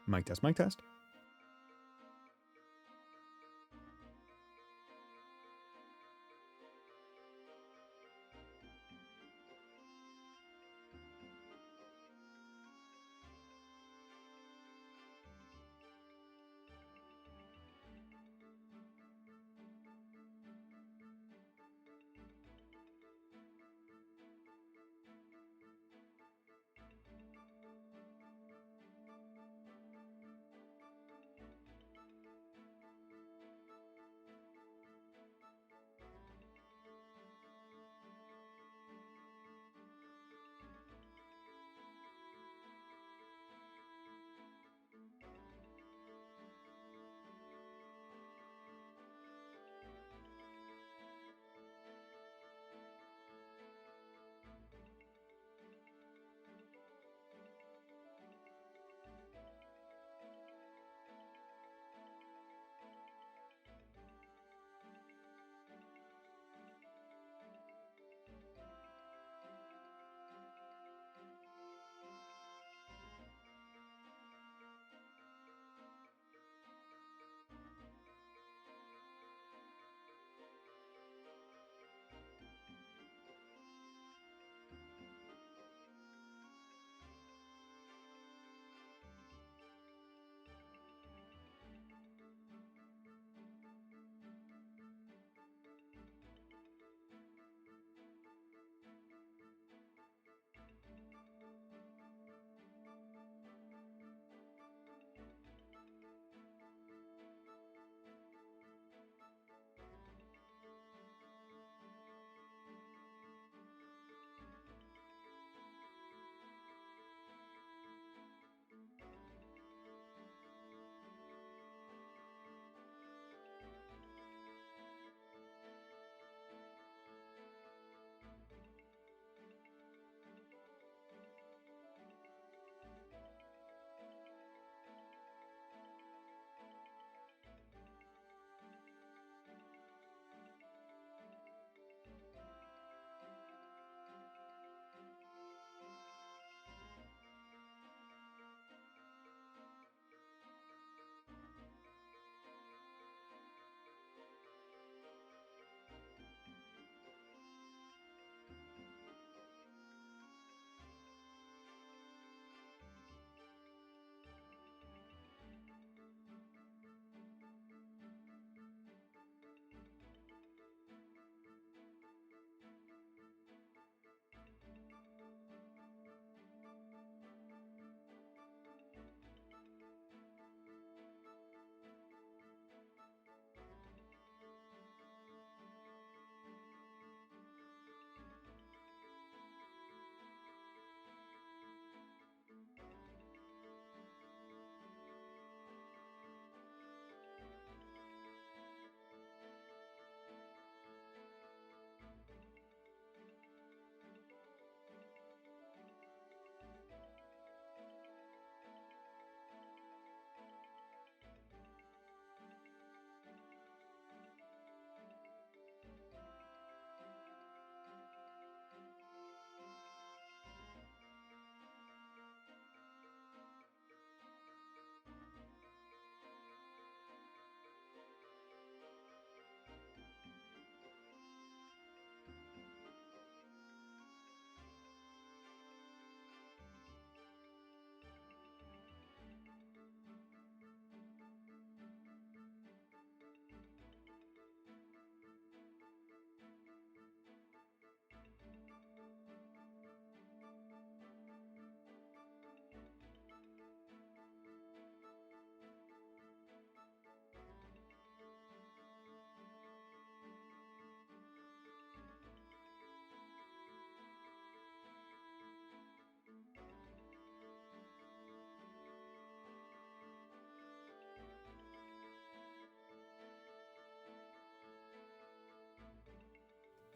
Mic test, mic test.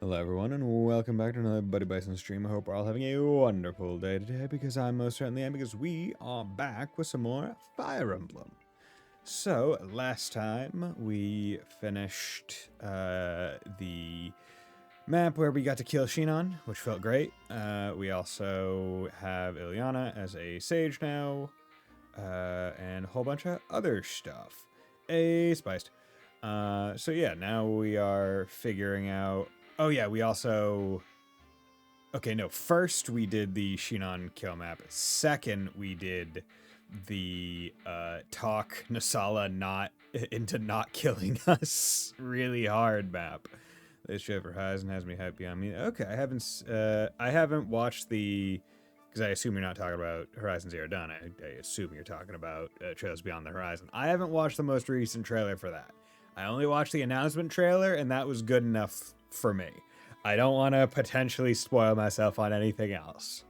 Hello everyone and welcome back to another Buddy Bison stream. I hope we're all having a wonderful day today because I most certainly am, because we are back with some more Fire Emblem. So, last time we finished the map where we got to kill Shinon, which felt great. We also have Ilyana as a sage now. and a whole bunch of other stuff. Spiced. So yeah, now we are figuring out... Oh yeah, we also... Okay, no, first we did the Shinon kill map. Second, we did the talk Nasala into not killing us really hard map. This Shift Horizon has me hyped beyond me. Okay, I haven't watched the... Because I assume you're not talking about Horizon Zero Dawn. I assume you're talking about Trails Beyond the Horizon. I haven't watched the most recent trailer for that. I only watched the announcement trailer, and that was good enough for me. I don't want to potentially spoil myself on anything else.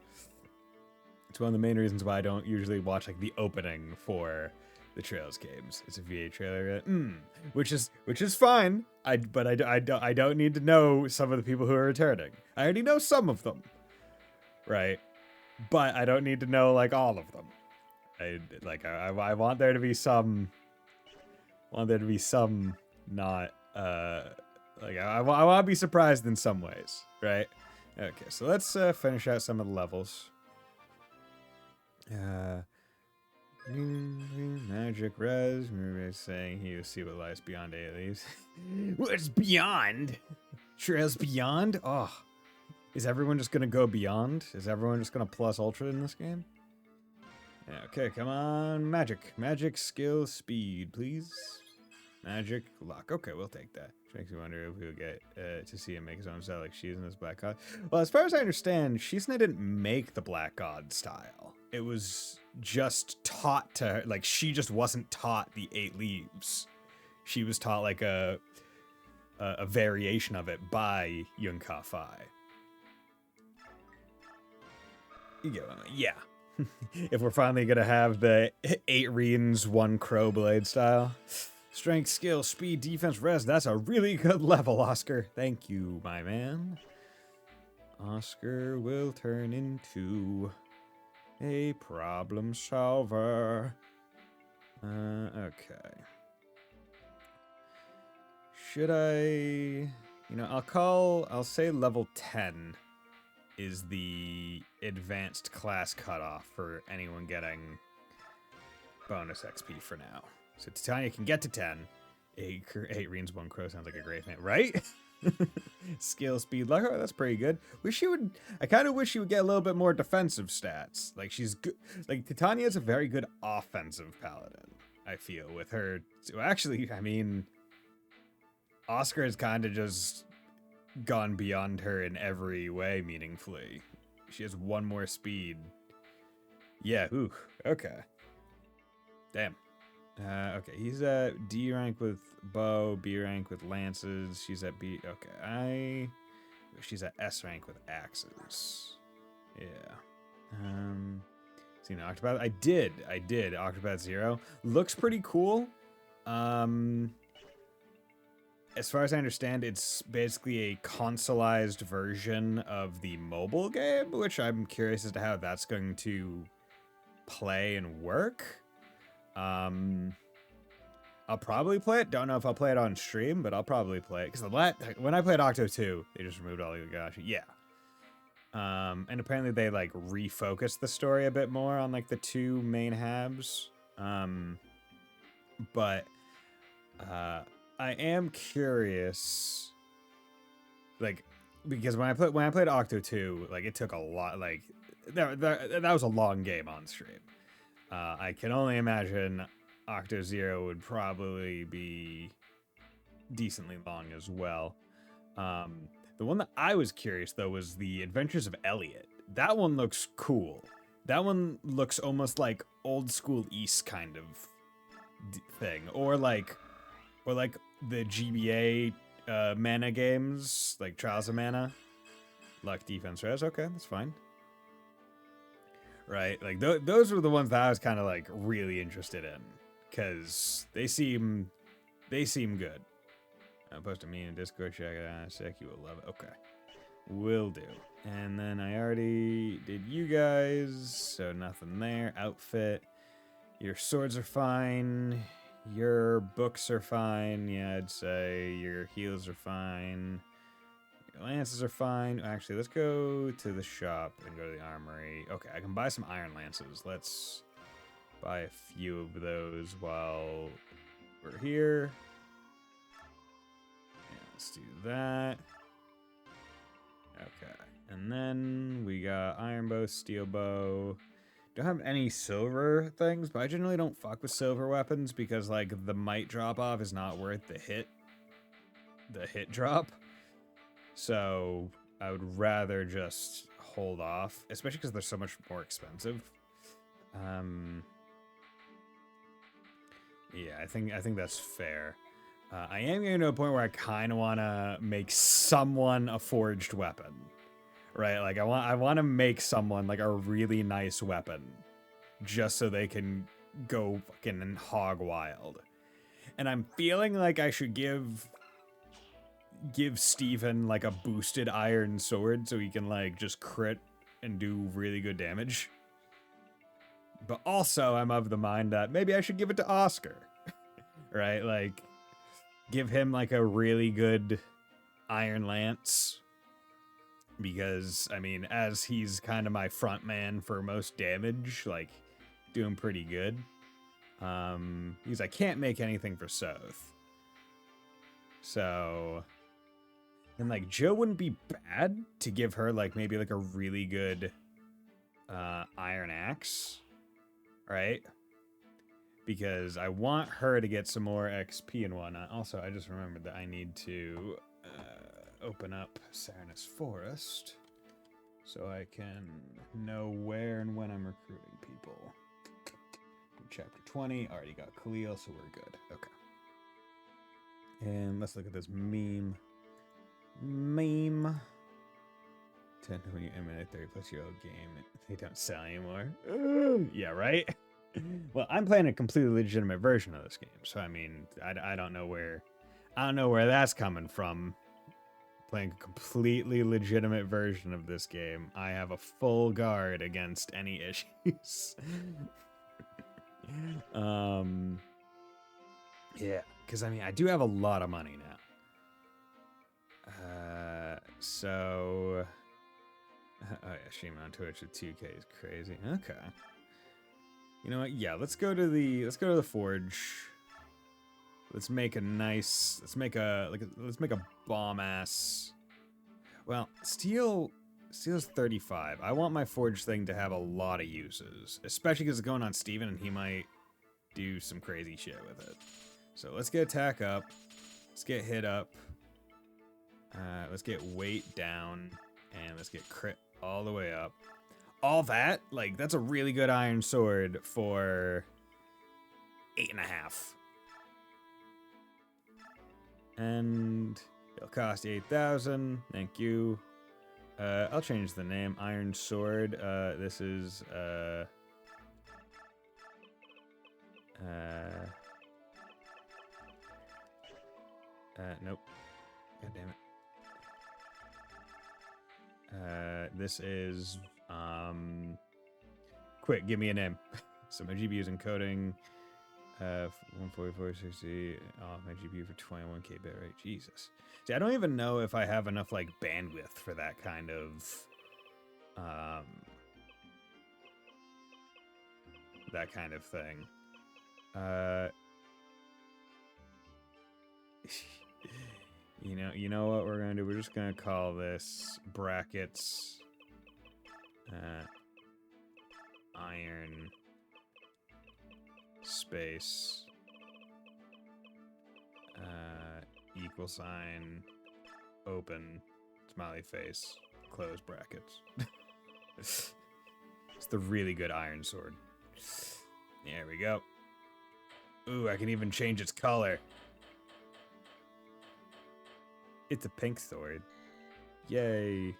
It's one of the main reasons why I don't usually watch like the opening for the Trails games. It's a VA trailer, which is fine. But I don't need to know some of the people who are returning. I already know some of them, right? But I don't need to know like all of them. I want there to be some. Want there to be some not like I want to be surprised in some ways, right? Okay, so let's finish out some of the levels. Magic res. Remember saying he will see what lies beyond A-Leaves. What's beyond? Trails beyond? Oh. Is everyone just gonna go beyond? Is everyone just gonna plus ultra in this game? Yeah, okay, come on. Magic. Magic, skill, speed, please. Magic, luck. Okay, we'll take that. Which makes me wonder if we'll get to see him make his own style like Shizuna's Black God. Well, as far as I understand, Shizuna didn't make the Black God style. It was just taught to her. Like, she just wasn't taught the 8 leaves. She was taught, like, a variation of it by Yunka Fai. You get what I mean? Yeah. If we're finally gonna have the 8 Reans, 1 Crow Blade style. Strength, skill, speed, defense, res. That's a really good level, Oscar. Thank you, my man. Oscar will turn into a problem solver. Okay. Should I... You know, I'll say level 10 is the advanced class cutoff for anyone getting bonus XP for now. So Titania can get to 10. 8 Reans, 1 Crow sounds like a great thing, right? Skill, speed, luck. Oh, that's pretty good. I kind of wish she would get a little bit more defensive stats. Like, she's good. Like, Titania is a very good offensive paladin, I feel, with her. So actually, I mean, Oscar has kind of just gone beyond her in every way meaningfully. She has 1 more speed. Yeah, ooh, okay. Damn. Okay, he's at D rank with bow, B rank with lances. She's at B. Okay, she's at S rank with axes. Yeah. See, no, Octopath. I did. Octopath 0 looks pretty cool. As far as I understand, it's basically a consoleized version of the mobile game, which I'm curious as to how that's going to play and work. I'll probably play it. Don't know if I'll play it on stream, but I'll probably play it. Because when I played Octo 2, they just removed all the gacha. Yeah. And apparently they, like, refocused the story a bit more on, like, the 2 main halves. But I am curious, like, because when I played Octo 2, like, it took a lot, like, that was a long game on stream. I can only imagine Octo 0 would probably be decently long as well. The one that I was curious, though, was the Adventures of Elliot. That one looks cool. That one looks almost like old school East kind of thing, or like the GBA mana games, like Trials of Mana. Luck, defense, res. Okay, that's fine. Right, like those were the ones that I was kind of like really interested in, because they seem good. Post a me in Discord, check it out. Sick, you will love it. Okay, will do. And then I already did you guys, so nothing there. Outfit, your swords are fine. Your books are fine. Yeah, I'd say your heals are fine. Your lances are fine. Actually, let's go to the shop and go to the armory. Okay, I can buy some iron lances. Let's buy a few of those while we're here. Yeah, let's do that. Okay. And then we got iron bow, steel bow. Don't have any silver things, but I generally don't fuck with silver weapons because like the might drop off is not worth the hit drop. So I would rather just hold off, especially because they're so much more expensive. Yeah, I think that's fair. I am getting to a point where I kind of want to make someone a forged weapon, right? Like I want to make someone like a really nice weapon, just so they can go fucking hog wild. And I'm feeling like I should give Steven like a boosted iron sword so he can like just crit and do really good damage. But also I'm of the mind that maybe I should give it to Oscar. Right? Like give him like a really good iron lance. Because I mean, as he's kind of my front man for most damage, like doing pretty good. Because I can't make anything for Soth. So, and like Jill wouldn't be bad to give her like maybe like a really good iron axe, right? Because I want her to get some more XP and whatnot. Also, I just remembered that I need to open up Sarnas Forest so I can know where and when I'm recruiting people. Chapter 20, already got Khalil, so we're good. Okay. And let's look at this meme. 10 when you emulate 30-plus-year-old game, they don't sell anymore. Yeah, right? Well, I'm playing a completely legitimate version of this game, so I mean, I don't know where that's coming from. Playing a completely legitimate version of this game, I have a full guard against any issues. Yeah, because I mean, I do have a lot of money now. So, oh yeah, streaming on Twitch with 2K is crazy. Okay. You know what? Yeah, let's go to the forge. Let's make a bomb ass. Well, steel's 35. I want my forge thing to have a lot of uses, especially because it's going on Steven and he might do some crazy shit with it. So let's get attack up. Let's get hit up. Let's get weight down. And let's get crit all the way up. All that, like, that's a really good iron sword for 8.5. And it'll cost 8,000. Thank you. I'll change the name. Iron Sword. This is nope. God damn it. This is quick, give me a name. So my GPU is encoding 144, 60 off my GPU for 21k bitrate. Jesus. See, I don't even know if I have enough like bandwidth for that kind of thing. You know what we're gonna do? We're just gonna call this brackets iron space equal sign open smiley face close brackets. It's the really good iron sword. There we go. Ooh, I can even change its color. It's a pink sword. Yay.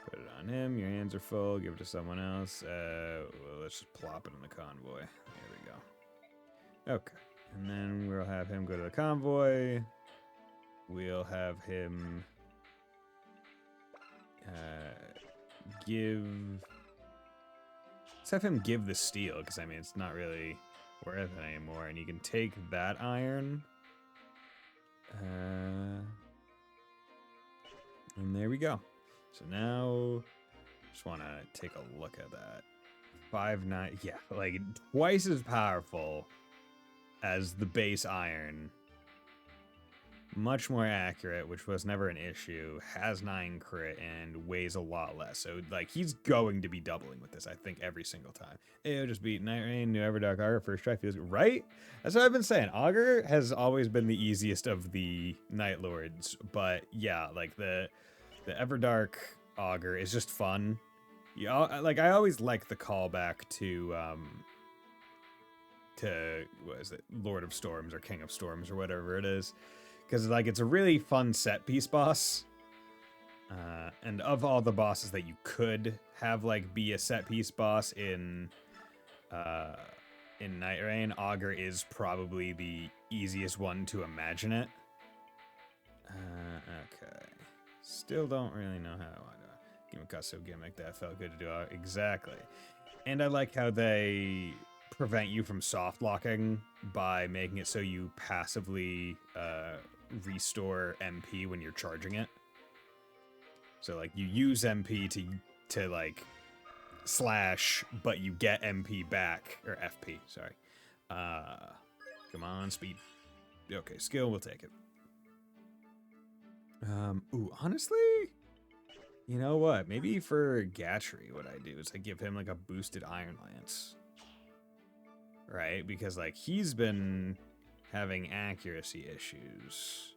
Put it on him. Your hands are full. Give it to someone else. Well, let's just plop it in the convoy. There we go. Okay. And then we'll have him go to the convoy. We'll have him let's have him give the steel, because I mean it's not really worth it anymore. And you can take that iron. And there we go. So now, just want to take a look at that. 5-9. Yeah, like twice as powerful as the base iron. Much more accurate, which was never an issue. Has 9 crit and weighs a lot less. So, like, he's going to be doubling with this, I think, every single time. It'll just be Night Rain, New Everdark Augur, first try feels right. That's what I've been saying. Augur has always been the easiest of the Night Lords, but yeah, like the Everdark Augur is just fun. Yeah, like I always like the callback to what is it, Lord of Storms or King of Storms or whatever it is. Because, like, it's a really fun set-piece boss. And of all the bosses that you could have, like, be a set-piece boss in Night Rain, Augur is probably the easiest one to imagine it. Okay. Still don't really know how I do Gimikasu gimmick. That felt good to do. Exactly. And I like how they prevent you from soft locking by making it so you passively restore MP when you're charging it. So like you use MP to like slash, but you get MP back, or FP, sorry. Come on, speed. Okay, skill, we'll take it. Ooh, honestly, you know what? Maybe for Gatry, what I do is I give him like a boosted Iron Lance. Right? Because like he's been having accuracy issues.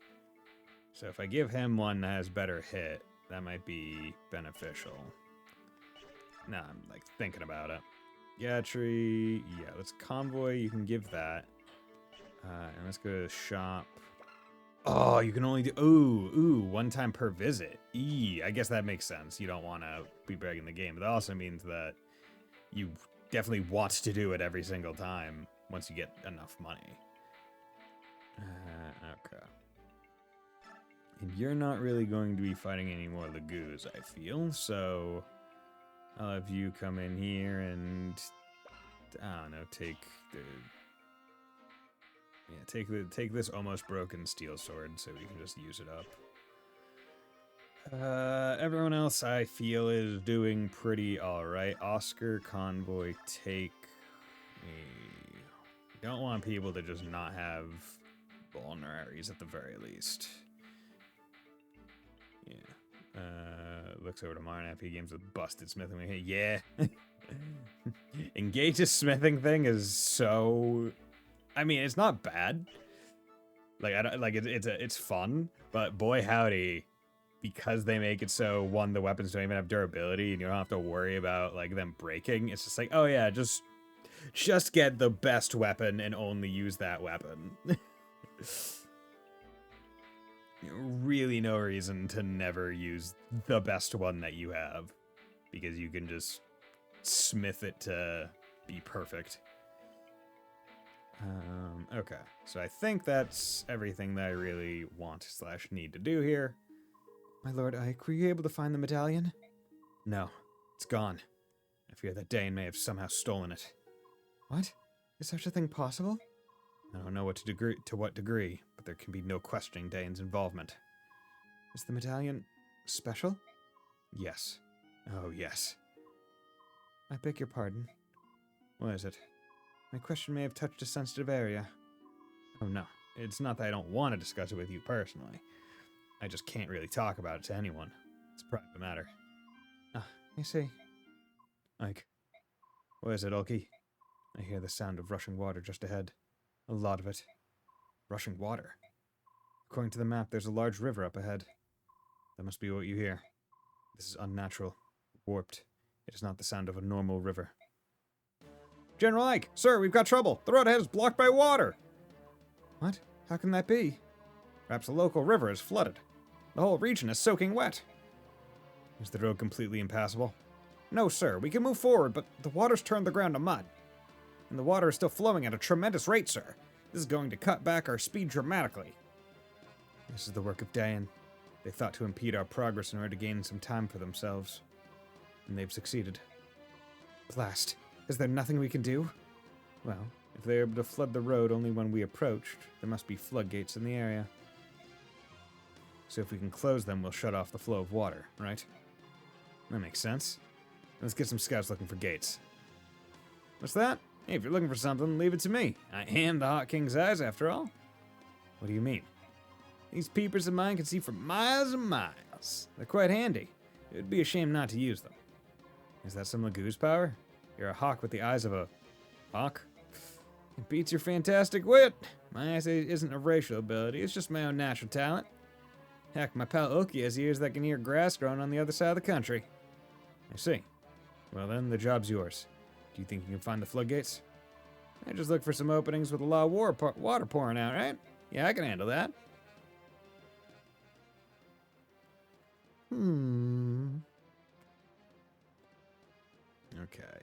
So if I give him one that has better hit, that might be beneficial. Nah, I'm like thinking about it. Gatry, yeah, let's Convoy, you can give that. And let's go to the shop. Oh, you can only do, ooh, one time per visit. I guess that makes sense. You don't want to be breaking the game, but that also means that you definitely want to do it every single time once you get enough money. Okay. And you're not really going to be fighting any more Lagoos, I feel, so I'll have you come in here and, I don't know, take this almost broken steel sword so we can just use it up. Everyone else I feel is doing pretty alright. Oscar, Convoy, take me. We don't want people to just not have vulneraries at the very least. Yeah. Looks over to Marnap. He games with busted smithing. Hey, yeah. Engage's smithing thing is so... I mean, it's not bad. Like, I don't, like it's fun, but boy howdy, because they make it so, one, the weapons don't even have durability, and you don't have to worry about like them breaking. It's just like, oh yeah, just get the best weapon and only use that weapon. Really no reason to never use the best one that you have, because you can just smith it to be perfect. Okay, so I think that's everything that I really want / need to do here. My lord Ike, were you able to find the medallion? No, it's gone. I fear that Dane may have somehow stolen it. What? Is such a thing possible? I don't know to what degree, but there can be no questioning Dane's involvement. Is the medallion special? Yes. Oh, yes. I beg your pardon. What is it? My question may have touched a sensitive area. Oh no, it's not that I don't want to discuss it with you personally. I just can't really talk about it to anyone. It's a private matter. Ah, I see. Ike. What is it, Ulky? I hear the sound of rushing water just ahead. A lot of it. Rushing water? According to the map, there's a large river up ahead. That must be what you hear. This is unnatural. Warped. It is not the sound of a normal river. General Ike, sir, we've got trouble. The road ahead is blocked by water. What? How can that be? Perhaps a local river is flooded. The whole region is soaking wet. Is the road completely impassable? No, sir. We can move forward, but the water's turned the ground to mud. And the water is still flowing at a tremendous rate, sir. This is going to cut back our speed dramatically. This is the work of Dane. They thought to impede our progress in order to gain some time for themselves. And they've succeeded. Blast. Is there nothing we can do? Well, if they're able to flood the road only when we approached, there must be floodgates in the area. So if we can close them, we'll shut off the flow of water, right? That makes sense. Let's get some scouts looking for gates. What's that? Hey, if you're looking for something, leave it to me. I am the Hawk King's eyes, after all. What do you mean? These peepers of mine can see for miles and miles. They're quite handy. It would be a shame not to use them. Is that some Lagoo's power? You're a hawk with the eyes of a hawk? It beats your fantastic wit. My eyesight isn't a racial ability, it's just my own natural talent. Heck, my pal Oki has ears that can hear grass growing on the other side of the country. I see. Well then, the job's yours. Do you think you can find the floodgates? I just look for some openings with a lot of water pouring out, right? Yeah, I can handle that. Okay,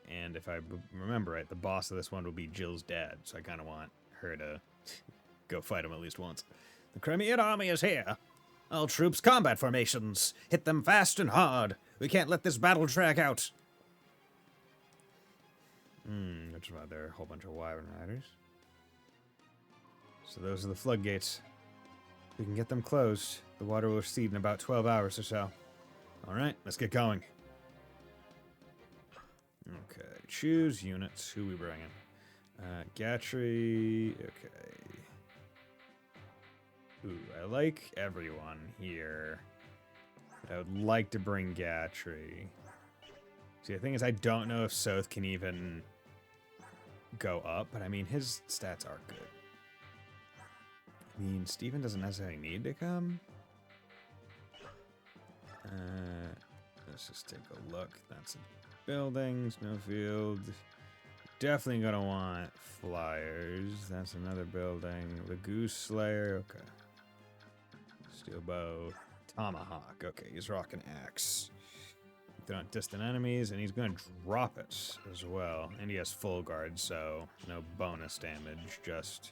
and if I remember right, the boss of this one will be Jill's dad, so I kind of want her to go fight him at least once. The Crimean army is here. All troops, combat formations. Hit them fast and hard. We can't let this battle drag out. Which is why there are a whole bunch of Wyvern Riders. So those are the floodgates. If we can get them closed, the water will recede in about 12 hours or so. Alright, let's get going. Okay, choose units. Who we bringing? Gatry. Okay. Ooh, I like everyone here. But I would like to bring Gatry. See, the thing is, I don't know if Soth can even go up, but I mean, his stats are good. I mean, Steven doesn't necessarily need to come. Let's just take a look. That's a building, snowfield. Definitely gonna want flyers. That's another building. The Goose Slayer. Okay. Steel bow. Tomahawk. Okay, he's rocking axe. On distant enemies, and he's going to drop it as well. And he has full guard, so no bonus damage, just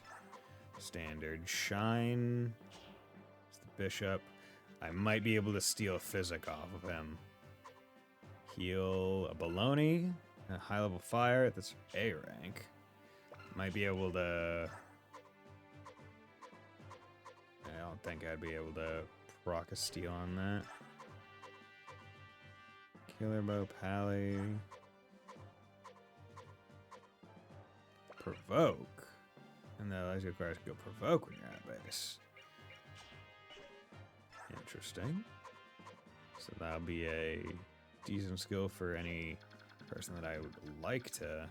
standard. Shine. It's the bishop. I might be able to steal a physic off of him. Heal a baloney. A high level fire. That's A rank. Might be able to. I don't think I'd be able to proc a steal on that. Killer bow, pally. Provoke. And that allows you to go provoke when you're at base. Interesting. So that'll be a decent skill for any person that I would like to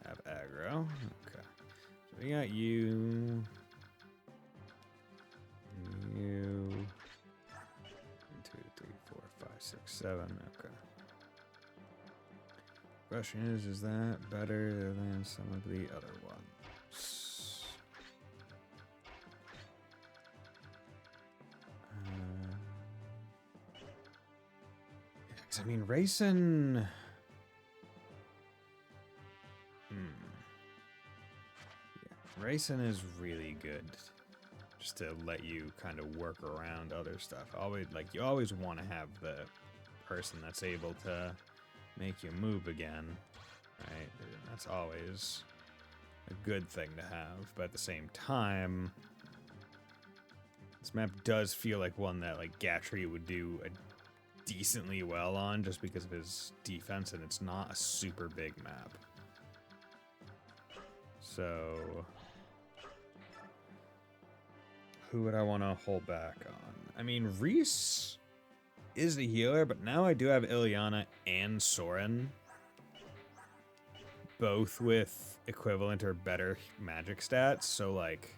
have aggro. Okay. So we got you. You. 1, 2, 3, 4, 5, 6, 7. Okay. Question is that better than some of the other ones? I mean, racing. Yeah, racing is really good. Just to let you kind of work around other stuff. You always want to have the person that's able to make you move again, right? That's always a good thing to have, but at the same time, this map does feel like one that like Gatry would do a decently well on just because of his defense, and it's not a super big map. So who would I want to hold back on? I mean, Reese is a healer, but now I do have Ilyana and Soren, both with equivalent or better magic stats, so like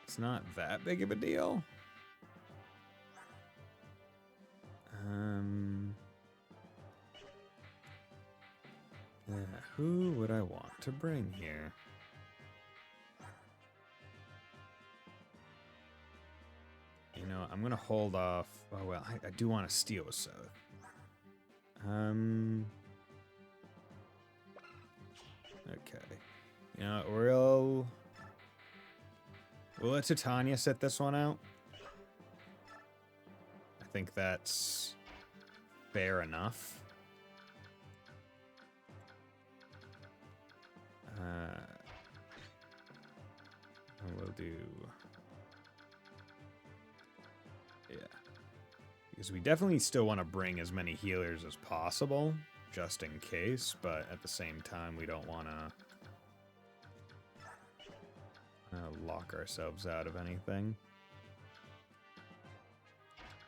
it's not that big of a deal. Who would I want to bring here? You know, I'm gonna hold off. Oh well, I do want to steal a Soth. Okay. You know, we'll let Titania set this one out. I think that's fair enough. We'll do. Yeah. Because we definitely still want to bring as many healers as possible. just in case, but at the same time, we don't want to lock ourselves out of anything.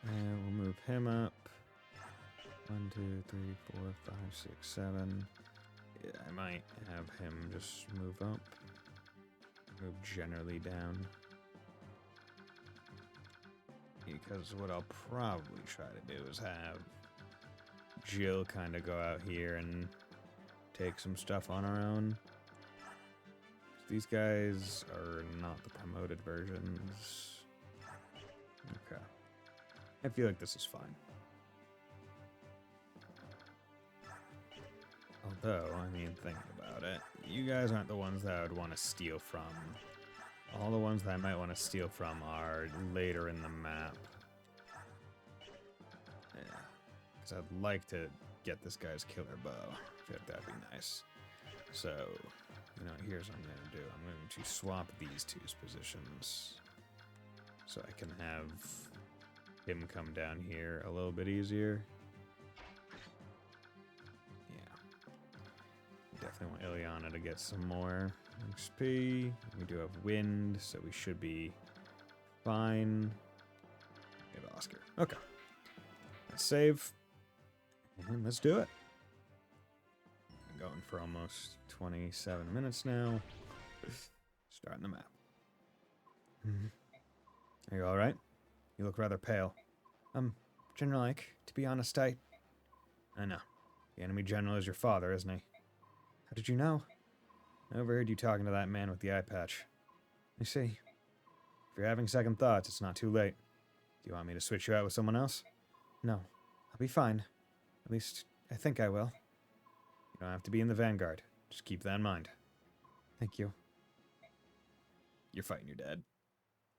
And we'll move him up. 1, 2, 3, 4, 5, 6, 7. Yeah, I might have him just move up. Move generally down. Because what I'll probably try to do is have Jill kind of go out here and take some stuff on her own. These guys are not the promoted versions. Okay. I feel like this is fine. Although, I mean, thinking about it, you guys aren't the ones that I would want to steal from. All the ones that I might want to steal from are later in the map. Yeah. Because I'd like to get this guy's killer bow. I feel like that'd be nice. So, you know, here's what I'm going to do. I'm going to swap these two's positions. So I can have him come down here a little bit easier. Definitely want Ileana to get some more XP. We do have wind, so we should be fine. We have Oscar. Okay. Let's save. And let's do it. I'm going for almost 27 minutes now. Starting the map. Are you alright? You look rather pale. General Ike, to be honest, I know. The enemy general is your father, isn't he? How did you know? I overheard you talking to that man with the eye patch. I see. If you're having second thoughts, it's not too late. Do you want me to switch you out with someone else? No. I'll be fine. At least, I think I will. You don't have to be in the vanguard. Just keep that in mind. Thank you. You're fighting your dad.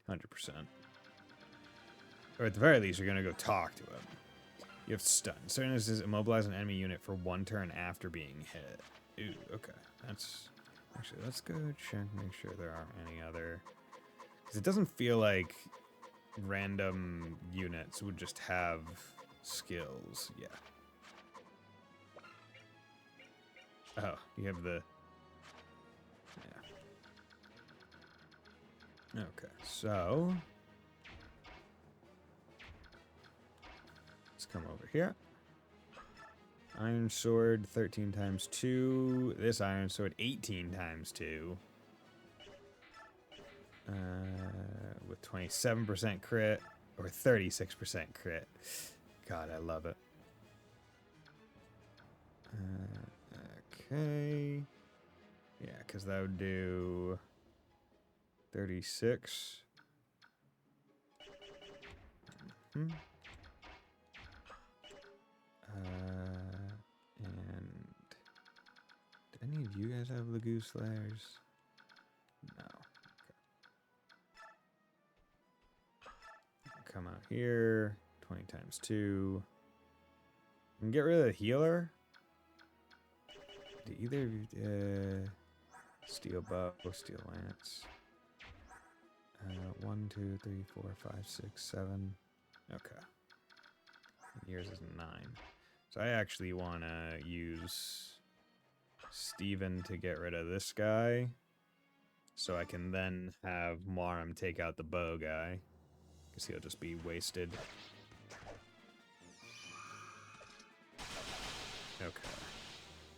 100%. Or at the very least, you're going to go talk to him. You have stun. Certain instances, immobilize an enemy unit for 1 turn after being hit. Ooh, okay. That's... Actually, let's go check, make sure there aren't any other... Because it doesn't feel like random units would just have skills. Yeah. Oh, you have the... Yeah. Okay, so... Let's come over here. Iron Sword, 13 times 2. This Iron Sword, 18 times 2. With 27% crit, or 36% crit. God, I love it. Okay. Yeah, because that would do 36. And do any of you guys have the goose layers? No. Okay. Come out here. 20 times 2. And get rid of the healer. Do either of you steel bow, steel lance? 1, 2, 3, 4, 5, 6, 7. Okay. Yours is 9. So I actually want to use Steven to get rid of this guy. So I can then have Marum take out the bow guy. Because he'll just be wasted. Okay.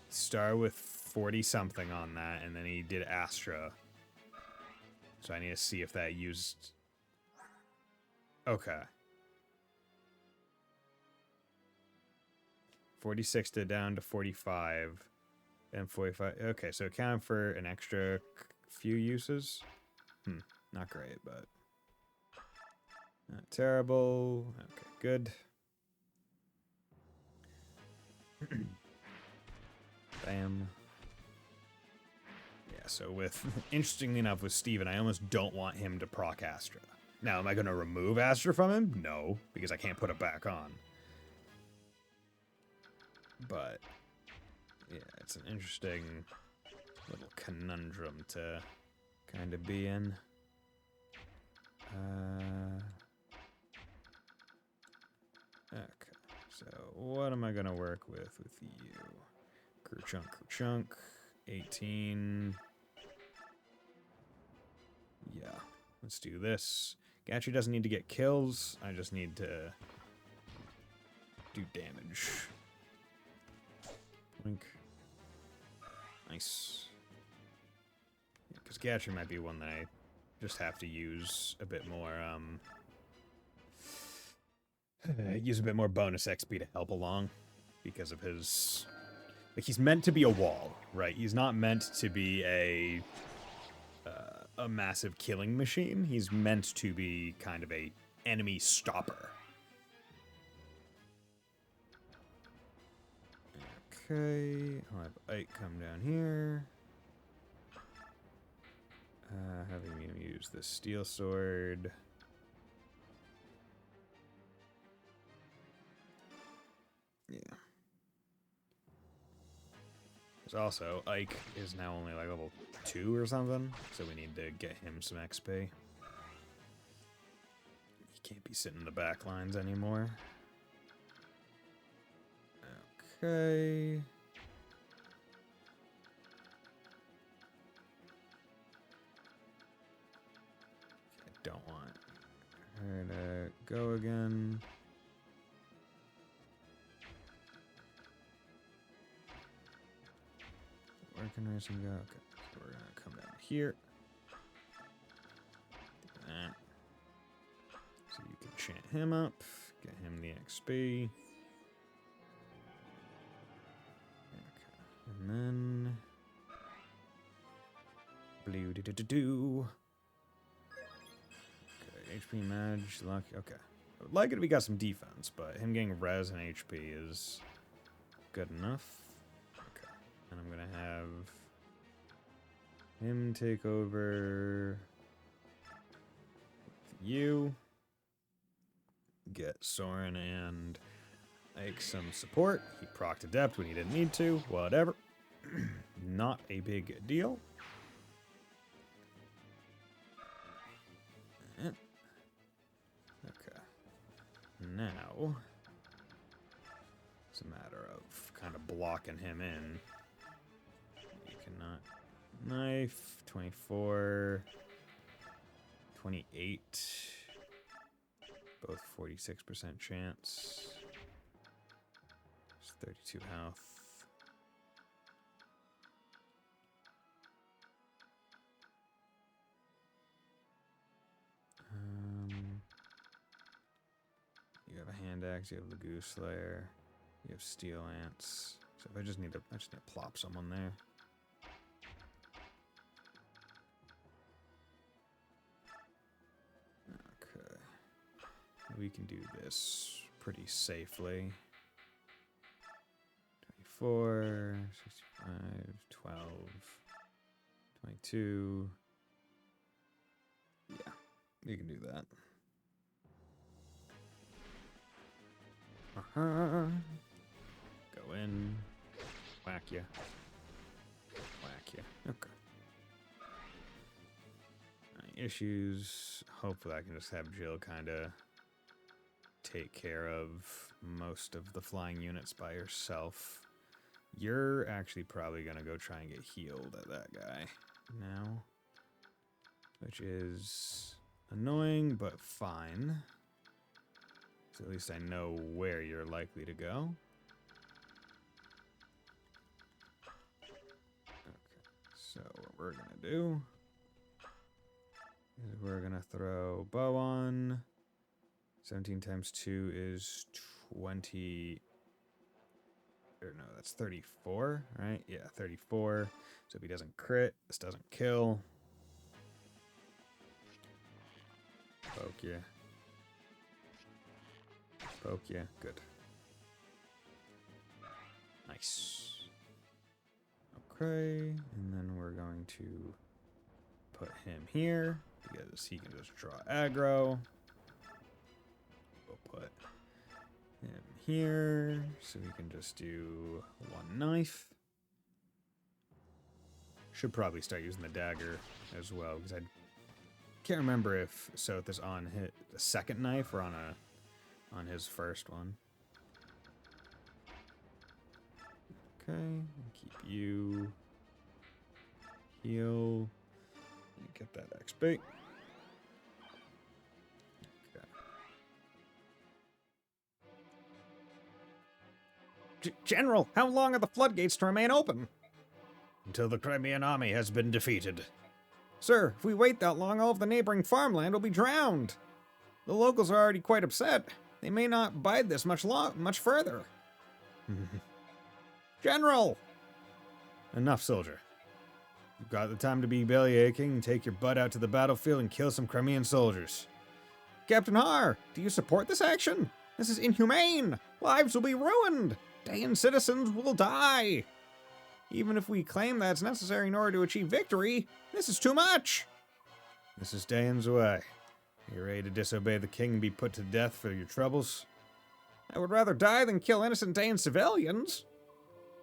Start with 40-something on that, and then he did Astra. So I need to see if that used... Okay. 46 to down to 45. And 45. Okay, so it counted for an extra few uses. Not great, but... Not terrible. Okay, good. Bam. Yeah, so with... Interestingly enough, with Steven, I almost don't want him to proc Astra. Now, am I going to remove Astra from him? No, because I can't put it back on. But... Yeah, it's an interesting little conundrum to kind of be in. Okay, So what am I gonna work with you? Chunk. 18. Yeah, let's do this. Gatchi doesn't need to get kills. I just need to do damage. Blink. Nice. Because Gatchi might be one that I just have to use a bit more, use a bit more bonus XP to help along because of his... Like, he's meant to be a wall, right? He's not meant to be a massive killing machine. He's meant to be kind of a enemy stopper. Okay, I'll have Ike come down here. Having him use the steel sword. Yeah. There's also, Ike is now only like level 2 or something, so we need to get him some XP. He can't be sitting in the back lines anymore. Okay. I don't want her to go again. Where can Racing go? Okay, so we're gonna come down here. Do that. So you can chant him up, get him the XP. Okay, and then blue do. Okay, HP Madge, luck. Okay, I would like it if we got some defense, but him getting res and HP is good enough. And I'm gonna have him take over you. Get Soren and Ike some support. He procced Adept when he didn't need to. Whatever. Not a big deal. Okay. Now, it's a matter of kind of blocking him in. Cannot. Knife. 24. 28. Both 46% chance. It's 32 health. You have a hand axe. You have the Goose Slayer. You have Steel Ants. So I just need to plop someone there. We can do this pretty safely. 24, 65, 12, 22. Yeah, we can do that. Go in. Whack ya. Whack ya. Okay. Any issues? Hopefully I can just have Jill kind of take care of most of the flying units by herself. You're actually probably gonna go try and get healed at that guy now, which is annoying but fine. So at least I know where you're likely to go. Okay, so what we're gonna do is we're gonna throw bow on. 17 times 2 is 20. Or no, that's 34, right? Yeah, 34. So if he doesn't crit, this doesn't kill. Poke ya. Poke ya. Good. Nice. Okay, and then we're going to put him here because he can just draw aggro. We'll put him here so we can just do one knife. Should probably start using the dagger as well because I can't remember if Soth is on the second knife or on his first one. Okay, keep you. Heal. Get that XP. General, how long are the floodgates to remain open? Until the Crimean army has been defeated. Sir, if we wait that long, all of the neighboring farmland will be drowned. The locals are already quite upset. They may not bide this much further. General! Enough, soldier. You've got the time to be bellyaching, take your butt out to the battlefield and kill some Crimean soldiers. Captain Har, do you support this action? This is inhumane! Lives will be ruined! Dayan citizens will die! Even if we claim that's necessary in order to achieve victory, this is too much! This is Dayan's way. You're ready to disobey the king and be put to death for your troubles? I would rather die than kill innocent Dayan civilians!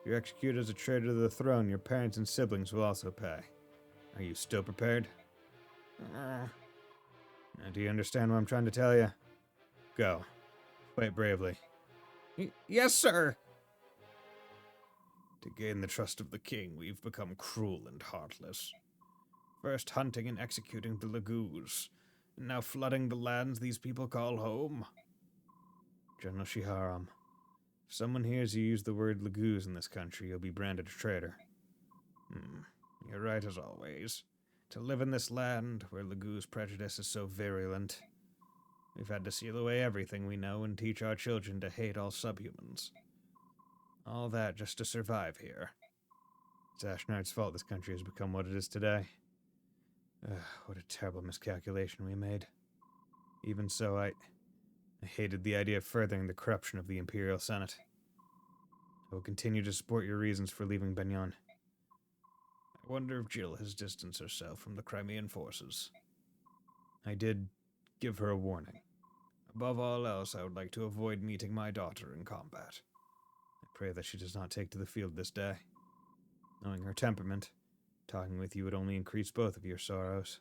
If you're executed as a traitor to the throne, your parents and siblings will also pay. Are you still prepared? Now, do you understand what I'm trying to tell you? Go. Fight bravely. Yes, sir! To gain the trust of the king, we've become cruel and heartless. First hunting and executing the Lagoos, and now flooding the lands these people call home. General Shiharam, if someone hears you use the word Lagoos in this country, you'll be branded a traitor. You're right as always. To live in this land, where Lagoos prejudice is so virulent, we've had to seal away everything we know and teach our children to hate all subhumans. All that just to survive here. It's Ashnard's fault this country has become what it is today. What a terrible miscalculation we made. Even so, I hated the idea of furthering the corruption of the Imperial Senate. I will continue to support your reasons for leaving Benyon. I wonder if Jill has distanced herself from the Crimean forces. I did give her a warning. Above all else, I would like to avoid meeting my daughter in combat. I pray that she does not take to the field this day. Knowing her temperament, talking with you would only increase both of your sorrows.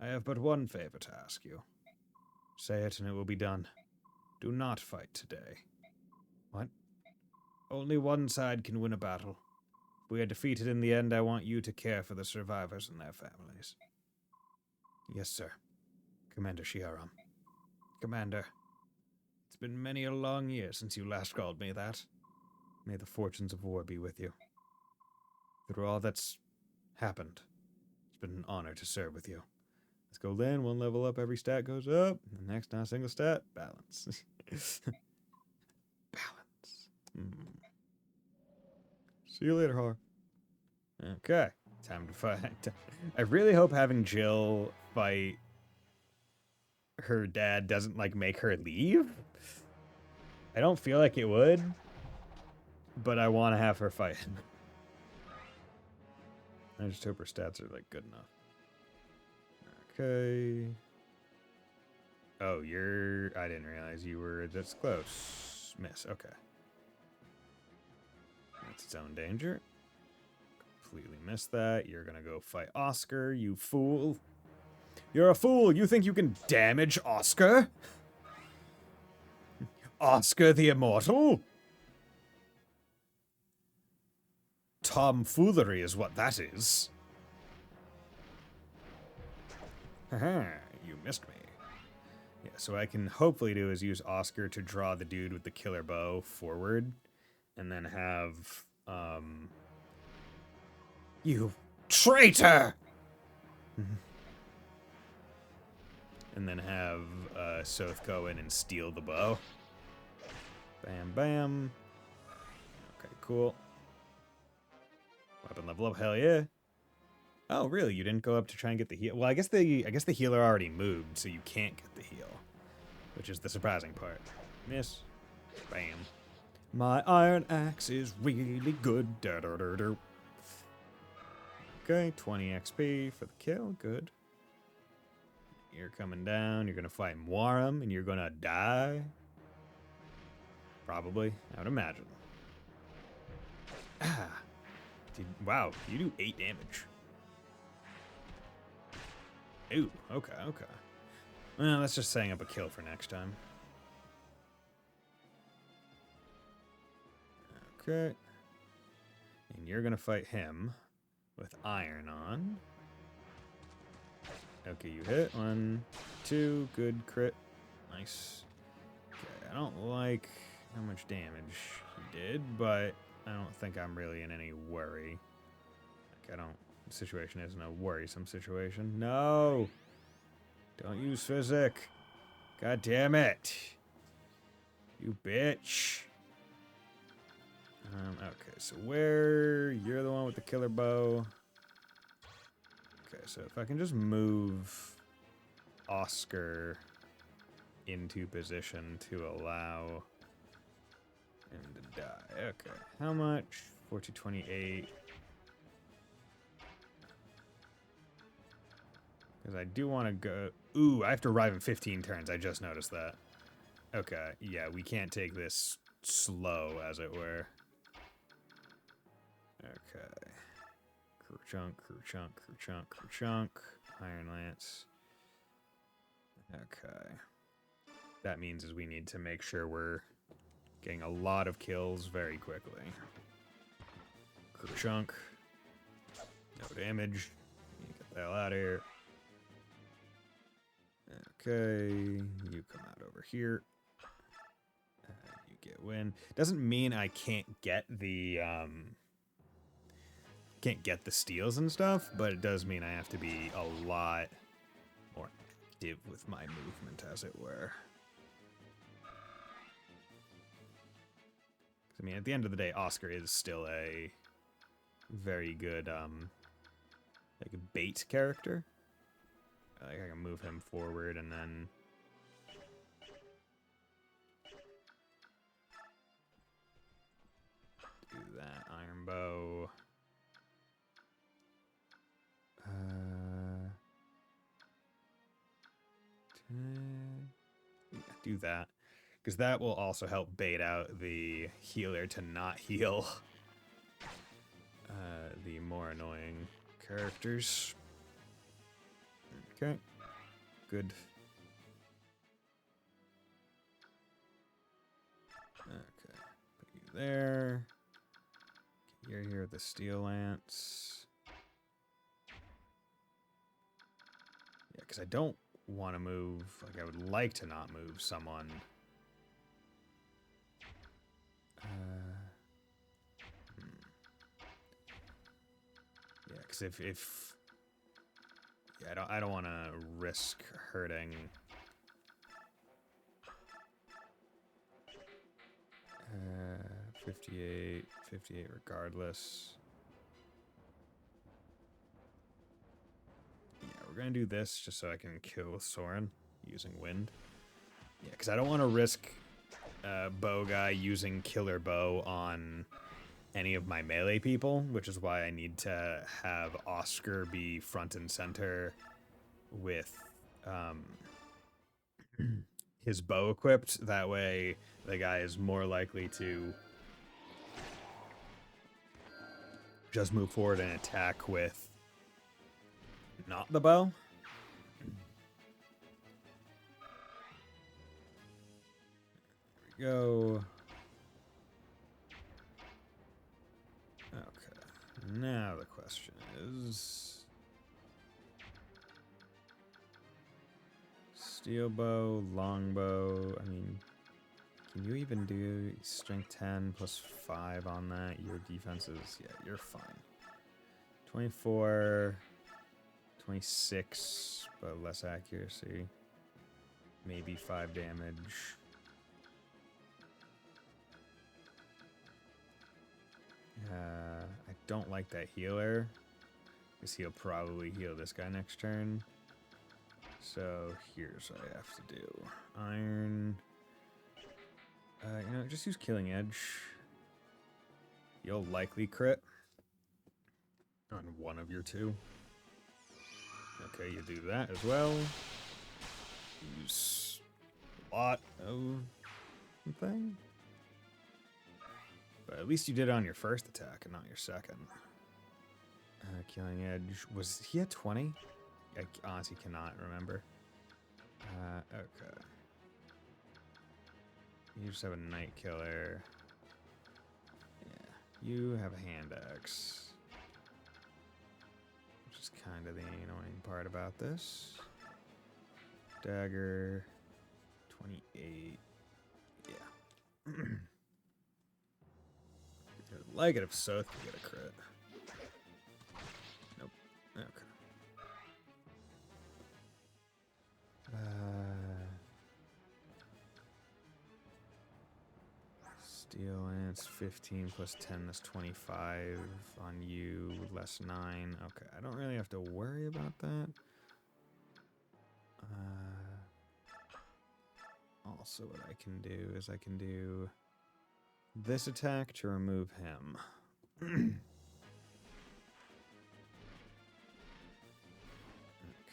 I have but one favor to ask you. Say it and it will be done. Do not fight today. What? Only one side can win a battle. If we are defeated in the end, I want you to care for the survivors and their families. Yes, sir. Commander Shiharam. Commander, it's been many a long year since you last called me that. May the fortunes of war be with you. Through all that's happened, it's been an honor to serve with you. Let's go land, one level up, every stat goes up. The next, not a single stat, balance. Balance. See you later, Har. Okay, time to fight. I really hope having Jill fight her dad doesn't, like, make her leave. I don't feel like it would, but I want to have her fight him. I just hope her stats are, like, good enough. Okay. Oh, I didn't realize you were this close. Miss, okay. That's its own danger. Completely missed that. You're gonna go fight Oscar, you fool. You're a fool! You think you can damage Oscar? Oscar the Immortal? Tomfoolery is what that is. Haha, you missed me. Yeah, so what I can hopefully do is use Oscar to draw the dude with the killer bow forward, and then have, you traitor! And then have, Soth go in and steal the bow. Bam, bam. Okay, cool. Weapon level up, hell yeah. Oh, really? You didn't go up to try and get the heal? Well, I guess the healer already moved, so you can't get the heal, which is the surprising part. Miss. Bam. My iron axe is really good. Da -da -da -da. Okay, 20 XP for the kill. Good. You're coming down. You're gonna fight Mwaram, and you're gonna die. Probably, I would imagine. Ah. Dude, wow, you do 8 damage. Ooh, okay, okay. Well, that's just setting up a kill for next time. Okay. you're gonna fight him with iron on. Okay, you hit. 1, 2, good crit. Nice. Okay, I don't like how much damage he did, but I don't think I'm really in any worry. Like, the situation isn't a worrisome situation. No! Don't use physic. God damn it. You bitch. Okay, so you're the one with the killer bow. Okay, so if I can just move Oscar into position to allow him to die. Okay, how much? 1428. Because I do want to go... Ooh, I have to arrive in 15 turns. I just noticed that. Okay, yeah, we can't take this slow, as it were. Okay. Crew chunk, crew chunk, crew chunk, crew chunk. Iron Lance. Okay. That means is we need to make sure we're getting a lot of kills very quickly. Crew chunk. No damage. Get the hell out of here. Okay, you come out over here. You get win. Doesn't mean I can't get the steals and stuff, but it does mean I have to be a lot more active with my movement, as it were. I mean, at the end of the day, Oscar is still a very good like a bait character. Like I can move him forward and then do that iron bow. Yeah, do that, because that will also help bait out the healer to not heal the more annoying characters. Okay, good. Okay, put you there. You're here with the steel lance. Yeah, because I don't want to move. Like, I would like to not move someone. Yeah, because if yeah, I don't want to risk hurting. 58 regardless. Yeah, we're gonna do this just so I can kill Soren using wind. Yeah, because I don't want to risk bow guy using killer bow on any of my melee people, which is why I need to have Oscar be front and center with his bow equipped. That way the guy is more likely to just move forward and attack with not the bow. There we go. Okay, now the question is... Steel bow, longbow, I mean, can you even do strength 10 plus 5 on that? Your defense is, yeah, you're fine. 24, 26, but less accuracy. Maybe 5 damage. I don't like that healer, because he'll probably heal this guy next turn. So here's what I have to do. Iron. You know, just use Killing Edge. You'll likely crit on one of your two. Okay, you do that as well. Use a lot of thing. But at least you did it on your first attack and not your second. Killing Edge. Was he at 20? I honestly cannot remember. Okay. You just have a Night Killer. Yeah. You have a hand axe. Which is kind of the annoying part about this. Dagger. 28. Yeah. I'd like it if Soth could get a crit. Nope. Okay. Steel Lance 15 plus 10, that's 25 on you, less 9. Okay, I don't really have to worry about that. Also, what I can do is I can do this attack to remove him. Okay.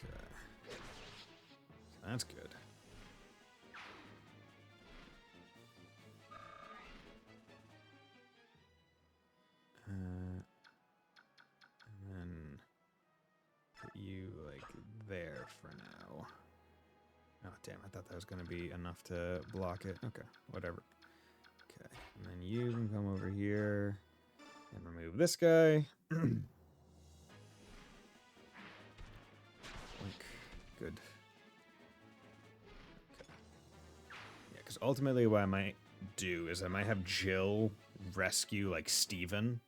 So that's good. And then put you, like, there for now. Oh, damn, I thought that was going to be enough to block it. Okay, whatever. Okay, and then you can come over here and remove this guy. Blink. Good. Okay. Yeah, because ultimately what I might do is I might have Jill rescue, like, Steven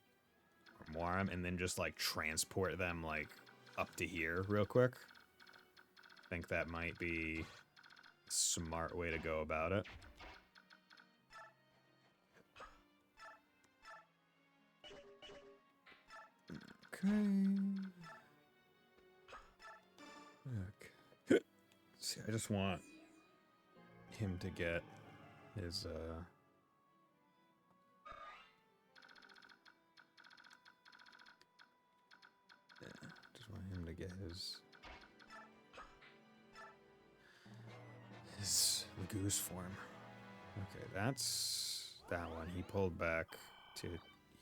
or Moram and then just, like, transport them, like, up to here real quick. I think that might be a smart way to go about it. Okay. See, I just want him to get his, yeah, just want him to get his Goose form. Okay, that's that one. He pulled back to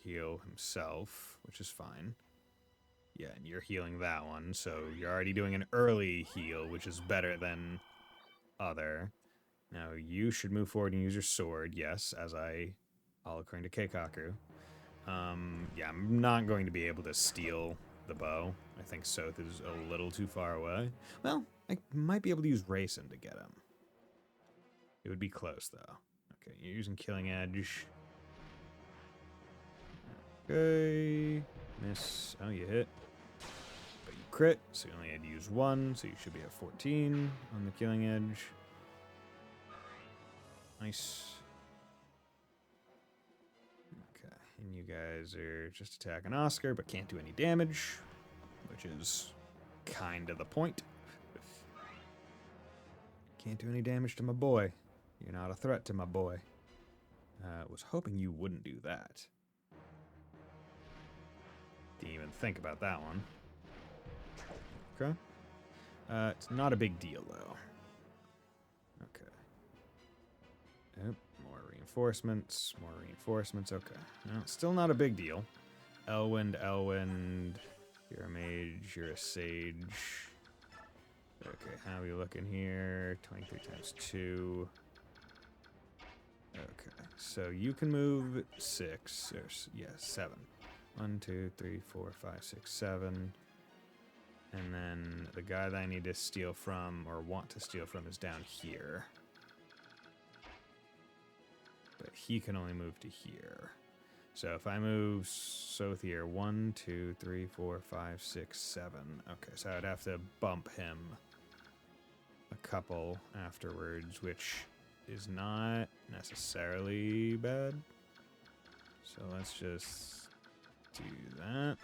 heal himself, which is fine. Yeah, and you're healing that one, so you're already doing an early heal, which is better than other. Now, you should move forward and use your sword, yes, as all according to Keikaku. Yeah, I'm not going to be able to steal the bow. I think Soth is a little too far away. Well, I might be able to use Rayson to get him. It would be close, though. Okay, you're using Killing Edge. Okay. Miss. Oh, you hit. But you crit, so you only had to use 1, so you should be at 14 on the Killing Edge. Nice. Okay, and you guys are just attacking Oscar, but can't do any damage, which is kind of the point. Can't do any damage to my boy. You're not a threat to my boy. Was hoping you wouldn't do that. Didn't even think about that one. Okay. It's not a big deal, though. Okay. Yep, more reinforcements, okay. No, still not a big deal. Elwind, you're a mage, you're a sage. Okay, how are we looking here? 23 times 2. Okay, so you can move 6, or, yeah, 7. 1, 2, 3, 4, 5, 6, 7. And then the guy that I need to steal from, or want to steal from, is down here. But he can only move to here. So if I move Soth here, 1, 2, 3, 4, 5, 6, 7. Okay, so I'd have to bump him a couple afterwards, which is not necessarily bad. So let's just do that.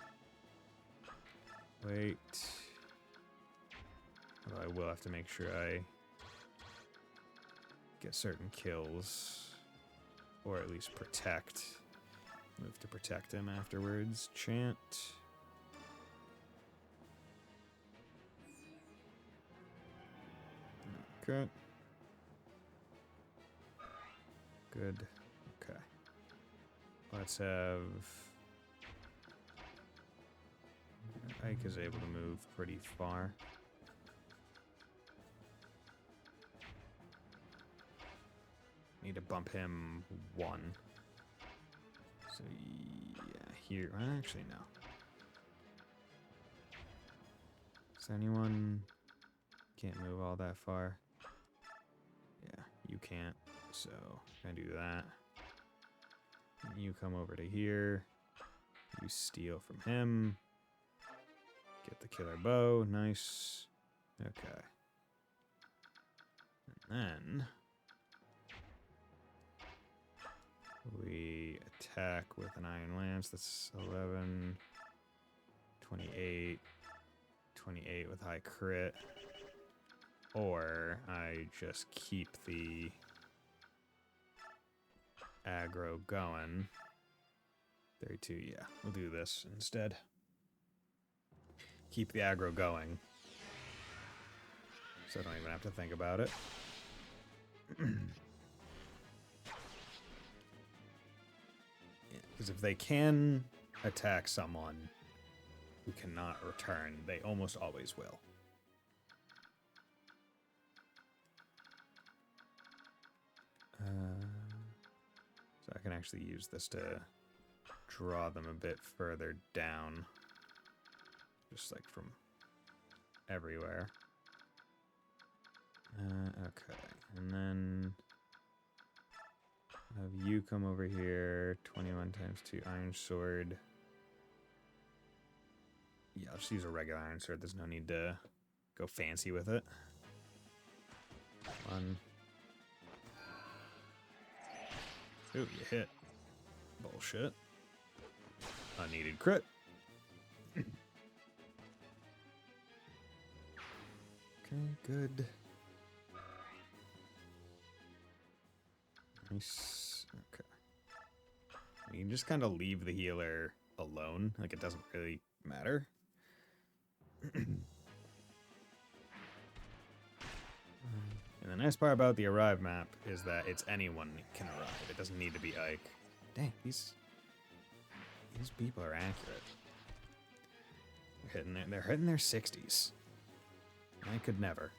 Wait. Although I will have to make sure I get certain kills. Or at least protect. Move to protect him afterwards. Chant. Okay. Good. Okay. Let's have... Ike is able to move pretty far. Need to bump him 1. So, yeah, here. Actually, no. Is anyone... Can't move all that far. Yeah, you can't. So, gonna do that. You come over to here. You steal from him. Get the killer bow. Nice. Okay. And then... we attack with an iron lance. That's 11. 28. 28 with high crit. Or I just keep the aggro going. 32, yeah. We'll do this instead. Keep the aggro going. So I don't even have to think about it. Because if they can attack someone who cannot return, they almost always will. So I can actually use this to draw them a bit further down. Just like from everywhere. Okay, and then have you come over here. 21 times 2 iron sword. Yeah, I'll just use a regular iron sword. There's no need to go fancy with it. 1. Ooh, you hit. Bullshit. Unneeded crit. Okay, good. Nice. Okay. You can just kind of leave the healer alone. Like, it doesn't really matter. And the nice part about the arrive map is that it's anyone can arrive. It doesn't need to be Ike. Dang, these people are accurate. They're hitting their 60s. I could never.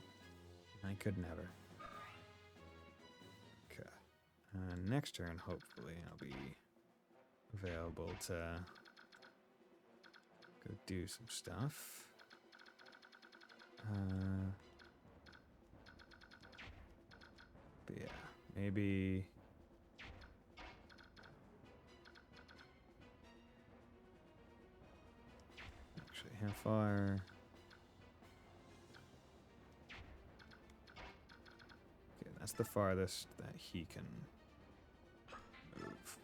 Okay. Next turn, hopefully, I'll be available to go do some stuff. But yeah, maybe... Actually, how far... Okay, that's the farthest that he can move.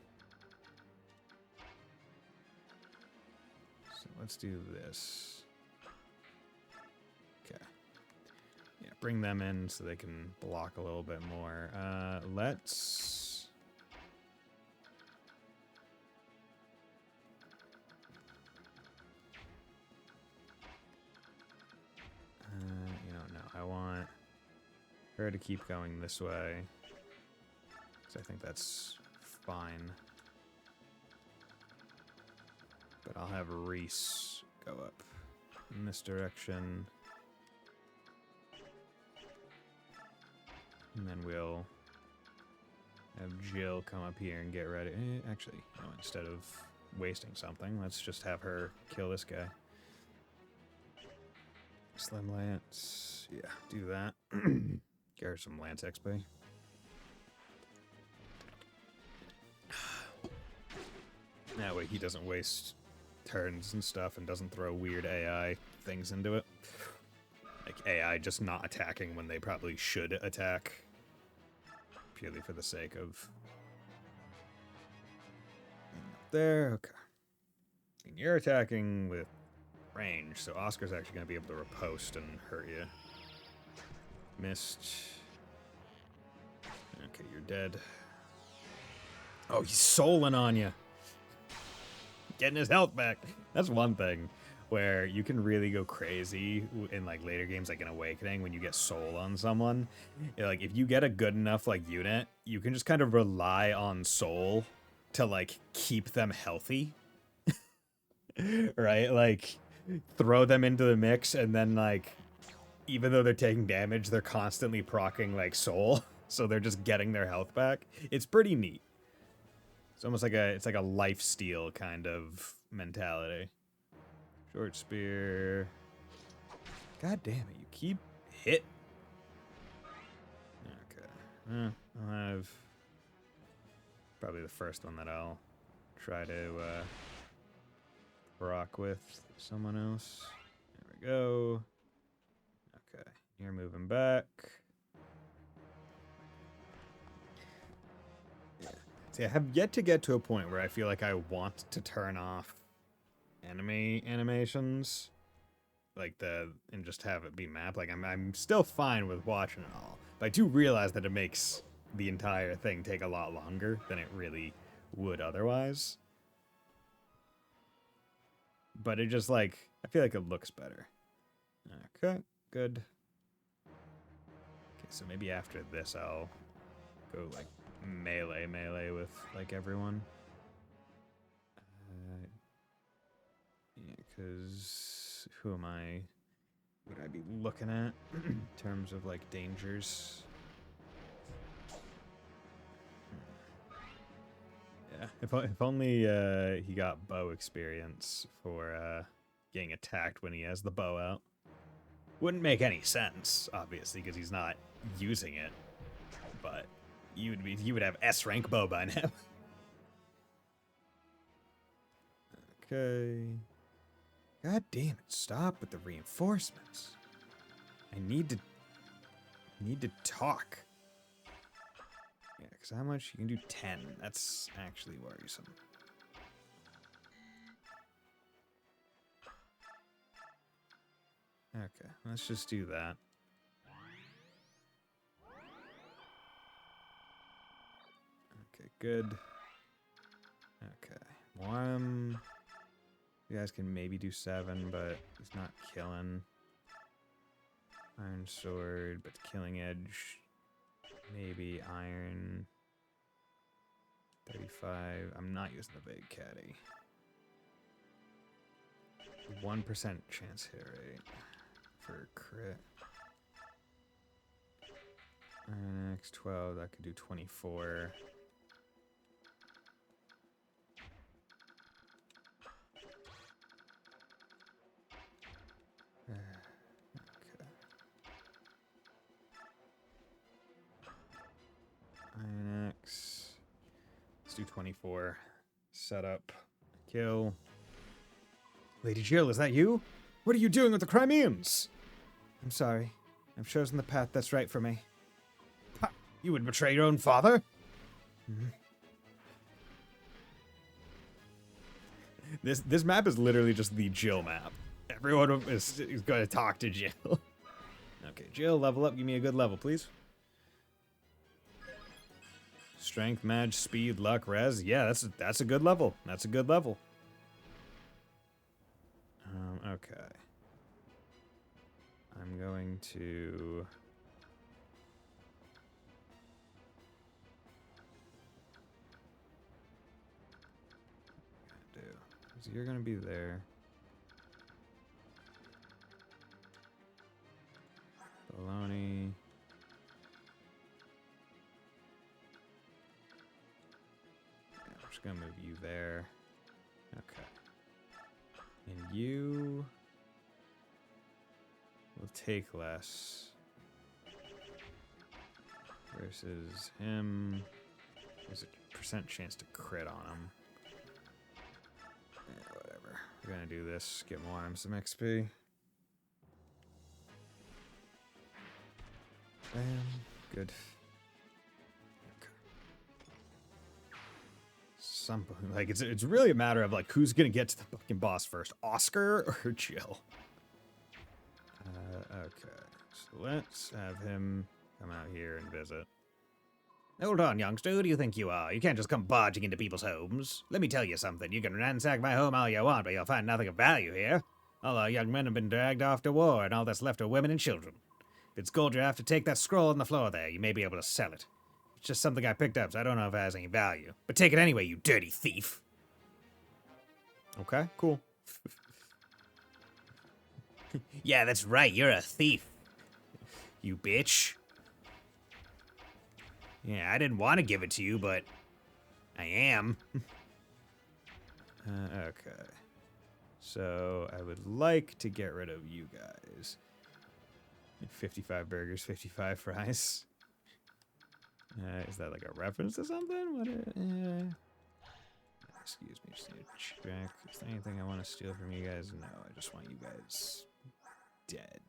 So let's do this. Okay. Yeah, bring them in so they can block a little bit more. Let's... you know, no, I want her to keep going this way. Because I think that's fine. But I'll have Reese go up in this direction. And then we'll have Jill come up here and get ready. Actually, no, instead of wasting something, let's just have her kill this guy. Slim Lance. Yeah, do that. Get her some Lance XP. That way he doesn't waste turns and stuff and doesn't throw weird AI things into it. Like AI just not attacking when they probably should attack. Purely for the sake of... There, okay. And you're attacking with range, so Oscar's actually going to be able to riposte and hurt you. Missed. Okay, you're dead. Oh, he's souling on you. Getting his health back. That's one thing where you can really go crazy in like later games, like in Awakening, when you get soul on someone. Like if you get a good enough like unit, you can just kind of rely on soul to like keep them healthy. Right? Like throw them into the mix and then like even though they're taking damage, they're constantly proccing like soul. So they're just getting their health back. It's pretty neat. It's almost like it's like a lifesteal kind of mentality. Short spear. God damn it, you keep hit. Okay. I'll have probably the first one that I'll try to rock with someone else. There we go. Okay, you're moving back. Yeah. See, I have yet to get to a point where I feel like I want to turn off enemy animations, like and just have it be mapped. Like I'm still fine with watching it all, but I do realize that it makes the entire thing take a lot longer than it really would otherwise. But it just, like, I feel like it looks better. Okay, good. Okay, so maybe after this I'll go, like, melee with, like, everyone. Yeah, because who am I? Would I be looking at in terms of, like, dangers? Yeah, if only he got bow experience for getting attacked when he has the bow out. Wouldn't make any sense, obviously, because he's not using it. But you would have S rank bow by now. Okay. God damn it! Stop with the reinforcements. I need to talk. Yeah, because how much? You can do 10. That's actually worrisome. Okay, let's just do that. Okay, good. Okay, Warm. You guys can maybe do 7, but he's not killing. Iron Sword, but Killing Edge. Maybe Iron. 35. I'm not using the big caddy. 1% chance hit rate for crit. Iron X 12. That could do 24. Iron X. Let's do 24. Set up. Kill. Lady Jill, is that you? What are you doing with the Crimeans? I'm sorry. I've chosen the path that's right for me. Ha! You would betray your own father? Mm-hmm. This map is literally just the Jill map. Everyone is going to talk to Jill. Okay, Jill, level up. Give me a good level, please. Strength, Mage, Speed, Luck, Res. Yeah, that's a good level. That's a good level. Okay. I'm going to... So you're going to be there. Baloney. Yeah, I'm just going to move you there. Okay. And you will take less versus him. There's a percent chance to crit on him. Yeah, whatever. We're gonna do this. Get more him some XP. Bam. Good. Like it's really a matter of like who's gonna get to the fucking boss first, Oscar or Jill. Okay, so let's have him come out here and visit. Hold on, youngster. Who do you think you are? You can't just come barging into people's homes. Let me tell you something. You can ransack my home all you want, but you'll find nothing of value here. All our young men have been dragged off to war, and all that's left are women and children. If it's gold you have to take that scroll on the floor there, you may be able to sell it. It's just something I picked up, so I don't know if it has any value. But take it anyway, you dirty thief. Okay, cool. Yeah, that's right, you're a thief. You bitch. Yeah, I didn't want to give it to you, but I am. Okay. So I would like to get rid of you guys. 55 burgers, 55 fries. Is that like a reference to something? What? Excuse me, just need to check. Is there anything I want to steal from you guys? No, I just want you guys dead.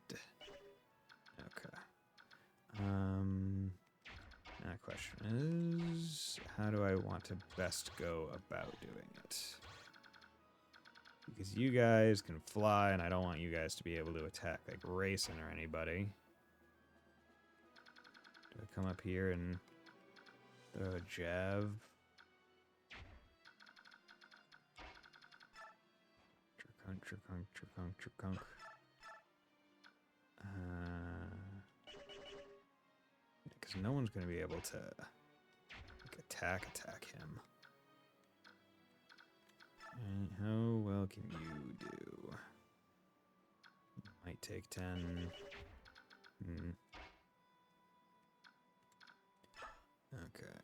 Okay. Now the question is, how do I want to best go about doing it? Because you guys can fly, and I don't want you guys to be able to attack like Racing or anybody. Do I come up here and throw a jab? Trunk. Because no one's going to be able to like, attack him. And how well can you do? Might take 10. Okay.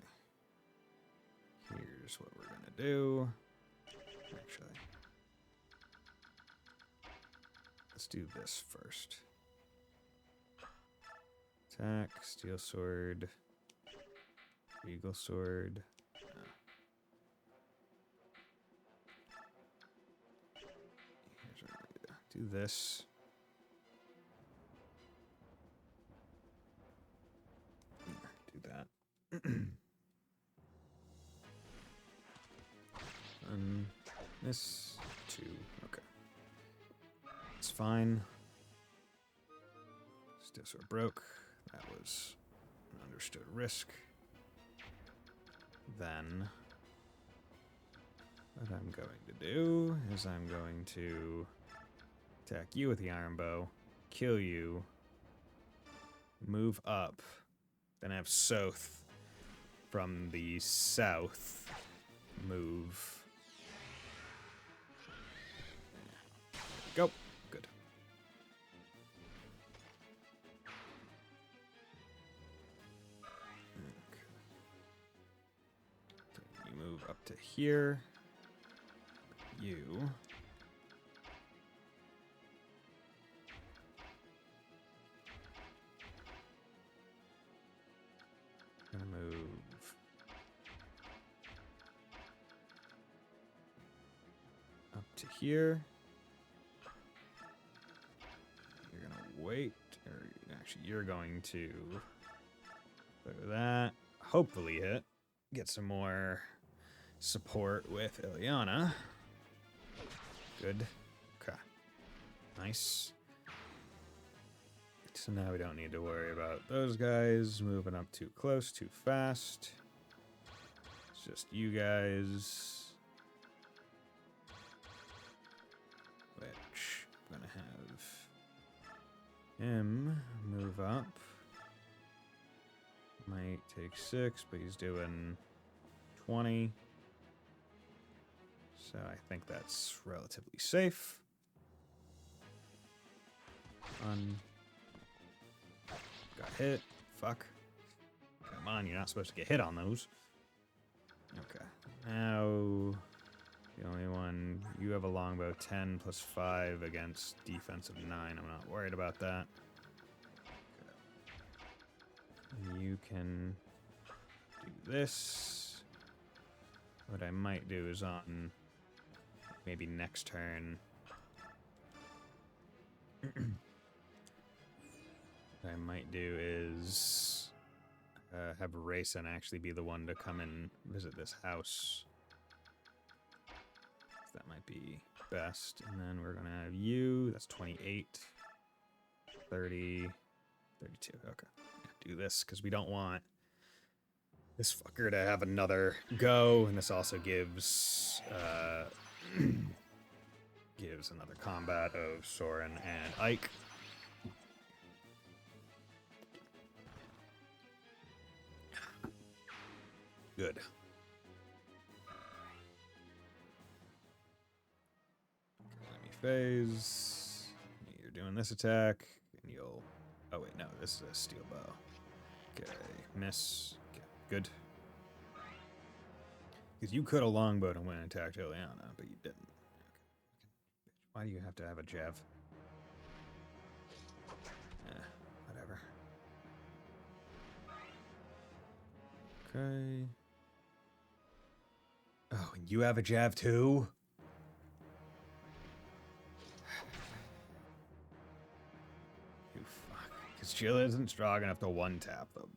Here's what we're going to do. Actually, let's do this first. Attack, steel sword, eagle sword. Here's what we're gonna do this. Do that. And this too. Okay. It's fine. Steel sword broke. That was an understood risk. Then, what I'm going to do is I'm going to attack you with the iron bow, kill you, move up, then have Soth from the south move. Go. Good. Move up to here. You. Gonna move. Up to here. You're gonna wait, or actually you're going to do that. Hopefully hit. Get some more support with Ileana. Good. Okay. Nice. So now we don't need to worry about those guys moving up too close, too fast. It's just you guys. Which I'm gonna have him move up. Might take 6, but he's doing 20. So I think that's relatively safe. Got hit. Fuck. Come on, you're not supposed to get hit on those. Okay. Now, the only one... You have a longbow 10 plus 5 against defense of 9. I'm not worried about that. You can do this. What I might do is on maybe next turn. What I might do is have Racing actually be the one to come and visit this house. That might be best. And then we're going to have you. That's 28. 30. 32. Okay. Do this because we don't want this fucker to have another go, and this also gives gives another combat of Soren and Ike. Good. Let me phase. You're doing this attack, and you'll... Oh wait, no, this is a steel bow. Okay, miss. Okay, good. Because you could have longbowed and went and attacked Ileana, but you didn't. Okay. Why do you have to have a Jav? Whatever. Okay. Oh, and you have a Jav too? You fuck. Because Jill isn't strong enough to one-tap them.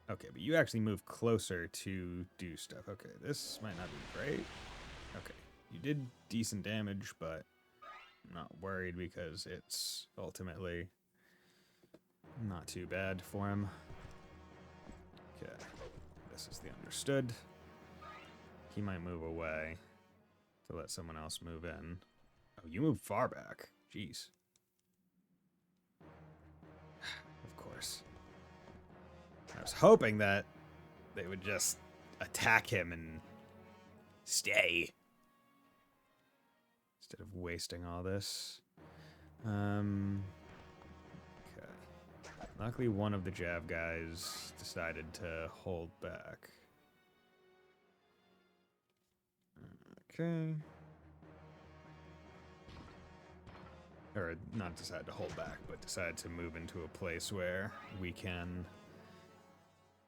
Okay, but you actually move closer to do stuff. Okay, this might not be great. Okay, you did decent damage, but I'm not worried because it's ultimately not too bad for him. Okay, this is the understood. He might move away to let someone else move in. Oh, you moved far back. Jeez. Of course. I was hoping that they would just attack him and stay instead of wasting all this. Okay. Luckily, one of the Jav guys decided to hold back. Okay. Or not decided to hold back, but decided to move into a place where we can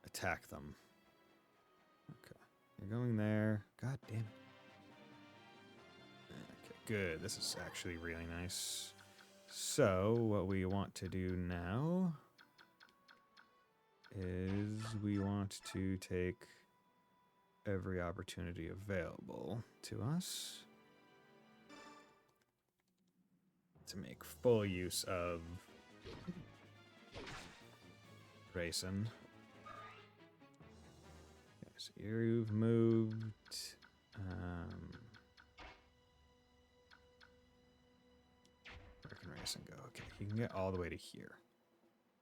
attack them. Okay. You're going there. God damn it. Okay, good. This is actually really nice. So, what we want to do now is we want to take every opportunity available to us to make full use of Grayson. Okay, so you've moved. Where can Grayson go? Okay, he can get all the way to here,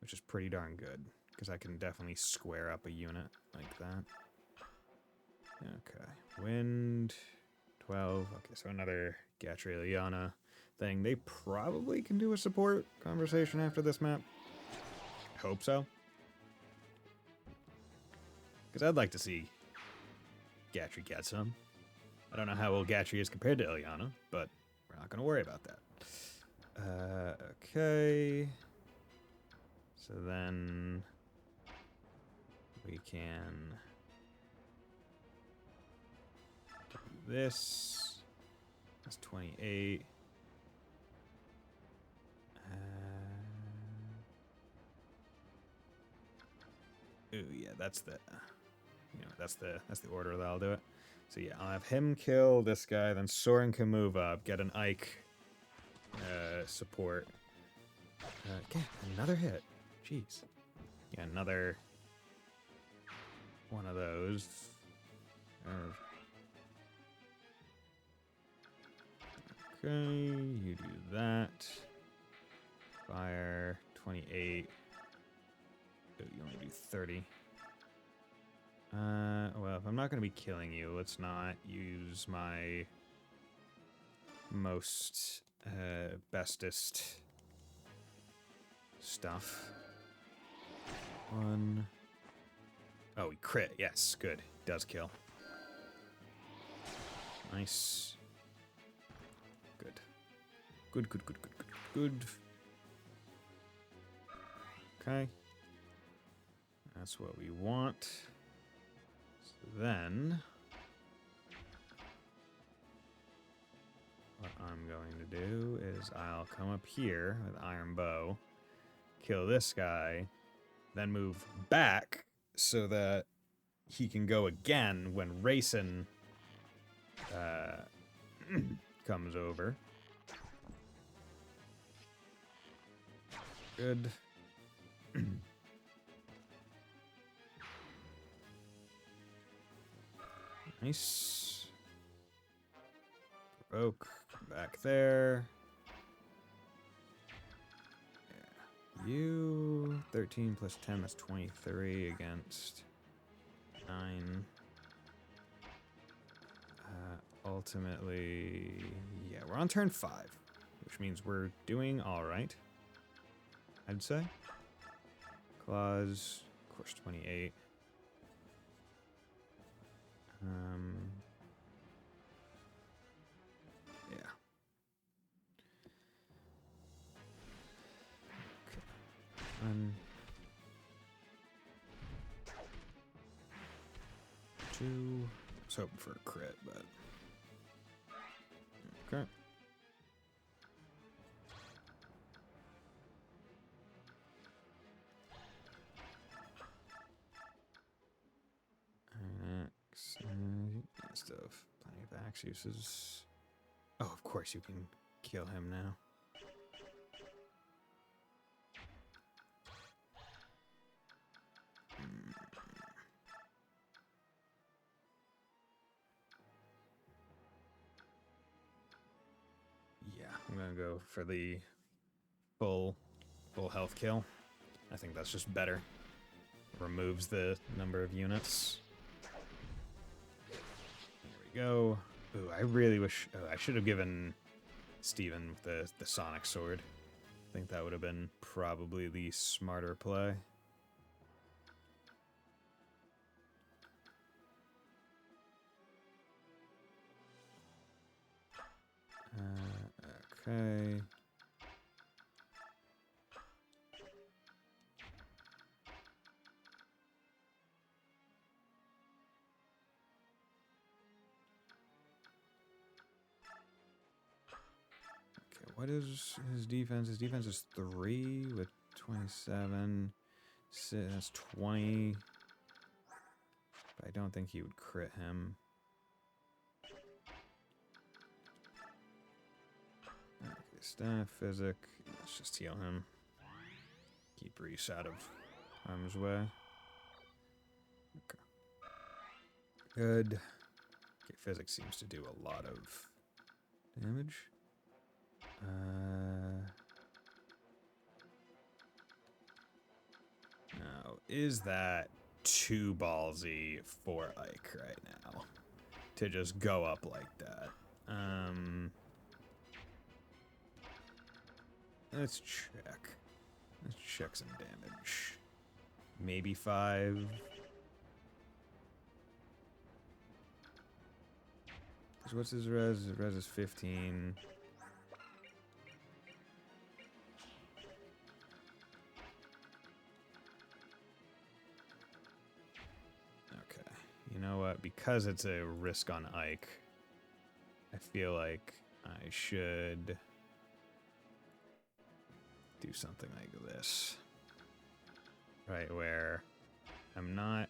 which is pretty darn good because I can definitely square up a unit like that. Okay, wind 12. Okay, so another Gatry Ileana thing. They probably can do a support conversation after this map. I hope so. Because I'd like to see Gatry get some. I don't know how old Gatry is compared to Ileana, but we're not going to worry about that. Okay. So then we can do this. That's 28. Ooh, yeah, that's the, that's the order that I'll do it. So yeah, I'll have him kill this guy, then Soren can move up, get an Ike support. Okay, another hit. Jeez. Yeah, another one of those. Okay, you do that. Fire, 28. Oh, you only do 30. Well, if I'm not going to be killing you, let's not use my most bestest stuff. One. Oh, he crit. Yes, good. Does kill. Nice. Good. Good, good, good, good, good, good. Okay. That's what we want. So then, what I'm going to do is I'll come up here with Iron Bow, kill this guy, then move back so that he can go again when Rayson comes over. Good. Nice. Provoke. Come back there. Yeah. You. 13 plus 10, that's 23 against 9. Ultimately, yeah, we're on turn 5, which means we're doing alright, I'd say. Claws, of course, 28. Yeah. Okay. 1, 2. I was hoping for a crit, but okay. Stuff. Plenty of axe uses. Oh, of course you can kill him now. Yeah, I'm gonna go for the full health kill. I think that's just better. Removes the number of units. There we go. Ooh, I really wish... Oh, I should have given Steven the Sonic Sword. I think that would have been probably the smarter play. Okay. What is his defense? His defense is 3 with 27. That's 20. But I don't think he would crit him. Okay, staff, physic. Let's just heal him. Keep Reese out of harm's way. Okay. Good. Okay, physics seems to do a lot of damage. Now, is that too ballsy for Ike right now? To just go up like that? Let's check. Let's check some damage. Maybe 5. So what's his res? His res is 15. Okay. You know what? Because it's a risk on Ike, I feel like I should do something like this. Right, where I'm not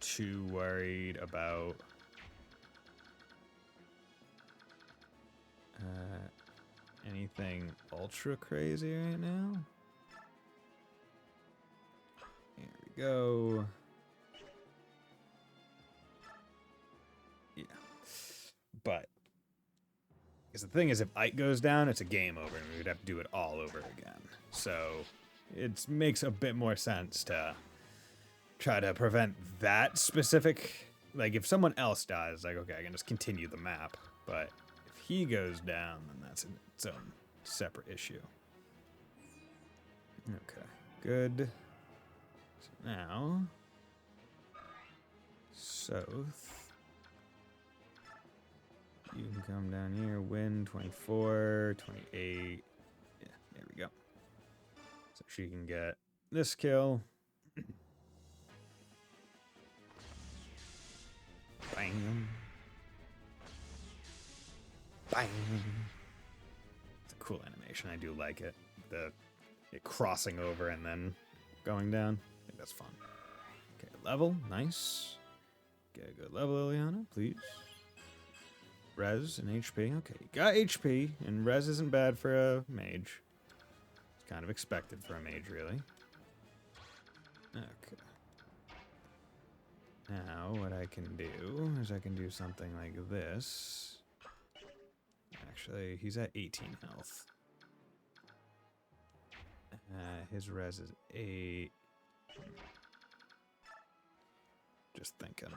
too worried about anything ultra crazy right now. Here we go. Yeah. But because the thing is, if Ike goes down, it's a game over, and we would have to do it all over again. So it makes a bit more sense to try to prevent that specific. Like, if someone else dies, like, okay, I can just continue the map. But if he goes down, then that's its own separate issue. Okay, good. So now, South. You can come down here, win 24, 28. Yeah, there we go. So she can get this kill. Bang. Bang. It's a cool animation. I do like it. It crossing over and then going down. I think that's fun. Okay, level. Nice. Get a good level, Liliana, please. Res and HP. Okay, you got HP, and res isn't bad for a mage. It's kind of expected for a mage, really. Okay. Now, what I can do is I can do something like this. Actually, he's at 18 health. His res is 8. Just thinking.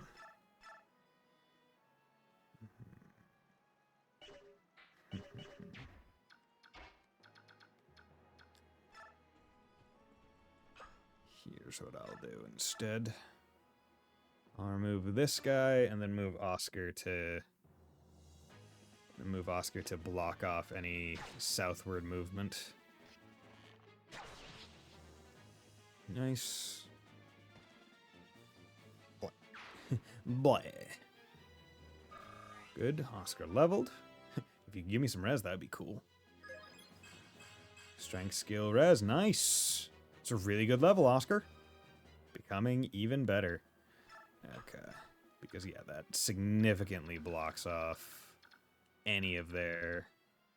Here's what I'll do instead. I'll remove this guy and then move Oscar to block off any southward movement. Nice. Boy. Good. Oscar leveled. If you could give me some res, that would be cool. Strength, skill, res. Nice. It's a really good level, Oscar. Becoming even better. Okay. Because, yeah, that significantly blocks off any of their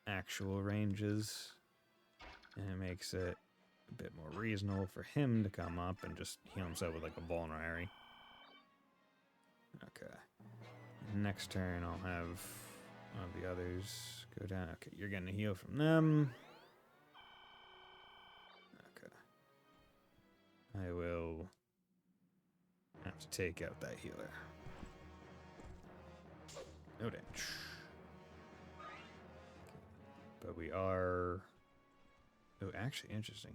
actual ranges. And it makes it a bit more reasonable for him to come up and just heal himself with, like, a vulnerary. Okay. Next turn, I'll have one of the others go down. Okay, you're getting a heal from them. Okay. I will have to take out that healer. No damage. But we are... Oh, actually, interesting.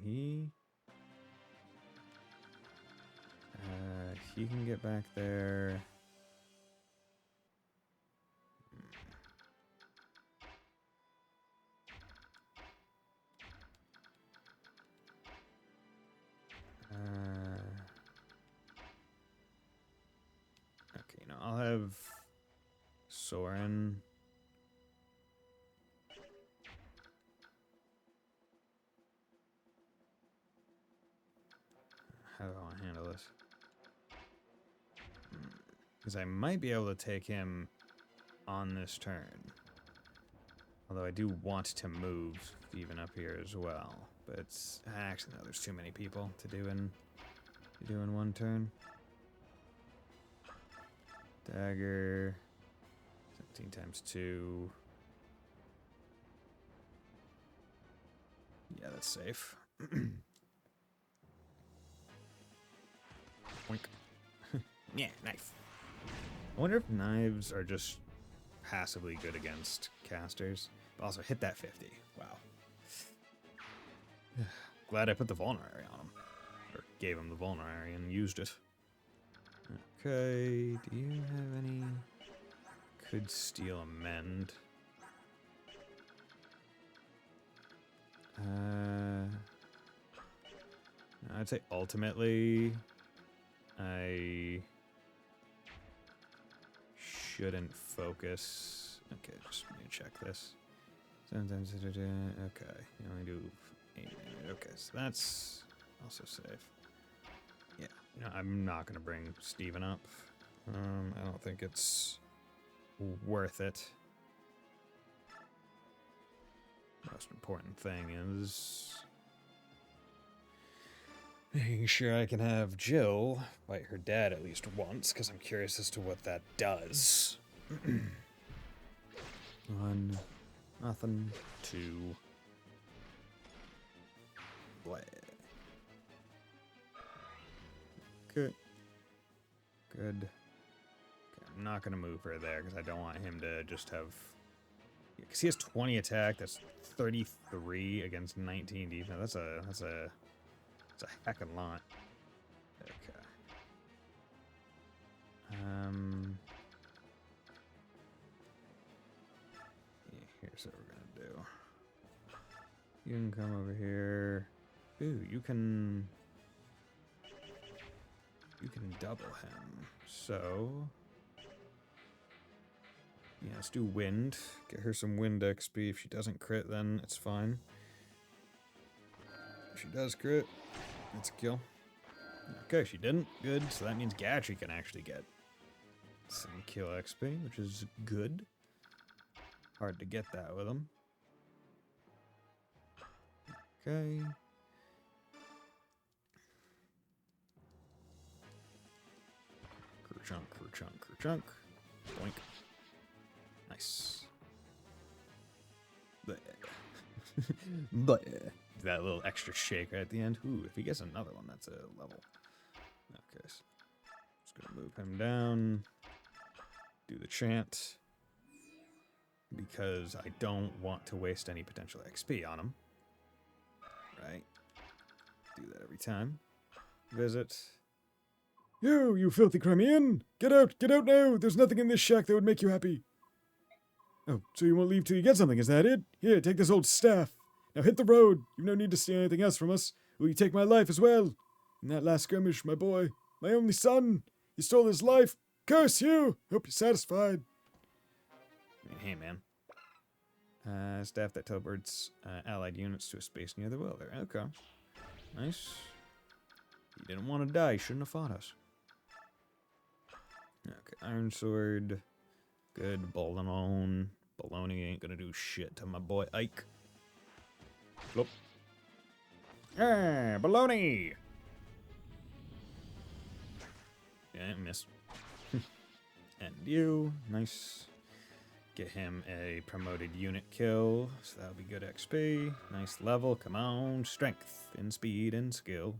He can get back there. Okay, now I'll have Soren. How do I want to handle this? Because I might be able to take him on this turn. Although I do want to move even up here as well. But it's... Actually, no, there's too many people to do in one turn. Dagger. 17 times 2. Yeah, that's safe. Oink. Yeah, knife. I wonder if knives are just passively good against casters. But also hit that 50. Wow. Glad I put the vulnerary on him. Or gave him the vulnerary and used it. Okay, do you have any... Could steal amend. I'd say ultimately I shouldn't focus. Okay, just need to check this. Sometimes okay, you only do 8. Okay, so that's also safe. Yeah, you know, I'm not gonna bring Steven up. I don't think it's worth it. Most important thing is making sure I can have Jill fight her dad at least once, because I'm curious as to what that does. 1, nothing, 2. Bleh. Good. Good. Okay, I'm not going to move her there, because I don't want him to just have... Because he has 20 attack, that's 33 against 19 defense. That's a heckin' lot. Okay. Yeah, here's what we're gonna do. You can come over here. Ooh, you can double him. So yeah, let's do wind. Get her some wind XP. If she doesn't crit, then it's fine. If she does crit, it's a kill. Okay, she didn't. Good. So that means Gatry can actually get some kill XP, which is good. Hard to get that with him. Okay. Kerchunk, kerchunk, kerchunk. Boink. Nice. But that little extra shake right at the end. Ooh, if he gets another one, that's a level. Okay, so just gonna move him down. Do the chant. Because I don't want to waste any potential XP on him. Right? Do that every time. Visit. You filthy Crimean! Get out now! There's nothing in this shack that would make you happy. Oh, so you won't leave till you get something, is that it? Here, take this old staff. Now hit the road. You've no need to steal anything else from us. Will you take my life as well? In that last skirmish, my boy, my only son, you stole his life. Curse you! Hope you're satisfied. Hey, man. Staff that teleports allied units to a space near the well there. Okay. Nice. You didn't want to die. You shouldn't have fought us. Okay, Iron Sword. Good. Baloney. Baloney ain't gonna do shit to my boy Ike. Flop. Ah, baloney! Yeah, miss. And you. Nice. Get him a promoted unit kill, so that'll be good XP. Nice level, come on. Strength, and speed, and skill.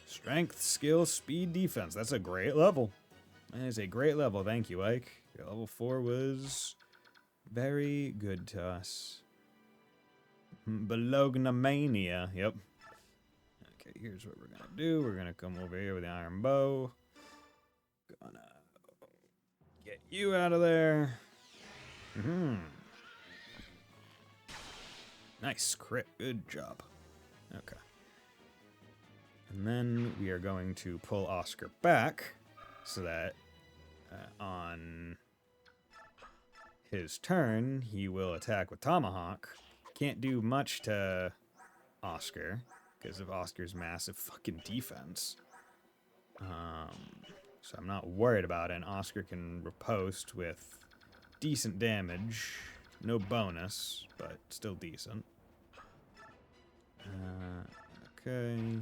Strength, skill, speed, defense. That's a great level. That is a great level. Thank you, Ike. Your level 4 was very good to us. Bologna-mania. Yep. Okay, here's what we're gonna do. We're gonna come over here with the iron bow. Gonna get you out of there. Nice crit. Good job. Okay. And then we are going to pull Oscar back so that on his turn, he will attack with Tomahawk. Can't do much to Oscar because of Oscar's massive fucking defense. So I'm not worried about it. And Oscar can riposte with decent damage. No bonus, but still decent. Okay.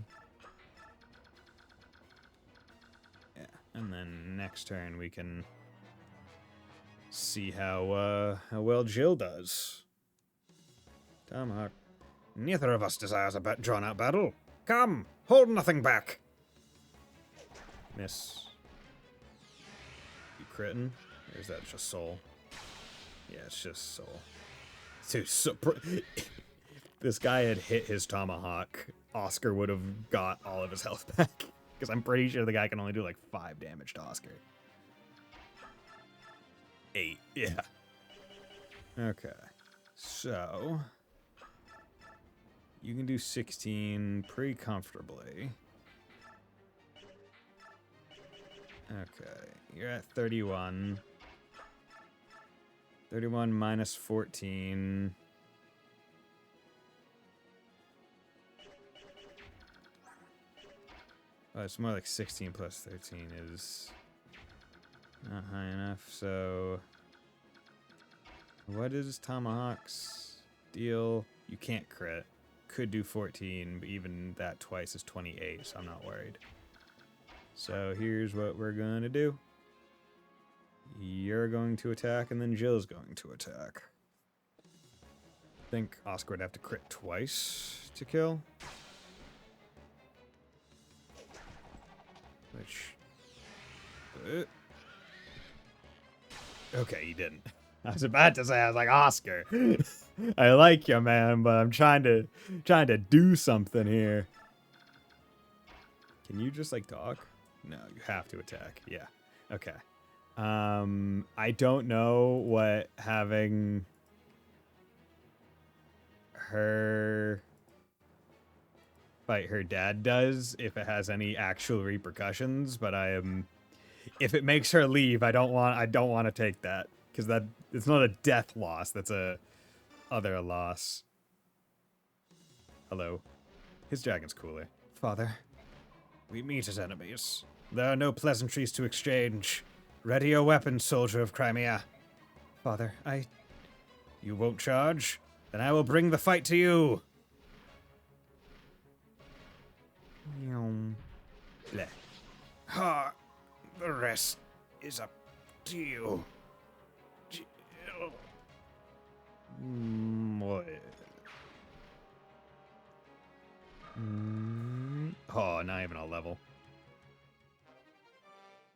Yeah, and then next turn we can see how well Jill does. Tomahawk. Neither of us desires a drawn-out battle. Come, hold nothing back. Miss. You critting? Or is that just soul? Yeah, it's just soul. Dude, this guy had hit his Tomahawk, Oscar would have got all of his health back. Because I'm pretty sure the guy can only do like 5 damage to Oscar. 8, yeah. Okay. So you can do 16 pretty comfortably. Okay, you're at 31. 31 minus 14. Oh, it's more like 16 plus 13 is not high enough, so what is Tomahawk's deal? You can't crit. Could do 14, but even that twice is 28, so I'm not worried. So here's what we're gonna do. You're going to attack, and then Jill's going to attack. I think Oscar would have to crit twice to kill. Which... okay, he didn't. I was about to say, I was like, Oscar, I like you, man, but I'm trying to do something here. Can you just, like, talk? No, you have to attack. Yeah. Okay. I don't know what having her fight her dad does, if it has any actual repercussions, but if it makes her leave, I don't want to take that, because it's not a death loss, that's a other loss. Hello. His dragon's cooler. Father, we meet as enemies. There are no pleasantries to exchange. Ready your weapons, soldier of Crimea. Father, you won't charge? Then I will bring the fight to you. Bleh. Ha! The rest is up to you. Oh, not even a level.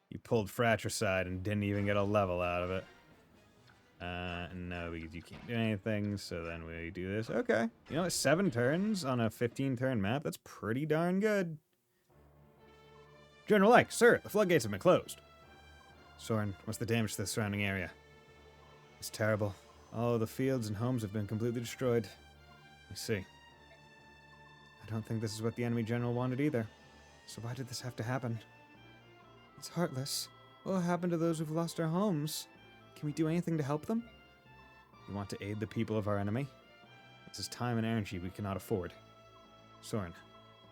You pulled Fratricide and didn't even get a level out of it. No, because you can't do anything, so then we do this. Okay. You know what? 7 turns on a 15-turn map? That's pretty darn good. General Ike, sir, the floodgates have been closed. Soren, what's the damage to the surrounding area? It's terrible. All the fields and homes have been completely destroyed. I see. I don't think this is what the enemy general wanted either. So why did this have to happen? It's heartless. What will happen to those who've lost their homes? Can we do anything to help them? We want to aid the people of our enemy. This is time and energy we cannot afford. Soren,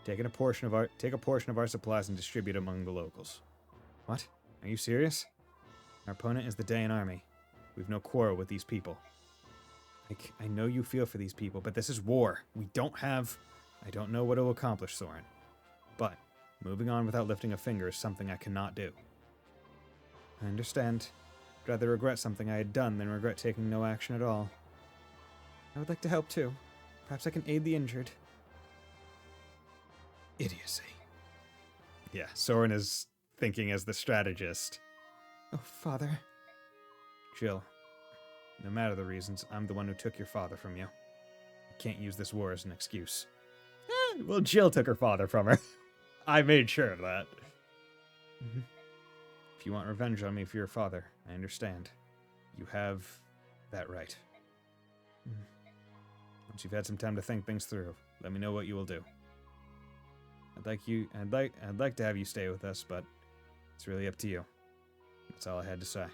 take a portion of our supplies and distribute among the locals. What? Are you serious? Our opponent is the Dayan army. We've no quarrel with these people. I know you feel for these people, but this is war. We don't have... I don't know what it will accomplish, Soren. But moving on without lifting a finger is something I cannot do. I understand. I'd rather regret something I had done than regret taking no action at all. I would like to help too. Perhaps I can aid the injured. Idiocy. Yeah, Soren is thinking as the strategist. Oh, Father. Jill, no matter the reasons, I'm the one who took your father from you. I can't use this war as an excuse. Well, Jill took her father from her. I made sure of that. Mm-hmm. If you want revenge on me for your father, I understand. You have that right. Once you've had some time to think things through, let me know what you will do. I'd like to have you stay with us, but it's really up to you. That's all I had to say.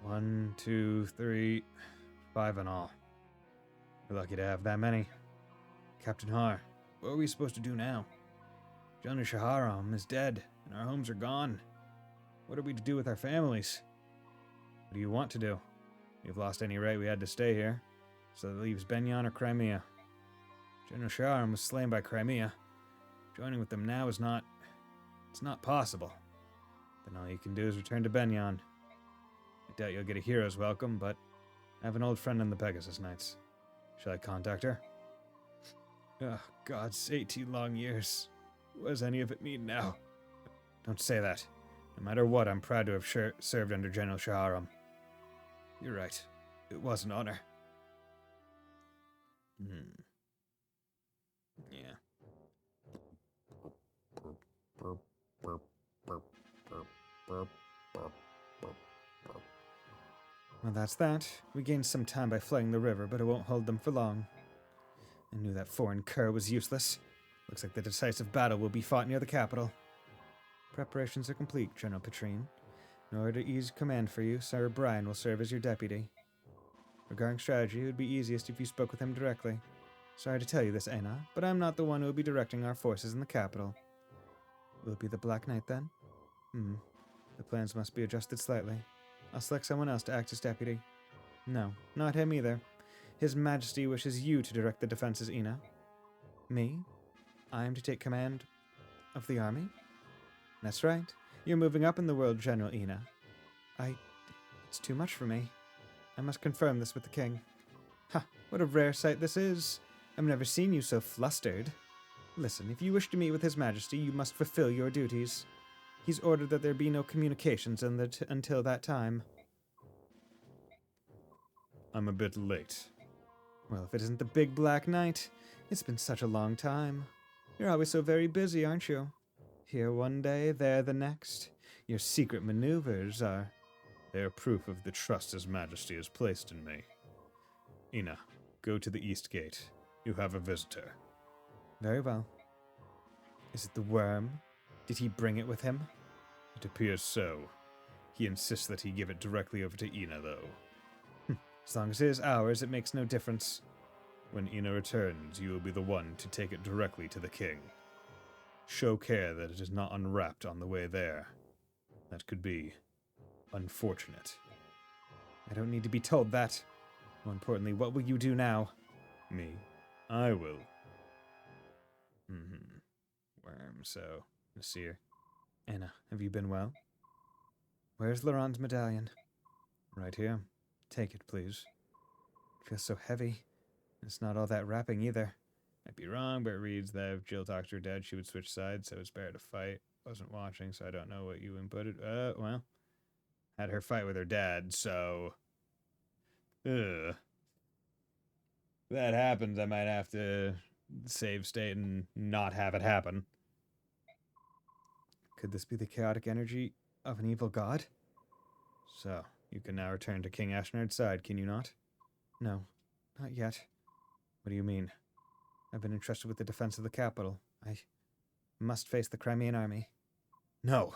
One, two, three, 5 in all. We're lucky to have that many. Captain Har, what are we supposed to do now? Jonah Shaharam is dead, and our homes are gone. What are we to do with our families? What do you want to do? We've lost any right we had to stay here, so that leaves Benyon or Crimea. General Shaharam was slain by Crimea. Joining with them now is not... it's not possible. Then all you can do is return to Benyon. I doubt you'll get a hero's welcome, but I have an old friend in the Pegasus Knights. Shall I contact her? Oh, God's 18 long years. What does any of it mean now? Don't say that. No matter what, I'm proud to have served under General Shaharam. You're right. It was an honor. Yeah. Well, that's that. We gained some time by flooding the river, but it won't hold them for long. I knew that foreign cur was useless. Looks like the decisive battle will be fought near the capital. Preparations are complete, General Petrine. In order to ease command for you, Sir Brian will serve as your deputy. Regarding strategy, it would be easiest if you spoke with him directly. Sorry to tell you this, Aina, but I'm not the one who will be directing our forces in the capital. Will it be the Black Knight, then? The plans must be adjusted slightly. I'll select someone else to act as deputy. No, not him either. His Majesty wishes you to direct the defenses, Ina. Me? I am to take command of the army? That's right. You're moving up in the world, General Ina. It's too much for me. I must confirm this with the king. Ha! What a rare sight this is. I've never seen you so flustered. Listen, if you wish to meet with His Majesty, you must fulfill your duties. He's ordered that there be no communications until that time. I'm a bit late. Well, if it isn't the big Black Knight. It's been such a long time. You're always so very busy, aren't you? Here one day, there the next. Your secret maneuvers are... They're proof of the trust His Majesty has placed in me. Ina, go to the East Gate. You have a visitor. Very well. Is it the worm? Did he bring it with him? It appears so. He insists that he give it directly over to Ina, though. As long as it is ours, it makes no difference. When Ina returns, you will be the one to take it directly to the king. Show care that it is not unwrapped on the way there. That could be unfortunate. I don't need to be told that. More importantly, what will you do now? Me? I will. Worm, so... Let's see her. Anna, have you been well? Where's Laurent's medallion? Right here. Take it, please. It feels so heavy. It's not all that wrapping either. Might be wrong, but it reads that if Jill talked to her dad, she would switch sides, so it's better to fight. Wasn't watching, so I don't know what you inputted. Well. Had her fight with her dad, so... Ugh. that happens, I might have to save state and not have it happen. Could this be the chaotic energy of an evil god? So, you can now return to King Ashnard's side, can you not? No, not yet. What do you mean? I've been entrusted with the defense of the capital. I must face the Crimean army. No!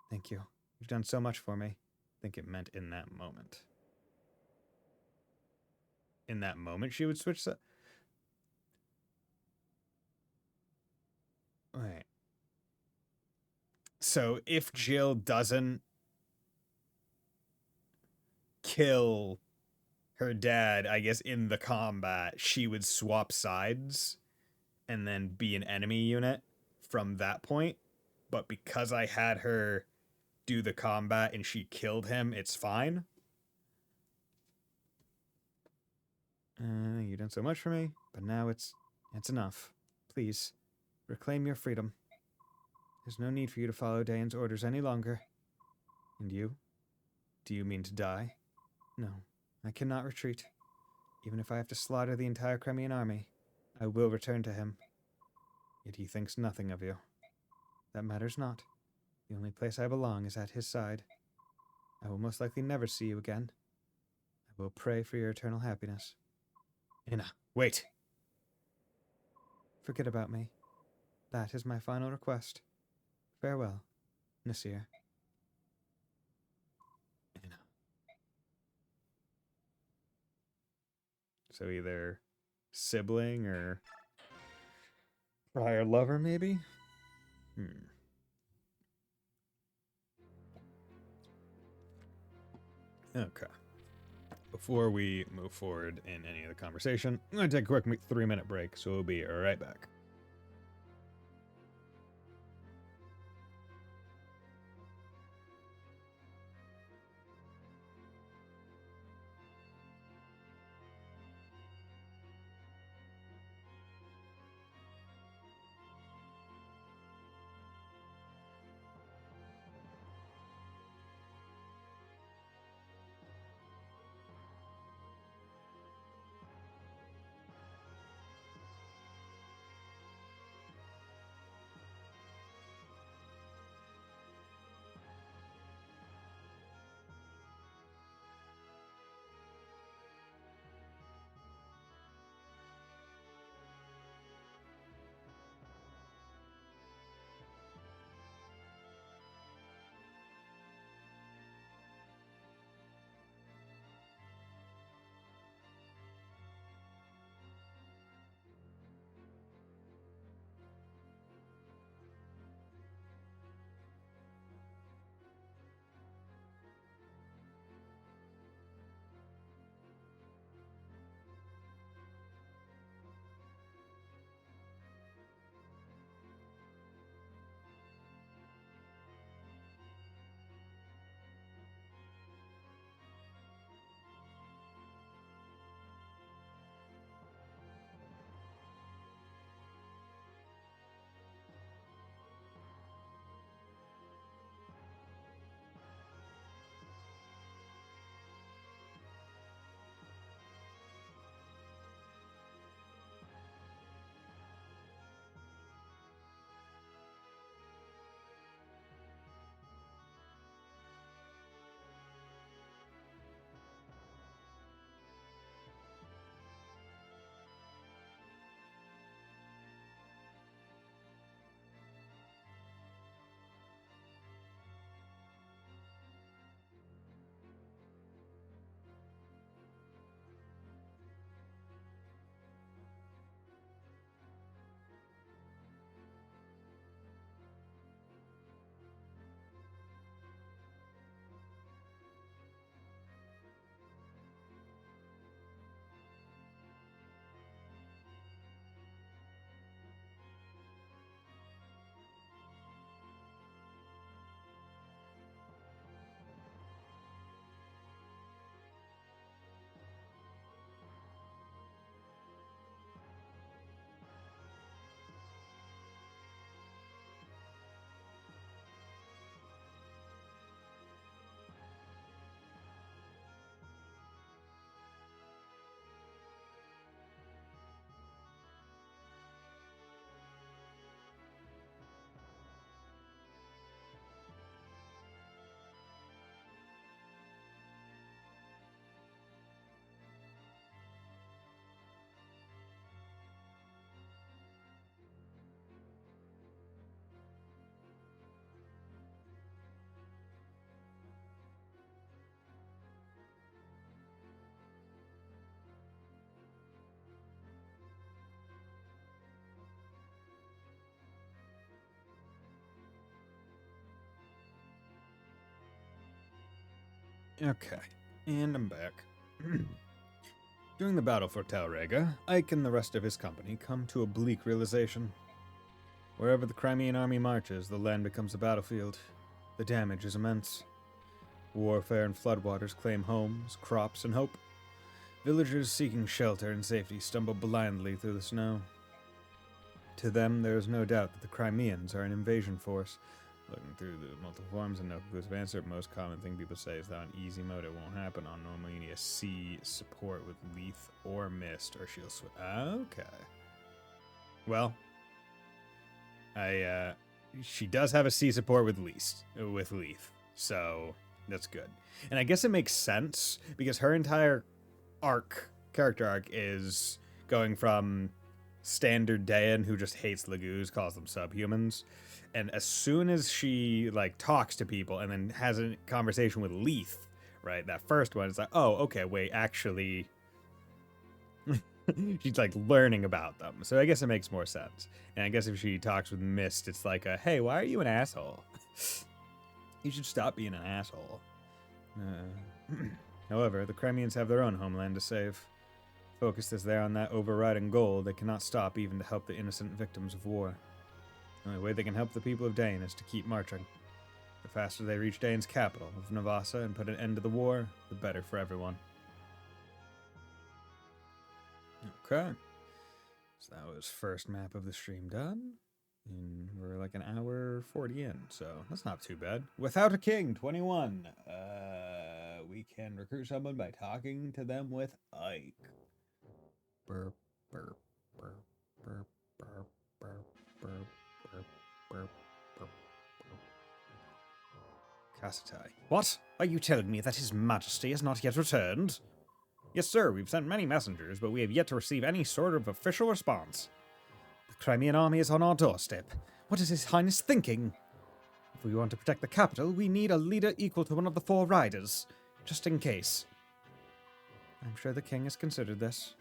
Thank you. You've done so much for me. I think it meant in that moment. In that moment she would switch the... Wait. So if Jill doesn't kill her dad, I guess, in the combat, she would swap sides and then be an enemy unit from that point. But because I had her do the combat and she killed him, it's fine. You've done so much for me, but now it's enough. Please, reclaim your freedom. There's no need for you to follow Dayan's orders any longer. And you? Do you mean to die? No, I cannot retreat. Even if I have to slaughter the entire Crimean army, I will return to him. Yet he thinks nothing of you. That matters not. The only place I belong is at his side. I will most likely never see you again. I will pray for your eternal happiness. Inna, wait! Forget about me. That is my final request. Farewell, Nasir. Inna. So either sibling or prior lover, maybe? Okay. Before we move forward in any of the conversation, I'm going to take a quick 3-minute break, so we'll be right back. Okay, and I'm back. During the battle for Talrega, Ike and the rest of his company come to a bleak realization. Wherever the Crimean army marches, the land becomes a battlefield. The damage is immense. Warfare and floodwaters claim homes, crops, and hope. Villagers seeking shelter and safety stumble blindly through the snow. To them, there is no doubt that the Crimeans are an invasion force. Looking through the multiple forms and no conclusive answer, most common thing people say is that on easy mode it won't happen. On normal you need a C support with Leaf or Mist or Shield Switch. Okay. Well, she does have a C support with Leaf, so that's good. And I guess it makes sense because her entire character arc is going from standard Dayan, who just hates Lagoos, calls them subhumans, and as soon as she talks to people and then has a conversation with Leaf, right, that first one, it's like, oh, okay, wait, actually she's learning about them, so I guess it makes more sense. And I guess if she talks with Mist, it's like hey, why are you an asshole? You should stop being an asshole. However, the Crimeans have their own homeland to save. Focused as they are on that overriding goal, they cannot stop even to help the innocent victims of war. The only way they can help the people of Dain is to keep marching. The faster they reach Dain's capital of Navasa and put an end to the war, the better for everyone. Okay. So that was first map of the stream done. And we're an hour 40 in, so that's not too bad. Without a king, 21. We can recruit someone by talking to them with Ike. Burp, burp, burp, burp, burp, burp, burp, burp, burp, burp, burp. Cassatai. What? Are you telling me that His Majesty has not yet returned? Yes, sir, we've sent many messengers, but we have yet to receive any sort of official response. The Crimean army is on our doorstep. What is His Highness thinking? If we want to protect the capital, we need a leader equal to one of the four riders, just in case. I'm sure the king has considered this.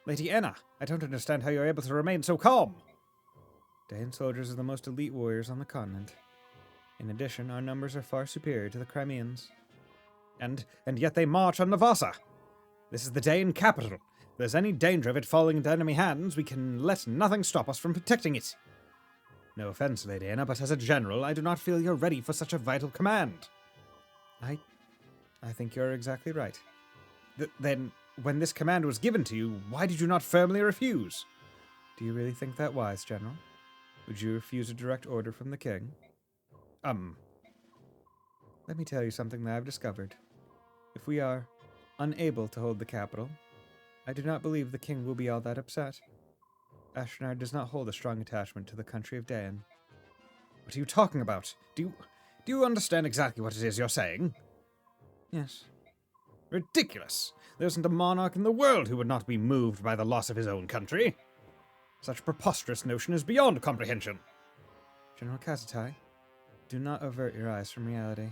Lady Enna, I don't understand how you're able to remain so calm. Dain soldiers are the most elite warriors on the continent. In addition, our numbers are far superior to the Crimeans. And yet they march on Navasa. This is the Dain capital. If there's any danger of it falling into enemy hands, we can let nothing stop us from protecting it. No offense, Lady Enna, but as a general, I do not feel you're ready for such a vital command. I think you're exactly right. Then, when this command was given to you, why did you not firmly refuse? Do you really think that wise, General? Would you refuse a direct order from the king? Let me tell you something that I've discovered. If we are unable to hold the capital, I do not believe the king will be all that upset. Ashnard does not hold a strong attachment to the country of Dain. What are you talking about? Do you understand exactly what it is you're saying? Yes. Ridiculous! There isn't a monarch in the world who would not be moved by the loss of his own country. Such a preposterous notion is beyond comprehension. General Cassatai, do not avert your eyes from reality.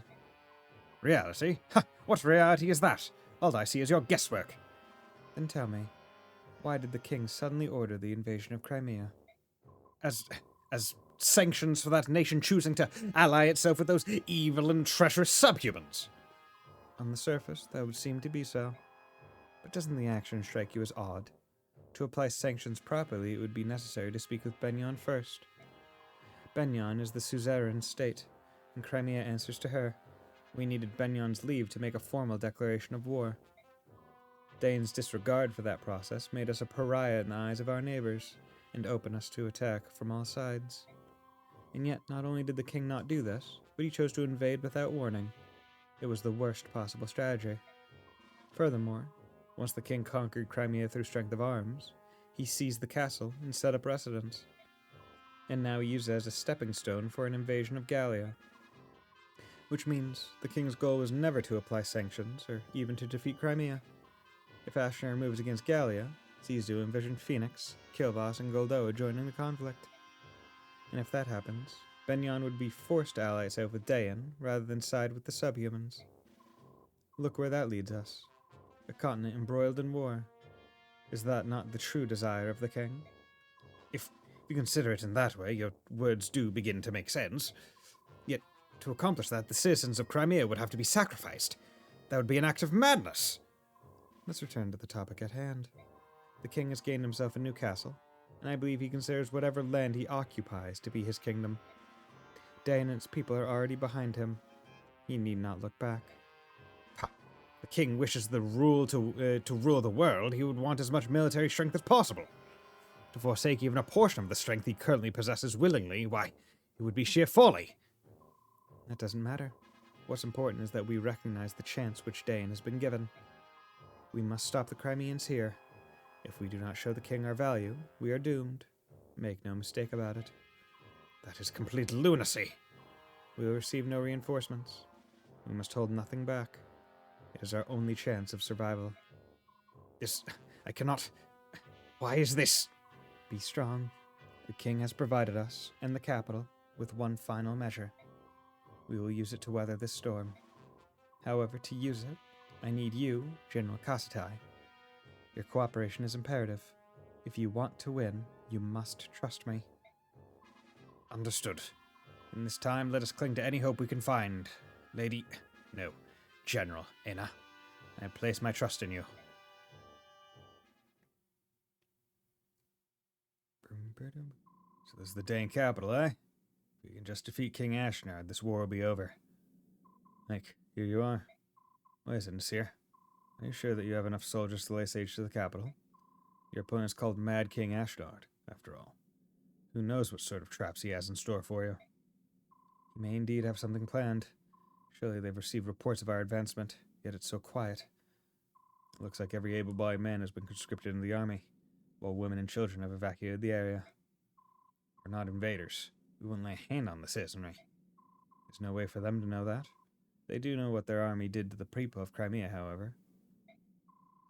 Reality? Ha! What reality is that? All I see is your guesswork. Then tell me, why did the king suddenly order the invasion of Crimea? As sanctions for that nation choosing to ally itself with those evil and treacherous subhumans? On the surface, that would seem to be so. But doesn't the action strike you as odd? To apply sanctions properly, it would be necessary to speak with Benyon first. Benyon is the suzerain state, and Crimea answers to her. We needed Benyon's leave to make a formal declaration of war. Dain's disregard for that process made us a pariah in the eyes of our neighbors, and opened us to attack from all sides. And yet, not only did the king not do this, but he chose to invade without warning. It was the worst possible strategy. Furthermore, once the king conquered Crimea through strength of arms, he seized the castle and set a precedent. And now he used it as a stepping stone for an invasion of Gallia. Which means the king's goal was never to apply sanctions, or even to defeat Crimea. If Ashnar moves against Gallia, it's easy to envision Phoenix, Kilvas, and Goldoa joining the conflict. And if that happens, Benyon would be forced to ally itself with Dain, rather than side with the subhumans. Look where that leads us. A continent embroiled in war. Is that not the true desire of the king? If you consider it in that way, your words do begin to make sense. Yet, to accomplish that, the citizens of Crimea would have to be sacrificed. That would be an act of madness! Let's return to the topic at hand. The king has gained himself a new castle, and I believe he considers whatever land he occupies to be his kingdom. Day and its people are already behind him. He need not look back. Ha! The king wishes to rule the world. He would want as much military strength as possible. To forsake even a portion of the strength he currently possesses willingly, why, it would be sheer folly. That doesn't matter. What's important is that we recognize the chance which Dain has been given. We must stop the Crimeans here. If we do not show the king our value, we are doomed. Make no mistake about it. That is complete lunacy. We will receive no reinforcements. We must hold nothing back. It is our only chance of survival. I cannot... Why is this? Be strong. The king has provided us, and the capital, with one final measure. We will use it to weather this storm. However, to use it, I need you, General Kasatai. Your cooperation is imperative. If you want to win, you must trust me. Understood. In this time, let us cling to any hope we can find. General Aina. I place my trust in you. So this is the Dane capital, eh? If we can just defeat King Ashnard, this war will be over. Here you are. Why is it, Nasir? Are you sure that you have enough soldiers to lay siege to the capital? Your opponent is called Mad King Ashnard, after all. Who knows what sort of traps he has in store for you? He may indeed have something planned. Surely they've received reports of our advancement, yet it's so quiet. It looks like every able-bodied man has been conscripted into the army, while women and children have evacuated the area. We're not invaders. We wouldn't lay a hand on the citizenry. There's no way for them to know that. They do know what their army did to the people of Crimea, however.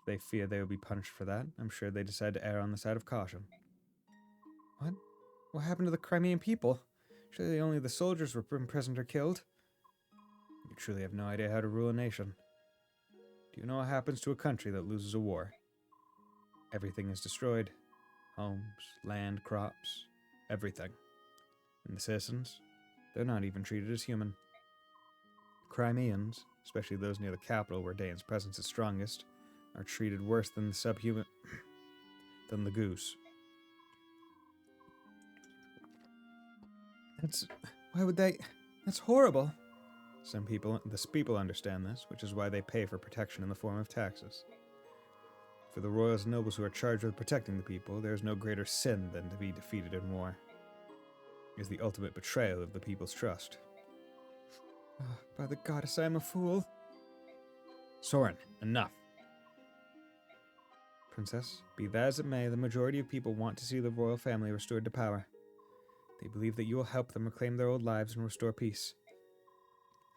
If they fear they will be punished for that, I'm sure they decide to err on the side of caution. What? What happened to the Crimean people? Surely only the soldiers were imprisoned or killed. You truly have no idea how to rule a nation. Do you know what happens to a country that loses a war? Everything is destroyed. Homes, land, crops, everything. And the citizens? They're not even treated as human. Crimeans, especially those near the capital where Dane's presence is strongest, are treated worse than the subhuman... than the goose. Why would they... That's horrible. The people understand this, which is why they pay for protection in the form of taxes. For the royals and nobles who are charged with protecting the people, there is no greater sin than to be defeated in war. It is the ultimate betrayal of the people's trust. By the goddess, I am a fool. Soren, enough. Princess, be that as it may, the majority of people want to see the royal family restored to power. They believe that you will help them reclaim their old lives and restore peace.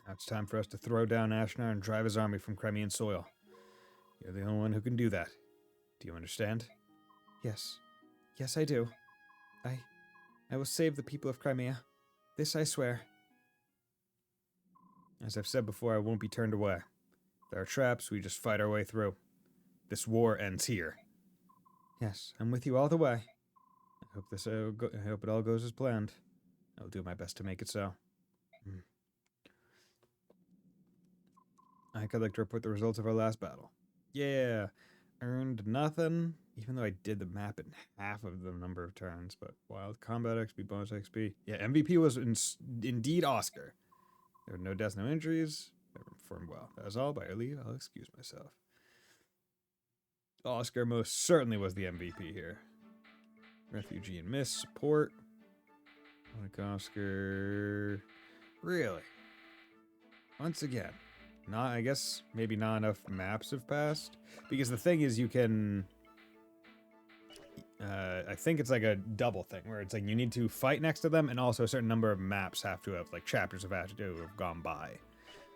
Now it's time for us to throw down Ashnar and drive his army from Crimean soil. You're the only one who can do that. Do you understand? Yes. Yes, I do. I will save the people of Crimea. This I swear. As I've said before, I won't be turned away. If there are traps, we just fight our way through. This war ends here. Yes, I'm with you all the way. I hope it all goes as planned. I'll do my best to make it so. I'd like to report the results of our last battle. Yeah, earned nothing, even though I did the map in half of the number of turns, but wild combat XP, bonus XP. Yeah, MVP was indeed Oscar. There were no deaths, no injuries. Never performed well. That is all. By your leave, I'll excuse myself. Oscar most certainly was the MVP here. Refugee and Miss, support. Like Oscar. Really? Once again. I guess maybe not enough maps have passed. Because the thing is, you can... I think it's like a double thing, where it's like you need to fight next to them, and also a certain number of maps have to have, like, chapters have had to have gone by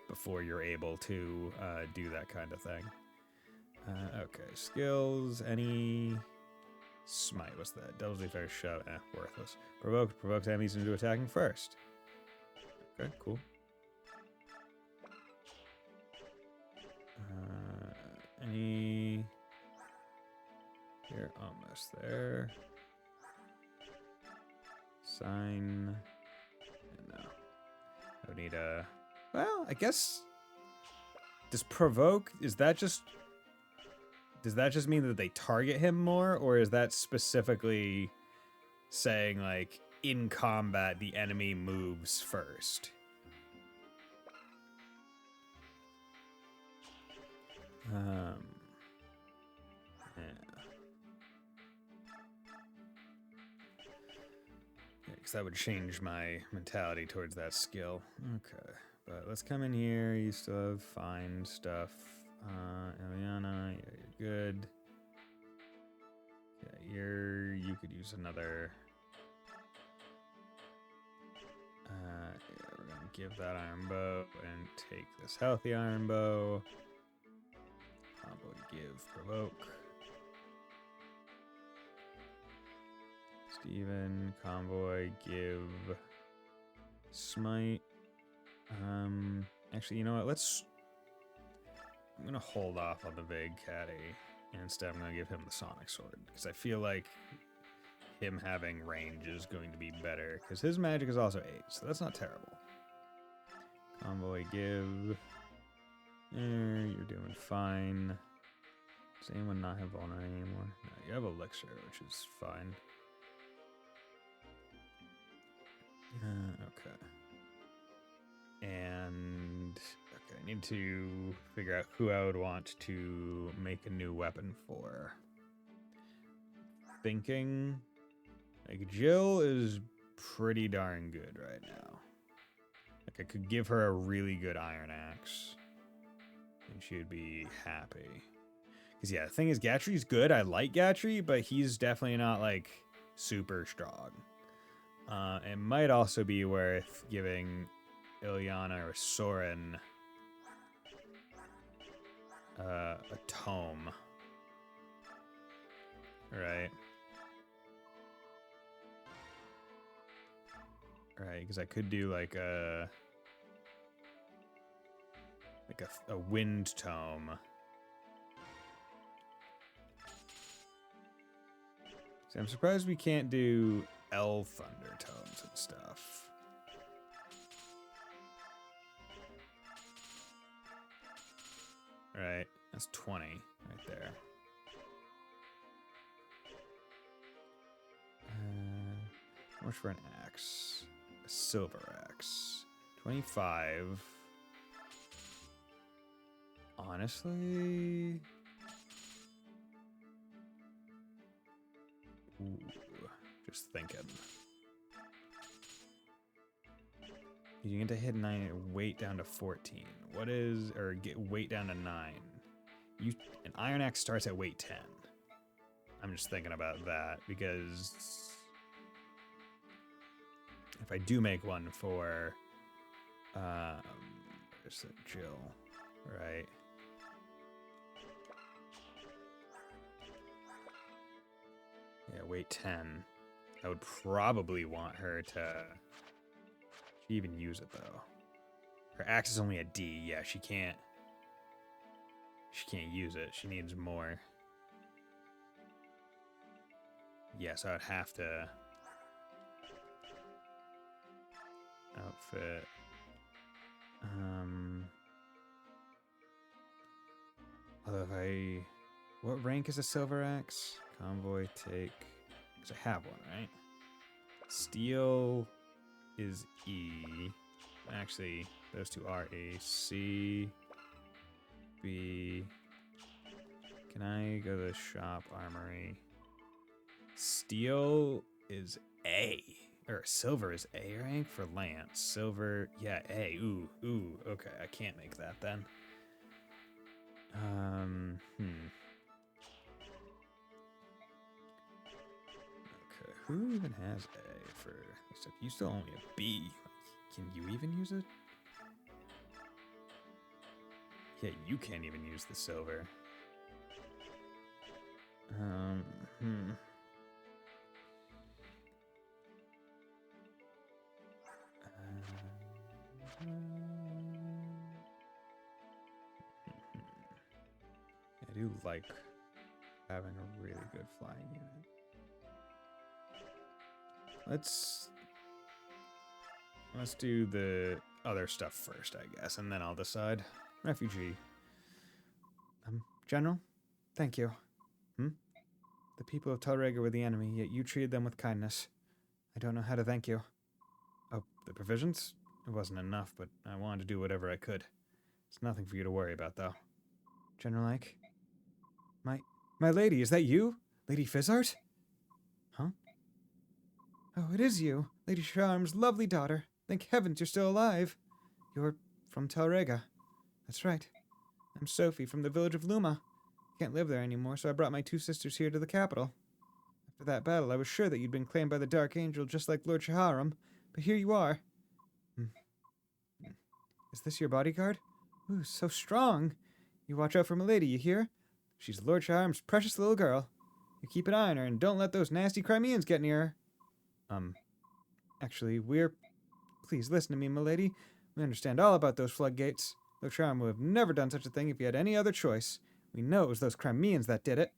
before you're able to do that kind of thing. Okay, skills, any... Smite, what's that? Doubles the effect shove, worthless. Provokes enemies into attacking first. Okay, cool. Any... You're almost there. Sign... No. I would need a... Well, I guess... Does provoke, does that just mean that they target him more, or is that specifically saying, like, in combat, the enemy moves first? Yeah. Because that would change my mentality towards that skill. Okay, but let's come in here. You still have fine stuff. Eliana, yeah, you're good. Yeah, you could use another. Yeah, we're gonna give that iron bow and take this healthy iron bow. Combo give provoke. Steven, convoy, give smite. Actually, you know what? I'm gonna hold off on the vague caddy. Instead, I'm gonna give him the sonic sword because I feel like him having range is going to be better because his magic is also 8, so that's not terrible. Convoy, give. You're doing fine. Does anyone not have vulnerability anymore? No, you have elixir, which is fine. Okay. And okay, I need to figure out who I would want to make a new weapon for. Thinking like Jill is pretty darn good right now. Like I could give her a really good iron axe and she would be happy. Because yeah, the thing is Gatry's good. I like Gatry, but he's definitely not like super strong. It might also be worth giving Ilyana or Soren a tome. Right. Right, because I could do like a wind tome. See, I'm surprised we can't do L thunder tomes and stuff. Right, that's 20 right there. How much for an axe? A silver axe. 25. Honestly... Ooh, just thinking. You get to hit 9, weight down to 14. What is, or get weight down to 9? An iron axe starts at weight 10. I'm just thinking about that because if I do make one for, where's that Jill, right? Yeah, weight 10. I would probably want her to even use it though. Her axe is only a D. Yeah, she can't use it. She needs more. Yes, I would have to outfit. Although what rank is a silver axe? Convoy take, because I have one, right? Steel is E. Actually, those two are A. C. B. Can I go to the shop armory? Steel is A. Or silver is A rank for Lance. Silver, yeah, A. Ooh, okay, I can't make that then. Okay, who even has A for this stuff? You still only have B. Can you even use it? Yeah, you can't even use the silver. I do like having a really good flying unit. Let's do the other stuff first, I guess, and then I'll decide. Refugee. General? Thank you. The people of Talrega were the enemy, yet you treated them with kindness. I don't know how to thank you. Oh, the provisions? It wasn't enough, but I wanted to do whatever I could. It's nothing for you to worry about, though. General Ike? My lady, is that you? Lady Fizzart? Huh? Oh, it is you, Lady Charm's lovely daughter. Thank heavens you're still alive. You're from Talrega. That's right. I'm Sophie from the village of Luma. I can't live there anymore, so I brought my 2 sisters here to the capital. After that battle, I was sure that you'd been claimed by the Dark Angel just like Lord Shaharam, but here you are. Is this your bodyguard? Ooh, so strong. You watch out for Milady, you hear? She's Lord Shaharam's precious little girl. You keep an eye on her and don't let those nasty Crimeans get near her. Actually, Please listen to me, milady. We understand all about those floodgates. Lord Shaharam would have never done such a thing if he had any other choice. We know it was those Crimeans that did it.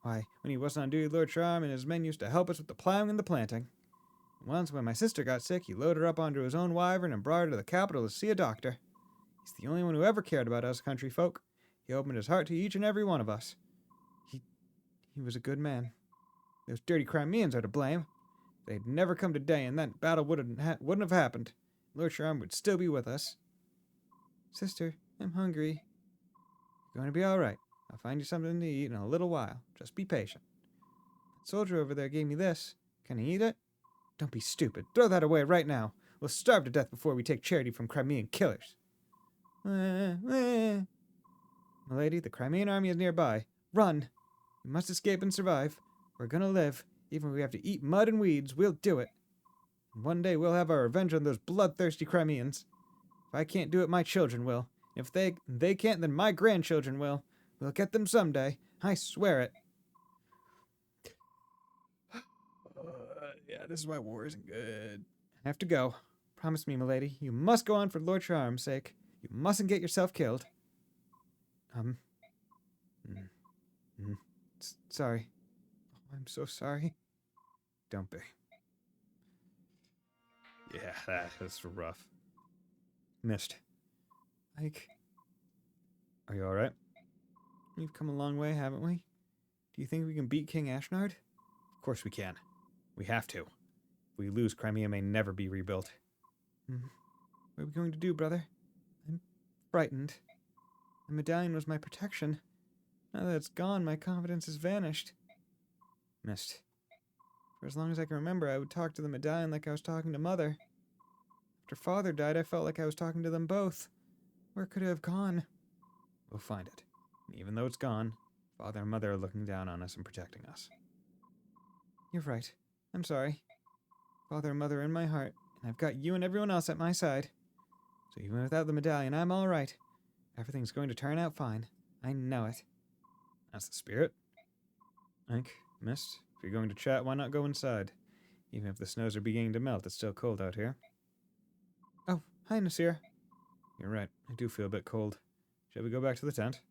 Why, when he wasn't on duty, Lord Shaharam and his men used to help us with the plowing and the planting. Once, when my sister got sick, he loaded her up onto his own wyvern and brought her to the capital to see a doctor. He's the only one who ever cared about us country folk. He opened his heart to each and every one of us. He was a good man. Those dirty Crimeans are to blame. They'd never come today, and that battle wouldn't have happened. Lord Shaharam would still be with us. Sister, I'm hungry. You're going to be all right. I'll find you something to eat in a little while. Just be patient. That soldier over there gave me this. Can I eat it? Don't be stupid. Throw that away right now. We'll starve to death before we take charity from Crimean killers. Milady, the Crimean army is nearby. Run! We must escape and survive. We're gonna live. Even if we have to eat mud and weeds, we'll do it. And one day we'll have our revenge on those bloodthirsty Crimeans. If I can't do it, my children will. If they can't, then my grandchildren will. We'll get them someday. I swear it. Yeah, this is why war isn't good. I have to go. Promise me, milady. You must go on for Lord Shaharam's sake. You mustn't get yourself killed. Sorry. Oh, I'm so sorry. Don't be. Yeah, that's rough. Missed. Ike. Are you alright? We've come a long way, haven't we? Do you think we can beat King Ashnard? Of course we can. We have to. If we lose, Crimea may never be rebuilt. What are we going to do, brother? I'm frightened. The medallion was my protection. Now that it's gone, my confidence has vanished. Missed. For as long as I can remember, I would talk to the medallion like I was talking to Mother. After Father died, I felt like I was talking to them both. Where could it have gone? We'll find it. And even though it's gone, Father and Mother are looking down on us and protecting us. You're right. I'm sorry. Father and Mother are in my heart, and I've got you and everyone else at my side. So even without the medallion, I'm all right. Everything's going to turn out fine. I know it. That's the spirit. Ike, Mist, if you're going to chat, why not go inside? Even if the snows are beginning to melt, it's still cold out here. Oh, hi, Nasir. You're right. I do feel a bit cold. Shall we go back to the tent?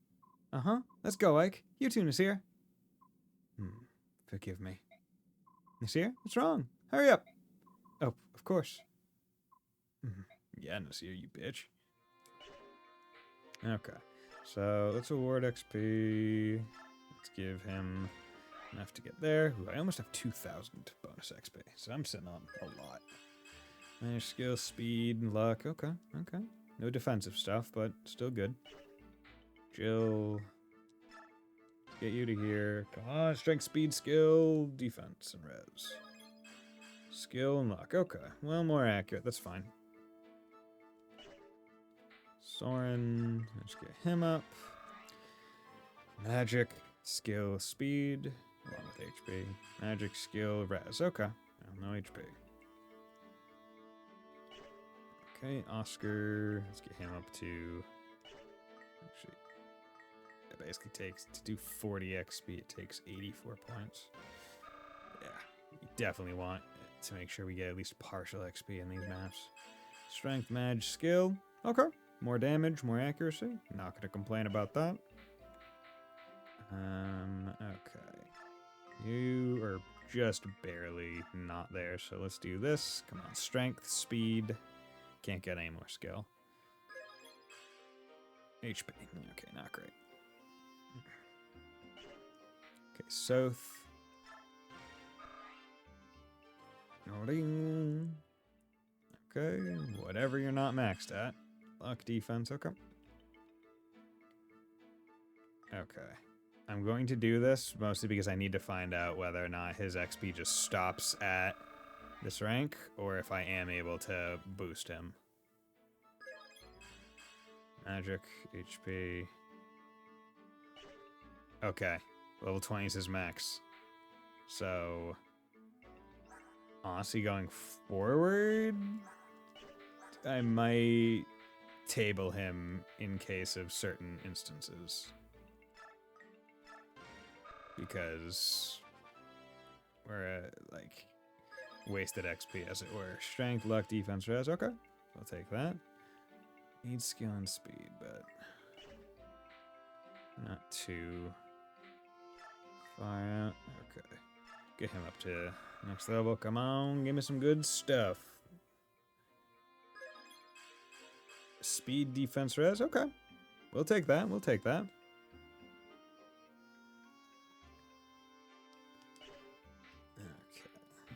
Uh-huh. Let's go, Ike. You too, Nasir. Forgive me. Nasir, what's wrong? Hurry up. Oh, of course. Yeah, Nasir, you bitch. Okay. So, let's award XP. Let's give him enough to get there. Ooh, I almost have 2,000 bonus XP, so I'm sitting on a lot. Manage skill, speed, and luck. Okay. No defensive stuff, but still good. Jill. Get you to here. Come on, strength, speed, skill, defense, and res. Skill and luck. Okay. Well, more accurate. That's fine. Soren. Let's get him up. Magic, skill, speed, along with HP. Magic, skill, res. Okay. No HP. Okay, Oscar. Let's get him up to... Actually, it basically takes... To do 40 XP, it takes 84 points. Yeah, you definitely want to make sure we get at least partial XP in these maps. Strength, Mage, skill. Okay. More damage, more accuracy. Not going to complain about that. Okay. You are just barely not there, so let's do this. Come on, strength, speed. Can't get any more skill. HP. Okay, not great. South. Nodding. Okay, whatever you're not maxed at. Luck, defense, okay. Okay. I'm going to do this mostly because I need to find out whether or not his XP just stops at this rank, or if I am able to boost him. Magic, HP. Okay, level 20 is his max. So, honestly, going forward, I might table him in case of certain instances. Because we're like wasted XP, as it were. Strength, luck, defense, res. Okay, I'll take that. Need skill and speed, but not too far out. Okay, get him up to next level. Come on, give me some good stuff. Speed, defense, res. Okay, we'll take that. We'll take that.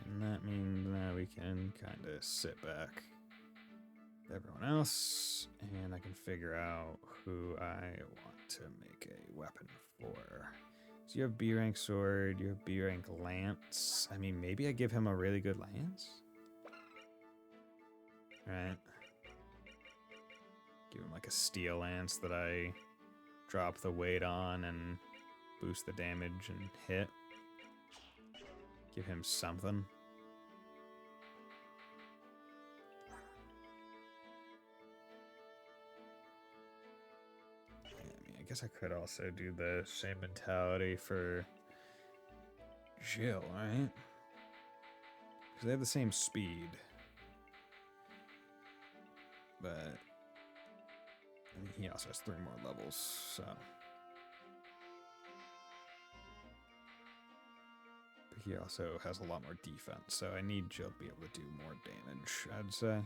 And that means that we can kind of sit back with everyone else, and I can figure out who I want to make a weapon for. So you have B rank sword, you have B rank lance. I mean, maybe I give him a really good lance? Right. Give him like a steel lance that I drop the weight on and boost the damage and hit. Give him something. I guess I could also do the same mentality for Jill, right? Because they have the same speed. But I mean, he also has 3 more levels, so. But he also has a lot more defense, so I need Jill to be able to do more damage, I'd say.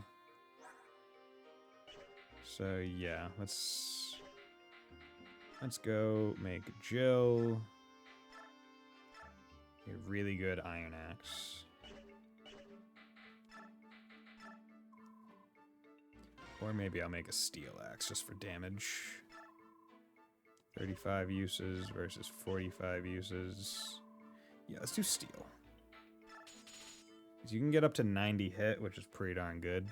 So yeah, let's go make Jill a really good iron axe. Or maybe I'll make a steel axe just for damage. 35 uses versus 45 uses. Yeah, let's do steel. Because you can get up to 90 hit, which is pretty darn good.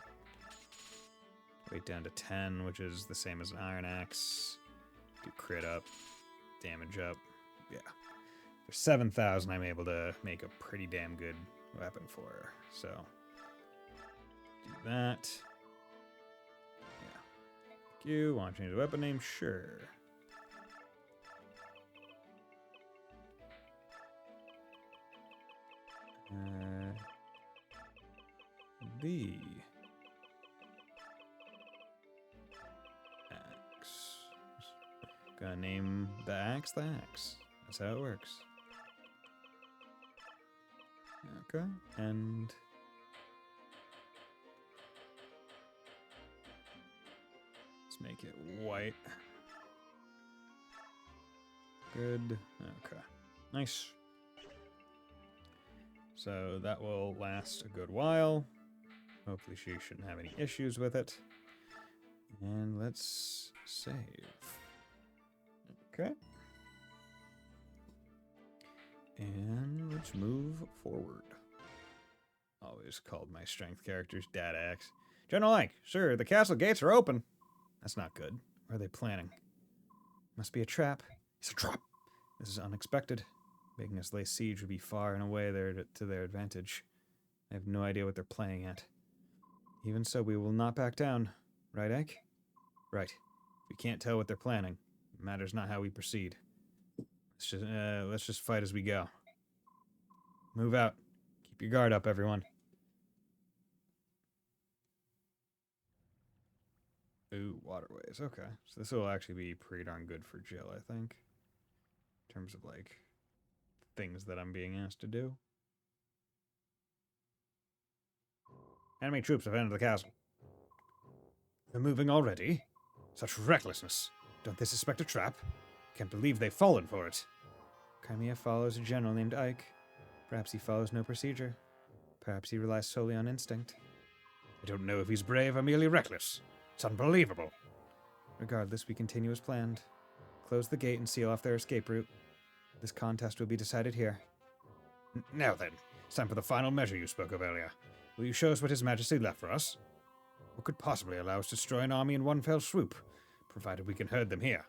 Weight down to 10, which is the same as an iron axe. Do crit up, damage up. Yeah. For 7,000, I'm able to make a pretty damn good weapon for her. So, do that. Yeah. Thank you. Want to change the weapon name? Sure. The axe. Gonna name the axe the axe. That's how it works. Okay, and let's make it white. Good. Okay. Nice. So that will last a good while. Hopefully she shouldn't have any issues with it. And let's save. Okay. And let's move forward. Always called my strength characters Dad Axe. General Ike, sir, the castle gates are open. That's not good. What are they planning? Must be a trap. It's a trap. This is unexpected. Making us lay siege would be far and away to their advantage. I have no idea what they're playing at. Even so, we will not back down. Right, Ike? Right. If we can't tell what they're planning, it matters not how we proceed. Let's just fight as we go. Move out. Keep your guard up, everyone. Ooh, waterways. Okay. So this will actually be pretty darn good for Jill, I think. In terms of, like, things that I'm being asked to do. Enemy troops have entered the castle. They're moving already? Such recklessness. Don't they suspect a trap? Can't believe they've fallen for it. Crimea follows a general named Ike. Perhaps he follows no procedure. Perhaps he relies solely on instinct. I don't know if he's brave or merely reckless. It's unbelievable. Regardless, we continue as planned. Close the gate and seal off their escape route. This contest will be decided here. Now then, it's time for the final measure you spoke of earlier. Will you show us what His Majesty left for us? What could possibly allow us to destroy an army in one fell swoop, provided we can herd them here?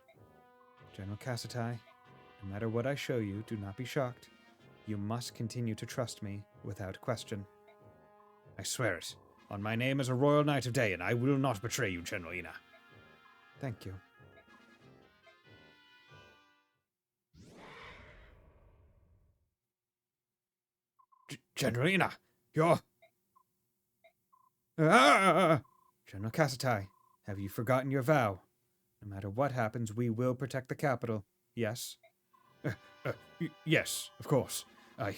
General Cassatai, no matter what I show you, do not be shocked. You must continue to trust me without question. I swear it. On my name as a Royal Knight of Dayan, I will not betray you, General Ina. Thank you. General Ina, you're... General Cassatai, have you forgotten your vow? No matter what happens, we will protect the capital. Yes? Yes, of course. I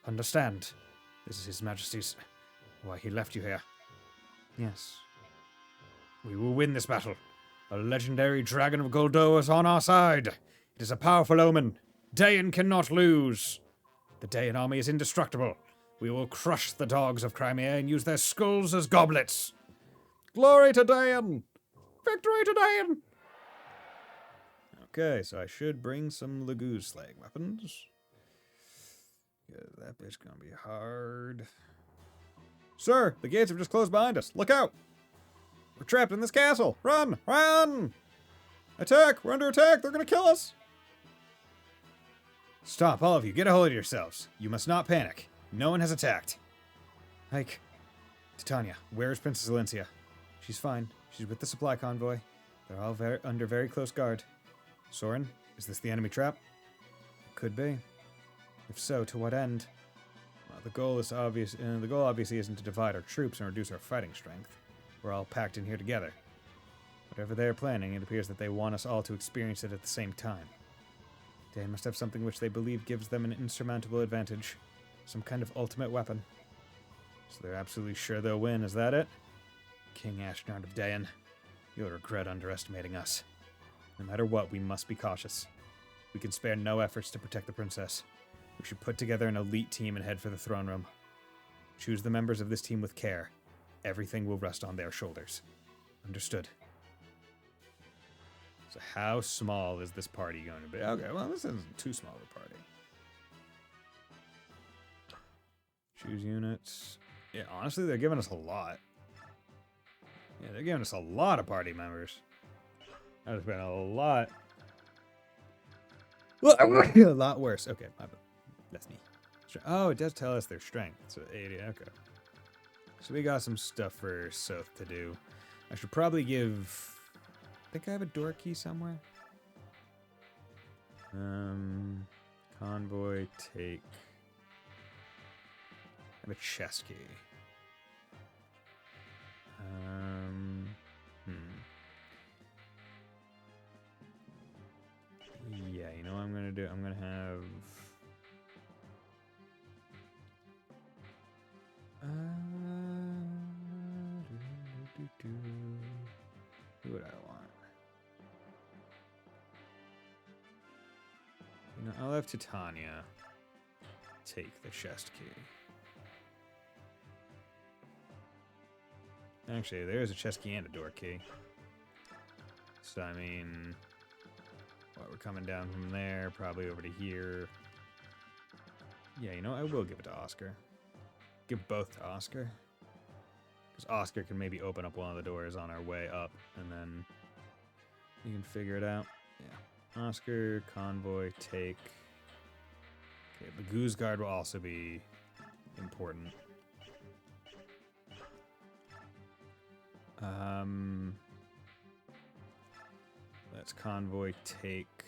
understand. This is His Majesty's... why he left you here. Yes. We will win this battle. A legendary Dragon of Goldo is on our side. It is a powerful omen. Dayan cannot lose. The Dayan army is indestructible. We will crush the dogs of Crimea and use their skulls as goblets. Glory to Dayan! Victory to Dayan! Okay, so I should bring some Laguz slaying weapons. Yeah, that bitch gonna be hard. Sir, the gates have just closed behind us. Look out! We're trapped in this castle. Run! Run! Attack! We're under attack! They're gonna kill us! Stop, all of you. Get a hold of yourselves. You must not panic. No one has attacked. Ike. Titania, where is Princess Valencia? She's fine. She's with the supply convoy. They're all under very close guard. Soren, is this the enemy trap? Could be. If so, to what end? Well, the goal obviously isn't to divide our troops and reduce our fighting strength. We're all packed in here together. Whatever they're planning, it appears that they want us all to experience it at the same time. They must have something which they believe gives them an insurmountable advantage. Some kind of ultimate weapon. So they're absolutely sure they'll win, is that it? King Ashnard of Dayan, you'll regret underestimating us. No matter what, we must be cautious. We can spare no efforts to protect the princess. We should put together an elite team and head for the throne room. Choose the members of this team with care. Everything will rest on their shoulders. Understood. So how small is this party going to be? Okay, well, this isn't too small of a party. Choose units. Yeah, honestly, they're giving us a lot. Yeah, they're giving us a lot of party members. That has been a lot. A lot worse. Okay, that's me. Oh, it does tell us their strength. So 80, okay. So we got some stuff for Soth to do. I should probably give... I think I have a door key somewhere. Convoy, take... I have a chest key. Yeah, you know what I'm gonna do? I'm gonna have... Who would I want? You know, I'll have Titania take the chest key. Actually, there's a chest key and a door key. So, I mean... we're coming down from there, probably over to here. Yeah, you know, I will give it to Oscar. Give both to Oscar. Because Oscar can maybe open up one of the doors on our way up, and then you can figure it out. Yeah. Oscar, Convoy, take... Okay, the Goose Guard will also be important. Let's Convoy take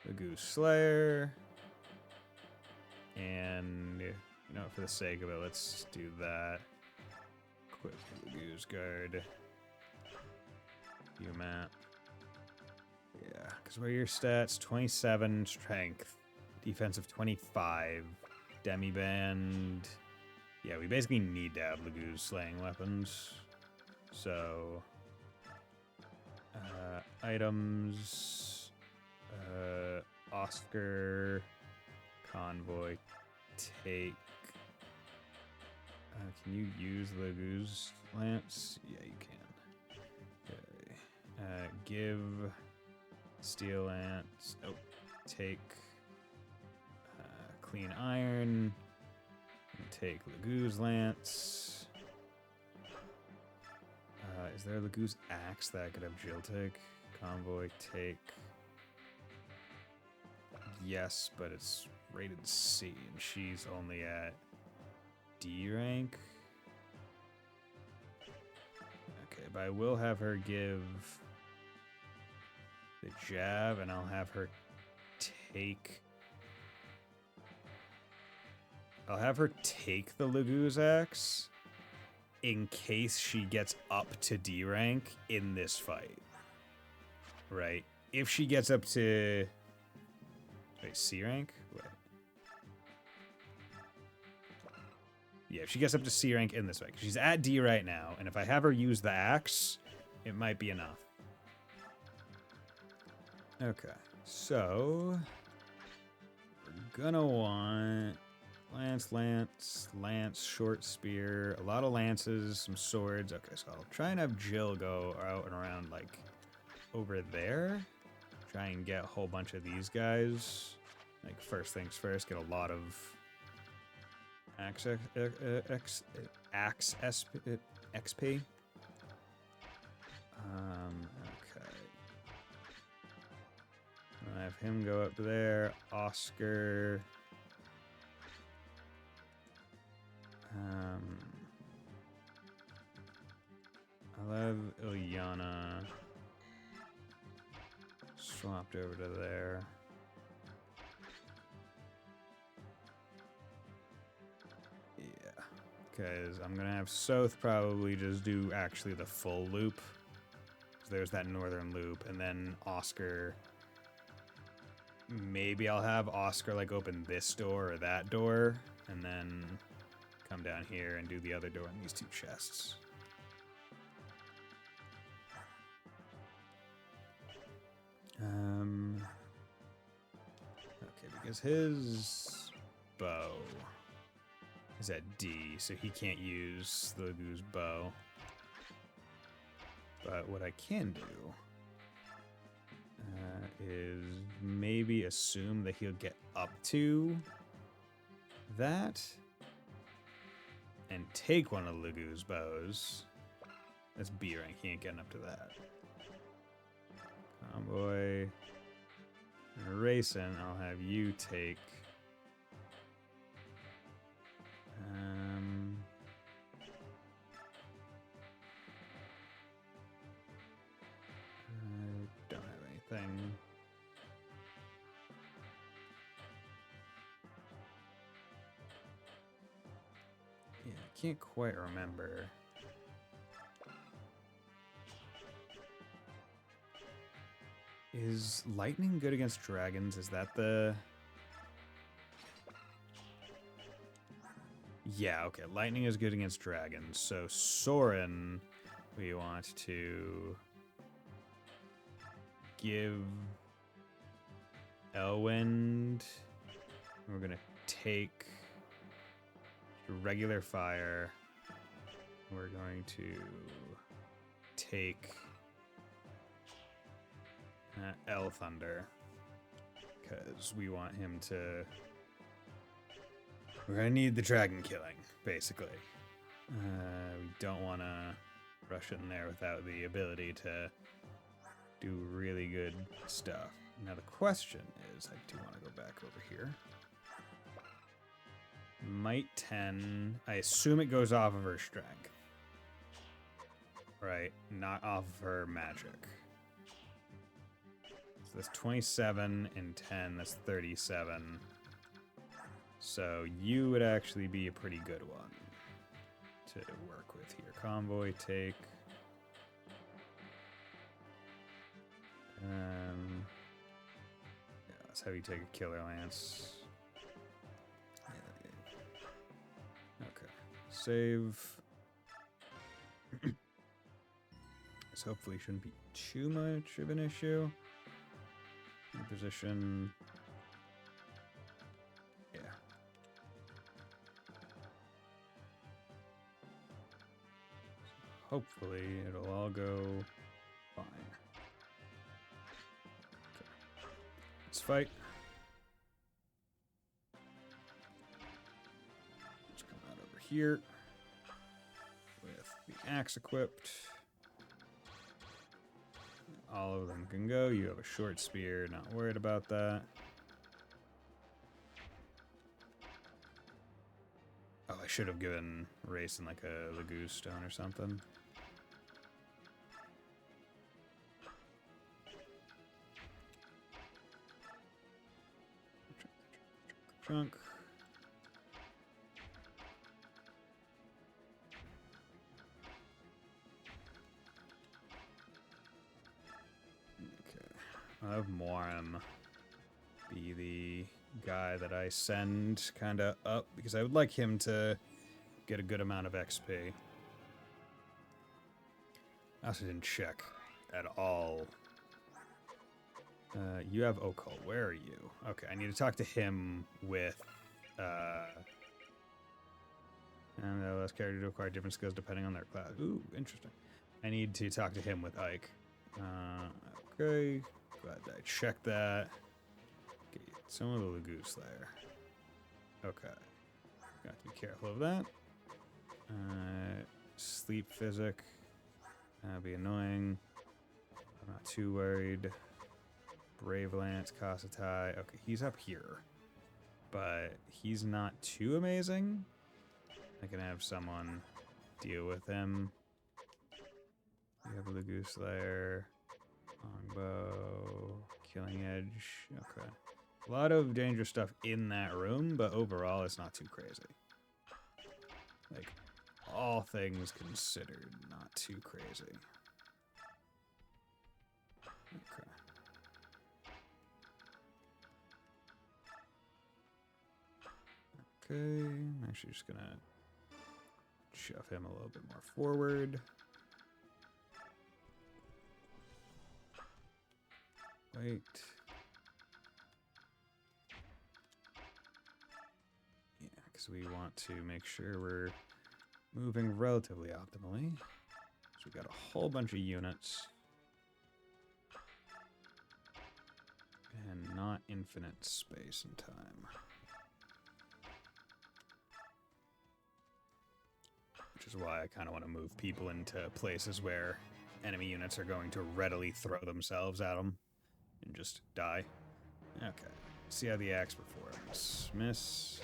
the Goose Slayer. And, you know, for the sake of it, let's do that. Equip the Goose Guard. View map. Yeah, because what are your stats? 27 strength. Defensive 25. Demi-band. Yeah, we basically need to have Laguz slaying weapons. So, items. Oscar, Convoy, take. Can you use Legu's Lance? Yeah, you can. Okay. Give Steel Lance. Oh, take Clean Iron. And take Legu's Lance. Is there a Legu's Axe that I could have Jill take? Convoy, take. Yes, but it's rated C, and she's only at D rank. Okay, but I will have her give the jab, and I'll have her take. I'll have her take the Legu's Axe in case she gets up to D rank in this fight. Right? If she gets up to... Wait, C rank? Wait. Yeah, if she gets up to C rank in this fight. She's at D right now, and if I have her use the axe, it might be enough. Okay, so... We're gonna want... Lance, short spear, a lot of lances, some swords. Okay, so I'll try and have Jill go out and around, like, over there. Try and get a whole bunch of these guys. Like, first things first, get a lot of axe XP. Okay. I'll have him go up there. Oscar... I'll have Ilyana swapped over to there. Yeah. Because I'm going to have Soth probably just do actually the full loop. So there's that northern loop. And then Oscar... Maybe I'll have Oscar like open this door or that door. And then... come down here and do the other door in these two chests. Okay, because his bow is at D, so he can't use the Legu's bow. But what I can do is maybe assume that he'll get up to that and take one of Legu's bows. That's B rank, he ain't getting up to that. Convoy. Racing, I'll have you take. I don't have anything. Yeah, I can't quite remember. Is lightning good against dragons? Is that the... Yeah, okay. Lightning is good against dragons. So Soren, we want to give Elwind. We're going to take regular fire. We're going to take El Thunder, because we want him to... We're gonna need the dragon killing, basically. We don't want to rush in there without the ability to do really good stuff. Now the question is, I do want to go back over here. Might 10, I assume it goes off of her strength. Right, not off of her magic. So that's 27 and 10, that's 37. So you would actually be a pretty good one to work with here. Convoy, take. Yeah, let's have you take a killer lance. Okay, save. This hopefully shouldn't be too much of an issue. position. Yeah. Hopefully it'll all go fine. Okay. Let's fight. Let's come out over here with the axe equipped. All of them can go. You have a short spear, not worried about that. Oh, I should have given Rayson like a Lagoo stone or something. Chunk. Okay. I'll have Moram be the guy that I send kind of up because I would like him to get a good amount of XP. I also didn't check at all. You have Okul. Where are you? Okay, I need to talk to him with. And the last character to acquire different skills depending on their class. Ooh, interesting. I need to talk to him with Ike. Okay, glad I checked that. Get some of the Lagoo Slayer. Okay, got to be careful of that. Sleep Physic. That'll be annoying. I'm not too worried. Brave Lance, Kasatai. Okay, he's up here. But he's not too amazing. I can have someone deal with him. We have Lagoo Slayer, Longbow, Killing Edge. Okay. A lot of dangerous stuff in that room, but overall it's not too crazy. Like, all things considered, not too crazy. Okay. Okay, I'm actually just gonna shove him a little bit more forward. Wait. Yeah, because we want to make sure we're moving relatively optimally. So we got a whole bunch of units. And not infinite space and time. Which is why I kind of want to move people into places where enemy units are going to readily throw themselves at them and just die. Okay. See how the axe performs. Miss.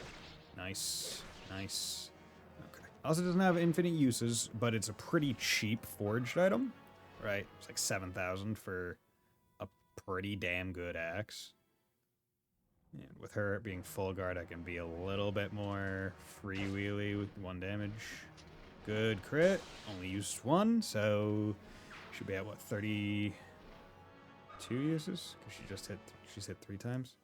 Nice. Nice. Okay. Also doesn't have infinite uses, but it's a pretty cheap forged item. Right? It's like 7,000 for a pretty damn good axe. And with her being full guard, I can be a little bit more freewheely with 1 damage. Good crit. Only used 1, so should be at what, 32 uses? Because she's hit 3 times.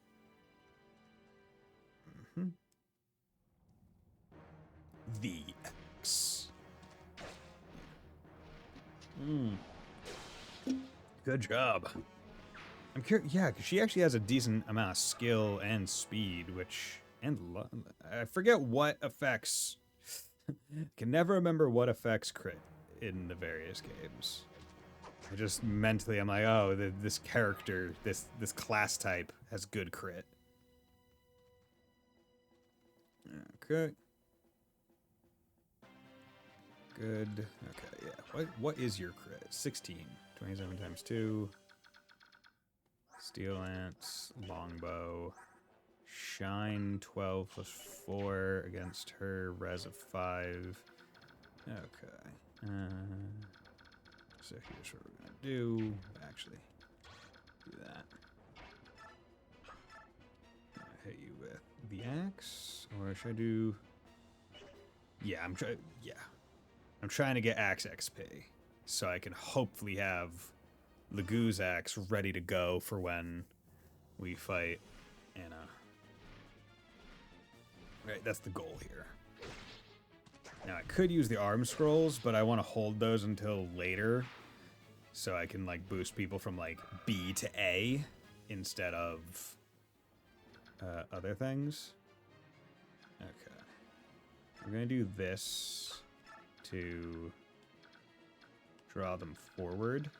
The X. Good job. I'm curious, yeah, because she actually has a decent amount of skill and speed, I forget what affects. Can never remember what affects crit in the various games. I just mentally, I'm like, oh, this character, this class type has good crit. Okay. Good. Okay, yeah. What is your crit? 16. 27 times 2. Steel Lance, Longbow. Shine 12 plus 4 against her. Res of 5. Okay. So here's what we're going to do. Actually, do that. I hit you with the axe. Or should I do... Yeah, I'm trying to get axe XP. So I can hopefully have Lagoo's axe ready to go for when we fight Anna. Right, that's the goal here. Now, I could use the arm scrolls, but I want to hold those until later. So I can, like, boost people from, like, B to A. instead of other things. Okay. We're going to do this to draw them forward.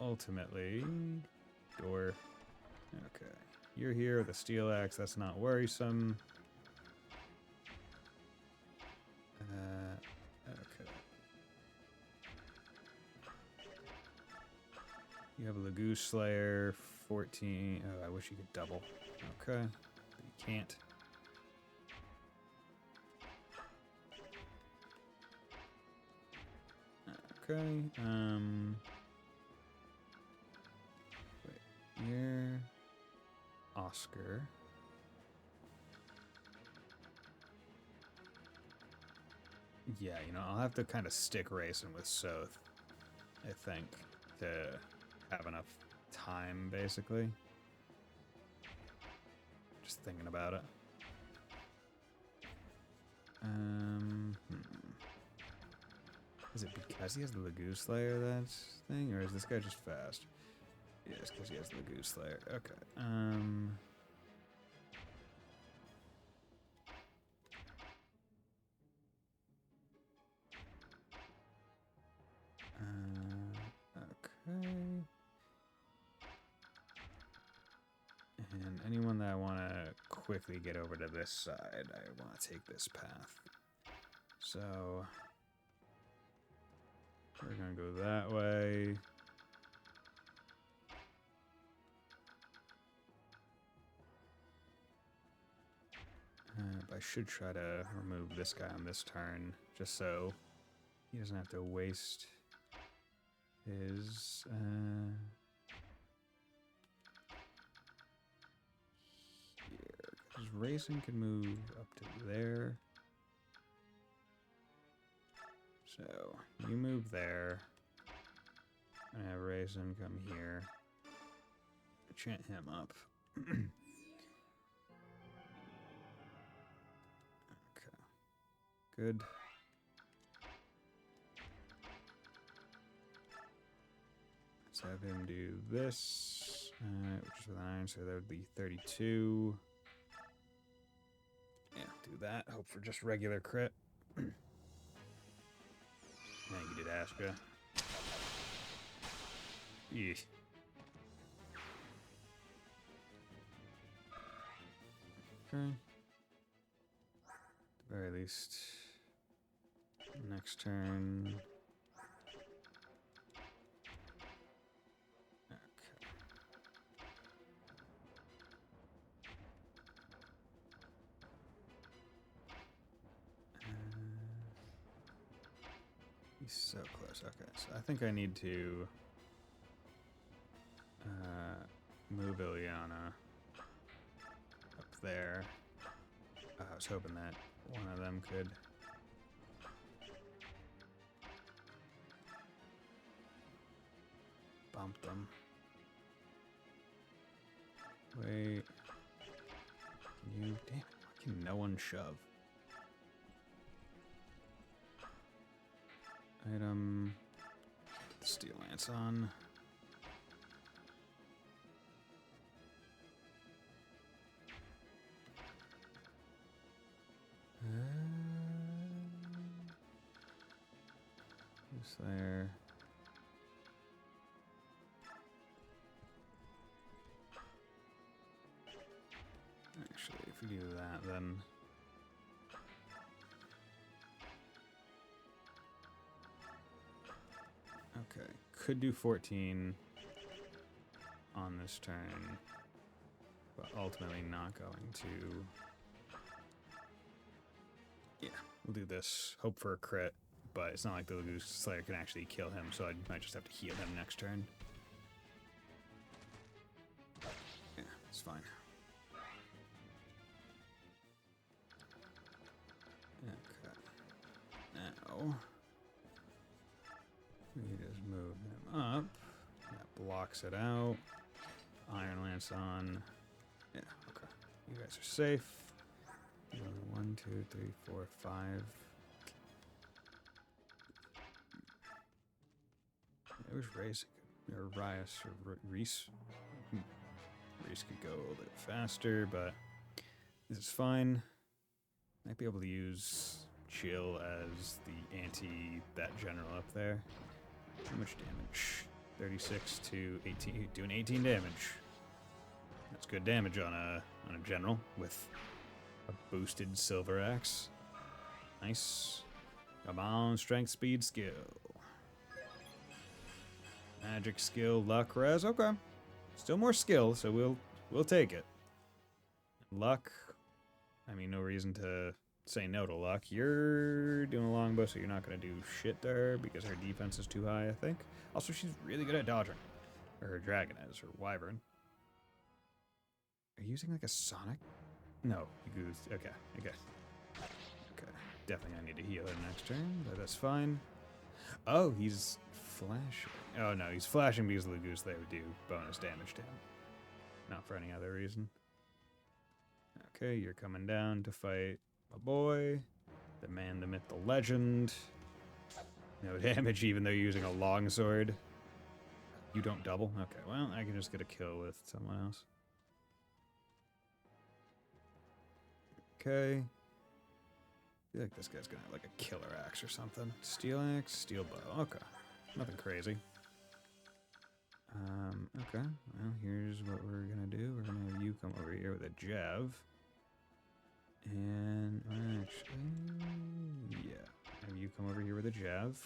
Ultimately, door. Okay. You're here with a steel axe. That's not worrisome. Okay. You have a Lagoo Slayer, 14. Oh, I wish you could double. Okay. But you can't. Okay. Wait. You're Oscar. Yeah, you know, I'll have to kind of stick racing with Soth, I think, to have enough time, basically. Just thinking about it. Is it because he has the Lagoo Slayer, that thing? Or is this guy just fast? Yeah, it's because he has the Lagoo Slayer. Okay. Okay. And anyone that I want to quickly get over to this side, I want to take this path. So we're going to go that way. I should try to remove this guy on this turn, just so he doesn't have to waste his... here. Because racing can move up to there. So, you move there. And have racing come here. Chant him up. Okay. Good. Let's have him do this, which is with iron, so that would be 32. Yeah, do that. Hope for just regular crit. Yeah, you did Ashka. Yeah. Okay. At the very least, next turn. Okay. He's so close. Okay, so I think I need to move Ileana up there. I was hoping that one of them could. Bump them. Wait. Can you? Damn it. Why can no one shove? Item. Put the Steel Lance on. Who's there? Actually, if we do that, then okay, could do 14 on this turn, but ultimately not going to. Yeah, we'll do this. Hope for a crit, but it's not like the Lagoo Slayer can actually kill him, so I might just have to heal him next turn. Yeah, it's fine. Okay. Now, we just move him up. That blocks it out. Iron Lance on. Yeah, okay. You guys are safe. 1, 2, 3, 4, 5. It was racing. Or Rias, or Reese. Reese could go a little bit faster, but this is fine. Might be able to use Chill as the that general up there. How much damage? 36 to 18, doing 18 damage. That's good damage on a general with a boosted silver axe. Nice. Come on, strength, speed, skill. Magic, skill, luck, res. Okay. Still more skill, so we'll take it. Luck. I mean, no reason to say no to luck. You're doing a longbow, so you're not going to do shit to her because her defense is too high, I think. Also, she's really good at dodging. Or her dragon is, or wyvern. Are you using like a sonic? No, you goose. Okay, okay. Okay. Definitely I need to heal her next turn, but that's fine. Oh, he's flashing. Oh no, he's flashing because of the goose they would do bonus damage to him. Not for any other reason. Okay, you're coming down to fight my boy. The man, the myth, the legend. No damage even though you're using a longsword. You don't double? Okay, well, I can just get a kill with someone else. Okay. I feel like this guy's gonna have like a killer axe or something. Steel axe, steel bow. Okay. Nothing crazy. Okay. Well, here's what we're gonna do. We're gonna have you come over here with a jav. And actually, yeah. Have you come over here with a jav.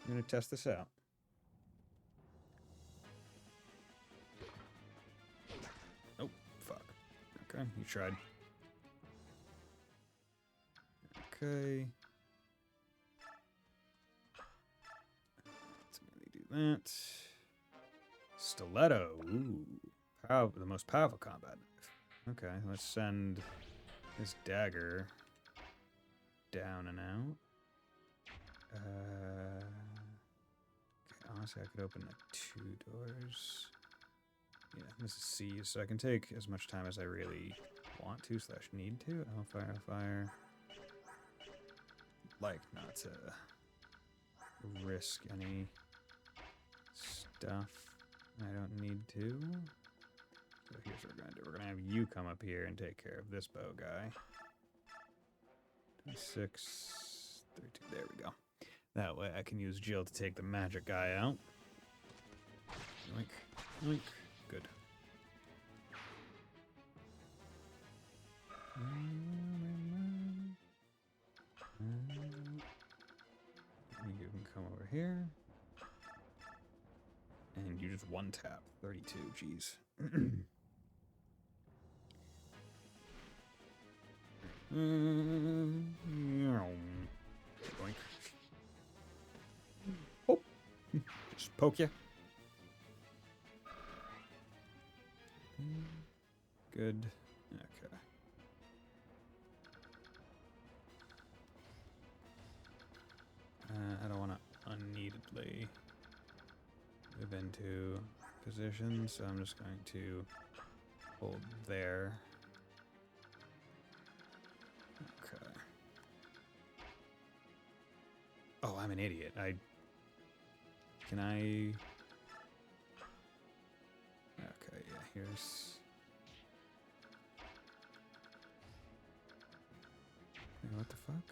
I'm gonna test this out. Oh, fuck. Okay, you tried. Okay. Let's mainly do that. Stiletto. Ooh. The most powerful combat knife. Okay, let's send this dagger down and out. Okay, honestly, I could open the 2 doors. Yeah, this is C, so I can take as much time as I really want to / need to. Fire. Like not to risk any stuff I don't need to. So here's what we're gonna do. We're gonna have you come up here and take care of this bow guy. 26, 32, there we go. That way I can use Jill to take the magic guy out. Yoink, yoink, good. You can come over here. And you just one tap. 32, jeez. Boink. Oh! Just poke you. Good. Okay. I don't want to unneededly move into position, so I'm just going to hold there. Okay. Oh, I'm an idiot. Can I... Okay, yeah, here's... What the fuck?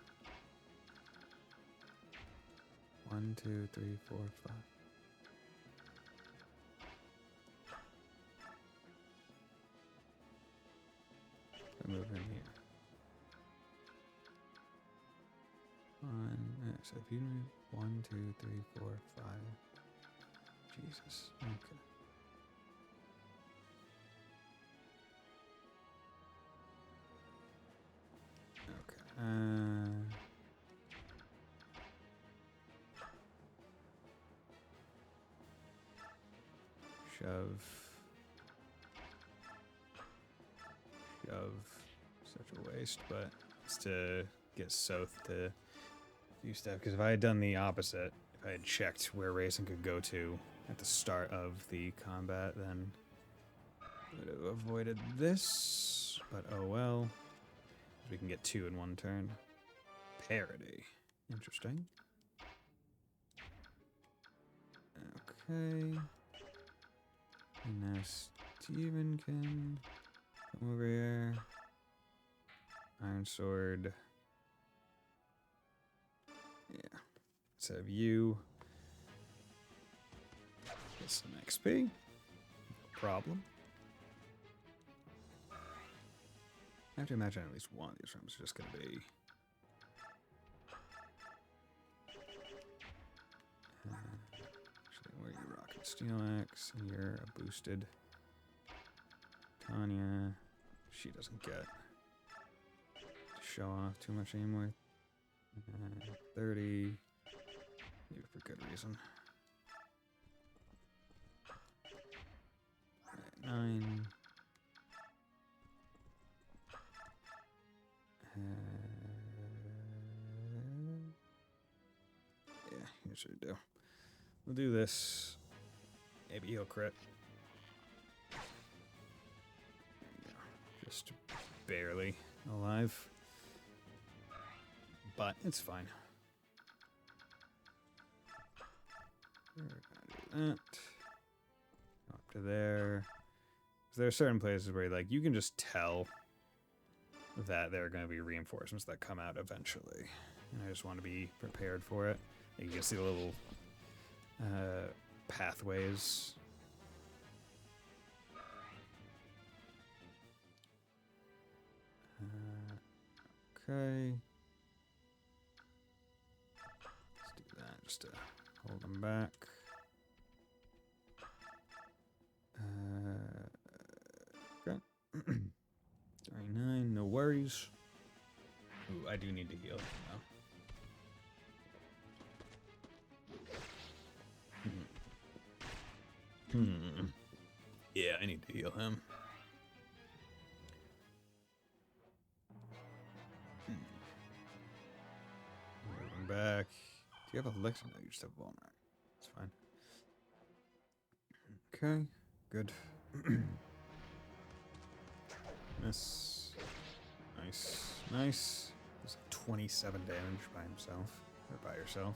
1, 2, 3, 4, 5. I move in here. So if you move 1, 2, 3, 4, 5. Jesus. Okay. Okay. Shove. Such a waste, but it's to get South to do stuff. Because if I had done the opposite, if I had checked where Racing could go to at the start of the combat, then I would have avoided this. But oh well. We can get 2 in 1 turn. Parody. Interesting. Okay. And now Steven can come over here. Iron Sword. Yeah. Let's have you. Get some XP. No problem. I have to imagine at least one of these rooms is just going to be... actually, where are you rocking? Steel Axe, and you're a boosted. Tanya, she doesn't get to show off too much anymore. 30, maybe for good reason. 9. Yeah, here's what we do. We'll do this. Maybe he'll crit. There you go. Just barely alive. But it's fine. We're gonna do that. Go up to there. There are certain places where like you can just tell that there are going to be reinforcements that come out eventually, and I just want to be prepared for it. You can see the little pathways. Okay. Let's do that just to hold them back. Okay. 39, no worries. Ooh, I do need to heal now. Yeah, I need to heal him. Moving back. Do you have elixir? No, you just have vulnerable. That's fine. Okay, good. Miss. Nice. Nice. Does 27 damage by himself. Or by yourself.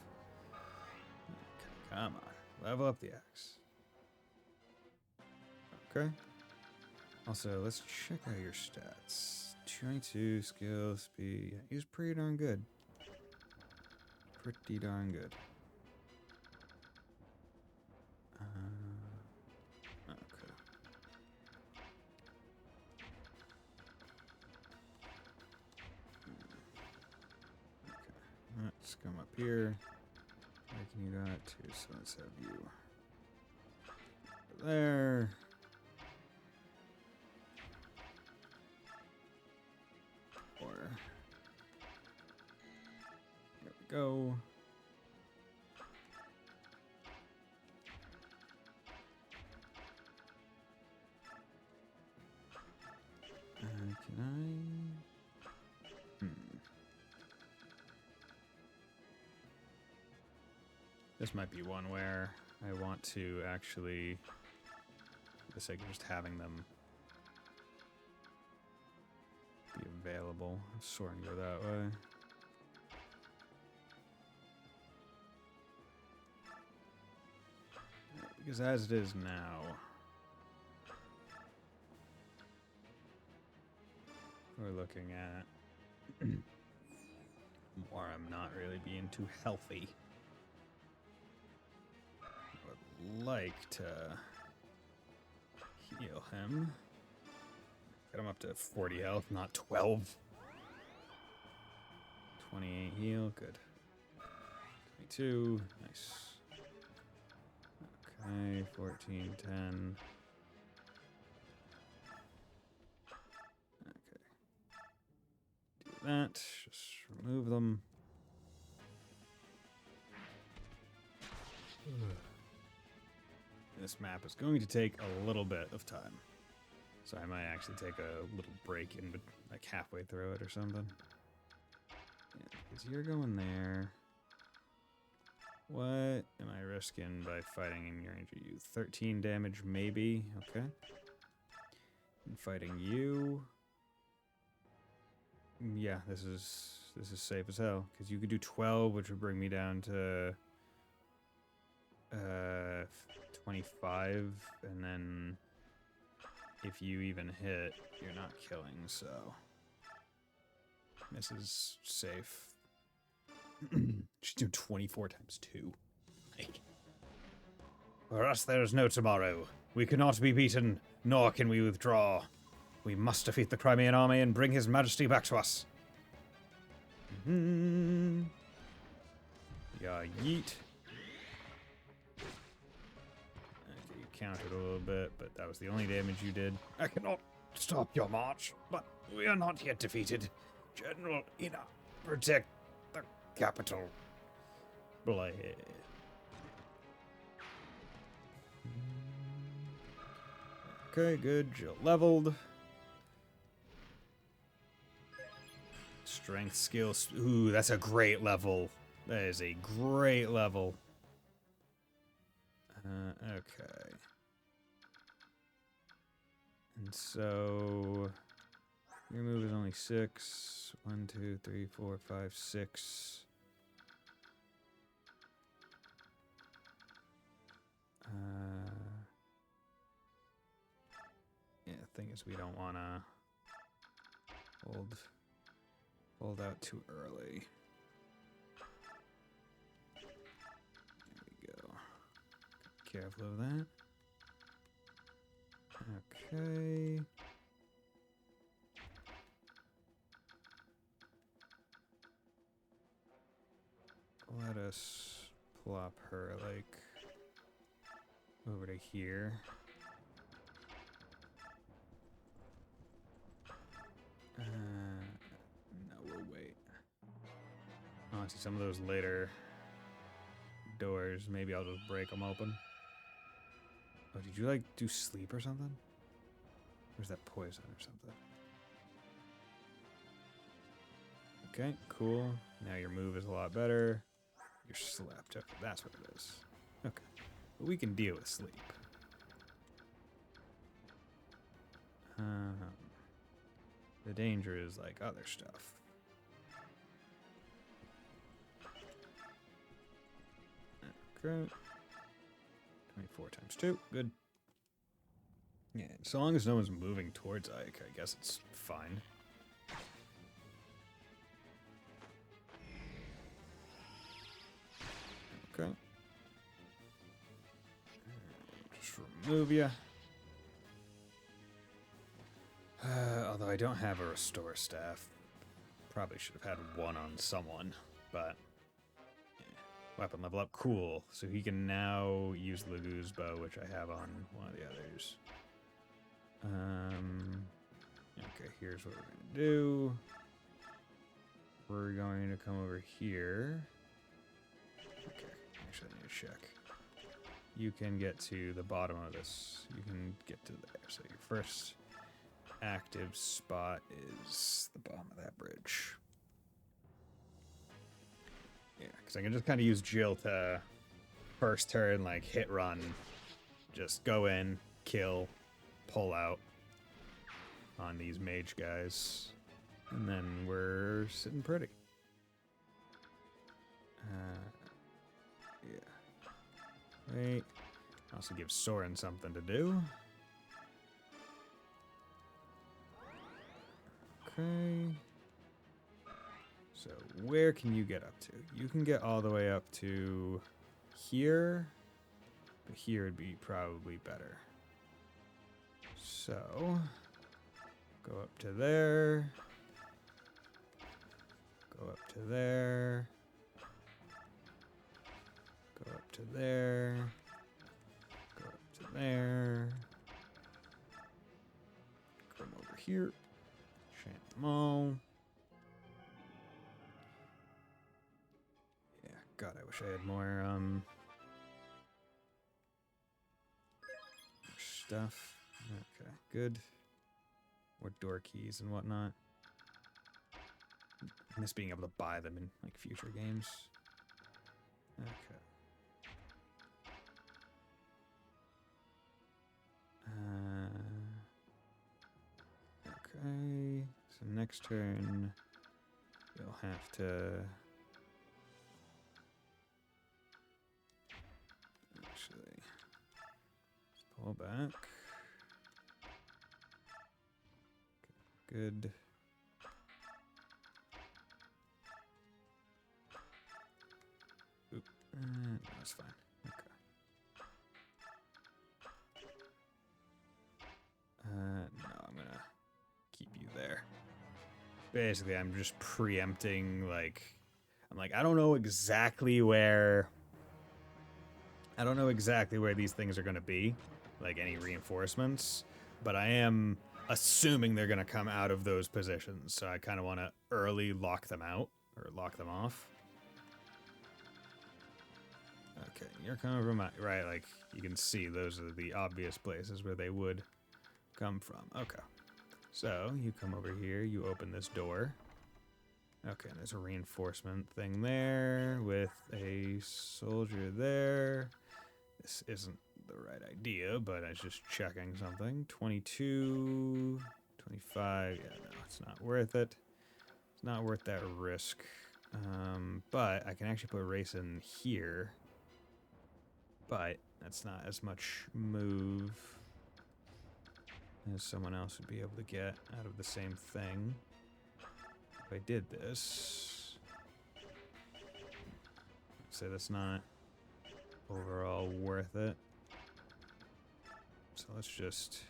Okay, come on. Level up the axe. Okay. Also, let's check out your stats. 22 skill, speed. Yeah, he's pretty darn good. Pretty darn good. Okay. Let's come up here. Where can you go to? So let's have you there. Or there we go. Can I? This might be one where I want to actually, for the sake of just having them be available, sort and go that way. Because as it is now, we're looking at more I'm not really being too healthy. I would like to heal him. Get him up to 40 health, not 12. 28 heal, good. 22, nice. Okay, 14, 10. Okay. Do that, just remove them. This map is going to take a little bit of time. So I might actually take a little break in, like halfway through it or something. Yeah, because you're going there. What am I risking by fighting in your range of you? 13 damage, maybe. Okay. And fighting you. Yeah, this is safe as hell. Because you could do 12, which would bring me down to 25, and then if you even hit, you're not killing, so misses safe. She's doing 24 times 2. Like, For us there is no tomorrow. We cannot be beaten, nor can we withdraw. We must defeat the Crimean army and bring his majesty back to us. yeah, yeet. Okay, you countered a little bit, but that was the only damage you did. I cannot stop your march, but we are not yet defeated. General Ina, protect the capital. Blade. Okay, good. Jill leveled. Strength skills. Ooh, that's a great level. That is a great level. Okay. And so your move is only 6. 1, 2, 3, 4, 5, 6. Yeah, the thing is we don't want to hold out too early. There we go. Careful of that. Okay. Let us plop her, like, over to here. No, we'll wait. Honestly, some of those later doors, maybe I'll just break them open. Oh, did you, like, do sleep or something? Or is that poison or something? Okay, cool. Now your move is a lot better. You're slept. Okay, that's what it is. Okay. But we can deal with sleep. The danger is, like, other stuff. Okay. 24 times 2. Good. Yeah, so long as no one's moving towards Ike, I guess it's fine. Okay. Just remove you. Although I don't have a restore staff. Probably should have had one on someone, but weapon level up, cool. So he can now use Lagu's bow, which I have on one of the others. Okay, here's what we're gonna do. We're going to come over here. Okay, actually I need to check. You can get to the bottom of this. You can get to there. So your first active spot is the bottom of that bridge. Yeah, because I can just kind of use Jill to first turn, like, hit run. Just go in, kill, pull out on these mage guys. And then we're sitting pretty. Yeah. Wait. Also give Soren something to do. Okay. So where can you get up to? You can get all the way up to here, but here would be probably better. So go up to there. Go up to there. Go up to there. Go up to there. Come over here. Chant them all. Yeah, God, I wish I had more stuff. Okay, good. More door keys and whatnot. I miss being able to buy them in, like, future games. Okay. Okay. So next turn, you'll have to... Actually... Pull back. Good. Oop. That's fine. Okay. No, I'm gonna keep you there. Basically, I'm just preempting, like... I'm like, I don't know exactly where these things are gonna be. Like, any reinforcements. But I am assuming they're gonna come out of those positions. So I kind of want to early lock them out. Or lock them off. Okay, you're coming from my... Right, like, you can see those are the obvious places where they would come from. Okay. So, you come over here, you open this door. Okay, there's a reinforcement thing there with a soldier there. This isn't the right idea, but I was just checking something. 22, 25, yeah, no, it's not worth it. It's not worth that risk. But I can actually put a race in here. But that's not as much move as someone else would be able to get out of the same thing. If I did this, I'd say that's not overall worth it. So let's just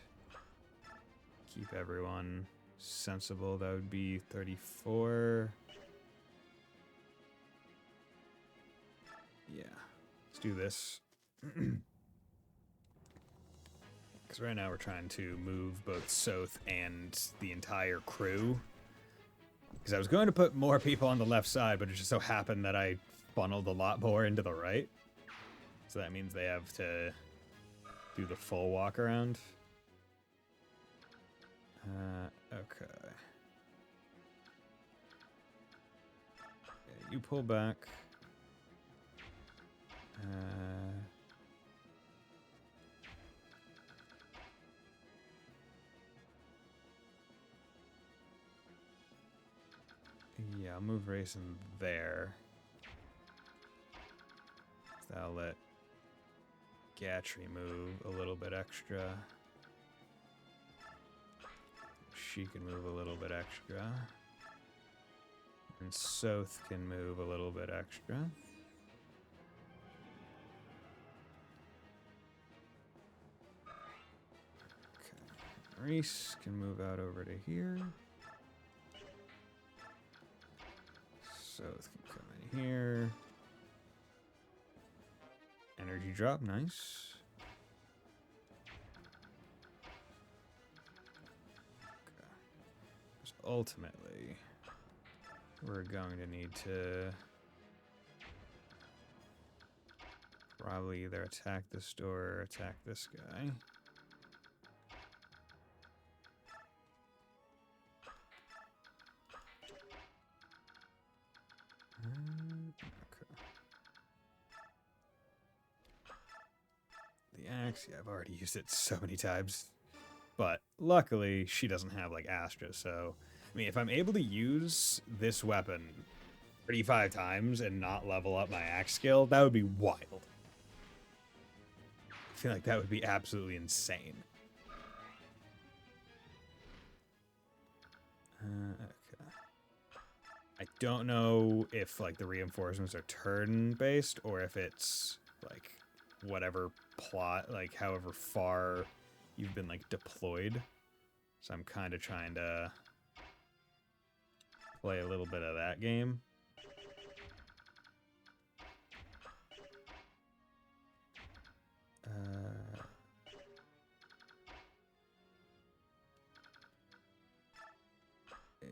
keep everyone sensible. That would be 34. Yeah, let's do this. Because right now we're trying to move both Soth and the entire crew. Because I was going to put more people on the left side, but it just so happened that I funneled a lot more into the right. So that means they have to do the full walk around. Okay. Yeah, you pull back. Yeah, I'll move Racing there. That'll let Gatry move a little bit extra. She can move a little bit extra. And Soth can move a little bit extra. Okay. Reese can move out over to here. Soth can come in here. Energy drop, nice. Okay. So ultimately, we're going to need to probably either attack this door or attack this guy. Okay. The axe, yeah, I've already used it so many times. But luckily, she doesn't have, like, Astra, so... I mean, if I'm able to use this weapon 35 times and not level up my axe skill, that would be wild. I feel like that would be absolutely insane. Okay. I don't know if, like, the reinforcements are turn-based or if it's, like, whatever plot, like, however far you've been, like, deployed. So I'm kind of trying to play a little bit of that game. Yeah. I'm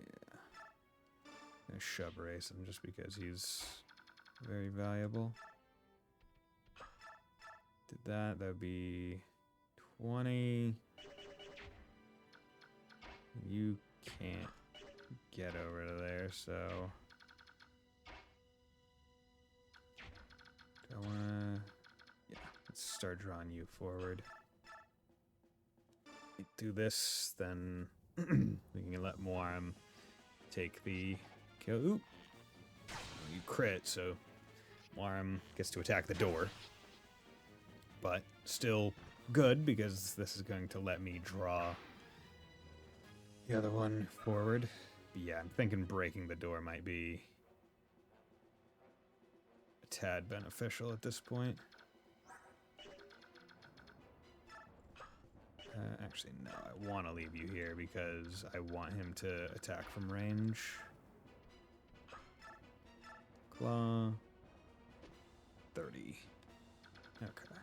gonna shove race him just because he's very valuable. Did that, that'd be 20. You can't get over to there, so do I wanna, yeah, let's start drawing you forward. Do this, then we can let Moarm take the kill. Ooh, you crit, so Moarm gets to attack the door, but still good, because this is going to let me draw the other one forward. But yeah, I'm thinking breaking the door might be a tad beneficial at this point. Actually, no, I want to leave you here because I want him to attack from range. Claw. 30. Okay.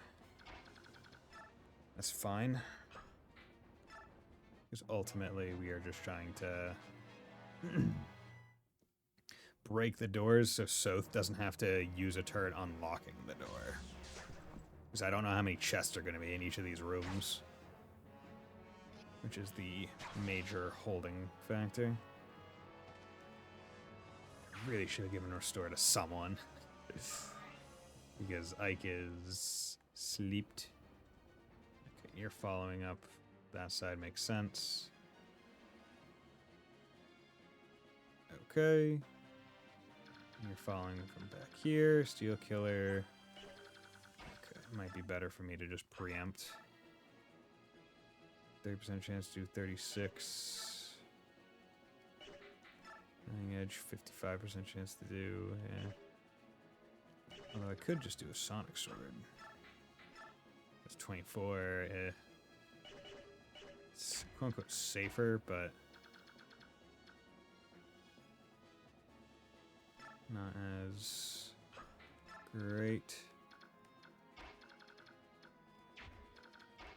That's fine. Because ultimately, we are just trying to break the doors so Soth doesn't have to use a turn unlocking the door. Because I don't know how many chests are going to be in each of these rooms. Which is the major holding factor. I really should have given Restore to someone. Because Ike is sleeped. Okay, you're following up. That side makes sense. Okay. You're following from back here. Steel Killer. Okay, might be better for me to just preempt. 30% chance to do 36. Cutting Edge, 55% chance to do, yeah. Although I could just do a Sonic Sword. That's 24. It's quote-unquote safer, but not as great.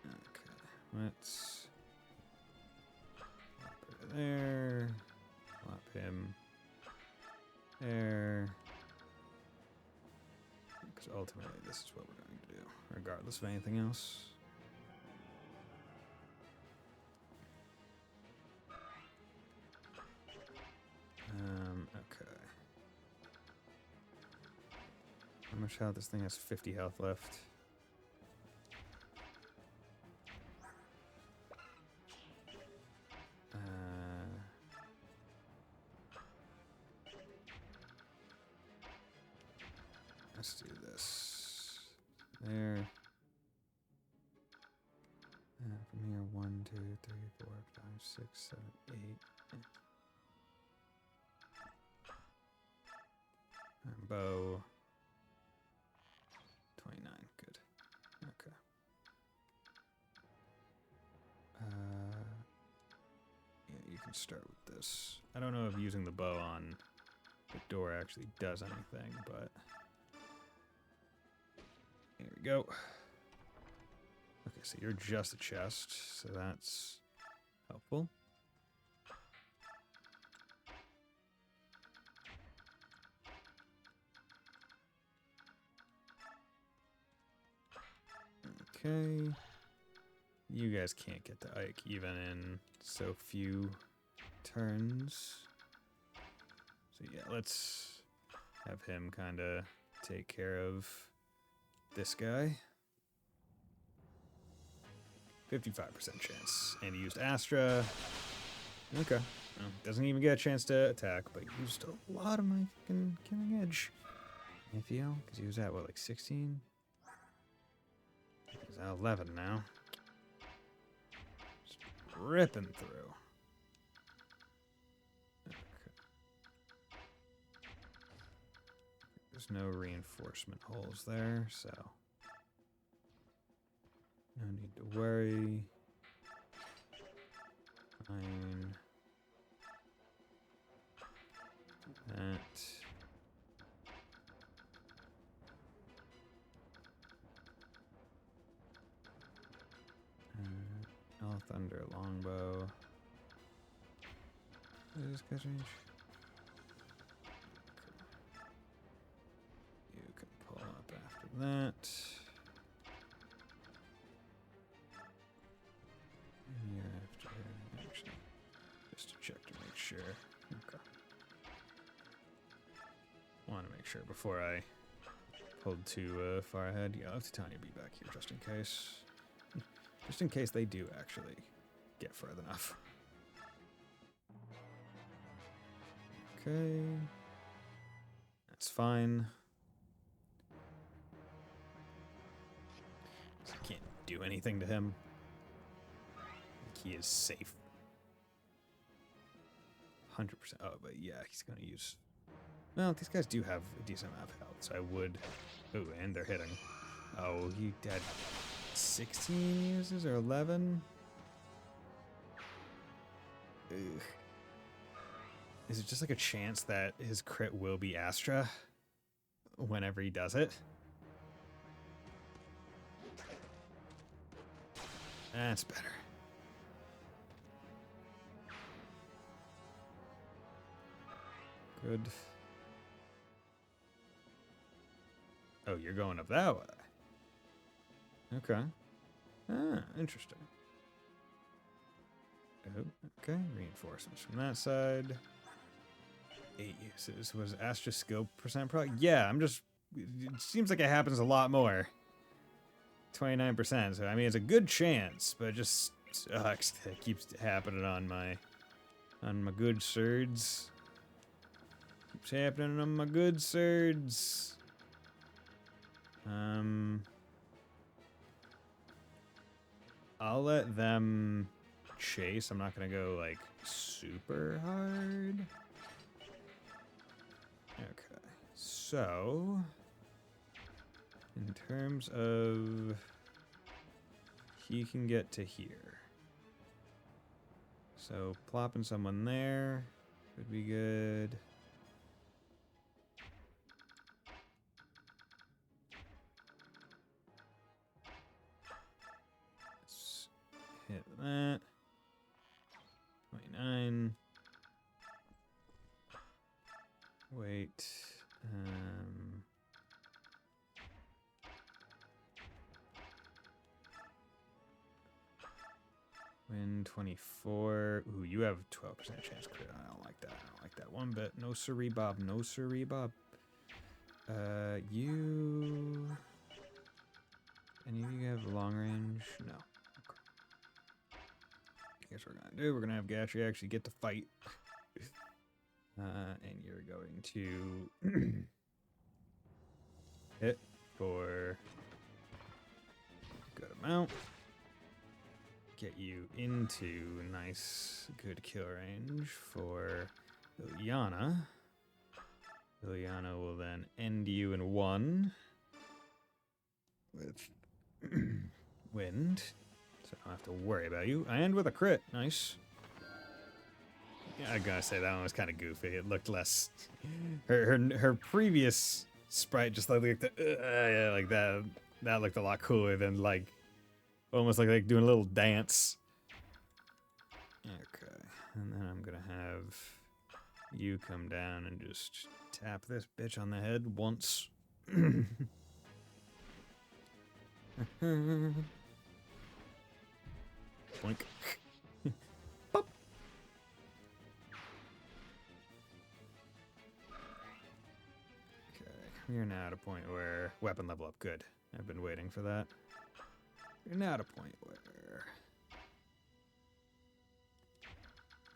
Okay, let's put it there. Plop him there. Because ultimately this is what we're going to do, regardless of anything else. Okay. How much health? This thing has 50 health left. Let's do this. There. From here, 1, 2, 3, 4, 5, 6, 7, 8. And bow. 29. Good. Okay. Yeah, you can start with this. I don't know if using the bow on the door actually does anything, but here we go. Okay, so you're just a chest, so that's helpful. Okay. You guys can't get to Ike even in so few turns. So yeah, let's have him kind of take care of this guy. 55% chance. And he used Astra. Okay. Well, doesn't even get a chance to attack, but he used a lot of my fucking Killing Edge. I feel, because he was at, what, like 16? He's at 11 now. Just ripping through. Okay. There's no reinforcement holes there, so no need to worry. Fine. That. All Thunder Longbow. What is this guy's range? You can pull up after that. And you're after actually, just to check to make sure. Okay. Want to make sure before I pulled too far ahead. Yeah, I'll have to Tanya be back here just in case. Just in case they do actually get further enough. Okay. That's fine. So I can't do anything to him. He is safe. 100%. Oh, but yeah, he's going to use... Well, these guys do have a decent amount of health, so I would... Ooh, and they're hitting. Oh, he had 16 uses or 11? Ugh. Is it just like a chance that his crit will be Astra whenever he does it? That's better. Good. Oh, you're going up that way. Okay. Ah, interesting. Oh, okay. Reinforcements from that side. 8 uses. Was Astra skill percent pro? Yeah, I'm just... It seems like it happens a lot more. 29%. So, I mean, it's a good chance, but it just sucks that it keeps happening on my good surds. Keeps happening on my good surds. I'll let them chase. I'm not gonna go like super hard. Okay, so in terms of he can get to here. So plopping someone there would be good. Let's hit that. 29. Wait. Win 24. Ooh, you have 12% chance crit. I don't like that. I don't like that one bit. No siree, Bob. No siree, Bob. You... Any of you have long range? No. Okay. Here's what we're gonna do. We're gonna have Gatry actually get to fight. And you're going to hit for a good amount. Get you into nice, good kill range for Liliana. Liliana will then end you in 1 with wind, so I don't have to worry about you. I end with a crit. Nice. Yeah, I gotta say that one was kind of goofy. It looked less. Her previous sprite just like yeah, like that. That looked a lot cooler than like almost like doing a little dance. Okay, and then I'm gonna have you come down and just tap this bitch on the head once. Blink. Pop. Okay, we are now at a point where weapon level up. Good. I've been waiting for that. We're now at a point where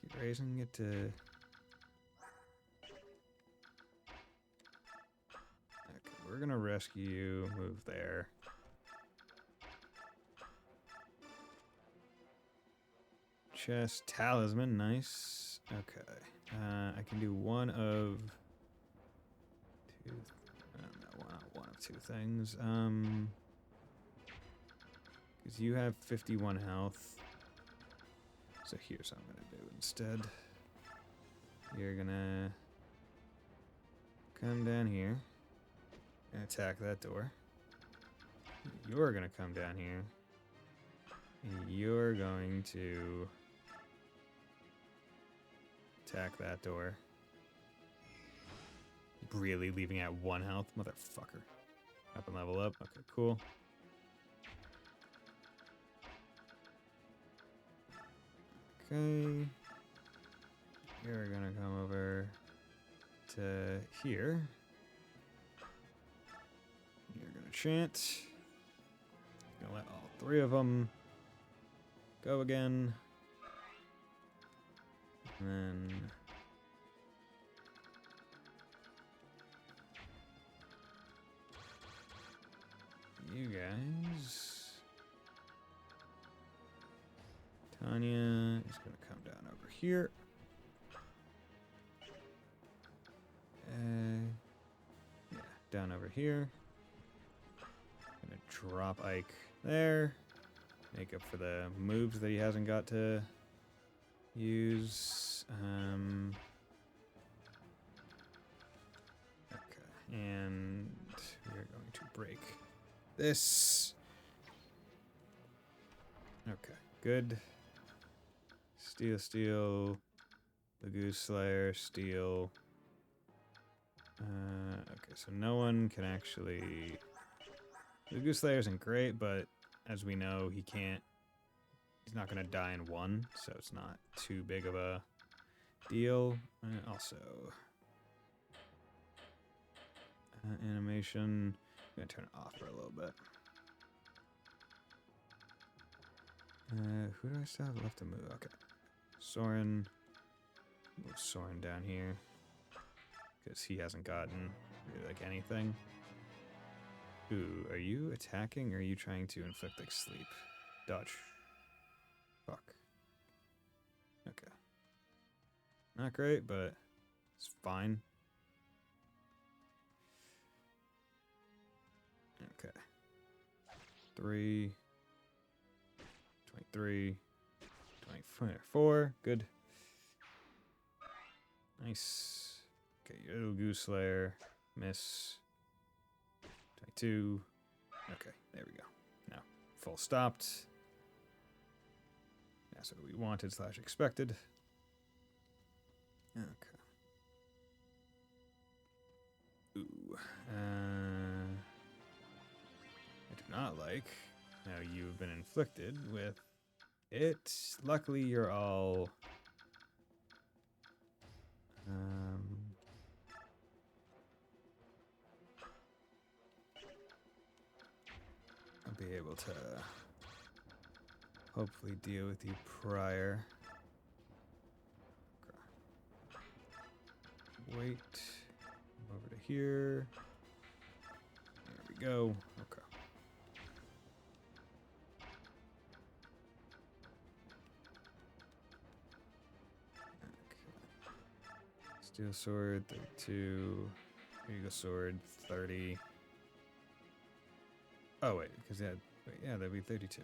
keep raising it to. Okay, we're gonna rescue you. Move there. Chest talisman, nice. Okay, I can do one of two. No, one of two things. Because you have 51 health. So here's what I'm gonna do instead. You're gonna come down here and attack that door. You're gonna come down here. And you're going to attack that door. Really leaving at 1 health? Motherfucker. Up and level up. Okay, cool. Okay. You're gonna come over to here. You're gonna chant. Gonna let all 3 of them go again. And then you guys Tanya is going to come down over here. Yeah, down over here. Gonna drop Ike there. Make up for the moves that he hasn't got to use. Okay, and we are going to break this. Okay, good. Steal, the Goose Slayer, steal. Okay, so no one can actually... The Goose Slayer isn't great, but as we know, he can't... He's not going to die in one, so it's not too big of a deal. Also... animation... I'm going to turn it off for a little bit. Who do I still have left to move? Okay. Soren. Move Soren down here. Because he hasn't gotten really, like, anything. Ooh, are you attacking or are you trying to inflict, like, sleep? Dodge. Fuck. Okay. Not great, but it's fine. Okay. 3. 23. 24. Good. Nice. Okay, your little Goose Slayer. Miss. 22. Okay, there we go. Now, full stopped. That's what we wanted / expected. Okay. Ooh. I do not like how you've been inflicted with it. Luckily, you're all... I'll be able to hopefully deal with you prior. Okay. Wait. Over to here. There we go. Okay. Steel sword, 32. Here you go, sword, 30. Oh, wait, because yeah, that'd be 32.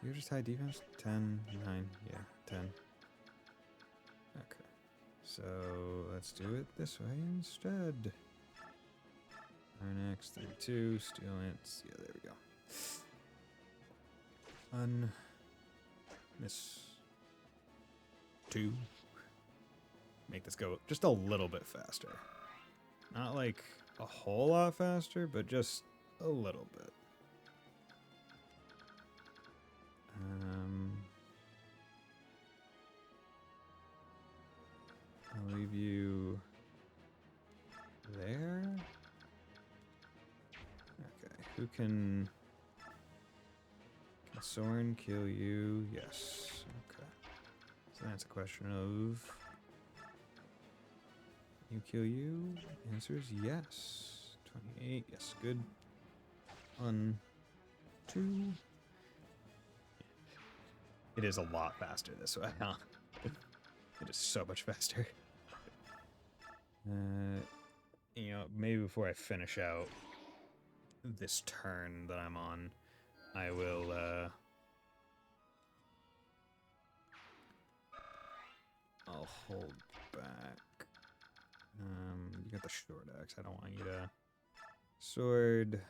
You're just high defense? 10, 9, yeah, 10. Okay. So, let's do it this way instead. Radiance, 32, Steel Lance, yeah, there we go. Miss 2. Make this go just a little bit faster. Not like a whole lot faster, but just a little bit. I'll leave you there. Okay, who can Soren kill you? Yes. Okay. So that's a question of... You kill you? Answer is yes. 28, yes, good. 1, 2. It is a lot faster this way, huh? It is so much faster. You know, maybe before I finish out this turn that I'm on, I will, I'll hold back. You got the short axe. I don't want you to... Sword.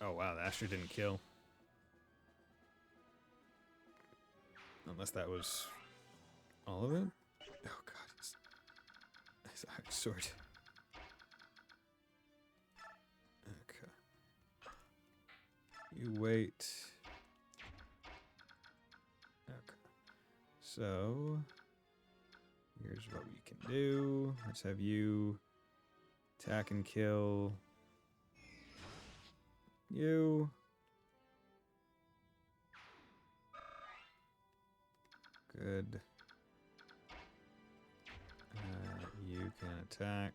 Oh, wow, the Asher didn't kill. Unless that was all of it? Oh, God. It's a hard sword. Okay. You wait. Okay. So, here's what we can do. Let's have you attack and kill you. Good. You can attack.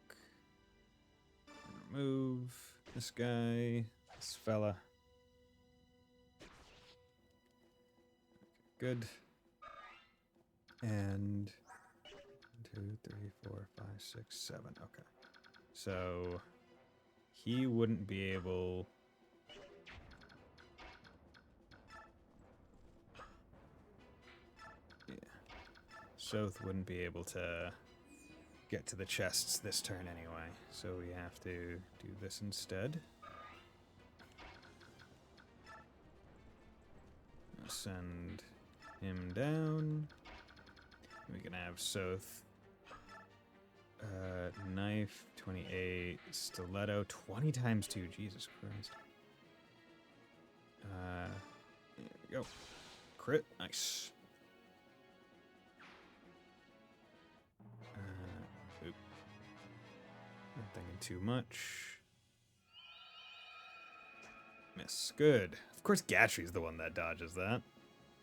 Remove this guy. This fella. Good. And 1, 2, 3, 4, 5, 6, 7. Okay. So he wouldn't be able. Yeah. Soth wouldn't be able to get to the chests this turn anyway. So we have to do this instead. Send him down. We can have Soth. Knife, 28. Stiletto, 20 times 2. Jesus Christ. There we go. Crit. Nice. Oop. Not thinking too much. Miss. Good. Of course Gatry's the one that dodges that.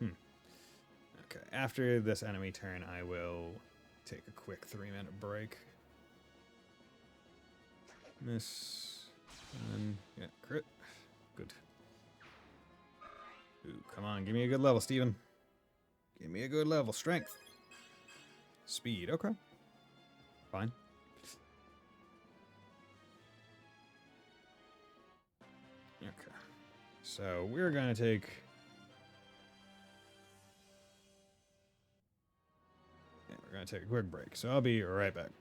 Okay, after this enemy turn, I will take a quick 3-minute break. Miss. And yeah, crit. Good. Ooh, come on, give me a good level, Steven. Give me a good level. Strength. Speed, okay. Fine. Okay. So we're gonna take. Yeah, we're gonna take a quick break. So I'll be right back.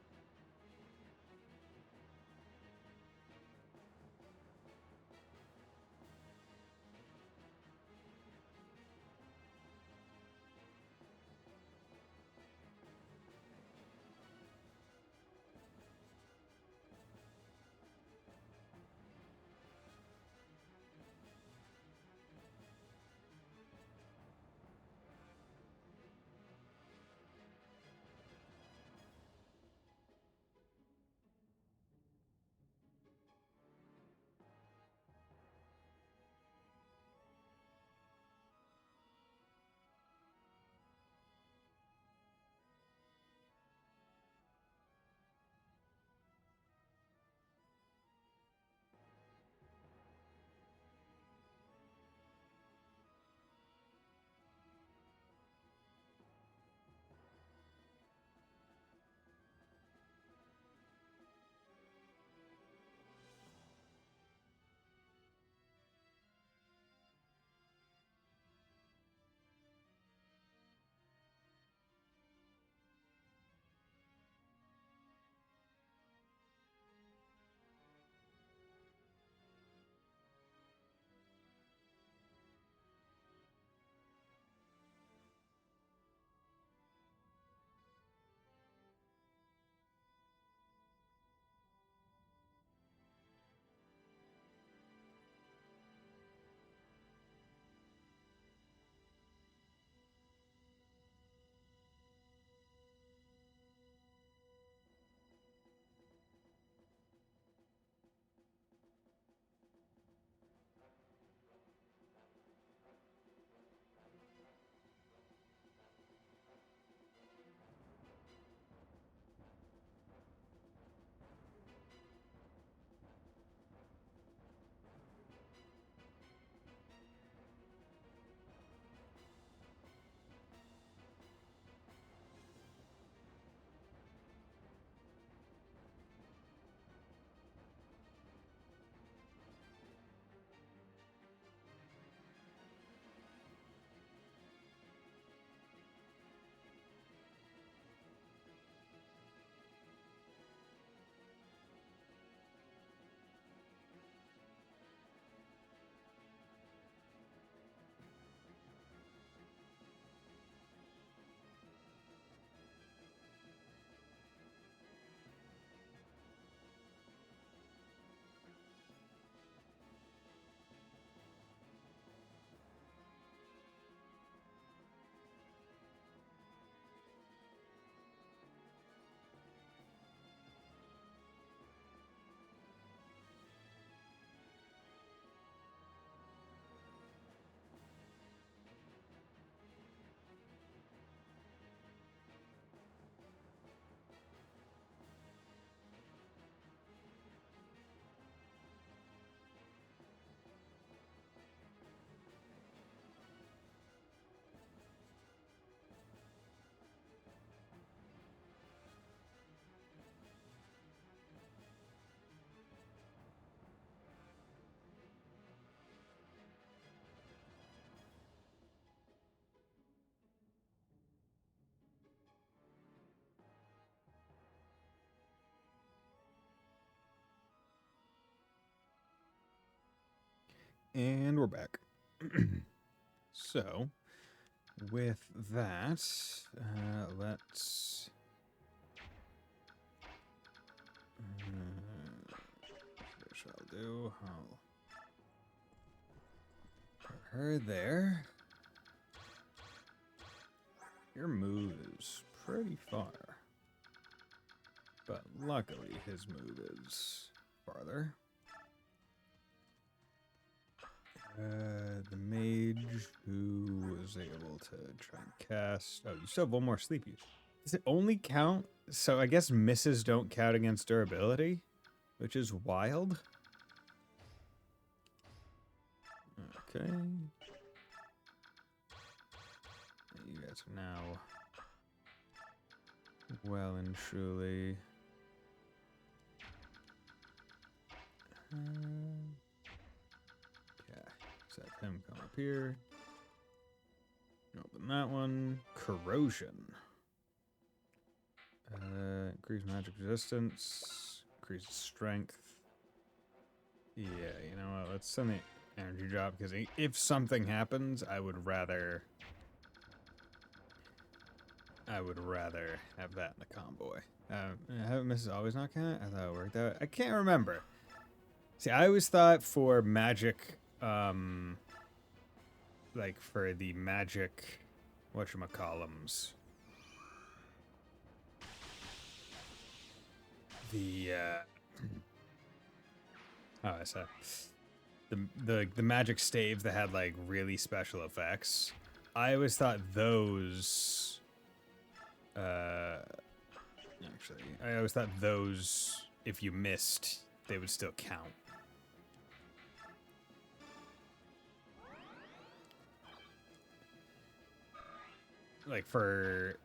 And we're back. So, with that, let's... Which I'll do. I'll put her there. Your move is pretty far. But luckily, his move is farther. The mage who was able to try and cast... Oh, you still have one more sleep use. Does it only count? So I guess misses don't count against durability, which is wild. Okay. You guys are now well and truly... Let's have him come up here. Open that one. Corrosion. Increase magic resistance. Increase strength. Yeah, you know what? Let's send the energy drop, because if something happens, I would rather have that in the convoy. Haven't Mrs. Always Not count? I thought it worked out. I can't remember. See, I always thought for magic... like for the magic whatchamacallums, I said the magic staves that had like really special effects. I always thought those actually I always thought those, if you missed, they would still count. Like for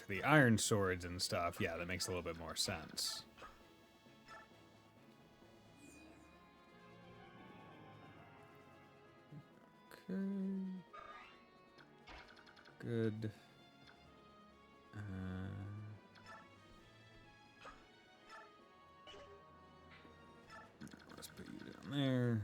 the iron swords and stuff, yeah, that makes a little bit more sense. Okay. Good. Let's put you down there.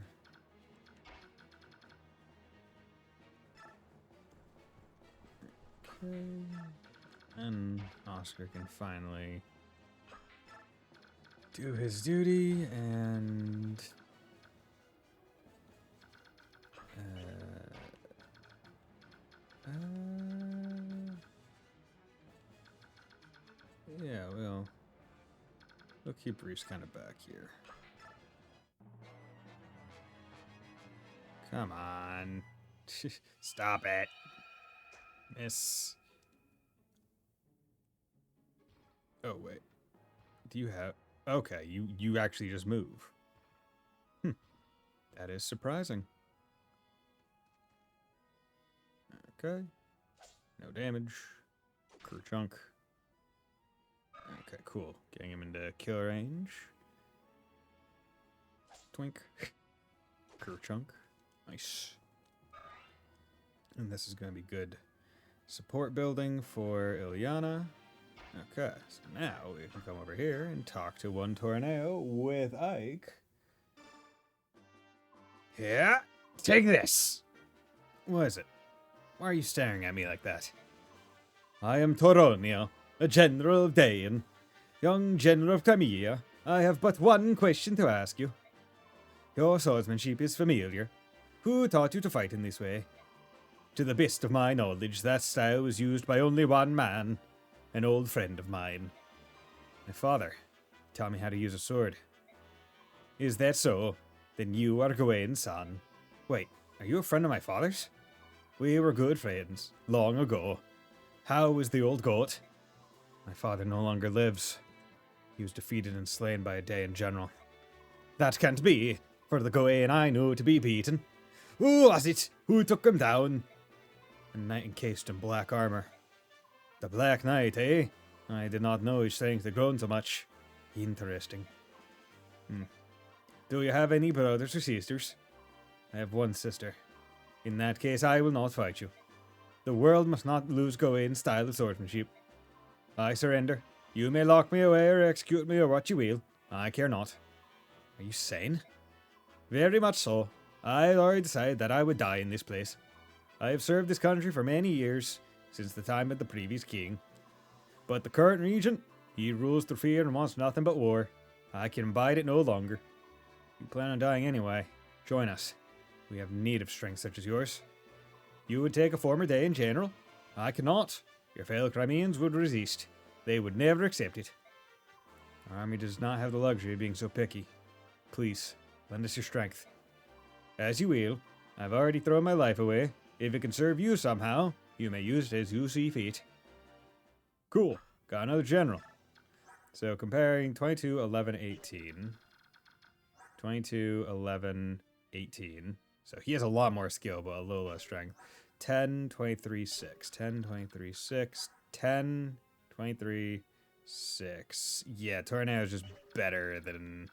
And Oscar can finally do his duty, and yeah, we'll keep Reese kind of back here. Come on. Stop it. Miss. Oh, wait. Do you have... Okay, you actually just move. That is surprising. Okay. No damage. Crew chunk. Okay, cool. Getting him into kill range. Twink. Crew chunk. Nice. And this is going to be good support building for Ilyana. Okay, so now we can come over here and talk to One Tornado with Ike. Yeah, take this. What is it? Why are you staring at me like that? I am Toronio, a general of Dayan. Young general of Crimea, I have but one question to ask you. Your swordsmanship is familiar. Who taught you to fight in this way? To the best of my knowledge, that style was used by only one man, an old friend of mine. My father taught me how to use a sword. Is that so? Then you are Gawain's son. Wait, are you a friend of my father's? We were good friends, long ago. How is the old goat? My father no longer lives. He was defeated and slain by a Dayan general. That can't be, for the Gawain I knew to be beaten. Who was it? Who took him down? A knight encased in black armor. The Black Knight, eh? I did not know his strength had grown so much. Interesting. Do you have any brothers or sisters? I have one sister. In that case, I will not fight you. The world must not lose Gawain's style of swordsmanship. I surrender. You may lock me away or execute me or what you will. I care not. Are you sane? Very much so. I already decided that I would die in this place. I have served this country for many years, since the time of the previous king. But the current regent, he rules through fear and wants nothing but war. I can abide it no longer. You plan on dying anyway. Join us. We have need of strength such as yours. You would take a former day in general. I cannot. Your fellow Crimeans would resist. They would never accept it. Our army does not have the luxury of being so picky. Please, lend us your strength. As you will. I've already thrown my life away. If it can serve you somehow, you may use it as you see fit. Cool. Got another general. So comparing 22, 11, 18. 22, 11, 18. So he has a lot more skill, but a little less strength. 10, 23, 6. 10, 23, 6. 10, 23, 6. Yeah, Tornado is just better than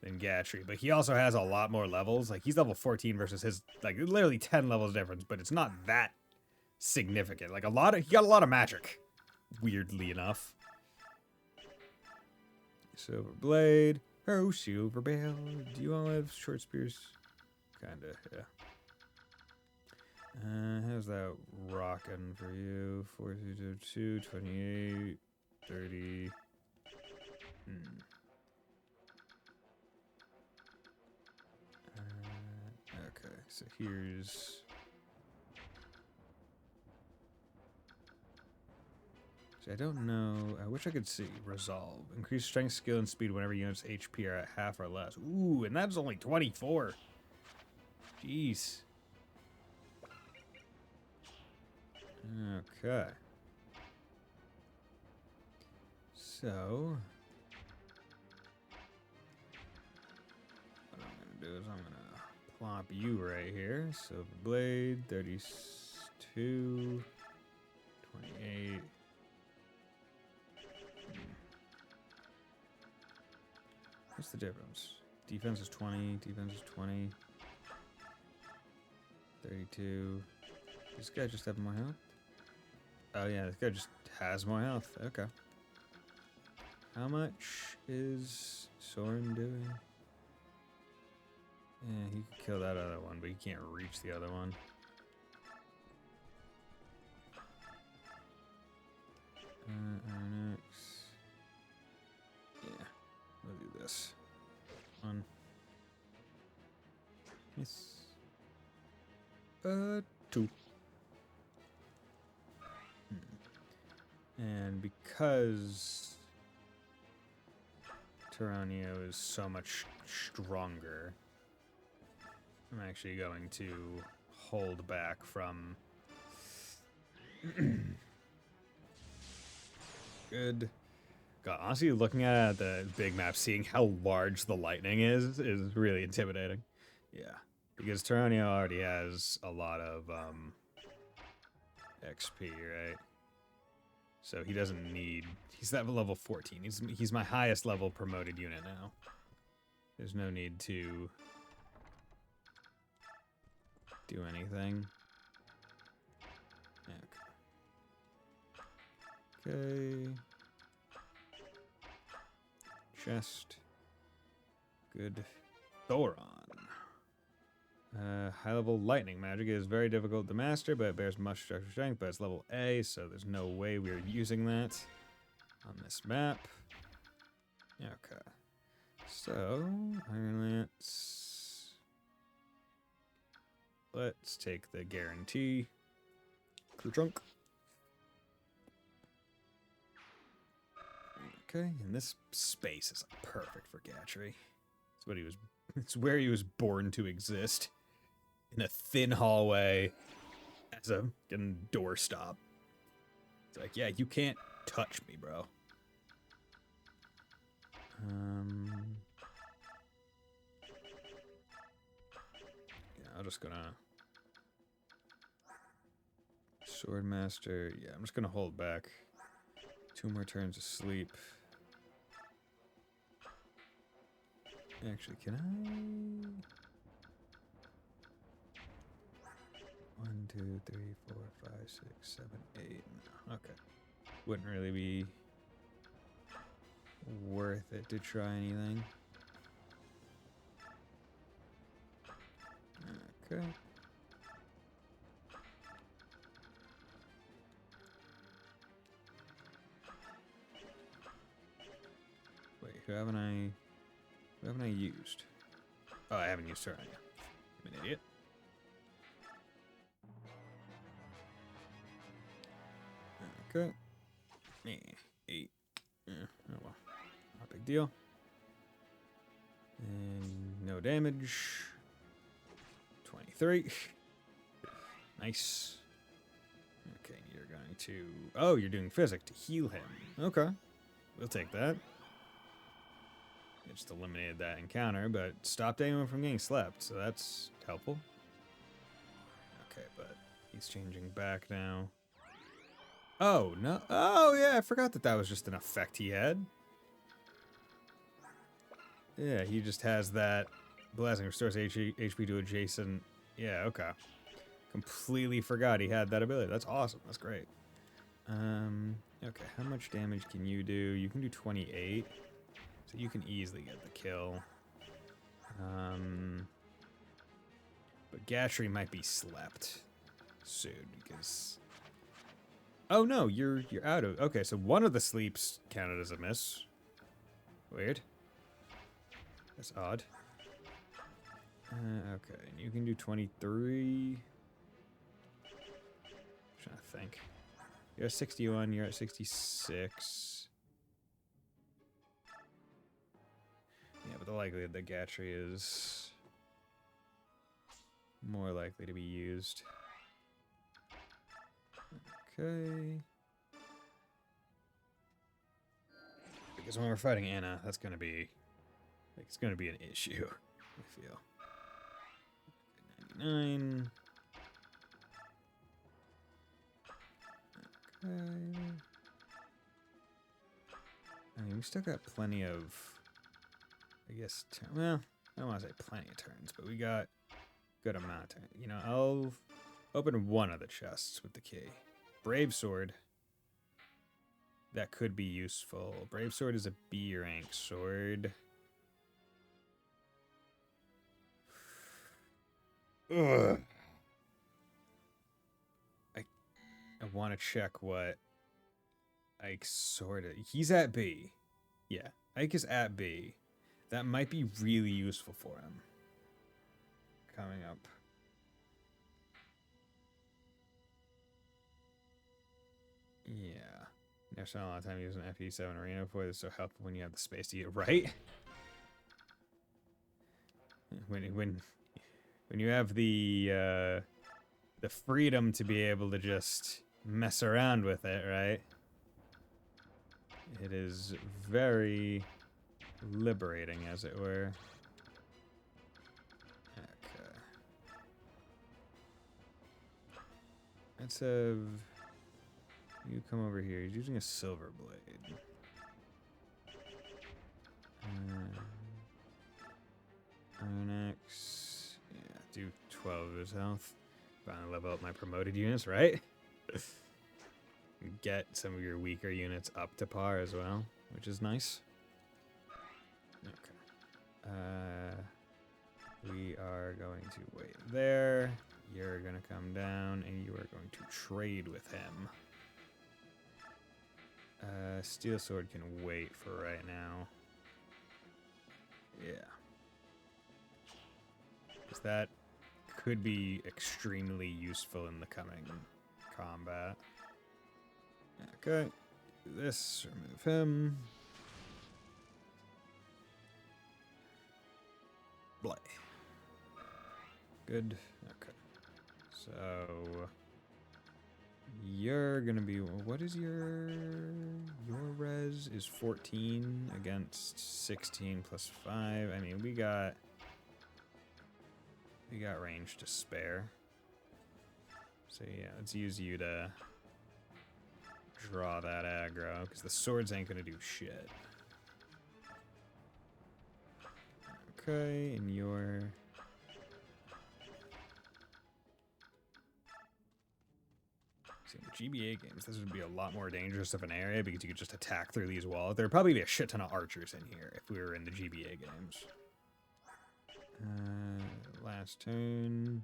Gatry. But he also has a lot more levels. Like, he's level 14 versus his, like, literally 10 levels difference. But it's not that significant. Like, he got a lot of magic. Weirdly enough. Silver Blade. Oh, Silver Bell. Do you all have short spears? Kinda, yeah. How's that rocking for you? 42, 28, 30. Okay, so here's... See, I don't know. I wish I could see. Resolve. Increase strength, skill, and speed whenever units' HP are at half or less. Ooh, and that's only 24. Jeez. Okay. So... what I'm going to do is I'm going to plop you right here. Silver Blade, 32, 28... What's the difference? Defense is 20, defense is 20. 32. Does this guy just have more health? Oh yeah, this guy just has more health. Okay. How much is Soren doing? Yeah, he could kill that other one, but he can't reach the other one. Next. Yeah. We'll do this. 1. Yes. 2. And because Tyranio is so much stronger, I'm actually going to hold back from... Good. God, honestly, looking at the big map, seeing how large the lightning is really intimidating. Yeah, because Tyranio already has a lot of XP, right? So he doesn't need... He's at level 14. He's my highest level promoted unit now. There's no need to do anything. Okay. Chest. Good. Thoron. High level lightning magic is very difficult to master, but it bears much structure strength, but it's level A, so there's no way we're using that on this map. Okay. So, Iron Lance. Let's take the guarantee. Crew trunk. Okay, and this space is perfect for Gatry. It's what he was. It's where he was born to exist, in a thin hallway, as a doorstop. It's like, yeah, you can't touch me, bro. Yeah, I'm just gonna Swordmaster. Yeah, I'm just gonna hold back. 2 more turns of sleep. Actually, can I? 1, 2, 3, 4, 5, 6, 7, 8. No. Okay. Wouldn't really be worth it to try anything. Okay. Wait, who haven't I used? Oh, I haven't used her on you. I'm an idiot. Okay. Yeah, 8. Oh well. Not a big deal. And no damage. 23. Nice. Okay, you're going to... Oh, you're doing physic to heal him. Okay. We'll take that. It just eliminated that encounter, but stopped anyone from getting slept, so that's helpful. Okay, but he's changing back now. Oh, no. Oh, yeah, I forgot that was just an effect he had. Yeah, he just has that blasting restores HP to adjacent. Yeah, okay. Completely forgot he had that ability. That's awesome. That's great. Okay, how much damage can you do? You can do 28. So you can easily get the kill. But Gatry might be slept soon because... Oh no, you're out of... Okay, so one of the sleeps counted as a miss. Weird. That's odd. Okay, and you can do 23. I'm trying to think. You're at 61, you're at 66. Yeah, but the likelihood that Gatry is more likely to be used. Okay. Because when we're fighting Anna, that's gonna be... Like, it's gonna be an issue, I feel. 99. Okay. I mean, we still got plenty of... I guess... Well, I don't want to say plenty of turns, but we got good amount of turns. You know, I'll open one of the chests with the key. Brave Sword. That could be useful. Brave Sword is a B rank sword. Ugh. I want to check what Ike's sword is. He's at B. Yeah, Ike is at B. That might be really useful for him. Coming up. Yeah. Never spent a lot of time using FE7 Arena before. This is so helpful when you have the space to get it right. When you have the freedom to be able to just mess around with it, right? It is very liberating, as it were. Okay. Let's have you come over here. He's using a silver blade. Iron Axe. Yeah, do 12 of his health. Finally level up my promoted units, right? Get some of your weaker units up to par as well, which is nice. Okay. We are going to wait there. You're going to come down, and you are going to trade with him. Steel Sword can wait for right now. Yeah. Because that could be extremely useful in the coming combat. Okay. Do this, remove him. Blay. Good. Okay. So you're gonna be... What is your res is 14 against 16 plus 5. I mean, we got range to spare. So yeah, let's use you to draw that aggro, because the swords ain't gonna do shit. Okay, and you're... See, in the GBA games, this would be a lot more dangerous of an area because you could just attack through these walls. There'd probably be a shit ton of archers in here if we were in the GBA games. Last turn.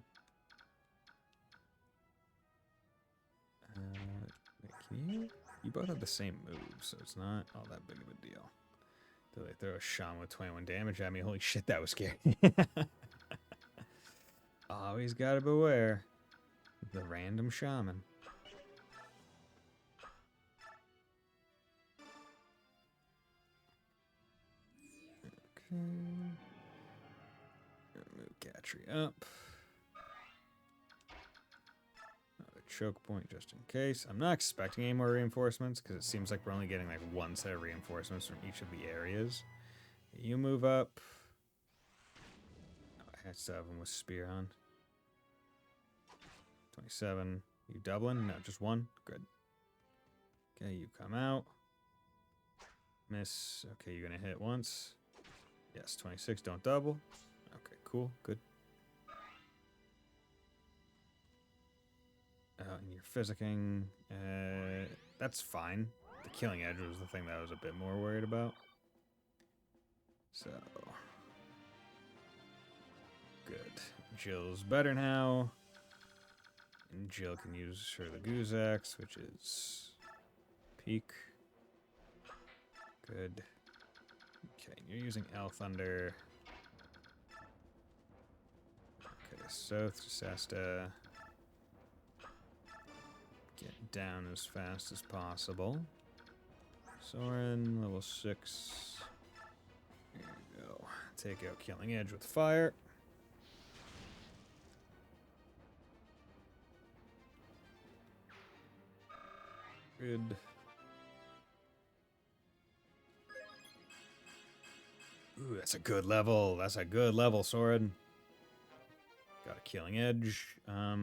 Wait, can you? You both have the same move, so it's not all that big of a deal. Till they throw a shaman with 21 damage at me. Holy shit, that was scary. Always gotta beware the random shaman. Okay. Move Gatry up. Another choke point just in case. I'm not expecting any more reinforcements because it seems like we're only getting like one set of reinforcements from each of the areas. You move up. Oh, I had 7 with spear on. 27. You doubling? No, just 1. Good. Okay, you come out. Miss. Okay, you're gonna hit once. Yes, 26. Don't double. Okay, cool. Good. And you're physicking. That's fine. The killing edge was the thing that I was a bit more worried about. So. Good. Jill's better now. And Jill can use her Laguzaks, which is peak. Good. Okay, you're using L Thunder. Okay, Soth just has to get down as fast as possible. Soren, level 6. There you go. Take out Killing Edge with fire. Good. Ooh, that's a good level. That's a good level, Soren. Got a Killing Edge. Yeah,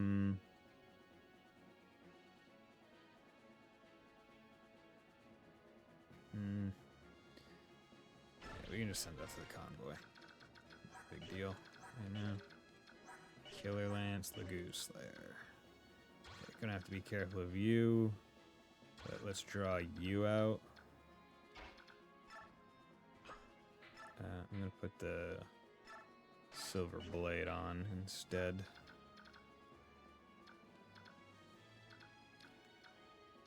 we can just send that to the convoy. Big deal. I know. Killer Lance, Lagoose Slayer. Okay, gonna have to be careful of you. But let's draw you out. I'm gonna put the Silver Blade on instead.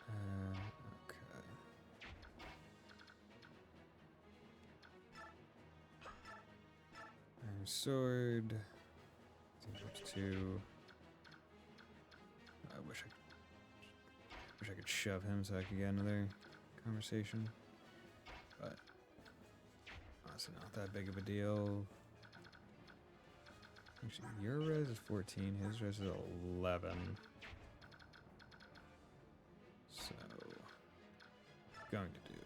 Okay. Iron Sword. Times 2. I wish I could shove him so I could get another conversation. But honestly, not that big of a deal. Actually, your res is 14, his res is 11. So, going to do.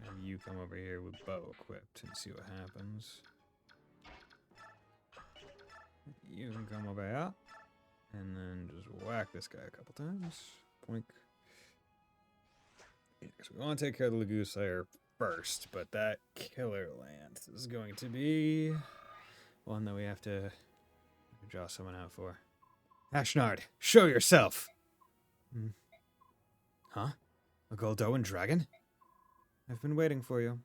Now you come over here with bow equipped and see what happens. You can come over here and then just whack this guy a couple times. Poink. Yeah, so we want to take care of the Lagoose Slayer first, but that Killer Lance is going to be one that we have to draw someone out for. Ashnard, show yourself! Huh? A Goldoan dragon? I've been waiting for you.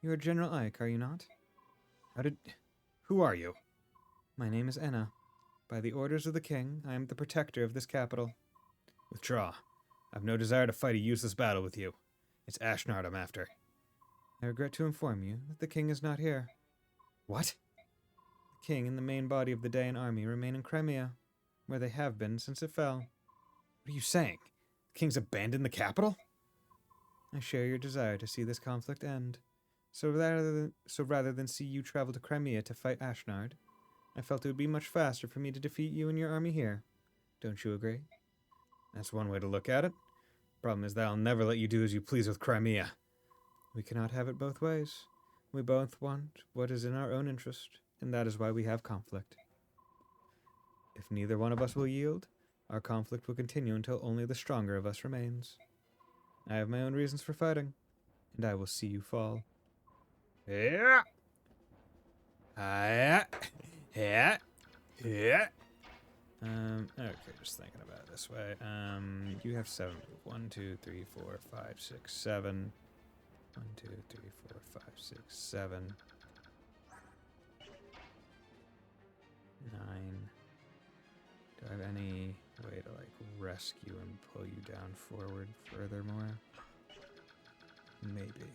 You are General Ike, are you not? Who are you? My name is Enna. By the orders of the king, I am the protector of this capital. Withdraw. I've no desire to fight a useless battle with you. It's Ashnard I'm after. I regret to inform you that the king is not here. What? The king and the main body of the Dayan army remain in Crimea, where they have been since it fell. What are you saying? The king's abandoned the capital? I share your desire to see this conflict end. So rather than see you travel to Crimea to fight Ashnard, I felt it would be much faster for me to defeat you and your army here. Don't you agree? That's one way to look at it. Problem is that I'll never let you do as you please with Crimea. We cannot have it both ways. We both want what is in our own interest, and that is why we have conflict. If neither one of us will yield, our conflict will continue until only the stronger of us remains. I have my own reasons for fighting, and I will see you fall. Yeah. Yeah. Okay, just thinking about it this way. You have 7. 1, 2, 3, 4, 5, 6, 7. 1, 2, 3, 4, 5, 6, 7. 9. Do I have any way to like rescue and pull you down forward furthermore. Maybe.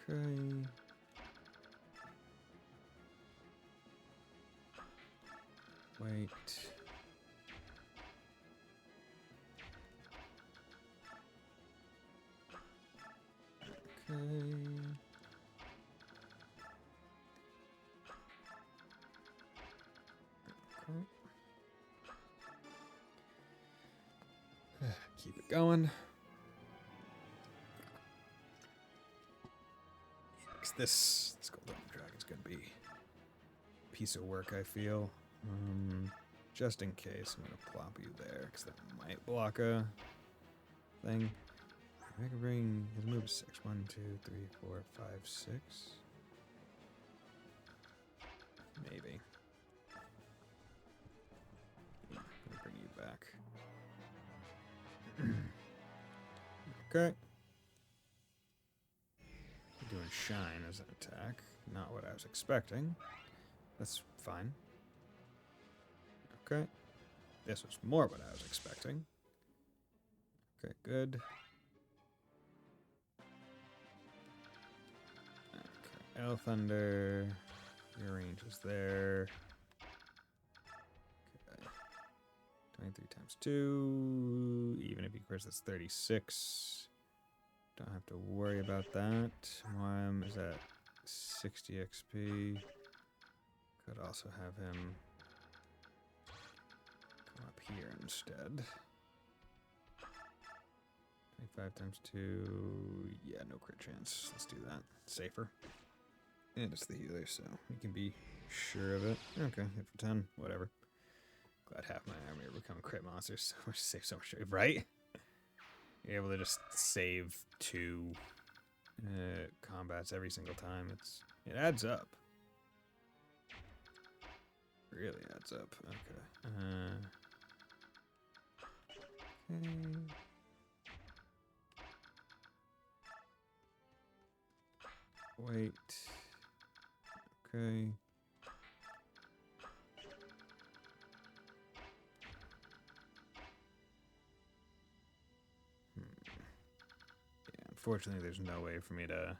Okay. Wait. Okay. Keep it going. This Golden Dragon's gonna be a piece of work, I feel. Just in case, I'm gonna plop you there, because that might block a thing. I can bring his move is 6. 1, 2, 3, 4, 5, 6. Maybe. I'm gonna bring you back. Okay. Doing shine as an attack. Not what I was expecting. That's fine. Okay. This was more what I was expecting. Okay, good. Okay, L Thunder. Your range is there. Okay. 23 times 2. Even if he clears, that's 36. Don't have to worry about that. Moam is at 60 XP. Could also have him come up here instead. 25 times 2. Yeah, no crit chance. Let's do that. Safer. And it's the healer, so we can be sure of it. Okay, hit for 10. Whatever. Glad half my army are becoming crit monsters. So much save so much, right? You're able to just save 2 combats every single time. It adds up. Really adds up. Okay. Okay. Wait. Okay. Unfortunately, there's no way for me to.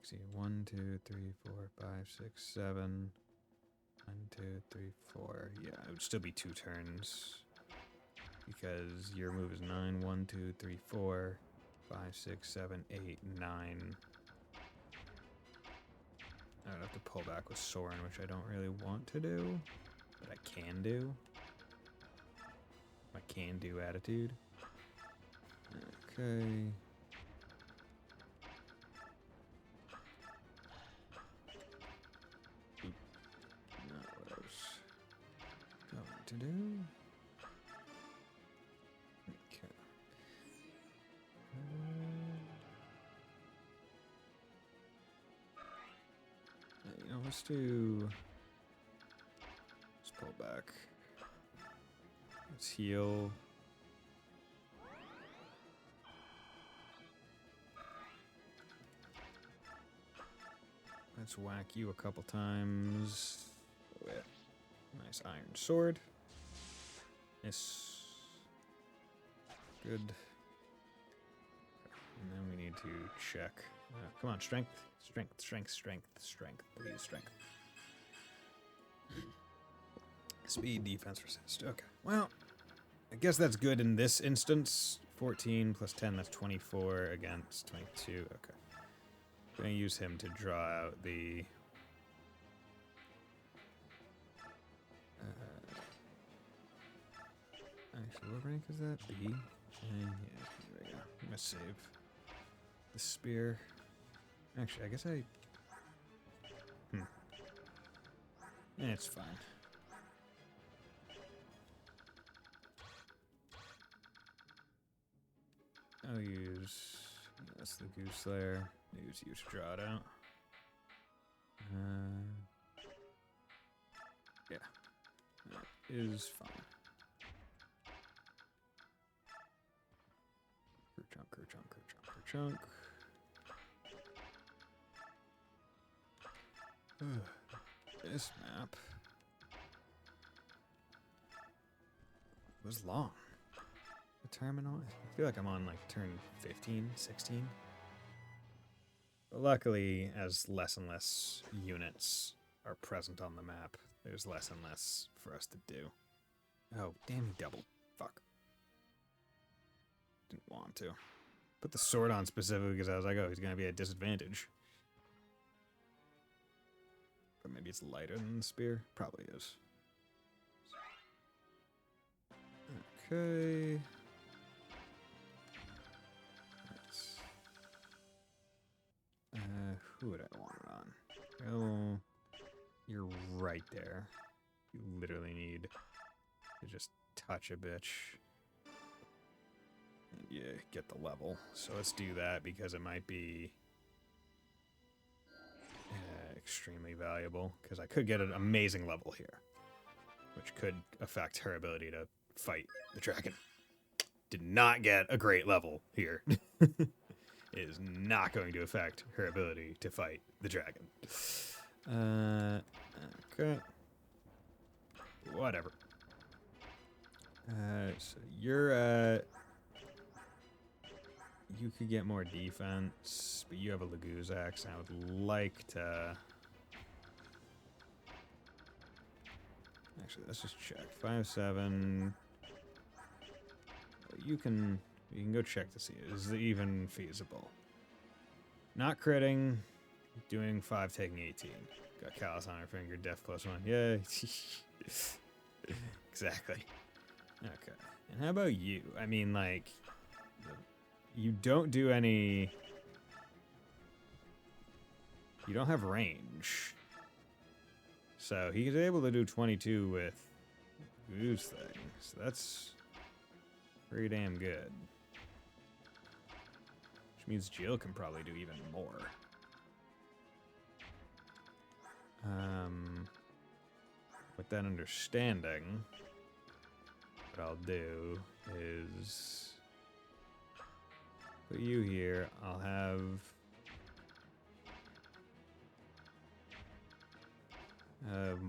See, 1, 2, 3, 4, 5, 6, 7. 1, 2, 3, 4. Yeah, it would still be 2 turns. Because your move is 9. 1, 2, 3, 4. 5, 6, 7, 8, 9. I would have to pull back with Soren, which I don't really want to do. But I can do. My can-do attitude. Okay. Oop. Not what I was going to do. Okay. You know, let's pull back. Let's heal. Let's whack you a couple times with a nice iron sword. Yes. Good. And then we need to check. Come on, strength. Strength, strength, strength, strength. Please, strength. Speed, defense, resist. Okay. Well, I guess that's good in this instance. 14 plus 10, that's 24 against 22. Okay. I'm going to use him to draw out the... actually, what rank is that? B? Yeah, there we go. I'm going to save the spear. Actually, I guess I... it's fine. I'll use... that's the Goose Slayer. Use you to draw it out. Yeah. That is fine. Kerchunk, kerchunk, kerchunk, kerchunk. This map was long. The terminal? I feel like I'm on like turn 15, 16. But luckily, as less and less units are present on the map, there's less and less for us to do. Oh, damn, he doubled. Fuck. Didn't want to. Put the sword on specifically because I was like, oh, he's going to be at disadvantage. But maybe it's lighter than the spear? Probably is. Okay. Who would I want it on? Oh, you're right there. You literally need to just touch a bitch. And yeah, get the level. So let's do that because it might be extremely valuable. Because I could get an amazing level here, which could affect her ability to fight the dragon. Did not get a great level here. Is not going to affect her ability to fight the dragon. Okay. Whatever. So you're you could get more defense, but you have a Laguz axe, and I would like to. Actually, let's just check. 5-7. You can go check to see is it even feasible. Not critting, doing 5, taking 18. Got callus on her finger, death plus 1. Yay. Exactly. Okay. And how about you? I mean, like, you don't do any. You don't have range. So he's able to do 22 with Goose thing. So that's pretty damn good. Which means Jill can probably do even more. With that understanding, what I'll do is put you here. I'll have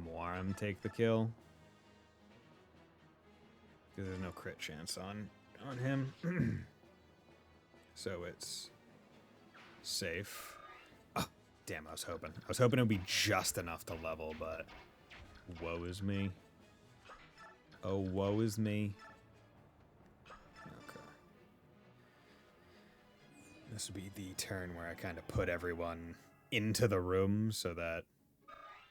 Moaram take the kill. Because there's no crit chance on him. So it's safe. Oh, damn, I was hoping. I was hoping it would be just enough to level, but woe is me. Oh, woe is me. Okay. This would be the turn where I kind of put everyone into the room so that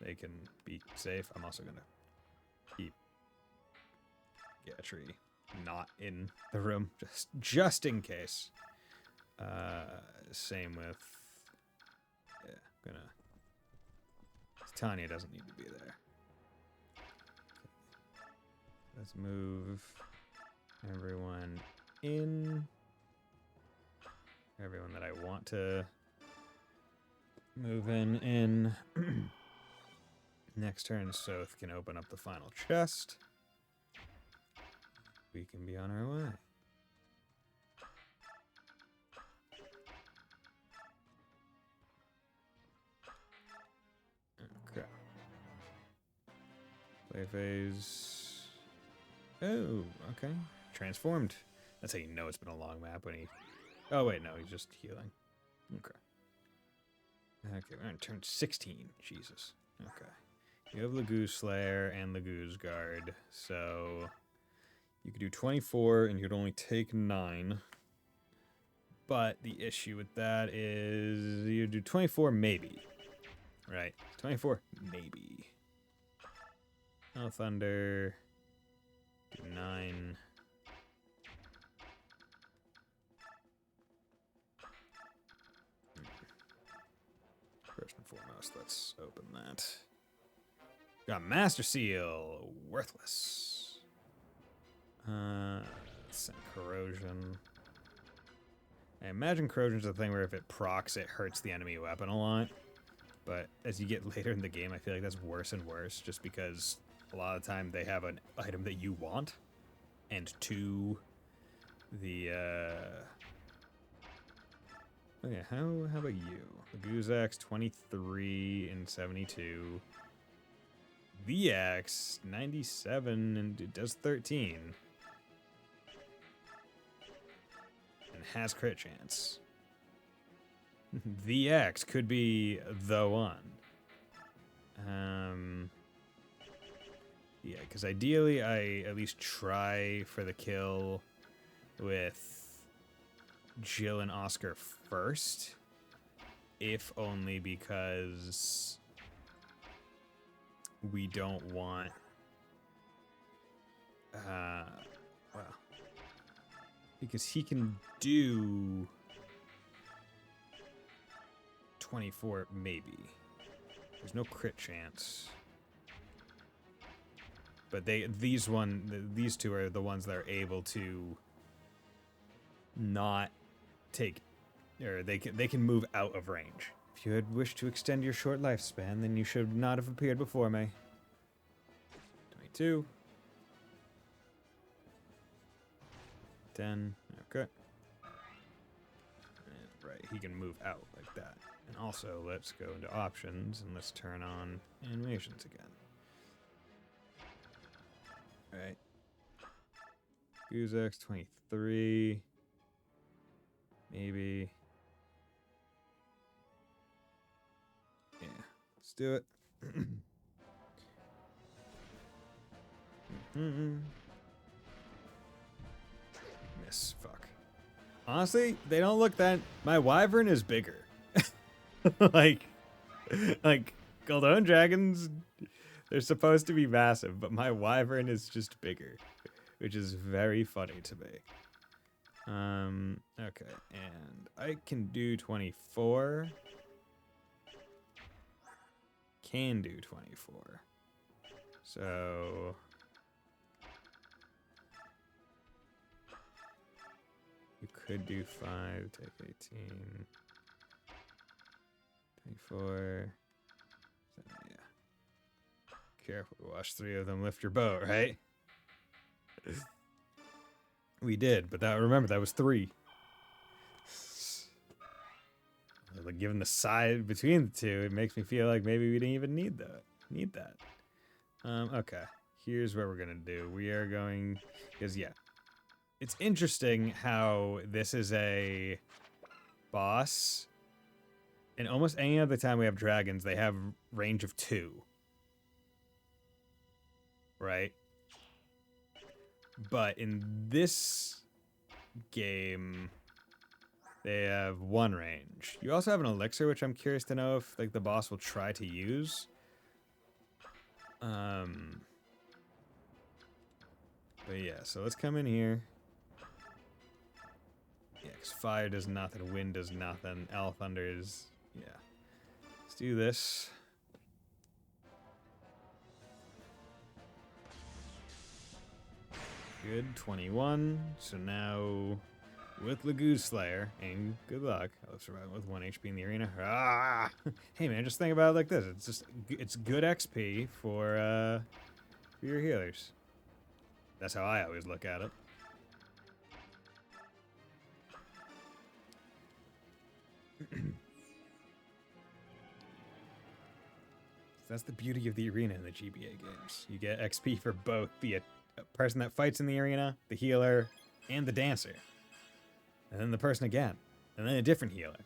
they can be safe. I'm also going to keep Gatry not in the room, just in case. Same with, yeah, Tanya doesn't need to be there. Let's move everyone in. Everyone that I want to move in. Next turn, Soth can open up the final chest. We can be on our way. Okay. Play phase. Oh, okay. Transformed. That's how you know it's been a long map when he. Oh, wait, no, he's just healing. Okay. Okay, we're on turn 16. Jesus. Okay. You have Laguz Slayer and Laguz Guard, so you could do 24 and you'd only take 9. But the issue with that is you do 24 maybe. Right. 24 maybe. Oh, Thunder. Do 9. First and foremost, let's open that. Got Master Seal. Worthless. Send Corrosion. I imagine Corrosion's a thing where if it procs, it hurts the enemy weapon a lot. But as you get later in the game, I feel like that's worse and worse, just because a lot of the time they have an item that you want, and 2, the Oh yeah, how about you? The Guzak's 23 and 72. VX 97 and it does 13. And has crit chance. VX could be the one. Yeah, because ideally I at least try for the kill with Jill and Oscar first, if only because we don't want well, because he can do 24 maybe. There's no crit chance. But these two are the ones that are able to not take, or they can move out of range. If you had wished to extend your short lifespan, then you should not have appeared before me. 22. 10. Okay. And right, he can move out like that. And also, let's go into options and let's turn on animations again. Alright. Guzak's 23. Maybe. Yeah, let's do it. Miss, fuck. Honestly, they don't look that. My wyvern is bigger. like Goldone dragons, they're supposed to be massive, but my wyvern is just bigger, which is very funny to me. Okay, and I can do 24. Can do 24. So you could do 5, take 18. 24. So, yeah. Careful, watch 3 of them lift your boat, right? We did, but remember that was 3. Like, given the size between the two, it makes me feel like maybe we didn't even need that. Okay. Here's what we're gonna do. We are going, because yeah, it's interesting how this is a boss. And almost any other time we have dragons, they have range of 2. Right? But in this game, they have 1 range. You also have an elixir, which I'm curious to know if like the boss will try to use. But yeah, so let's come in here. Yeah, because fire does nothing, wind does nothing, L thunder is, yeah. Let's do this. Good, 21. So now, with Lagoon Slayer, and good luck, I'll survive with 1 HP in the arena. Ah! Hey man, just think about it like this. It's good XP for your healers. That's how I always look at it. That's the beauty of the arena in the GBA games. You get XP for both the person that fights in the arena, the healer, and the dancer. And then the person again. And then a different healer.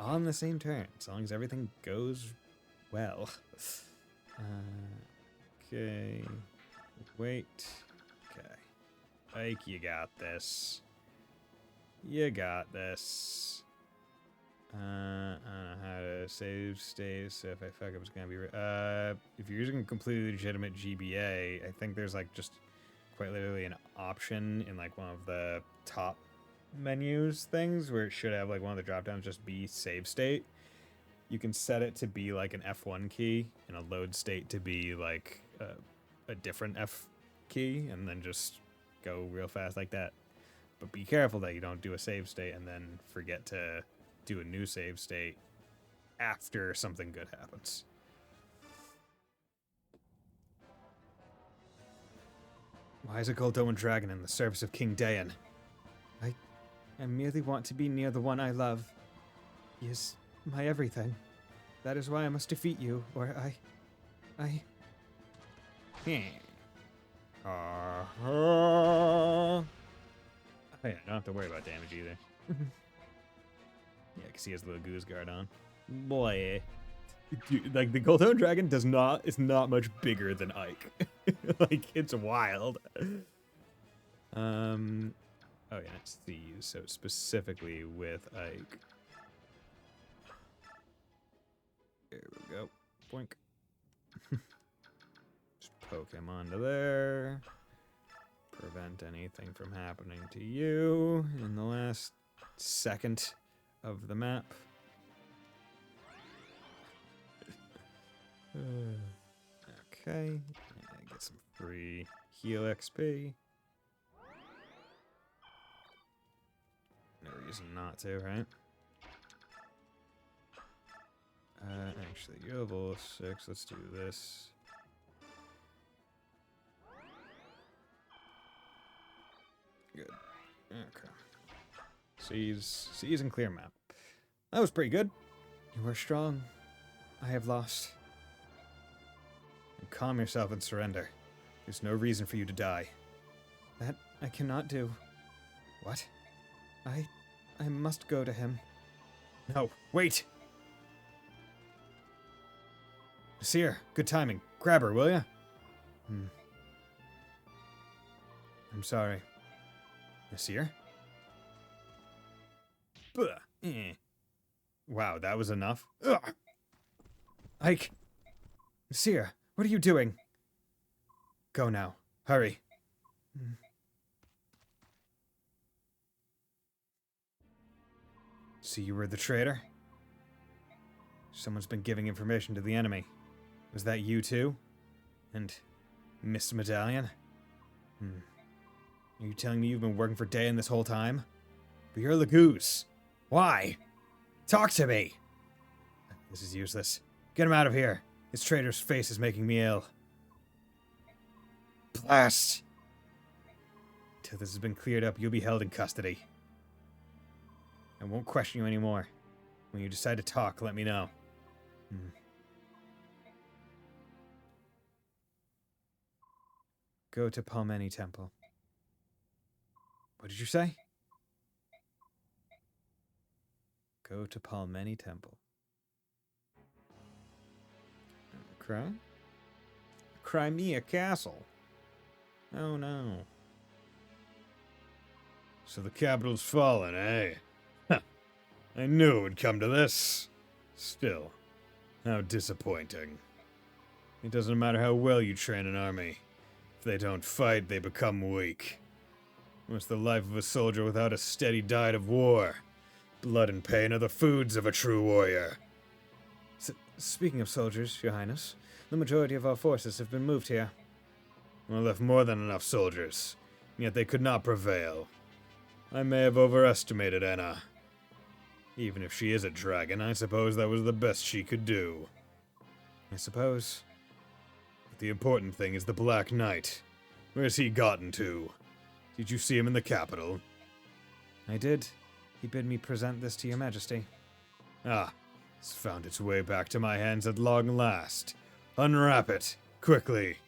All in the same turn, as long as everything goes well. Okay. Wait. Okay. Ike, you got this. You got this. I don't know how to save states, so if I fuck up, it's gonna be... if you're using a completely legitimate GBA, I think there's, like, just quite literally an option in, like, one of the top menus things where it should have, like, one of the drop-downs just be save state. You can set it to be, like, an F1 key and a load state to be, like, a different F key, and then just go real fast like that. But be careful that you don't do a save state and then forget to do a new save state after something good happens. Why is a Goldoan dragon in the service of King Dayan? I merely want to be near the one I love. He is my everything. That is why I must defeat you, or I... Oh yeah, don't have to worry about damage either. Yeah, because he has the little goose guard on. Boy. Dude, like, the Golden Dragon is not much bigger than Ike. Like, it's wild. Oh yeah, it's these, so specifically with Ike. There we go. Boink. Just poke him onto there. Prevent anything from happening to you in the last second of the map. Okay. Get some free heal XP. No reason not to, right? Actually, you're level 6. Let's do this. Good. Okay. Seas and clear map. That was pretty good. You are strong. I have lost. Calm yourself and surrender. There's no reason for you to die. That I cannot do. What? I must go to him. No, wait! Seer, good timing. Grab her, will ya? I'm sorry. Seer? Wow, that was enough. Ugh. Ike! Seer, what are you doing? Go now. Hurry. So you were the traitor? Someone's been giving information to the enemy. Was that you too? And Miss Medallion? Are you telling me you've been working for Dayan this whole time? But you're the goose. Why? Talk to me! This is useless. Get him out of here. This traitor's face is making me ill. Blast! Until this has been cleared up, you'll be held in custody. I won't question you anymore. When you decide to talk, let me know. Go to Palmeni Temple. What did you say? Go to Palmeni Temple. Crimea Castle. Oh no. So the capital's fallen, eh? I knew it would come to this. Still, how disappointing. It doesn't matter how well you train an army. If they don't fight, they become weak. What's the life of a soldier without a steady diet of war? Blood and pain are the foods of a true warrior. Speaking of soldiers, Your Highness, the majority of our forces have been moved here. I left more than enough soldiers, yet they could not prevail. I may have overestimated Anna. Even if she is a dragon, I suppose that was the best she could do. I suppose. But the important thing is the Black Knight. Where's he gotten to? Did you see him in the capital? I did. He bid me present this to Your Majesty. Ah, it's found its way back to my hands at long last. Unwrap it, quickly.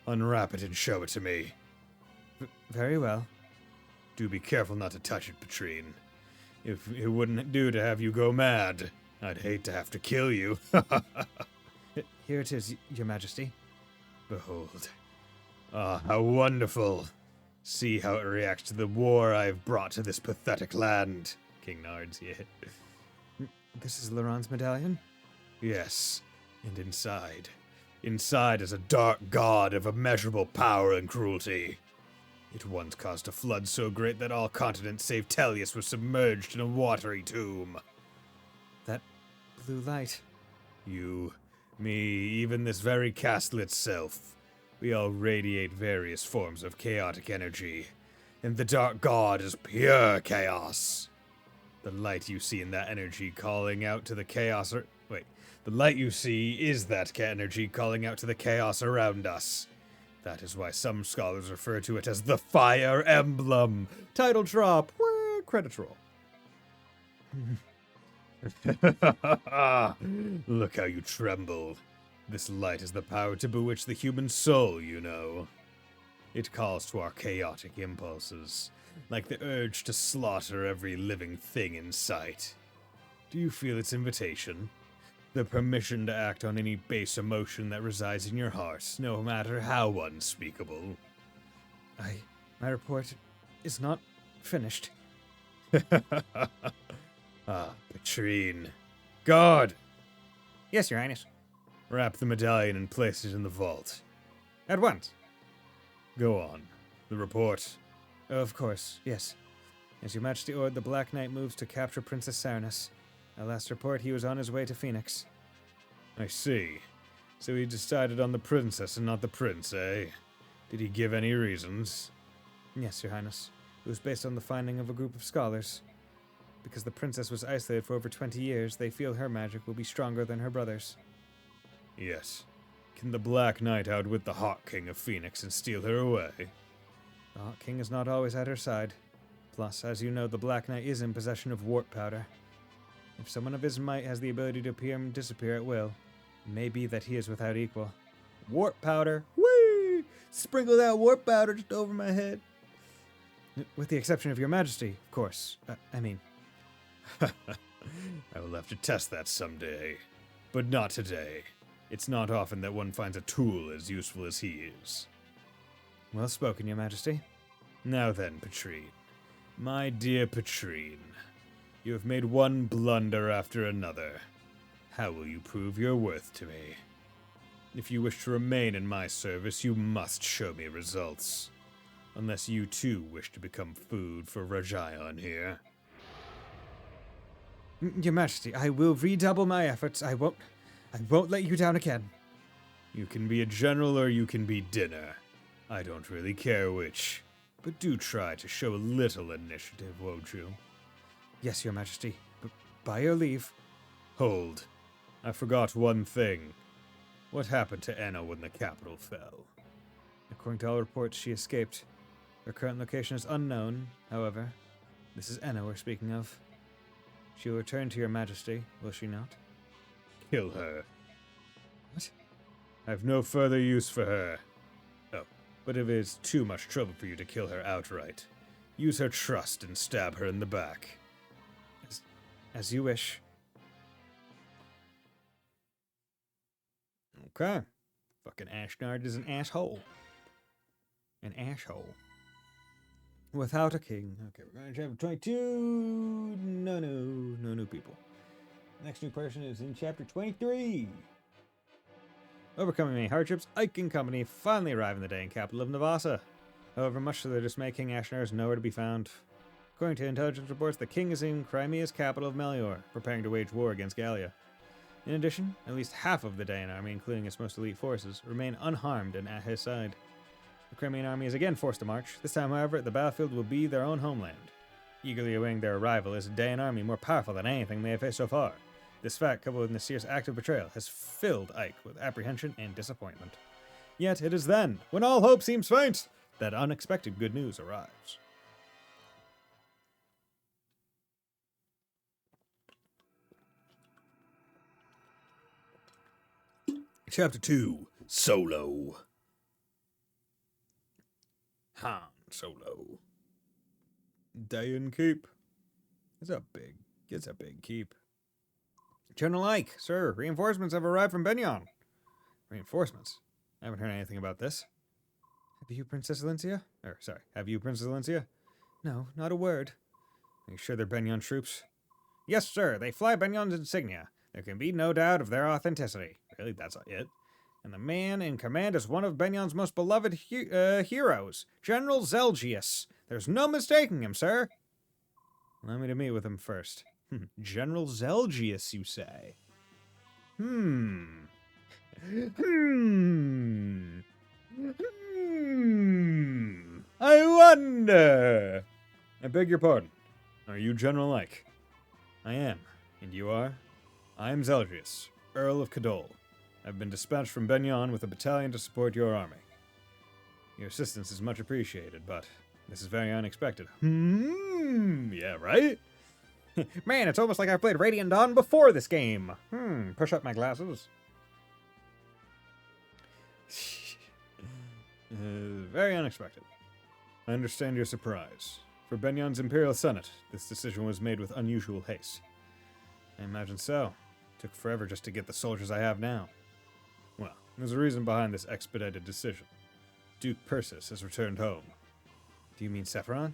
Unwrap it and show it to me. Very well. Do be careful not to touch it, Patrine. If it wouldn't do to have you go mad, I'd hate to have to kill you. Here it is, Your Majesty. Behold. Ah, how wonderful. See how it reacts to the war I've brought to this pathetic land. King Nards, yeah. This is Laurent's medallion? Yes, and inside. Inside is a dark god of immeasurable power and cruelty. It once caused a flood so great that all continents save Tellius were submerged in a watery tomb. That blue light. You, me, even this very castle itself. We all radiate various forms of chaotic energy, and the dark god is pure chaos. The light you see in that energy calling out to the chaos the light you see is that energy calling out to the chaos around us. That is why some scholars refer to it as the Fire Emblem. Title drop. Credit roll. Look how you tremble. This light is the power to bewitch the human soul, you know. It calls to our chaotic impulses, like the urge to slaughter every living thing in sight. Do you feel its invitation? The permission to act on any base emotion that resides in your heart, no matter how unspeakable. My report is not finished. Petrine. Guard! Yes, Your Highness. Wrap the medallion and place it in the vault. At once. Go on. The report. Of course, yes. As Your Majesty ordered, the Black Knight moves to capture Princess Saranus. At last report, he was on his way to Phoenix. I see. So he decided on the princess and not the prince, eh? Did he give any reasons? Yes, Your Highness. It was based on the finding of a group of scholars. Because the princess was isolated for over 20 years, they feel her magic will be stronger than her brother's. Yes. Can the Black Knight outwit the Hawk King of Phoenix and steal her away? The Hawk King is not always at her side. Plus, as you know, the Black Knight is in possession of warp powder. If someone of his might has the ability to appear and disappear at will, it may be that he is without equal. Warp powder? Whee! Sprinkle that warp powder just over my head. With the exception of Your Majesty, of course. I will have to test that someday. But not today. It's not often that one finds a tool as useful as he is. Well spoken, Your Majesty. Now then, Petrine. My dear Petrine. You have made one blunder after another. How will you prove your worth to me? If you wish to remain in my service, you must show me results. Unless you too wish to become food for Rajayon here. Your Majesty, I will redouble my efforts. I won't let you down again. You can be a general or you can be dinner. I don't really care which. But do try to show a little initiative, won't you? Yes, Your Majesty. But by your leave. Hold. I forgot one thing. What happened to Anna when the capital fell? According to all reports, she escaped. Her current location is unknown, however. This is Anna we're speaking of. She will return to Your Majesty, will she not? Kill her. What? I have no further use for her. Oh, but if it is too much trouble for you to kill her outright, use her trust and stab her in the back. As you wish. Okay. Fucking Ashnard is an asshole. An asshole. Without a king. Okay, we're going to chapter 22. No new people. Next new person is in chapter 23. Overcoming many hardships, Ike and company finally arrive in the Dayan capital of Navasa. However, much to their dismay, King Ashnar is nowhere to be found. According to intelligence reports, the king is in Crimea's capital of Melior, preparing to wage war against Gallia. In addition, at least half of the Dayan army, including its most elite forces, remain unharmed and at his side. The Crimean army is again forced to march. This time, however, the battlefield will be their own homeland. Eagerly awaiting their arrival is a Dayan army more powerful than anything they have faced so far. This fact, coupled with Nasir's active betrayal, has filled Ike with apprehension and disappointment. Yet it is then, when all hope seems faint, that unexpected good news arrives. Chapter 2, Solo. Han Solo. Dayan Keep. It's a big keep. General Ike, sir, reinforcements have arrived from Benyon. Reinforcements? I haven't heard anything about this. Have you, Princess Alencia? No, not a word. Are you sure they're Benyon troops? Yes, sir, they fly Benyon's insignia. There can be no doubt of their authenticity. Really, that's it. And the man in command is one of Benyon's most beloved heroes, General Zelgius. There's no mistaking him, sir. Allow me to meet with him first. General Zelgius, you say? I wonder. I beg your pardon. Are you General Ike? I am. And you are? I am Zelgius, Earl of Cadol. I've been dispatched from Benyon with a battalion to support your army. Your assistance is much appreciated, but this is very unexpected. Yeah, right? Man, it's almost like I played Radiant Dawn before this game. Push up my glasses. Very unexpected. I understand your surprise. For Benyon's Imperial Senate, this decision was made with unusual haste. I imagine so. It took forever just to get the soldiers I have now. Well, there's a reason behind this expedited decision. Duke Persis has returned home. Do you mean Sephiroth?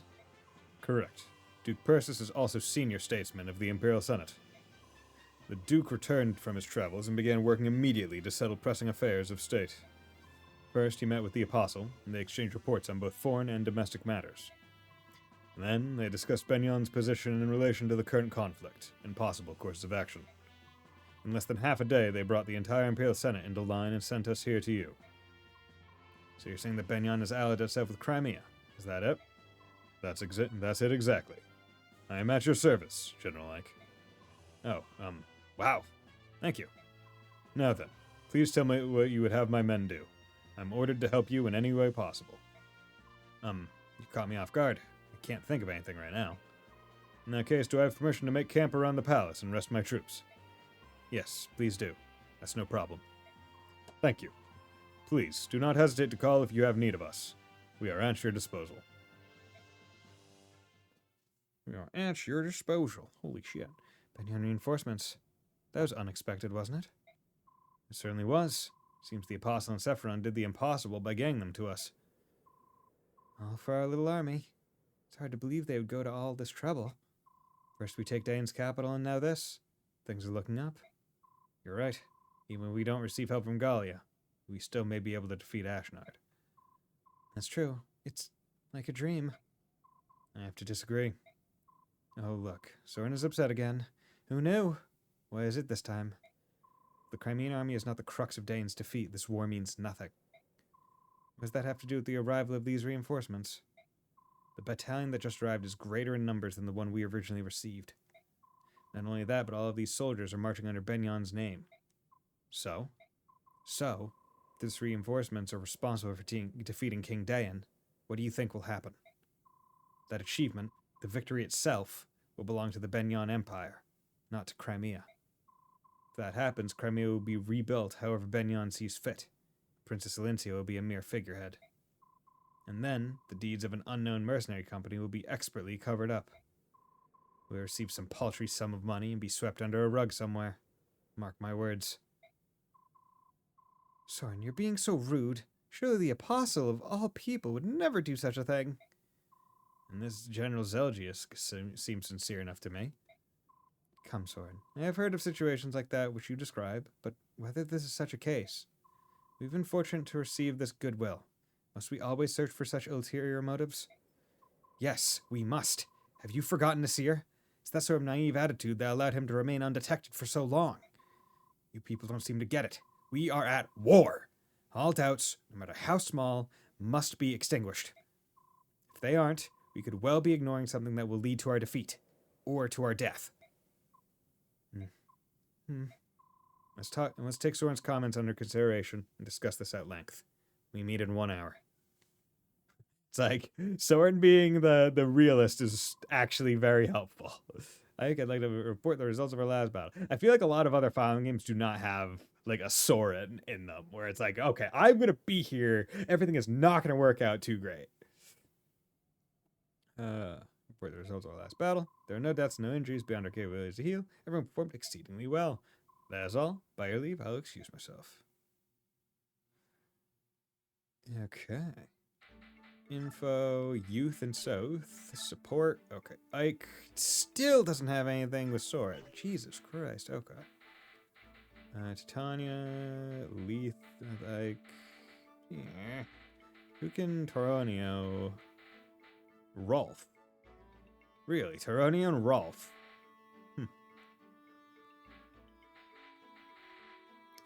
Correct. Duke Persis is also senior statesman of the Imperial Senate. The Duke returned from his travels and began working immediately to settle pressing affairs of state. First, he met with the Apostle, and they exchanged reports on both foreign and domestic matters. Then, they discussed Benyon's position in relation to the current conflict and possible courses of action. In less than half a day, they brought the entire Imperial Senate into line and sent us here to you. So you're saying that Benyon has allied itself with Crimea? Is that it? That's it exactly. I am at your service, General Ike. Oh, wow. Thank you. Now then, please tell me what you would have my men do. I'm ordered to help you in any way possible. You caught me off guard. I can't think of anything right now. In that case, do I have permission to make camp around the palace and rest my troops? Yes, please do. That's no problem. Thank you. Please, do not hesitate to call if you have need of us. We are at your disposal. We are at your disposal. Holy shit. Benyon reinforcements. That was unexpected, wasn't it? It certainly was. Seems the Apostle and Sephiroth did the impossible by getting them to us. All for our little army. It's hard to believe they would go to all this trouble. First we take Dane's capital and now this. Things are looking up. You're right. Even when we don't receive help from Gallia, we still may be able to defeat Ashnard. That's true. It's like a dream. I have to disagree. Oh, look. Soren is upset again. Who knew? Why is it this time? If the Crimean army is not the crux of Dane's defeat, this war means nothing. What does that have to do with the arrival of these reinforcements? The battalion that just arrived is greater in numbers than the one we originally received. Not only that, but all of these soldiers are marching under Benyon's name. So, these reinforcements are responsible for defeating King Dayan. What do you think will happen? That achievement, the victory itself, will belong to the Benyon Empire, not to Crimea. If that happens, Crimea will be rebuilt however Benyon sees fit. Princess Elincia will be a mere figurehead. And then, the deeds of an unknown mercenary company will be expertly covered up. We'll receive some paltry sum of money and be swept under a rug somewhere. Mark my words. Soren, you're being so rude. Surely the Apostle of all people would never do such a thing. And this General Zelgius seems sincere enough to me. Come, Soren. I have heard of situations like that which you describe, but whether this is such a case. We've been fortunate to receive this goodwill. Must we always search for such ulterior motives? Yes, we must. Have you forgotten Nasir? It's that sort of naive attitude that allowed him to remain undetected for so long. You people don't seem to get it. We are at war. All doubts, no matter how small, must be extinguished. If they aren't, we could well be ignoring something that will lead to our defeat, or to our death. Let's take Soren's comments under consideration and discuss this at length. We meet in 1 hour. It's like, Soren being the realist is actually very helpful. I think I'd like to report the results of our last battle. I feel like a lot of other fighting games do not have like a Soren in them, where it's like, okay, I'm going to be here. Everything is not going to work out too great. Report the results of our last battle. There are no deaths, no injuries beyond our capabilities to heal. Everyone performed exceedingly well. That is all. By your leave, I'll excuse myself. Okay. Info, youth and south, support. Okay. Ike still doesn't have anything with Soren. Jesus Christ. Okay. Titania, Leith, Ike. Yeah. Who can Taronio? Rolf. Really? Taronio and Rolf.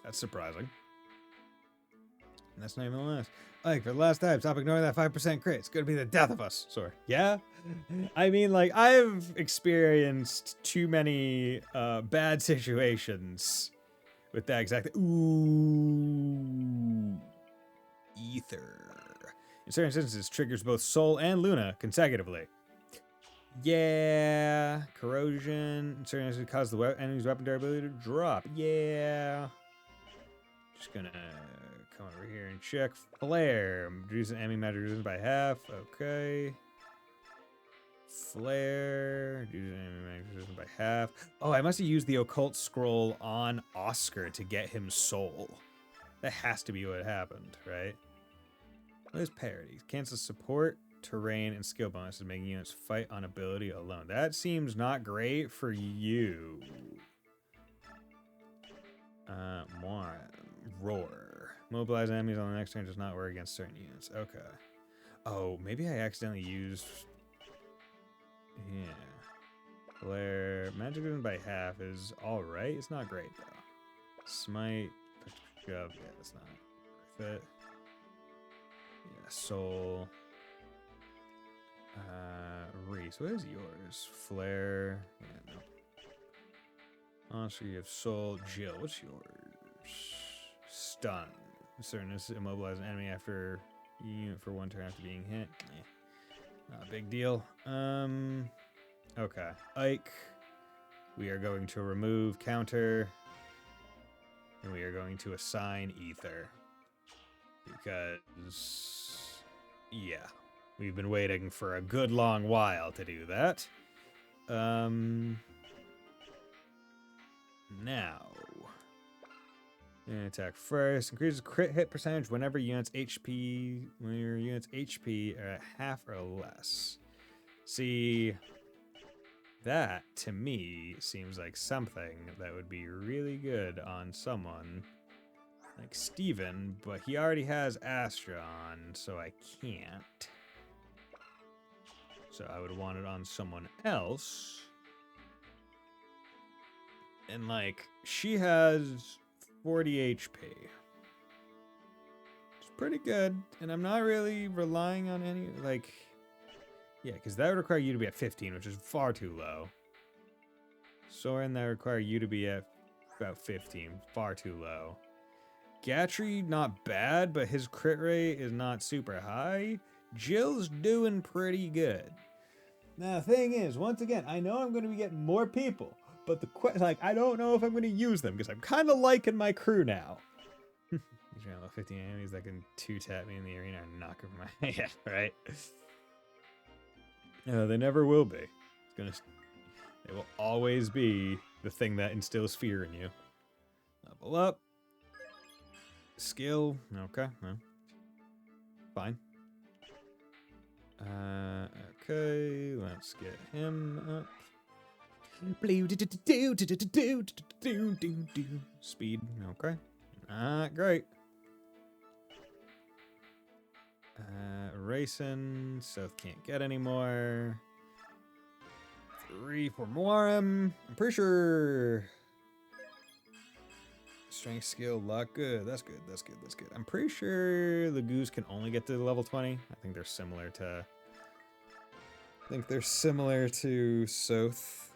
That's surprising. And that's not even the last. Like, for the last time, stop ignoring that 5% crit. It's gonna be the death of us. Sorry. Yeah? I mean, like, I've experienced too many bad situations with that exactly. Ooh. Ether. In certain instances, triggers both Soul and Luna consecutively. Yeah. Corrosion. Certain enemies cause the enemy's weapon durability to drop. Yeah. Just gonna come over here and check. Flare. Reduce enemy magic resistance by half. Okay. Flare. Reduce enemy magic resistance by half. Oh, I must have used the occult scroll on Oscar to get him soul. That has to be what happened, right? What is parity? Cancels support, terrain, and skill bonuses, making units fight on ability alone. That seems not great for you. More. Roar. Mobilize enemies on the next turn does not work against certain units. Okay. Oh, maybe I accidentally used... Yeah. Flare. Magic resistance by half is alright. It's not great, though. Smite. Push, shove. Yeah, that's not worth it. Yeah, soul. Reese, what is yours? Flare. Yeah, no. Monster, you have soul. Jill, what's yours? Stun. Certainness immobilize an enemy after unit for one turn after being hit. Not a big deal. Okay. Ike. We are going to remove counter. And we are going to assign ether. Because, yeah, we've been waiting for a good long while to do that. Now, attack first. Increases crit hit percentage whenever your unit's HP are at half or less. See, that to me seems like something that would be really good on someone like Steven, but he already has Astra on, so I can't. So I would want it on someone else. And like, she has 40 HP. It's pretty good, and I'm not really relying on any, like, yeah, because that would require you to be at 15, which is far too low. Soren, that would require you to be at about 15, far too low. Gatry, not bad, but his crit rate is not super high. Jill's doing pretty good. Now, the thing is, once again, I know I'm going to be getting more people, but I don't know if I'm going to use them, because I'm kind of liking my crew now. These are about 15 enemies that can 2-tap me in the arena and knock over my... yeah, right? They never will be. They will always be the thing that instills fear in you. Level up. Skill. Okay. Well, fine. Okay. Let's get him up. Speed. Okay. Not great. Racing. South can't get anymore. 3 for Moram. I'm pretty sure. Strength, skill, luck. Good. That's good. That's good. That's good. I'm pretty sure the Goose can only get to level 20. I think they're similar to. Soth.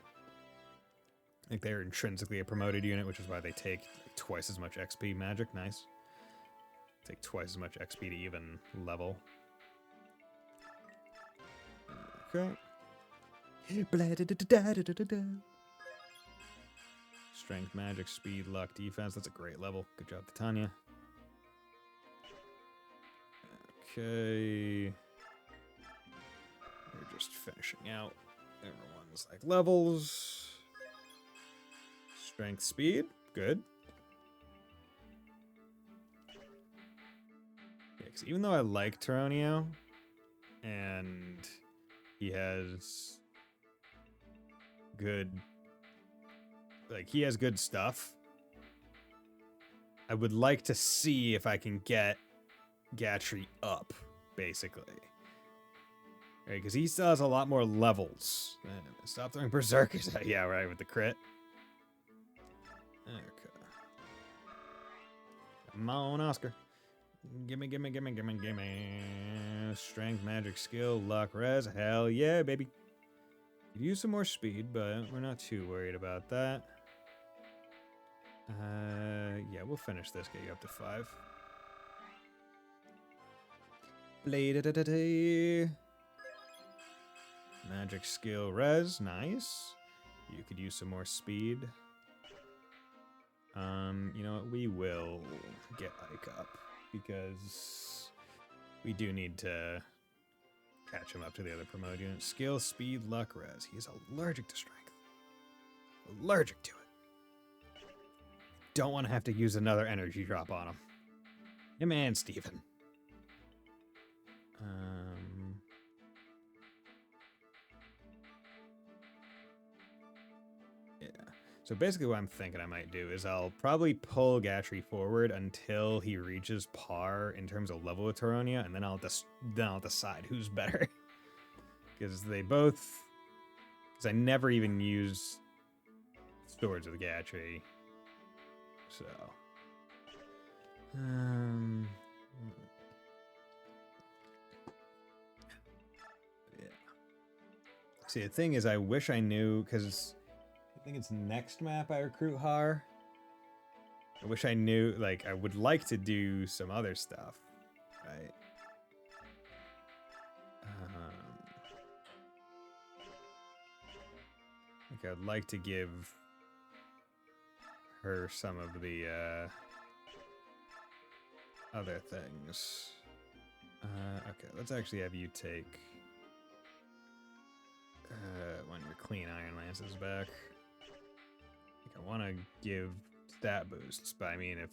I think they're intrinsically a promoted unit, which is why they take twice as much XP. Magic, nice. Take twice as much XP to even level. Okay. Strength, magic, speed, luck, defense. That's a great level. Good job, Titania. Okay. We're just finishing out everyone's like levels. Strength, speed. Good. Yeah, because even though I like Taronio, and he has good, he has good stuff, I would like to see if I can get Gatry up, basically. Right, because he still has a lot more levels. Stop throwing berserkers at yeah, right, with the crit. Okay. Come on, Oscar. Gimme. Strength, magic, skill, luck, res. Hell yeah, baby. Could use some more speed, but we're not too worried about that. Yeah, we'll finish this. Get you up to 5. Magic skill res, nice. You could use some more speed. You know what? We will get Ike up because we do need to catch him up to the other promote unit. Skill, speed, luck, res. He is allergic to strength. Allergic to it. Don't want to have to use another energy drop on him. Him and Steven. Yeah. So basically what I'm thinking I might do is I'll probably pull Gatry forward until he reaches par in terms of level with Taronia, and then I'll decide who's better. Because they both... Because I never even use swords with Gatry. So... yeah. See, the thing is, I wish I knew, because... I think it's next map I recruit Har. I wish I knew, like, I would like to do some other stuff, right? Like, I'd like to give her some of the, other things. Okay, let's actually have you take, one of your clean Iron Lances back. I want to give stat boosts, but I mean, if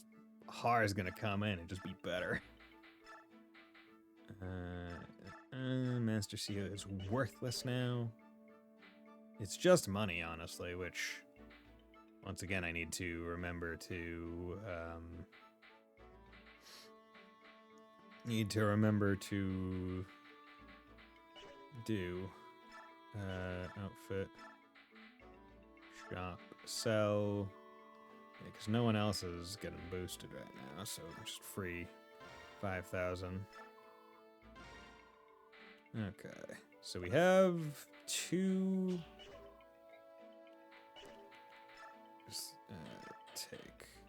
Har is going to come in, it'd just be better. Master Seal is worthless now. It's just money, honestly, which, once again, I need to remember to, do. Outfit. Shop. Sell. Because no one else is getting boosted right now, so just free 5,000. Okay, so we have two.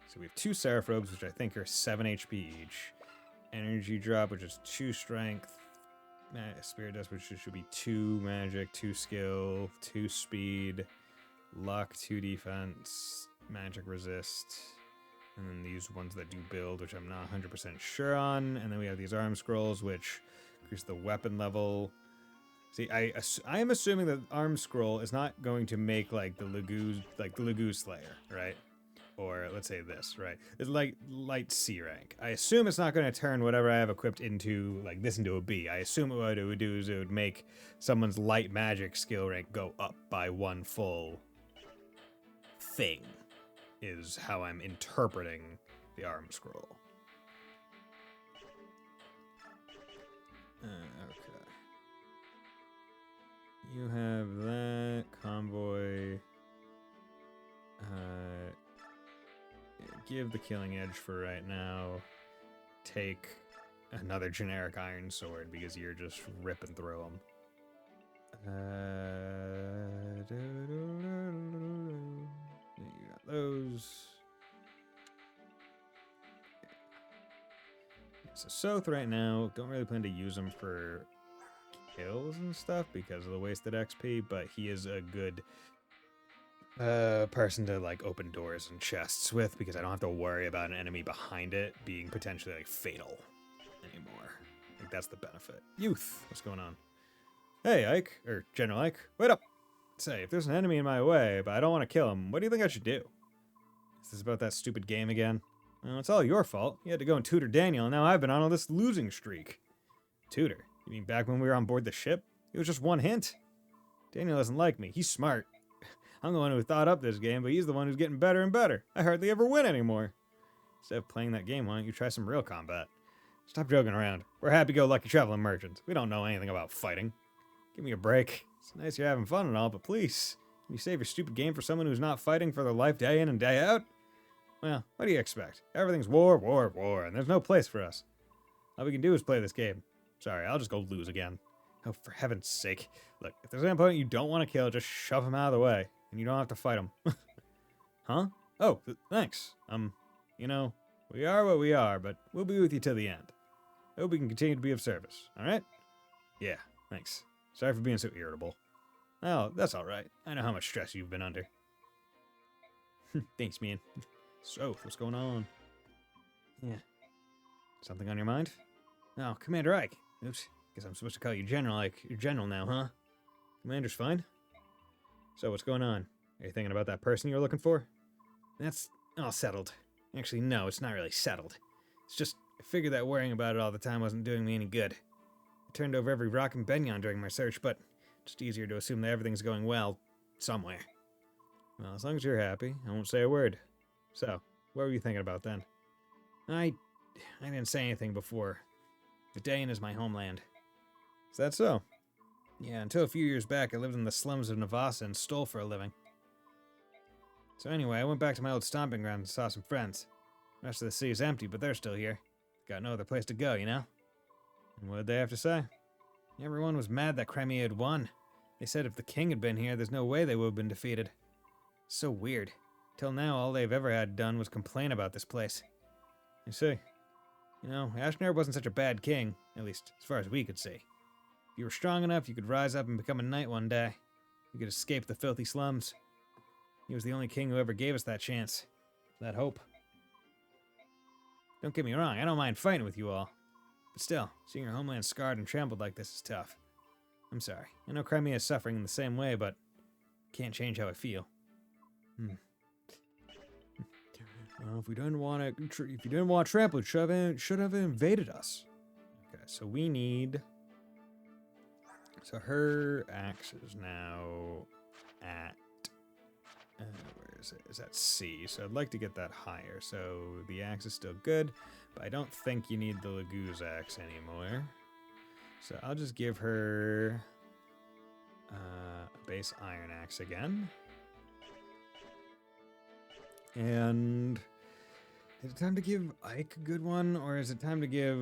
So we have two Seraphobes, which I think are 7 HP each. Energy drop, which is 2 strength. Spirit Dust, which should be 2 magic, 2 skill, 2 speed. Luck, 2 defense, magic resist, and then these ones that do build, which I'm not 100% sure on, and then we have these arm scrolls, which increase the weapon level. See, I am assuming that arm scroll is not going to make like the Lagoo Slayer, right? Or let's say this, right? It's like light C rank. I assume it's not going to turn whatever I have equipped into like this into a B. I assume what it would do is it would make someone's light magic skill rank go up by 1 full thing, is how I'm interpreting the arm scroll. Okay. You have that convoy. Give the killing edge for right now. Take another generic iron sword because you're just ripping through them. You got those. So Soth right now, don't really plan to use him for kills and stuff because of the wasted XP, but he is a good person to like open doors and chests with because I don't have to worry about an enemy behind it being potentially like fatal anymore. I think that's the benefit. Youth, what's going on? Hey, Ike, or General Ike, wait up. Say, if there's an enemy in my way, but I don't want to kill him, what do you think I should do? Is this about that stupid game again? Well, it's all your fault. You had to go and tutor Daniel, and now I've been on this losing streak. Tutor? You mean back when we were on board the ship? It was just one hint. Daniel doesn't like me. He's smart. I'm the one who thought up this game, but he's the one who's getting better and better. I hardly ever win anymore. Instead of playing that game, why don't you try some real combat? Stop joking around. We're happy-go-lucky traveling merchants. We don't know anything about fighting. Give me a break. It's nice you're having fun and all, but please, can you save your stupid game for someone who's not fighting for their life day in and day out? Well, what do you expect? Everything's war, war, war, and there's no place for us. All we can do is play this game. Sorry, I'll just go lose again. Oh, for heaven's sake. Look, if there's an opponent you don't want to kill, just shove him out of the way, and you don't have to fight him. Huh? Oh, thanks. You know, we are what we are, but we'll be with you till the end. I hope we can continue to be of service, alright? Yeah, thanks. Sorry for being so irritable. Oh, that's alright. I know how much stress you've been under. Thanks, man. So, what's going on? Yeah. Something on your mind? Oh, Commander Ike. Oops. Guess I'm supposed to call you General Ike. You're General now, huh? Commander's fine. So, what's going on? Are you thinking about that person you were looking for? That's all settled. Actually, no, it's not really settled. It's just, I figured that worrying about it all the time wasn't doing me any good. I turned over every rock in Benyon during my search, but just easier to assume that everything's going well somewhere. Well, as long as you're happy, I won't say a word. So, what were you thinking about then? I didn't say anything before. Medallion is my homeland. Is that so? Yeah, until a few years back, I lived in the slums of Navassa and stole for a living. So anyway, I went back to my old stomping ground and saw some friends. The rest of the city's empty, but they're still here. Got no other place to go, you know? And what did they have to say? Everyone was mad that Crimea had won. They said if the king had been here, there's no way they would have been defeated. So weird. Till now, all they've ever had done was complain about this place. You see. You know, Ashnar wasn't such a bad king, at least as far as we could see. If you were strong enough, you could rise up and become a knight one day. You could escape the filthy slums. He was the only king who ever gave us that chance. That hope. Don't get me wrong, I don't mind fighting with you all. But still, seeing your homeland scarred and trampled like this is tough. I'm sorry. I know Crimea is suffering in the same way, but can't change how I feel. If you didn't want trampled, should have invaded us. Okay, so we need. So her axe is now at. Where is it? Is that C? So I'd like to get that higher. So the axe is still good, but I don't think you need the Laguz axe anymore. So I'll just give her a base iron axe again. And is it time to give Ike a good one, or is it time to give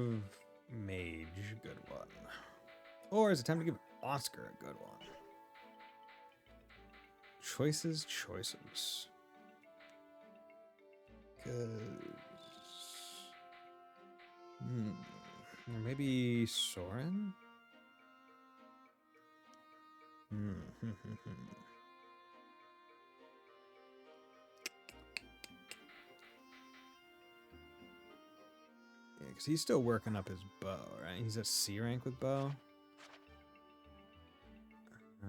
Mage a good one? Or is it time to give Oscar a good one? Choices. Or maybe Soren? Yeah, because he's still working up his bow, right? He's at C rank with bow. Yeah.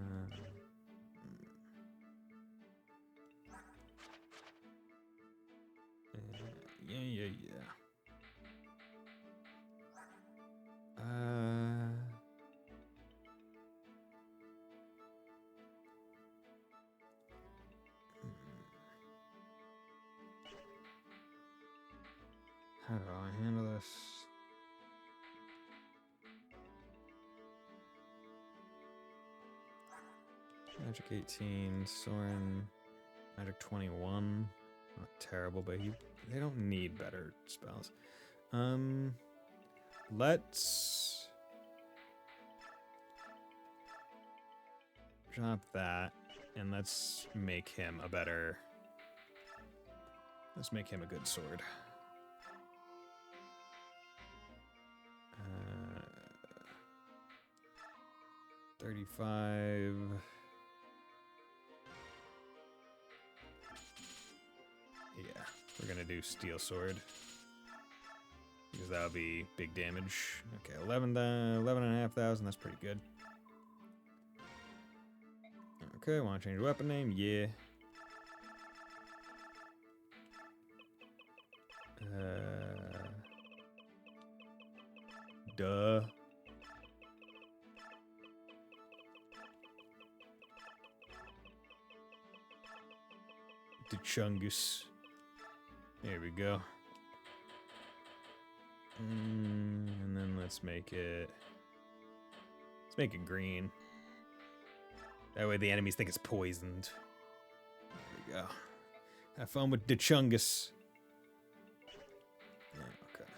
How do I handle this? Magic 18, Soren, Magic 21. Not terrible, but they don't need better spells. Let's drop that, and let's make him a better. Let's make him a good sword. 35. Yeah, we're gonna do steel sword because that'll be big damage. Okay, 11,500. That's pretty good. Okay, want to change weapon name? Yeah. Duh. Chungus. There we go. And then let's make it green. That way the enemies think it's poisoned. There we go. Have fun with the Chungus. Yeah, okay.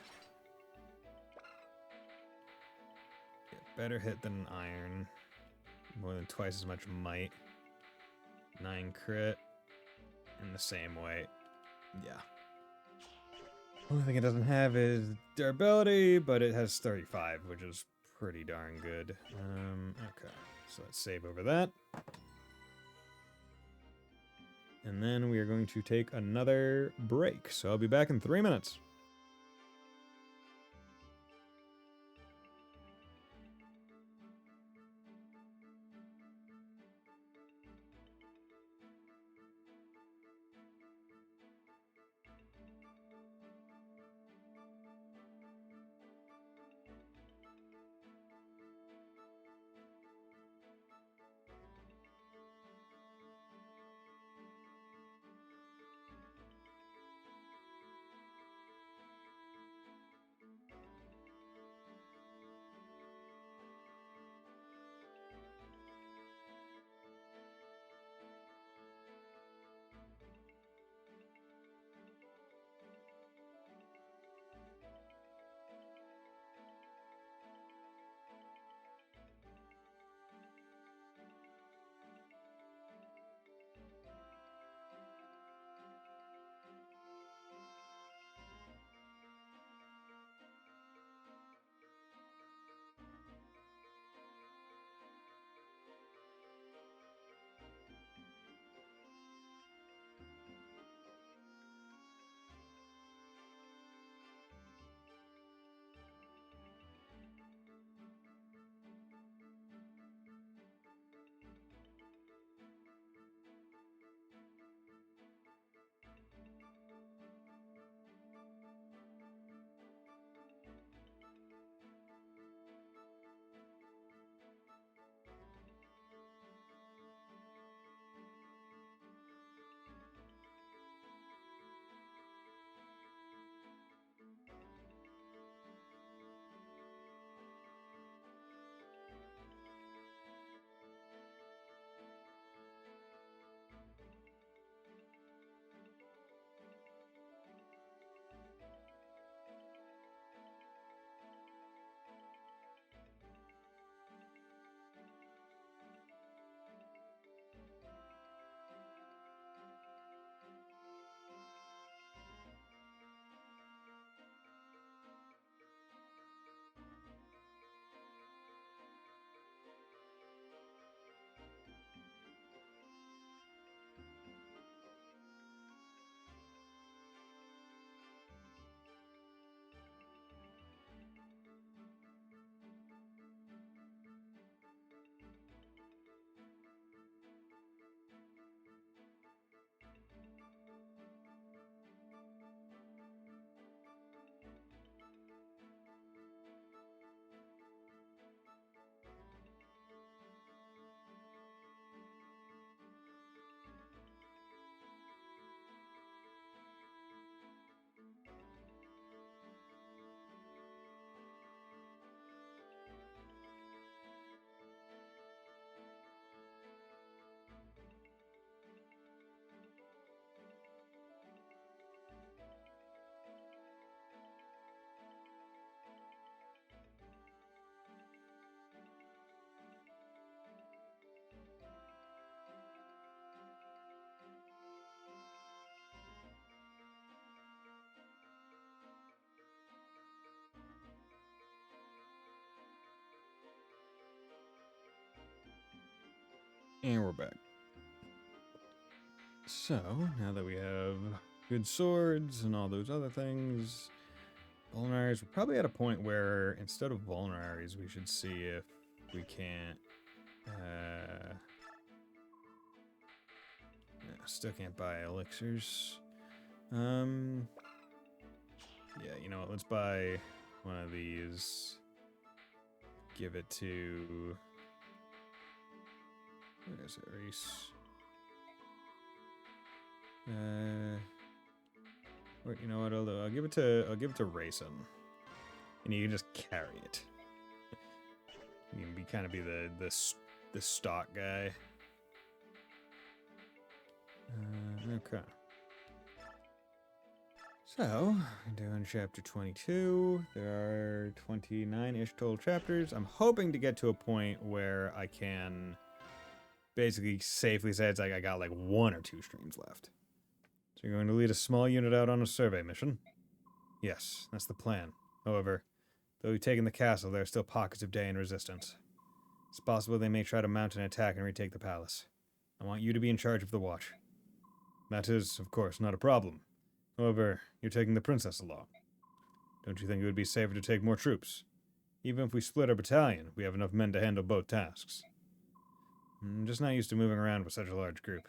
Yeah, better hit than iron. More than twice as much might. 9 crit. In the same way. Yeah. Only thing it doesn't have is durability, but it has 35, which is pretty darn good. Okay, so let's save over that. and then we are going to take another break. So I'll be back in 3 minutes. And we're back. So, now that we have good swords and all those other things, vulneraries, we're probably at a point where instead of vulneraries, we should see if we can't. Still can't buy elixirs. Yeah, you know what? Let's buy one of these. Give it to. Where is it, Reese? Or you know what? I'll give it to Rayson, and you can just carry it. You can kind of be the stock guy. Okay. So, doing chapter 22. There are 29-ish total chapters. I'm hoping to get to a point where I can basically safely say it's like I got like 1 or 2 streams left. So you're going to lead a small unit out on a survey mission? Yes, that's the plan. However, though we've taken the castle, there are still pockets of Dayan resistance. It's possible they may try to mount an attack and retake the palace. I want you to be in charge of the watch. That is, of course, not a problem. However, you're taking the princess along. Don't you think it would be safer to take more troops? Even if we split our battalion, we have enough men to handle both tasks. I'm just not used to moving around with such a large group.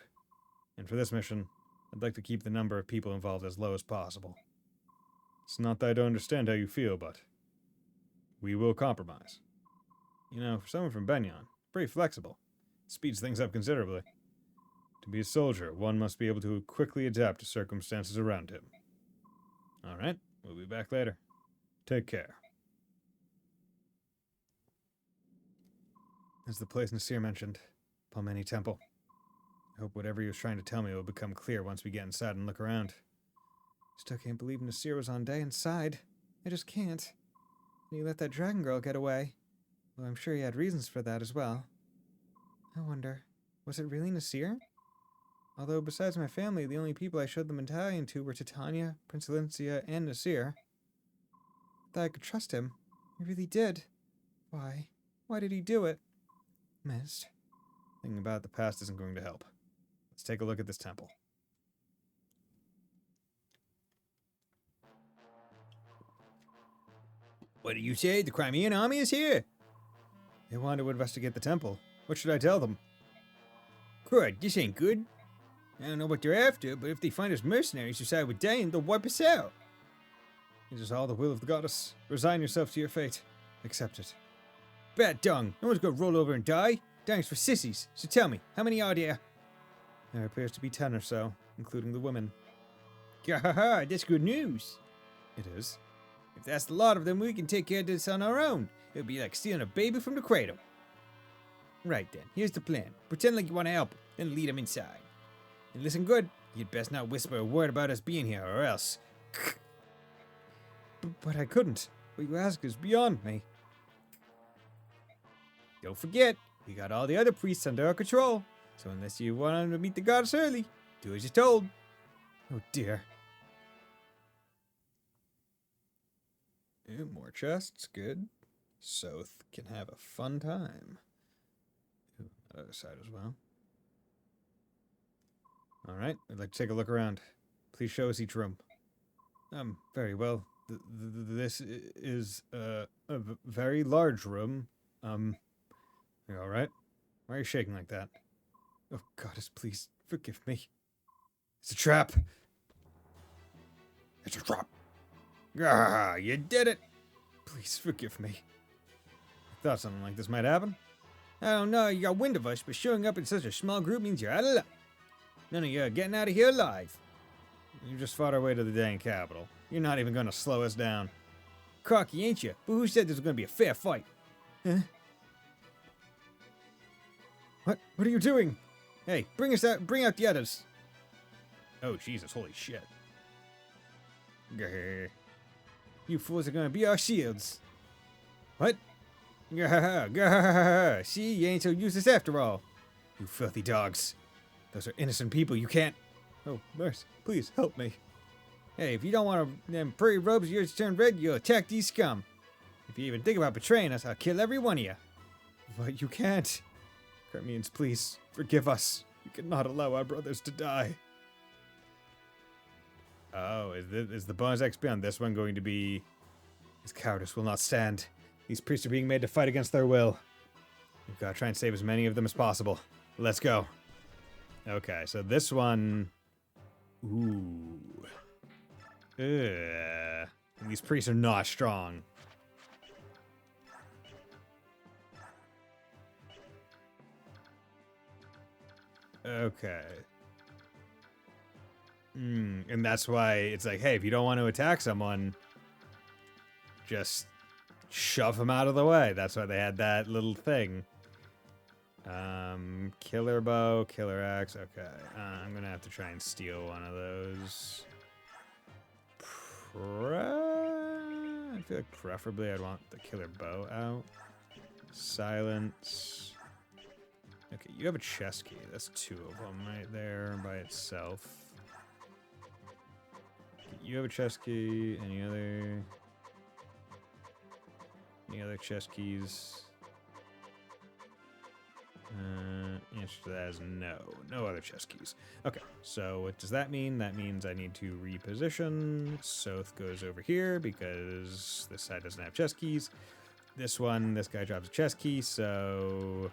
And for this mission, I'd like to keep the number of people involved as low as possible. It's not that I don't understand how you feel, but we will compromise. You know, for someone from Benyon, pretty flexible. It speeds things up considerably. To be a soldier, one must be able to quickly adapt to circumstances around him. Alright, we'll be back later. Take care. There's the place Nasir mentioned, Palmeni Temple. I hope whatever he was trying to tell me will become clear once we get inside and look around. Still can't believe Nasir was on Dayan's side. I just can't. And he let that dragon girl get away. Well, I'm sure he had reasons for that as well. I wonder, was it really Nasir? Although besides my family, the only people I showed the medallion to were Titania, Prince Valencia, and Nasir. I thought I could trust him. I really did. Why? Why did he do it? Missed. Thinking about the past isn't going to help. Let's take a look at this temple. What do you say? The Crimean army is here? They want to investigate the temple. What should I tell them? Crud, this ain't good. I don't know what they're after, but if they find us mercenaries who side with Dayan, they'll wipe us out. It is all the will of the goddess. Resign yourself to your fate. Accept it. Bad dung. No one's gonna roll over and die. Dying's for sissies. So tell me, how many are there? There appears to be 10 or so, including the women. Gahaha, that's good news. It is. If that's a lot of them, we can take care of this on our own. It'll be like stealing a baby from the cradle. Right then, here's the plan. Pretend like you want to help, then lead them inside. And listen good, you'd best not whisper a word about us being here, or else... But I couldn't. What you ask is beyond me. Don't forget, we got all the other priests under our control. So unless you want to meet the goddess early, do as you're told. Oh dear. More chests, good. Soth can have a fun time. Ooh, that other side as well. Alright, I'd like to take a look around. Please show us each room. Very well. This is a very large room. You alright? Why are you shaking like that? Oh, goddess, please forgive me. It's a trap. It's a trap. Ah, you did it. Please forgive me. I thought something like this might happen. I don't know, you got wind of us, but showing up in such a small group means you're out of luck. None of you are getting out of here alive. You just fought our way to the dang capital. You're not even going to slow us down. Cocky, ain't you? But who said this was going to be a fair fight? Huh? What are you doing? Hey, bring out the others. Oh, Jesus, holy shit. Grr. You fools are going to be our shields. What? Grr, grr. See, you ain't so useless after all. You filthy dogs. Those are innocent people, you can't... Oh, Merce, please help me. Hey, if you don't want them prairie robes of yours to turn red, you'll attack these scum. If you even think about betraying us, I'll kill every one of you. But you can't. Crimeans, please, forgive us. We cannot allow our brothers to die. Oh, is the bonus XP on this one going to be... His cowardice will not stand. These priests are being made to fight against their will. We've got to try and save as many of them as possible. Let's go. Okay, so this one... Ooh. Ugh. These priests are not strong. Okay. And that's why it's like, hey, if you don't want to attack someone, just shove them out of the way. That's why they had that little thing. Killer bow, killer axe. Okay, I'm gonna have to try and steal one of those. I feel like preferably I'd want the killer bow out. Silence. Okay, you have a chest key. That's 2 of them right there by itself. You have a chest key. Any other chest keys? Yeah, Answer to that is no. No other chest keys. Okay, so what does that mean? That means I need to reposition. Soth goes over here because this side doesn't have chest keys. This guy drops a chest key, so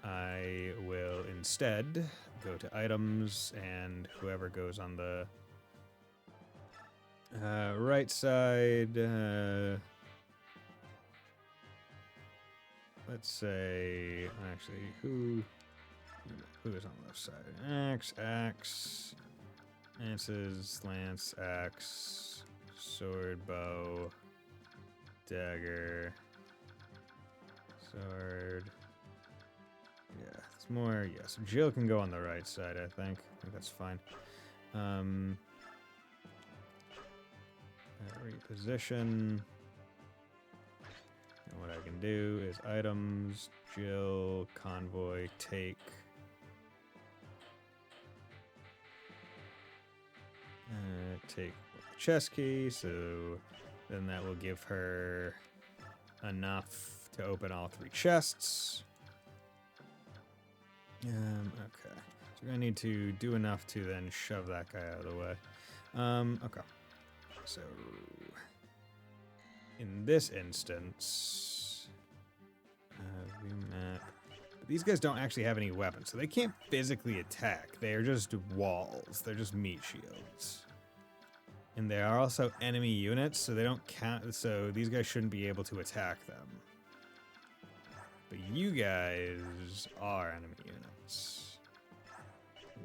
I will instead go to items, and whoever goes on the right side, let's say, actually, who is on the left side? Axe, lances, lance, axe, sword, bow, dagger, sword. Yeah, it's more. Yeah, so Jill can go on the right side. I think that's fine. Reposition. And what I can do is items, Jill, convoy, take. Take the chest key, so then that will give her enough to open all 3 chests. Okay. So we're gonna need to do enough to then shove that guy out of the way. Okay. So in this instance, view map. But these guys don't actually have any weapons, so they can't physically attack. They are just walls. They're just meat shields. And they are also enemy units, so they don't count. So these guys shouldn't be able to attack them. But you guys are enemy units.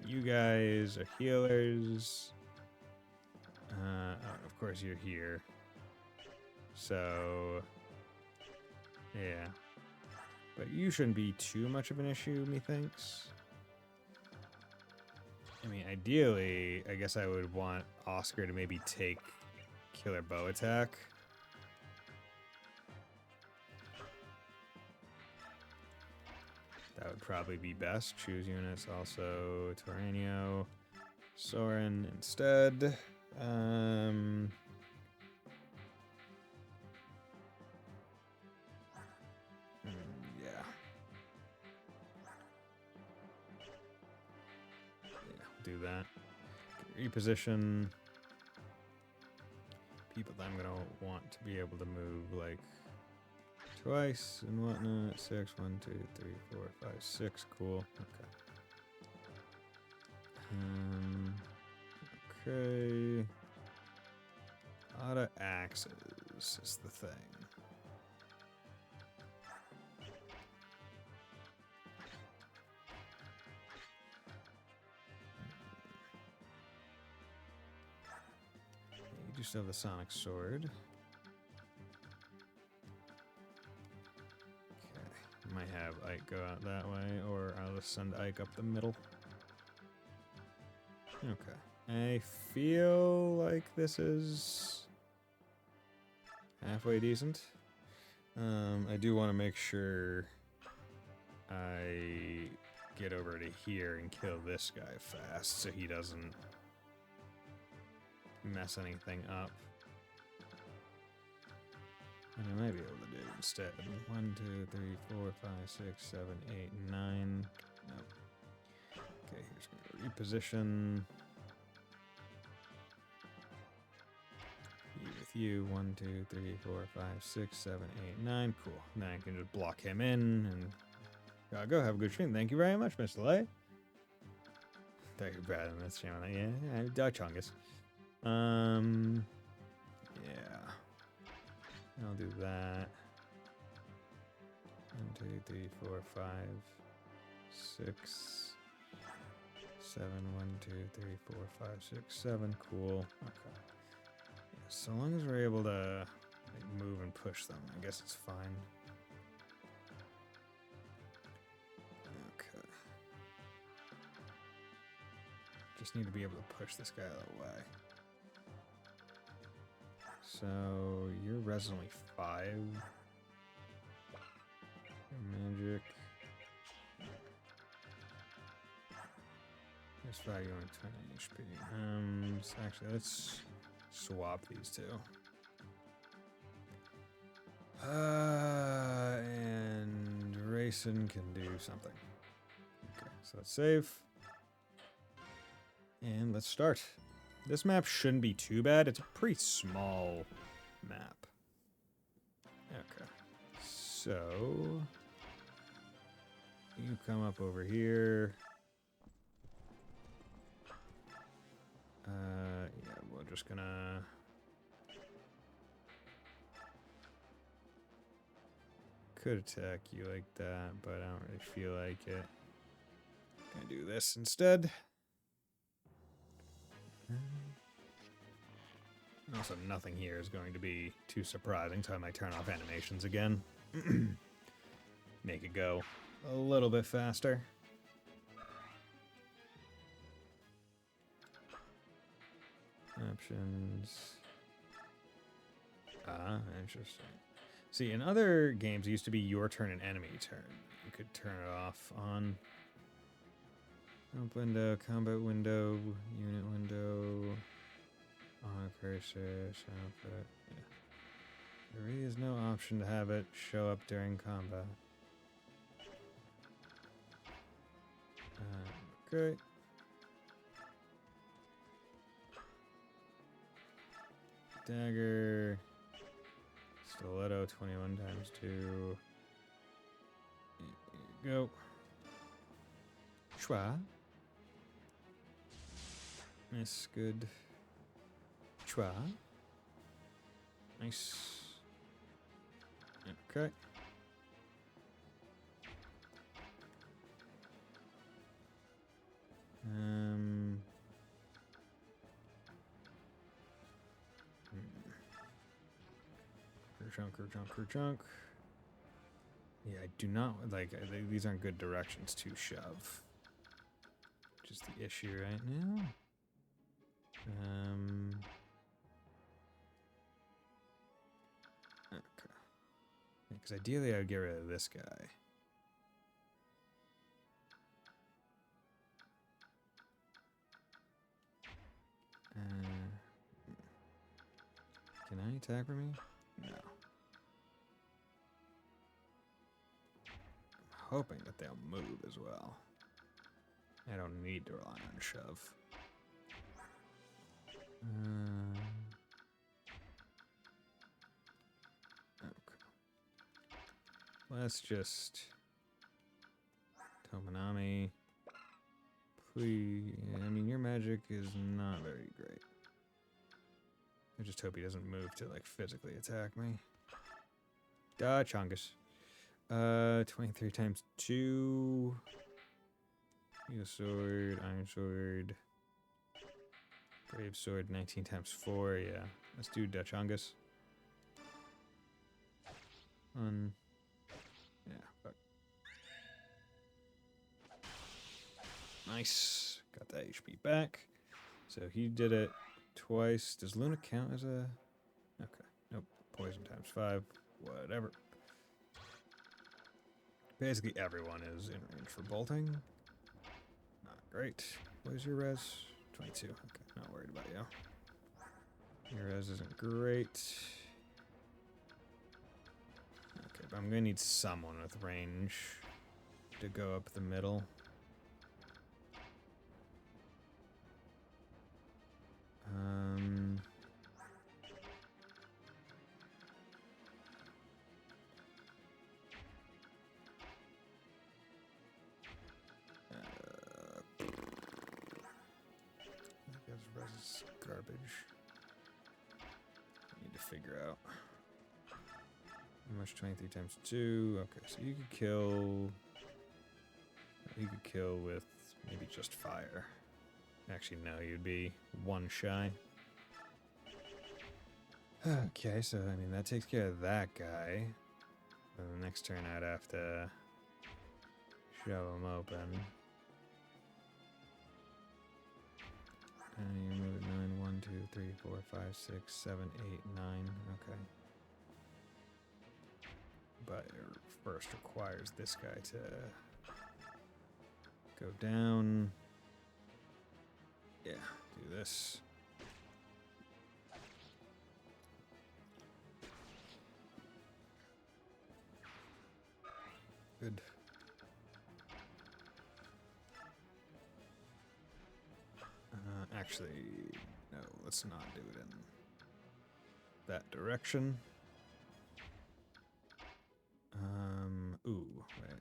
You guys are healers. Oh, of course you're here. So, yeah. But you shouldn't be too much of an issue, methinks. I mean, ideally, I guess I would want Oscar to maybe take killer bow attack. That would probably be best. Choose units, also Torrenio, Soren instead. Yeah. Do that. Reposition people that I'm gonna want to be able to move like twice and whatnot. 6, 1, 2, 3, 4, 5, 6. Cool. Okay. Okay. A lot of axes is the thing. You just have the sonic sword. Okay. Might have Ike go out that way, or I'll just send Ike up the middle. Okay. I feel like this is halfway decent. I do want to make sure I get over to here and kill this guy fast so he doesn't mess anything up. And I might be able to do it instead. 1, 2, 3, 4, 5, 6, 7, 8, 9. Nope. Okay, here's gonna reposition. With you. 1, 2, 3, 4, 5, 6, 7, 8, 9. Cool. Now I can just block him in and go have a good stream. Thank you very much, Mr. Lay. Thank you, Brad. That's shame on that. Yeah, Dutch Hungus. Yeah. I'll do that. 1, 2, 3, 4, 5, 6, 7. 1, 2, 3, 4, 5, 6, 7. Cool. Okay. So long as we're able to move and push them, I guess it's fine. Okay. Just need to be able to push this guy out of the way. So your res is only 5. Your magic. There's 5, you only 20 HP. So actually, let's swap these two. And Rayson can do something. Okay, so let's save. And let's start. This map shouldn't be too bad. It's a pretty small map. Okay. So you come up over here. Yeah, we're just gonna could attack you like that, but I don't really feel like it. Gonna do this instead. Also, nothing here is going to be too surprising, so I might turn off animations again. Make it go a little bit faster. Options. Ah, interesting. See, in other games, it used to be your turn and enemy turn. You could turn it off on. Help window, combat window, unit window, on cursor, output. Yeah. There really is no option to have it show up during combat. Okay. Dagger. Stiletto 21 times 2. Here you go. Schwa. Nice, good. Schwa. Nice. Okay. Chunk. Yeah, I do not like. These aren't good directions to shove. Which is the issue right now. Okay. Because ideally, I would get rid of this guy. Can I attack for me? No. I'm hoping that they'll move as well. I don't need to rely on shove. Okay. Let's just Tomonami. Please. I mean, your magic is not very great. I just hope he doesn't move to, like, physically attack me. Duh, Chongus. 23 times 2. Heal sword, iron sword. Brave sword, 19 times 4. Yeah, let's do Dachongus. Yeah, fuck. Nice. Got that HP back. So he did it twice. Does Luna count as a... Okay. Nope. Poison times 5. Whatever. Basically everyone is in range for bolting. Not great. What is your res? 22. Okay, not worried about you. Your res isn't great. Okay, but I'm gonna need someone with range to go up the middle. Res is garbage. I need to figure out how much 23 times 2. Okay, so you could kill. You could kill with maybe just fire. Actually, no, you'd be one shy. Okay, so I mean that takes care of that guy. Then the next turn I'd have to shove him open. And you move 9, 1, 2, 3, 4, 5, 6, 7, 8, 9. Okay. But it first requires this guy to go down. Yeah, do this. Good. Actually, no, let's not do it in that direction. Ooh, wait.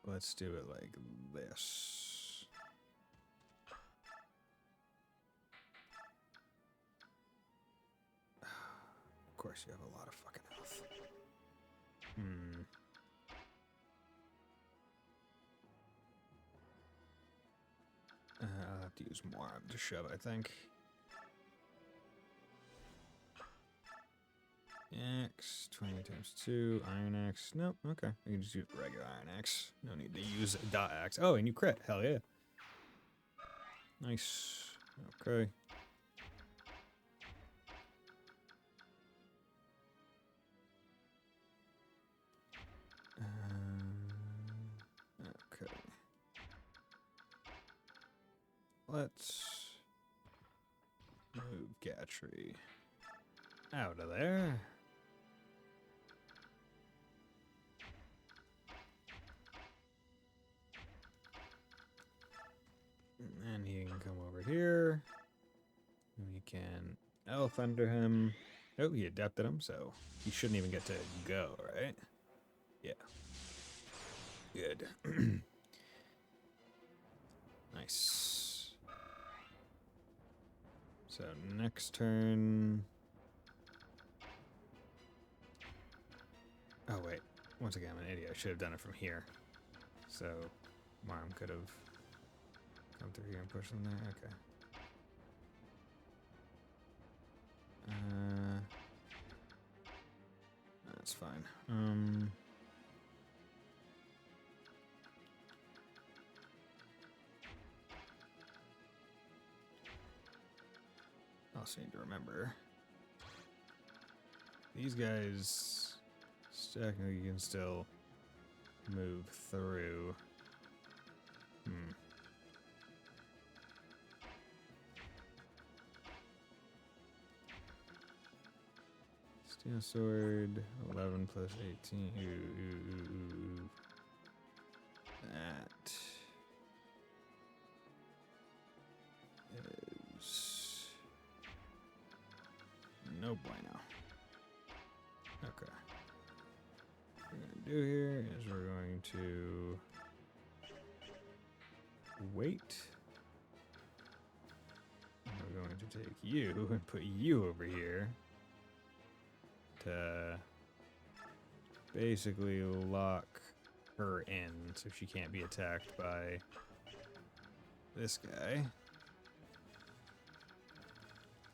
Let's do it like this. Of course, you have a lot of fucking health. I'll have to use more arm to shove, I think. Axe, 20 times 2, iron axe. Nope, okay. I can just use regular iron axe. No need to use a dot axe. Oh, and you crit. Hell yeah. Nice. Okay. Okay. Let's move Gatry out of there. And he can come over here. We can elf under him. Oh, he adapted him, so he shouldn't even get to go, right? Yeah. Good. Nice. So next turn. Oh wait. Once again, I'm an idiot. I should have done it from here. So Marm could have come through here and pushed them there. Okay. That's fine. I also need to remember these guys technically can still move through. Steel sword, 11 plus 18. Ooh. That is no bueno. Okay. What we're going to do here is we're going to wait. And we're going to take you and put you over here to basically lock her in so she can't be attacked by this guy.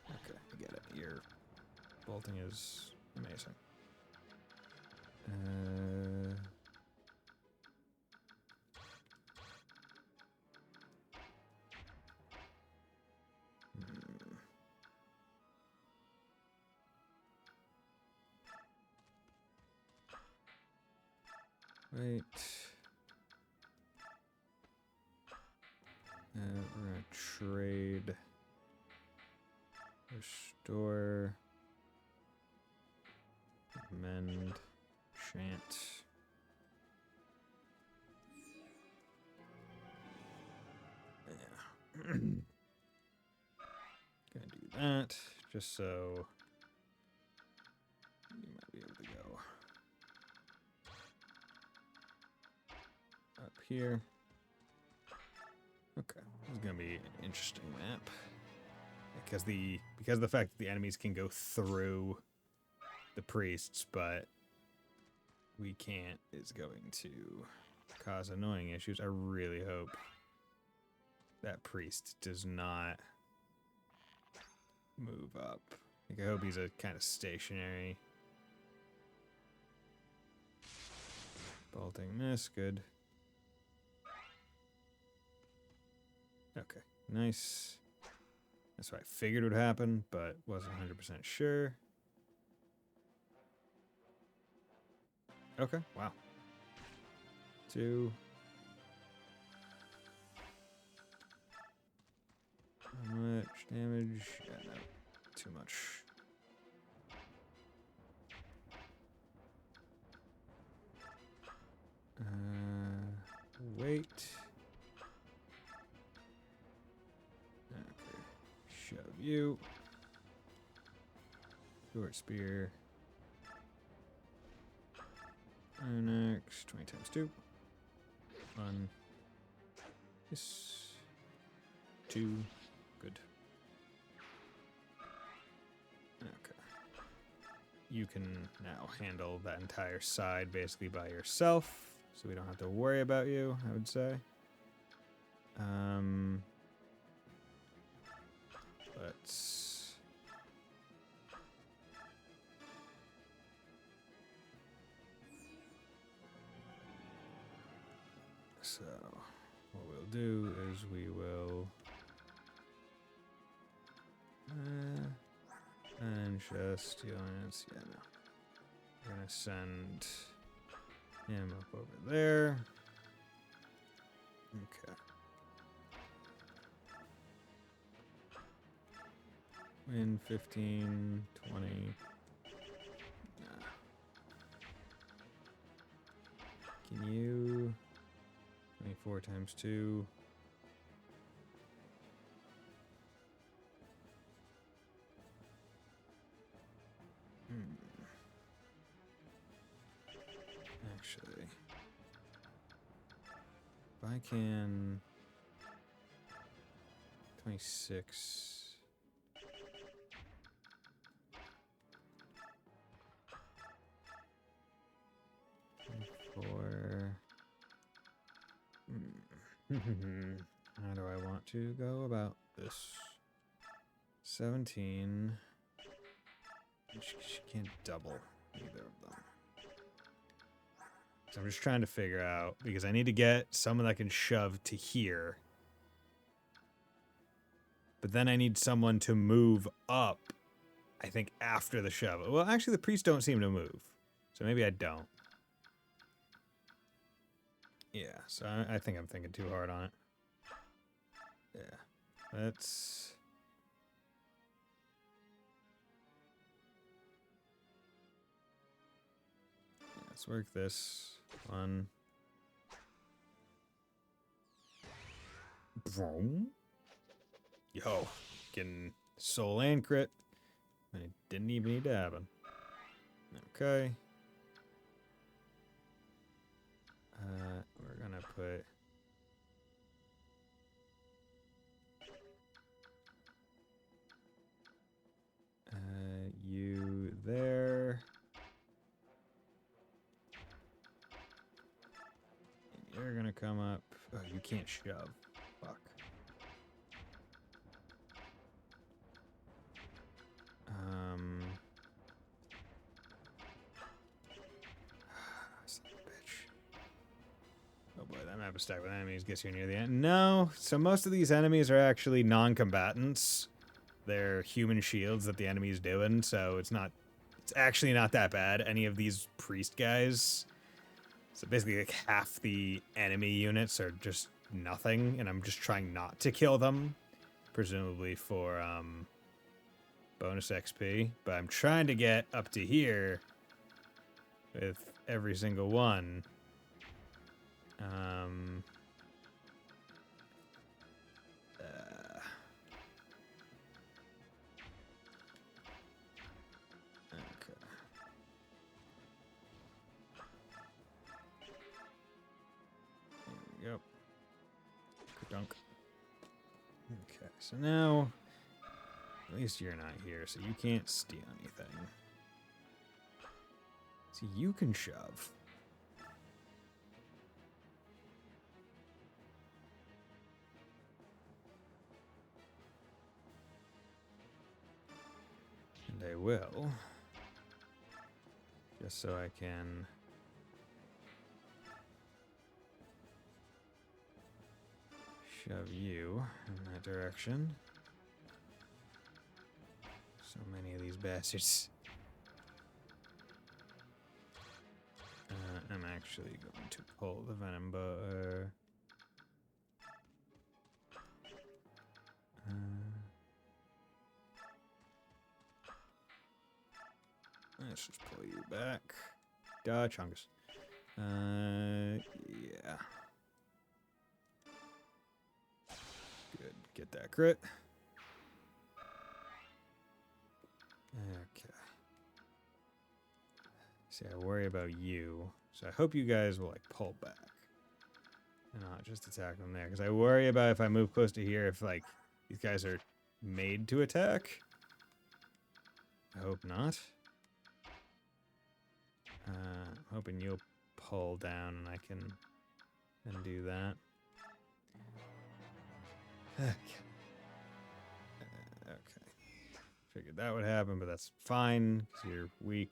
Okay, I get it. Your bolting is amazing. Wait. We're gonna trade. Restore. Mend. Chant. Yeah. Gonna do that just so you might be able to go up here. Okay, this is gonna be an interesting map because of the fact that the enemies can go through the priests, but we can't, is going to cause annoying issues. I really hope that priest does not move up. Like, I hope he's a kind of stationary. Bolting miss, good. Okay, nice. That's what I figured would happen, but wasn't 100% sure. Okay, wow. 2. How much damage? Yeah, no, too much. you. Short spear. And next, 20 times 2. 1. This. 2. Good. Okay. You can now handle that entire side basically by yourself, so we don't have to worry about you, I would say. Let's... So, what we'll do is we will... and just... Yeah, no. We're gonna send him up over there. Okay. Win 15, 20. Nah. Can you... 24 times 2. Actually, if I can... 26... 24... How do I want to go about this? 17... She can't double either of them. So I'm just trying to figure out, because I need to get someone that can shove to here. But then I need someone to move up, I think, after the shove. Well, actually, the priests don't seem to move. So maybe I don't. Yeah, so I think I'm thinking too hard on it. Yeah, let's... Let's work this one. Boom. Yo, getting soul and crit. And it didn't even need to happen. Okay. We're gonna put... you there. And you're gonna come up. Oh, you can't shove. Fuck. Son of a bitch. Oh boy, that map is stacked with enemies. Gets you near the end. No, so most of these enemies are actually non-combatants. They're human shields that the enemy's doing, so it's actually not that bad. Any of these priest guys. So basically like half the enemy units are just nothing, and I'm just trying not to kill them. Presumably for bonus XP. But I'm trying to get up to here with every single one. Yep. Dunk. Okay, so now at least you're not here, so you can't steal anything. So you can shove. And I will. Just so I can... shove you in that direction. So many of these bastards. I'm actually going to pull the venom bow. Let's just pull you back. Duh, Chungus. Yeah. Good. Get that crit. Okay. See, I worry about you. So I hope you guys will, like, pull back. And not just attack them there. Because I worry about if I move close to here, if, like, these guys are made to attack. I hope not. I'm hoping you'll pull down and I can then do that. Okay. Okay. Figured that would happen, but that's fine, because you're weak.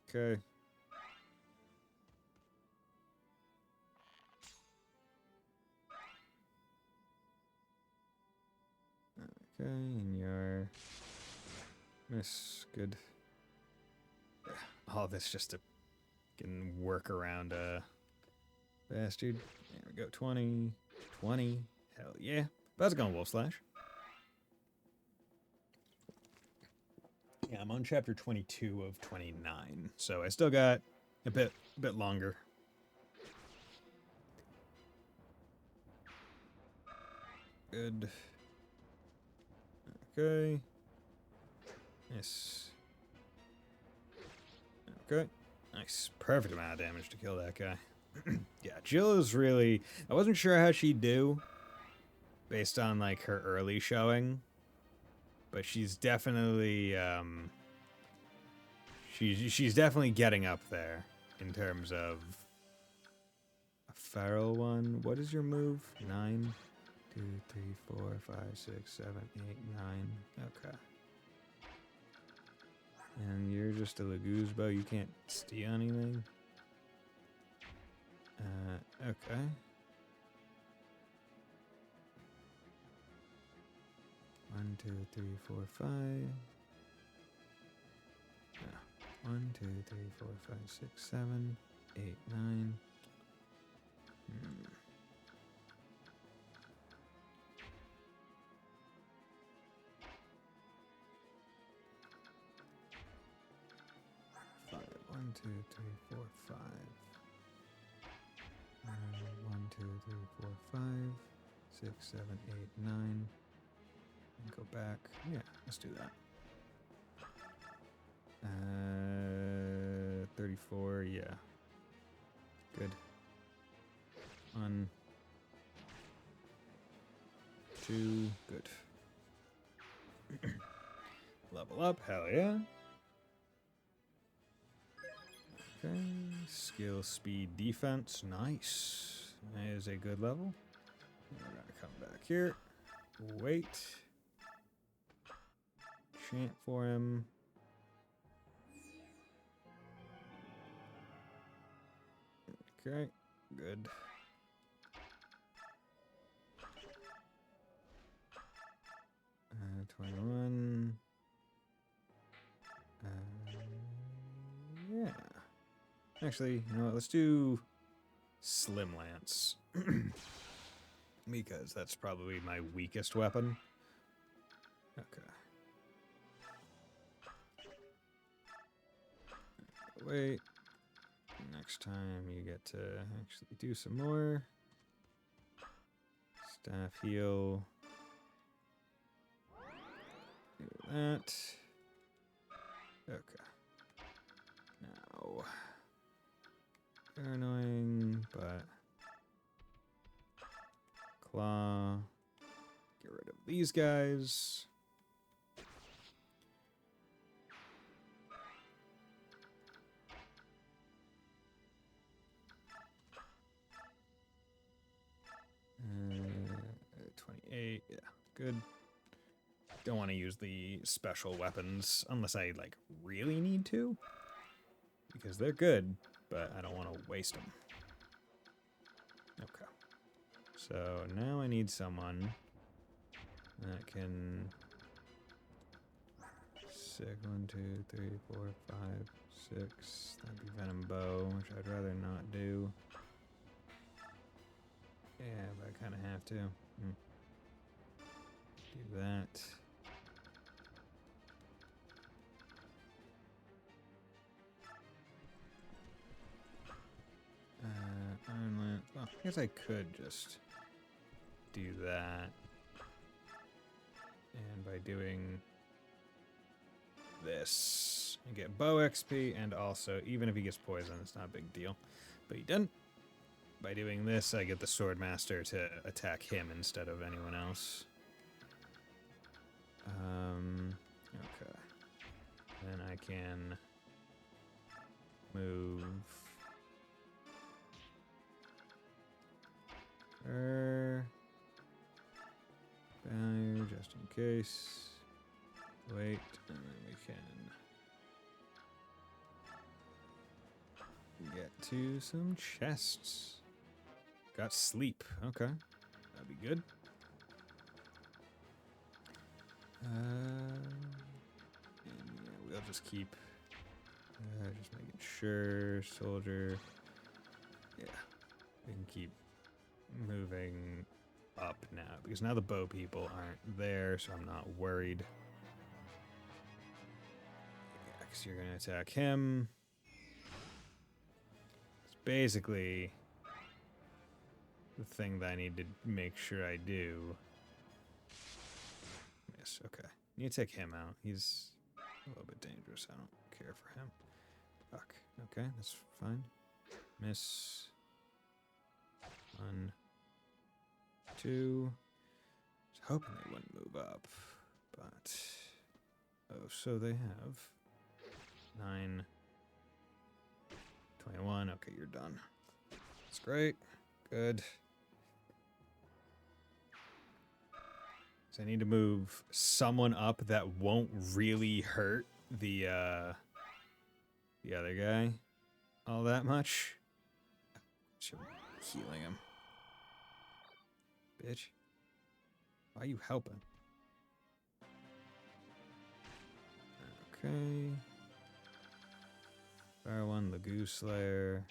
Okay. Okay, and you're... Miss, good. All this just to can work around a bastard. There we go, 20. 20. Hell yeah. That's going Wolf Slash. Yeah, I'm on chapter 22 of 29, so I still got a bit longer. Good. Okay. Yes. Okay. Nice. Perfect amount of damage to kill that guy. Yeah, Jill is really... I wasn't sure how she'd do based on, like, her early showing. But she's definitely, she's definitely getting up there in terms of a feral one. What is your move? 9, 2, 3, 4, 5, 6, 7, 8, 9. Okay. And you're just a Laguzbo. You can't steal anything. Okay. One, 2, 3, 4, 5. Yeah. 1, 2, 3, 4, 5, 6, 7, 8, 9. 5. 1, 2, 3, 4, 5. 1, 2, 3, 4, 5. 6, 7, 8, 9. And go back. Yeah, let's do that. 34, yeah. Good. 1, 2, good. Level up, hell yeah. Okay, skill, speed, defense, nice. That is a good level. We're gonna come back here. Wait. Chant for him. Okay, good. Uh, 21. Yeah. Actually, you know what? Let's do Slim Lance. Because that's probably my weakest weapon. Okay. Wait. Next time you get to actually do some more. Staff heal. Do that. Okay. Now. They're annoying, but... Claw. Get rid of these guys. Uh, 28, yeah, good. Don't want to use the special weapons unless I, like, really need to. Because they're good, but I don't want to waste them. Okay. So now I need someone that can... 6, 1, 2, 3, 4, 5, 6. That'd be Venom Bow, which I'd rather not do. Yeah, but I kind of have to. Do that. Iron Lance. Well, I guess I could just do that. by doing this. I get bow XP, and also, even if he gets poisoned, it's not a big deal. But he didn't. By doing this, I get the Swordmaster to attack him instead of anyone else. Okay. Then I can move her value just in case. Wait, and then we can get to some chests. Got sleep. Okay. That'd be good. And yeah, we'll just keep just making sure soldier. Yeah. We can keep moving up now because now the bow people aren't there, so I'm not worried. Yeah, because you're gonna attack him. It's basically the thing that I need to make sure I do. Yes, okay. You take him out. He's a little bit dangerous. I don't care for him. Fuck. Okay, that's fine. Miss. 1, 2. I was hoping they wouldn't move up, but oh, so they have 9, 21. Okay, you're done. That's great. Good. So I need to move someone up that won't really hurt the other guy all that much. Should be healing him. Bitch. Why are you helping? Okay. Fire 1, Lagoon Slayer.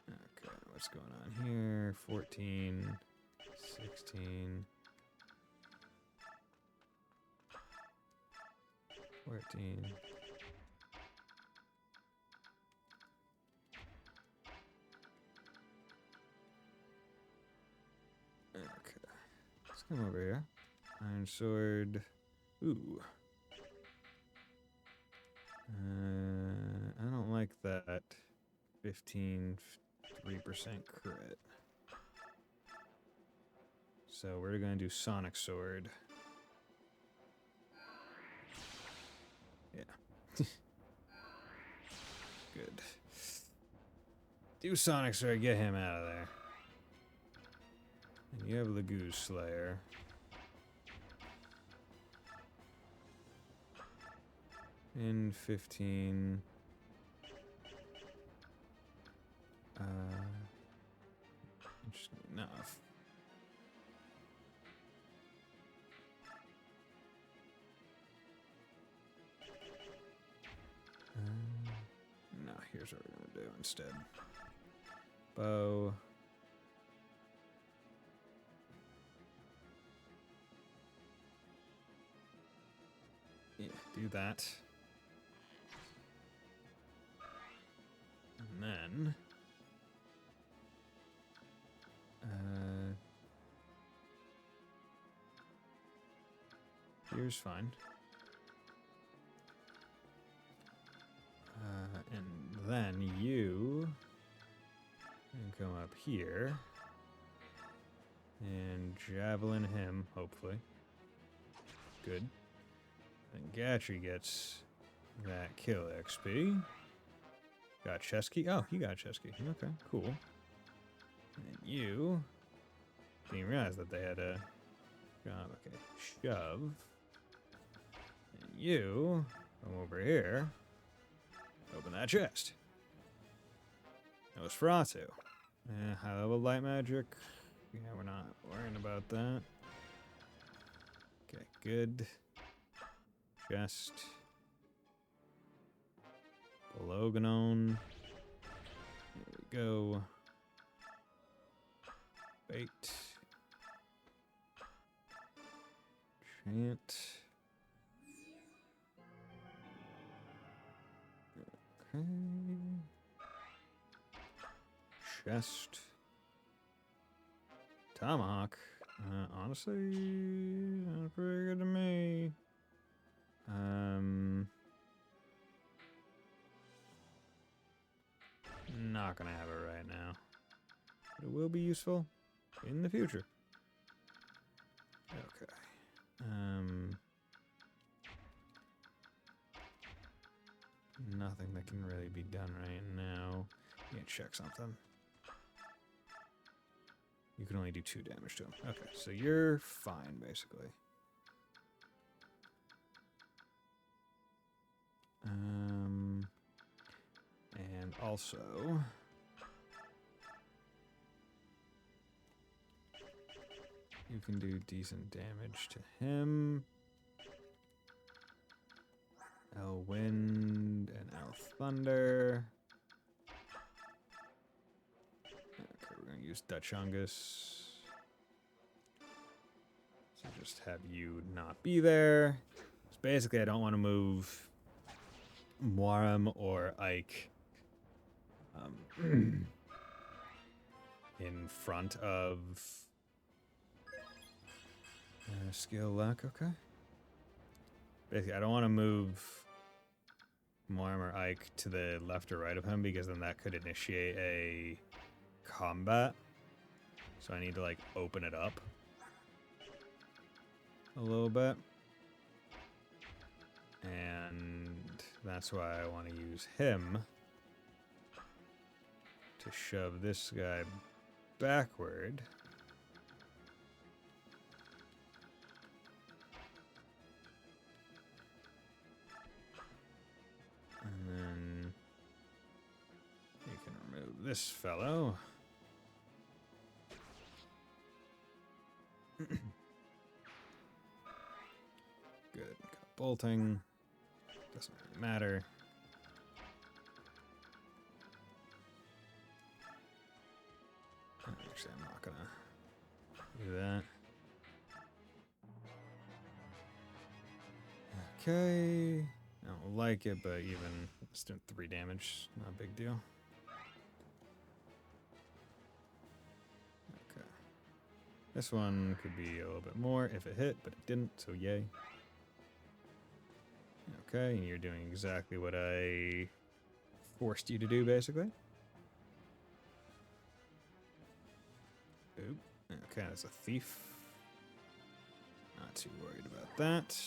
Okay, what's going on here? 14, 16, 14. Okay, let's come over here. Iron Sword. Ooh. I don't like that 3% crit. So we're gonna do Sonic Sword. Yeah. Good. Do Sonic Sword, get him out of there. And you have Lagoon Slayer. In 15. Interesting enough. No, here's what we're gonna do instead. Bow. Yeah, do that. And then here's fine. And then you can come up here and javelin him, hopefully. Good. And Gatry gets that kill XP. Got chest key. Oh, you got chest key. Okay, cool. And you didn't realize that they had a job. Okay, shove. And you come over here. Open that chest. That was Feratu. High level light magic. Yeah, we're not worrying about that. Okay, good. Chest. Loganon. There we go. Bait. Chant. Okay. Chest. Tomahawk. Honestly, sounds pretty good to me. Not gonna have it right now. But it will be useful in the future. Okay. Nothing that can really be done right now. You can check something. You can only do 2 damage to him. Okay, so you're fine, basically. And also... you can do decent damage to him. L Wind and L Thunder. Okay, we're gonna use Dutchungus. So just have you not be there. So basically, I don't want to move Moiram or Ike in front of skill luck. Okay. Basically, I don't want to move Moiram or Ike to the left or right of him because then that could initiate a combat. So I need to like open it up a little bit. And that's why I want to use him to shove this guy backward. And then you can remove this fellow. Good. Got bolting. Doesn't really matter. Actually, I'm not gonna do that. Okay. I don't like it, but even it's doing 3 damage. Not a big deal. Okay. This one could be a little bit more if it hit, but it didn't, so yay. Okay, and you're doing exactly what I forced you to do, basically. Oop. Okay, that's a thief. Not too worried about that.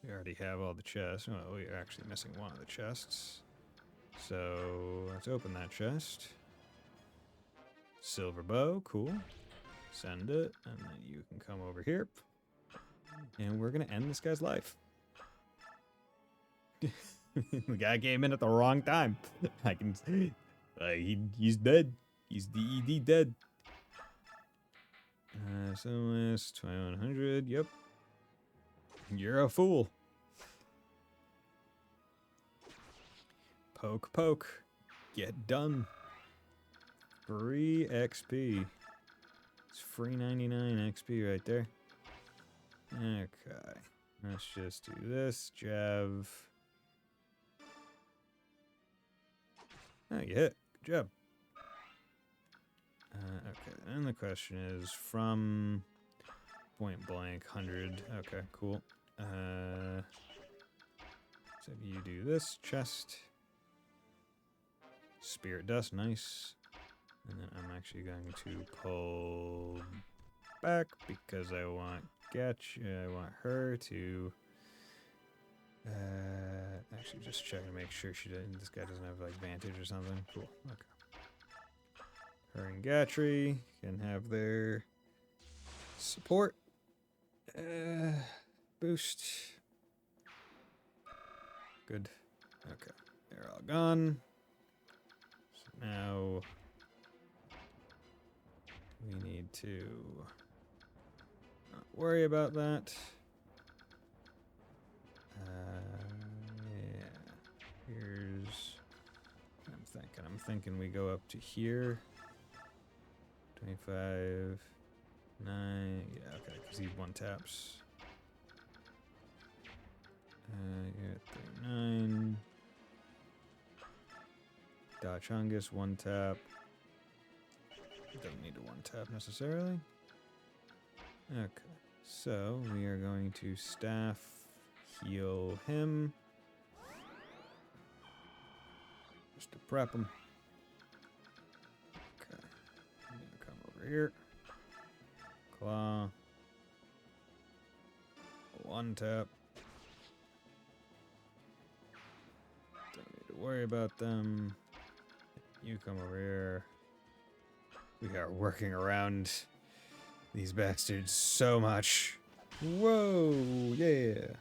We already have all the chests. Oh, we're actually missing one of the chests. So let's open that chest. Silver bow, cool. Send it, and then you can come over here. And we're gonna end this guy's life. The guy came in at the wrong time. I can see. He's dead. He's DED dead. So list 2100. Yep. You're a fool. Poke, poke. Get done. Free XP. It's free 99 XP right there. Okay. Let's just do this. Jav. Oh, you hit. Good job. Okay, and the question is from point blank 100. Okay, cool. So you do this chest. Spirit dust, nice. And then I'm actually going to pull back because I want I want her to actually just check to make sure this guy doesn't have like advantage or something. Cool. Okay. Her and Gatry can have their support boost. Good. Okay. They're all gone. So now we need to not worry about that. Yeah. Here's I'm thinking we go up to here. 25, 9, yeah, okay, because he one taps. Yeah, 39. Dachungus, one tap. Doesn't need a one tap necessarily. Okay, so we are going to staff heal him. Just to prep him. Okay, I'm gonna come over here. Claw. One tap. Don't need to worry about them. You come over here. We are working around these bastards so much. Whoa, yeah.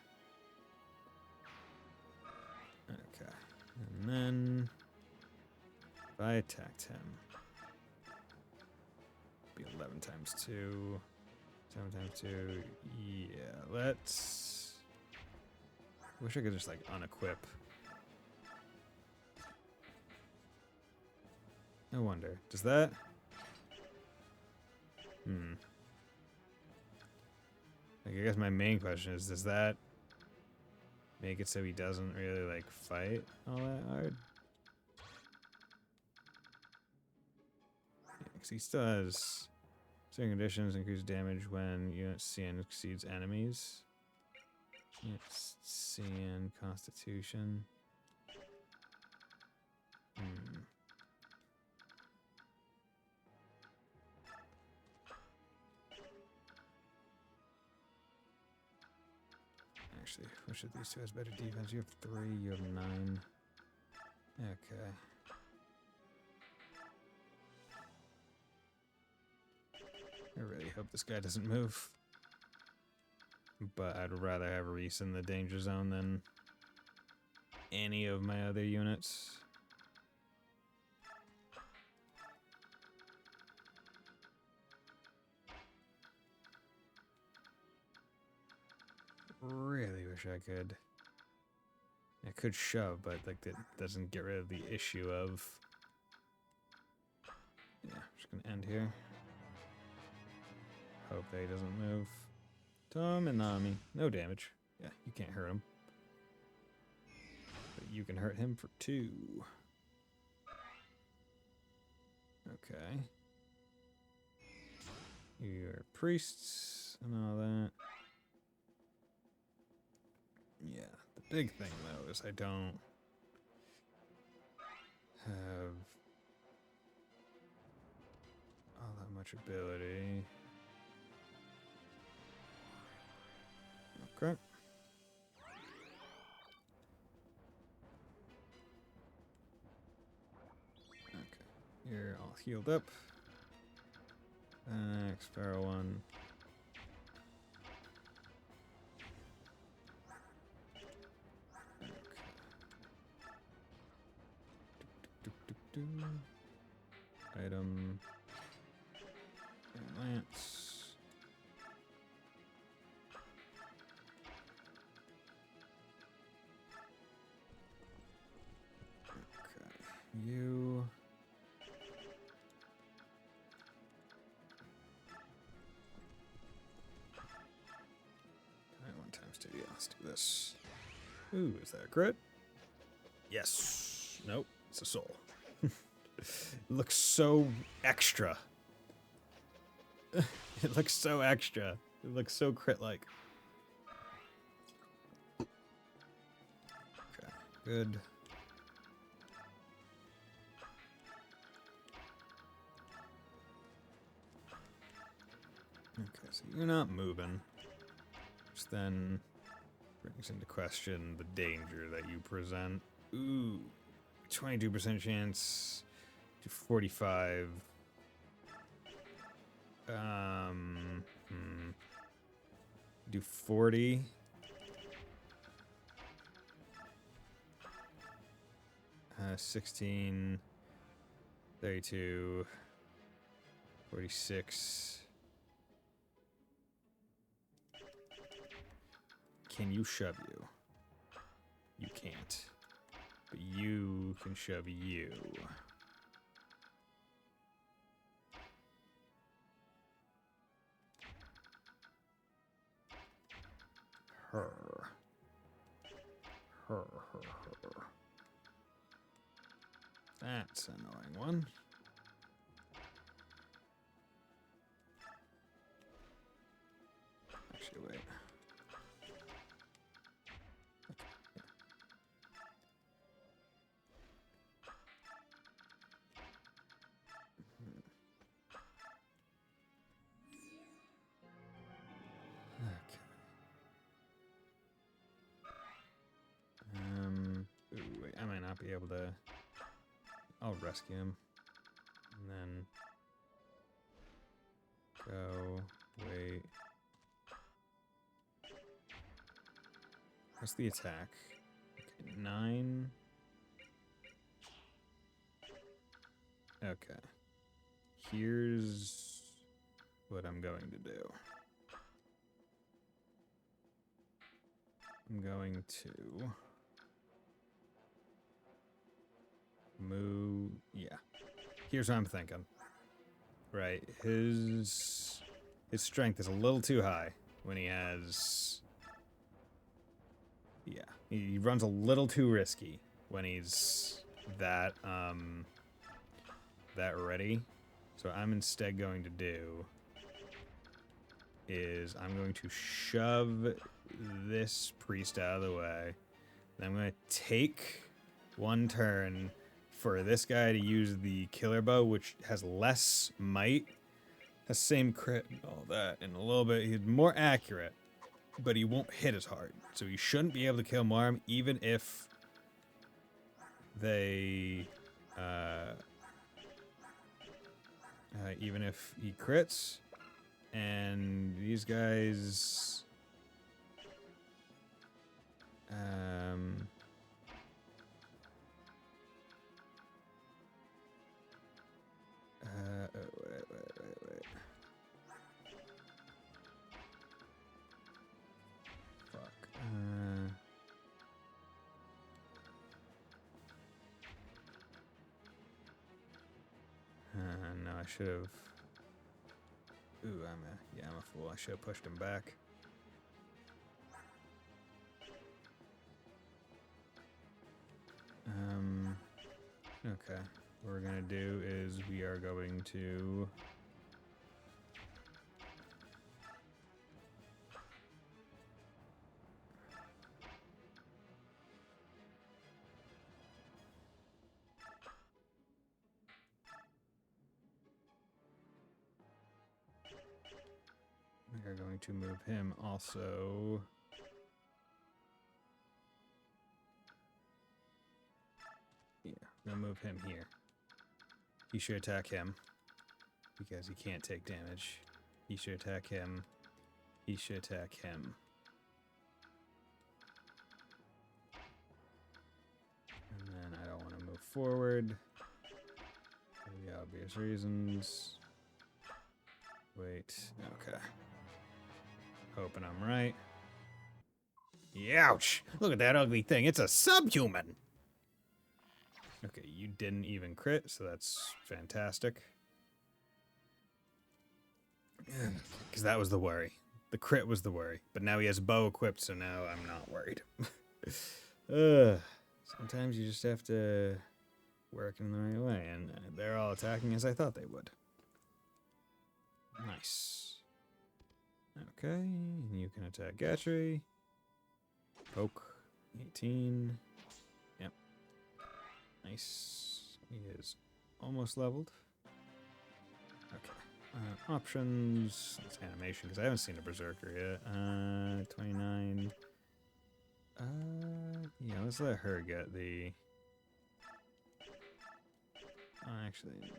Okay. And then if I attacked him, it'd be 11 times 2. 7 times 2. Yeah, let's. Wish I could just like unequip. I wonder. Does that? Like, I guess my main question is, does that make it so he doesn't really, like, fight all that hard? Yeah, because he still has certain conditions, increase damage when unit CN exceeds enemies. Unit CN Constitution. Actually, which of these two has better defense? You have 3, you have 9. Okay. I really hope this guy doesn't move. But I'd rather have Reese in the danger zone than any of my other units. Really wish I could. I could shove, but like that doesn't get rid of the issue of. Yeah, I'm just gonna end here. Hope that he doesn't move. Tom and Nami, no damage. Yeah, you can't hurt him. But you can hurt him for 2. Okay. You're priests and all that. Yeah, the big thing though is I don't have all that much ability. Okay. Okay. You're all healed up. Next, Pharaoh 1. Item. Lance. Okay. You. 1 times 2. Yeah, let's do this. Ooh, is that a crit? Yes. Nope. It's a soul. It looks so extra. It looks so extra. It looks so crit-like. Okay, good. Okay, so you're not moving. Which then brings into question the danger that you present. Ooh, 22% chance to 45. Do 40. Uh, 16, 32, 46. Can you shove you? You can't. But you can shove you. Her. That's an annoying one. wait. Okay. Ooh, wait, I might not be able to. I'll rescue him. And then go. Wait. What's the attack? Okay, 9. Okay. Here's what I'm going to do. I'm going to move. Yeah. Here's what I'm thinking. Right. His strength is a little too high when he has. Yeah. He runs a little too risky when he's that that ready. So what I'm instead going to do is I'm going to shove this priest out of the way. And I'm going to take one turn for this guy to use the killer bow, which has less might, has same crit and all that, and a little bit, he's more accurate, but he won't hit as hard. So he shouldn't be able to kill Marm, even if they, even if he crits. And these guys, wait. Fuck. No, I should have. Ooh, I'm a fool. I should have pushed him back. Okay. What we're gonna do is we are going to move him also. Yeah, we're gonna move him here. He should attack him because he can't take damage. He should attack him. He should attack him. And then I don't want to move forward for the obvious reasons. Wait, okay. Hoping I'm right. Ouch! Look at that ugly thing. It's a subhuman! Okay, you didn't even crit, so that's fantastic. Because that was the worry. The crit was the worry. But now he has bow equipped, so now I'm not worried. Sometimes you just have to work in the right way, and they're all attacking as I thought they would. Nice. Okay, you can attack Gatry. Poke. 18. Yep. Nice. He is almost leveled. Okay. Options. It's animation, because I haven't seen a Berserker yet. 29. Yeah, let's let her get the... actually...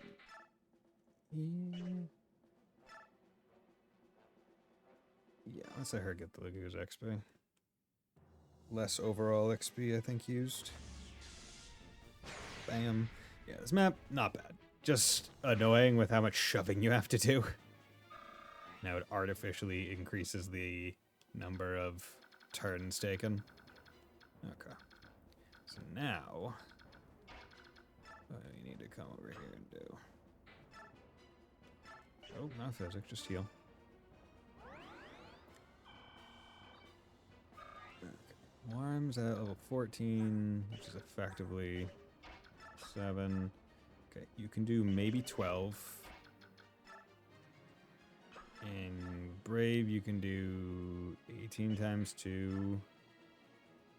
Yeah, let's let her get the Lagoos XP. Less overall XP, I think, used. Bam. Yeah, this map, not bad. Just annoying with how much shoving you have to do. Now it artificially increases the number of turns taken. Okay. So now, what do you need to come over here and do? Oh, not physics, just heal. Worms at level 14, which is effectively 7. Okay, you can do maybe 12. And Brave, you can do 18 times 2,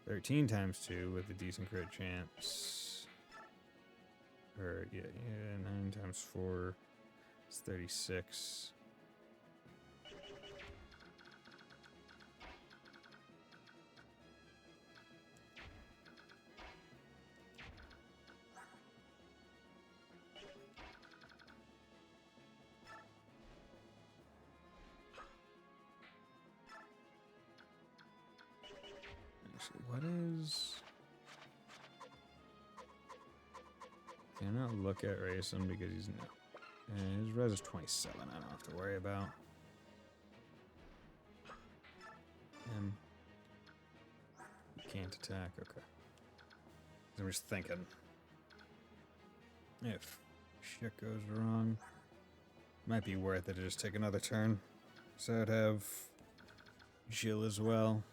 13 times 2 with a decent crit chance. Or, yeah, 9 times 4, it's 36. Actually, what is... Cannot look at Rayson because he's no. His res is 27. I don't have to worry about. You can't attack. Okay. I'm just thinking. If shit goes wrong, might be worth it to just take another turn. So I'd have Jill as well.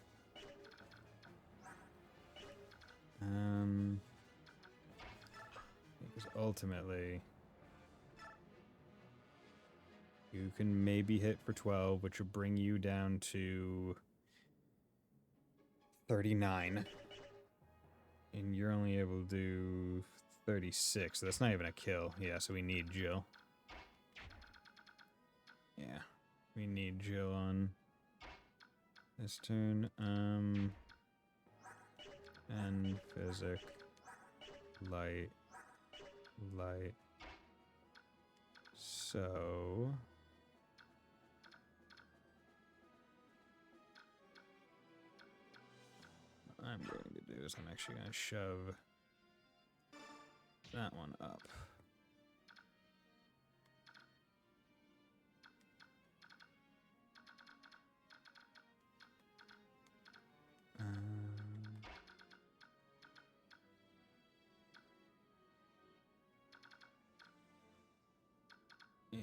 Because ultimately, you can maybe hit for 12, which will bring you down to 39. And you're only able to do 36, so that's not even a kill. Yeah, so we need Jill. Yeah, we need Jill on this turn. And physic, light. So what I'm going to do is I'm actually going to shove that one up. Yeah.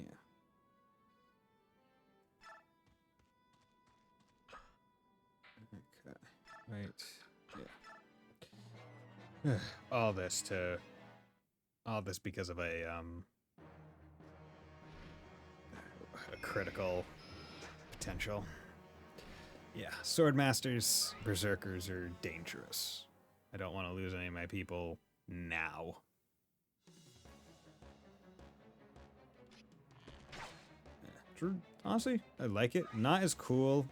Okay. Wait. Yeah. All this because of a critical potential. Yeah, Swordmasters, Berserkers are dangerous. I don't want to lose any of my people now. Honestly, I like it. Not as cool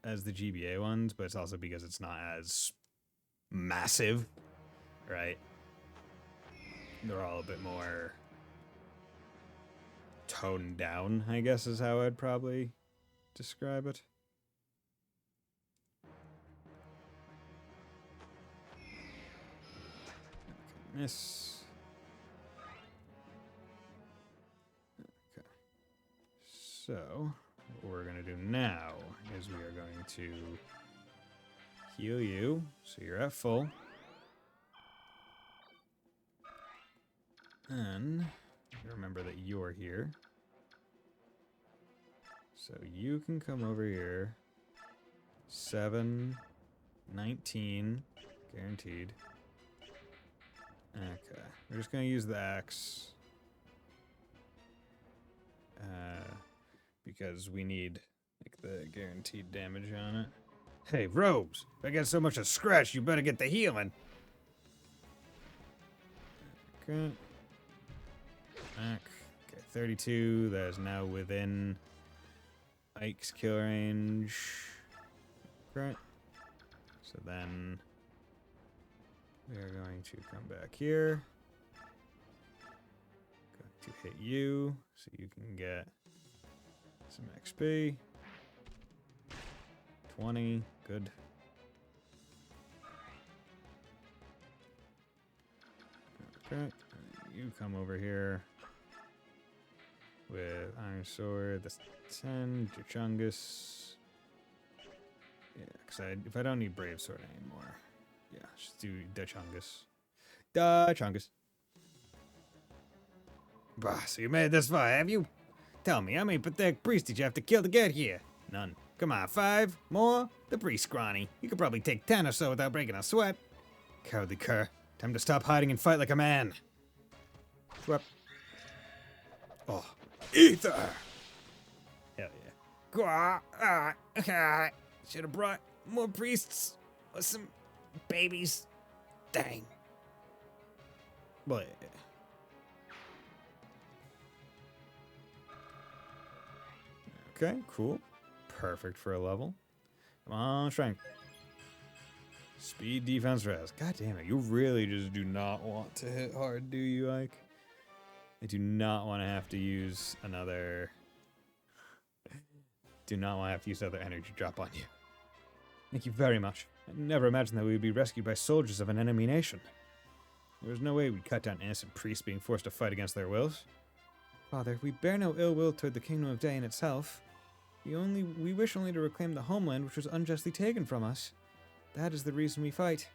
as the GBA ones, but it's also because it's not as massive, right? They're all a bit more toned down, I guess is how I'd probably describe it. Okay, miss. Okay. So, what we're going to do now is we are going to heal you, so you're at full. And remember that you're here. So you can come over here. 7, 19, guaranteed. Okay, we're just going to use the axe. Because we need like the guaranteed damage on it. Hey, Robes, if I get so much a scratch, you better get the healing. Okay. Okay, 32. That is now within Ike's kill range. Great. So then we are going to come back here. Going to hit you so you can get some XP. 20. Good. Okay. You come over here with Iron Sword. That's 10. Chungus. Yeah, because if I don't need Brave Sword anymore, yeah, just do Chungus. Chungus. Bah, so you made it this far, have you? Tell me, how many pathetic priests did you have to kill to get here? None. Come on, 5 more? The priest scrawny. You could probably take 10 or so without breaking a sweat. Cowardly cur. Time to stop hiding and fight like a man. Swap. Oh, ether! Hell yeah. Should have brought more priests with some babies. Dang. But okay, cool. Perfect for a level. Come on, strength. Speed, defense, res. God damn it, you really just do not want to hit hard, do you, Ike? I do not want to have to use another... Do not want to have to use another energy drop on you. Thank you very much. I never imagined that we would be rescued by soldiers of an enemy nation. There was no way we'd cut down innocent priests being forced to fight against their wills. Father, we bear no ill will toward the kingdom of Dayan itself. We wish only to reclaim the homeland which was unjustly taken from us. That is the reason we fight.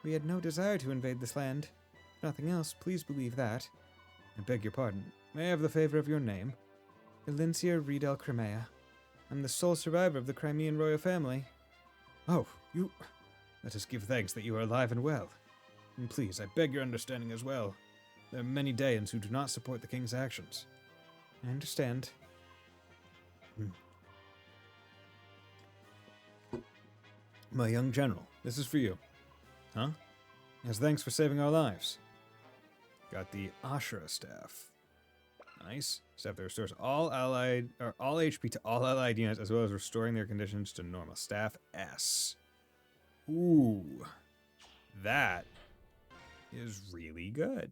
We had no desire to invade this land. If nothing else, please believe that. I beg your pardon. May I have the favor of your name? Elincia Riedel Crimea. I'm the sole survivor of the Crimean royal family. Oh, you... Let us give thanks that you are alive and well. And please, I beg your understanding as well. There are many Dayans who do not support the king's actions. I understand. My young general, this is for you. Huh? As thanks for saving our lives. Got the Ashura staff. Nice. Staff that restores all HP to all allied units, as well as restoring their conditions to normal. Staff S. Ooh. That is really good.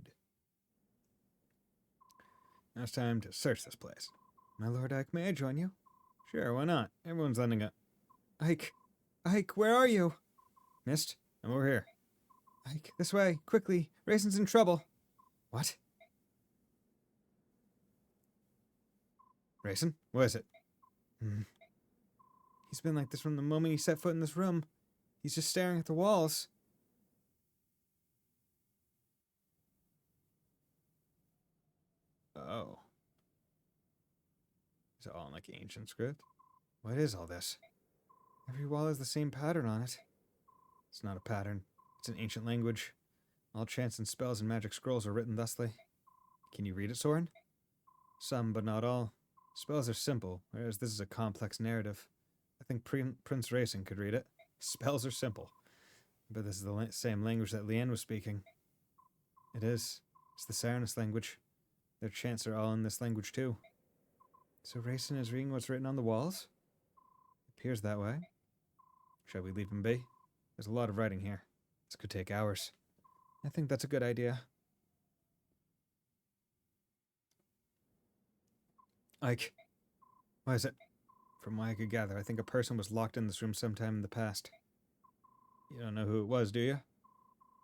Now it's time to search this place. My Lord Ike, may I join you? Sure, why not? Everyone's lending a... Ike! Ike, where are you? Mist, I'm over here. Ike, this way, quickly. Raisin's in trouble. What? Raisin? What is it? He's been like this from the moment he set foot in this room. He's just staring at the walls. Oh. Is it all in like ancient script? What is all this? Every wall has the same pattern on it. It's not a pattern. It's an ancient language. All chants and spells and magic scrolls are written thusly. Can you read it, Soren? Some, but not all. Spells are simple, whereas this is a complex narrative. I think Prince Racing could read it. Spells are simple. But this is the same language that Leanne was speaking. It is. It's the Saranus language. Their chants are all in this language too. So Racing is reading what's written on the walls? It appears that way. Shall we leave him be? There's a lot of writing here. This could take hours. I think that's a good idea. Ike. What is it? From what I could gather, I think a person was locked in this room sometime in the past. You don't know who it was, do you?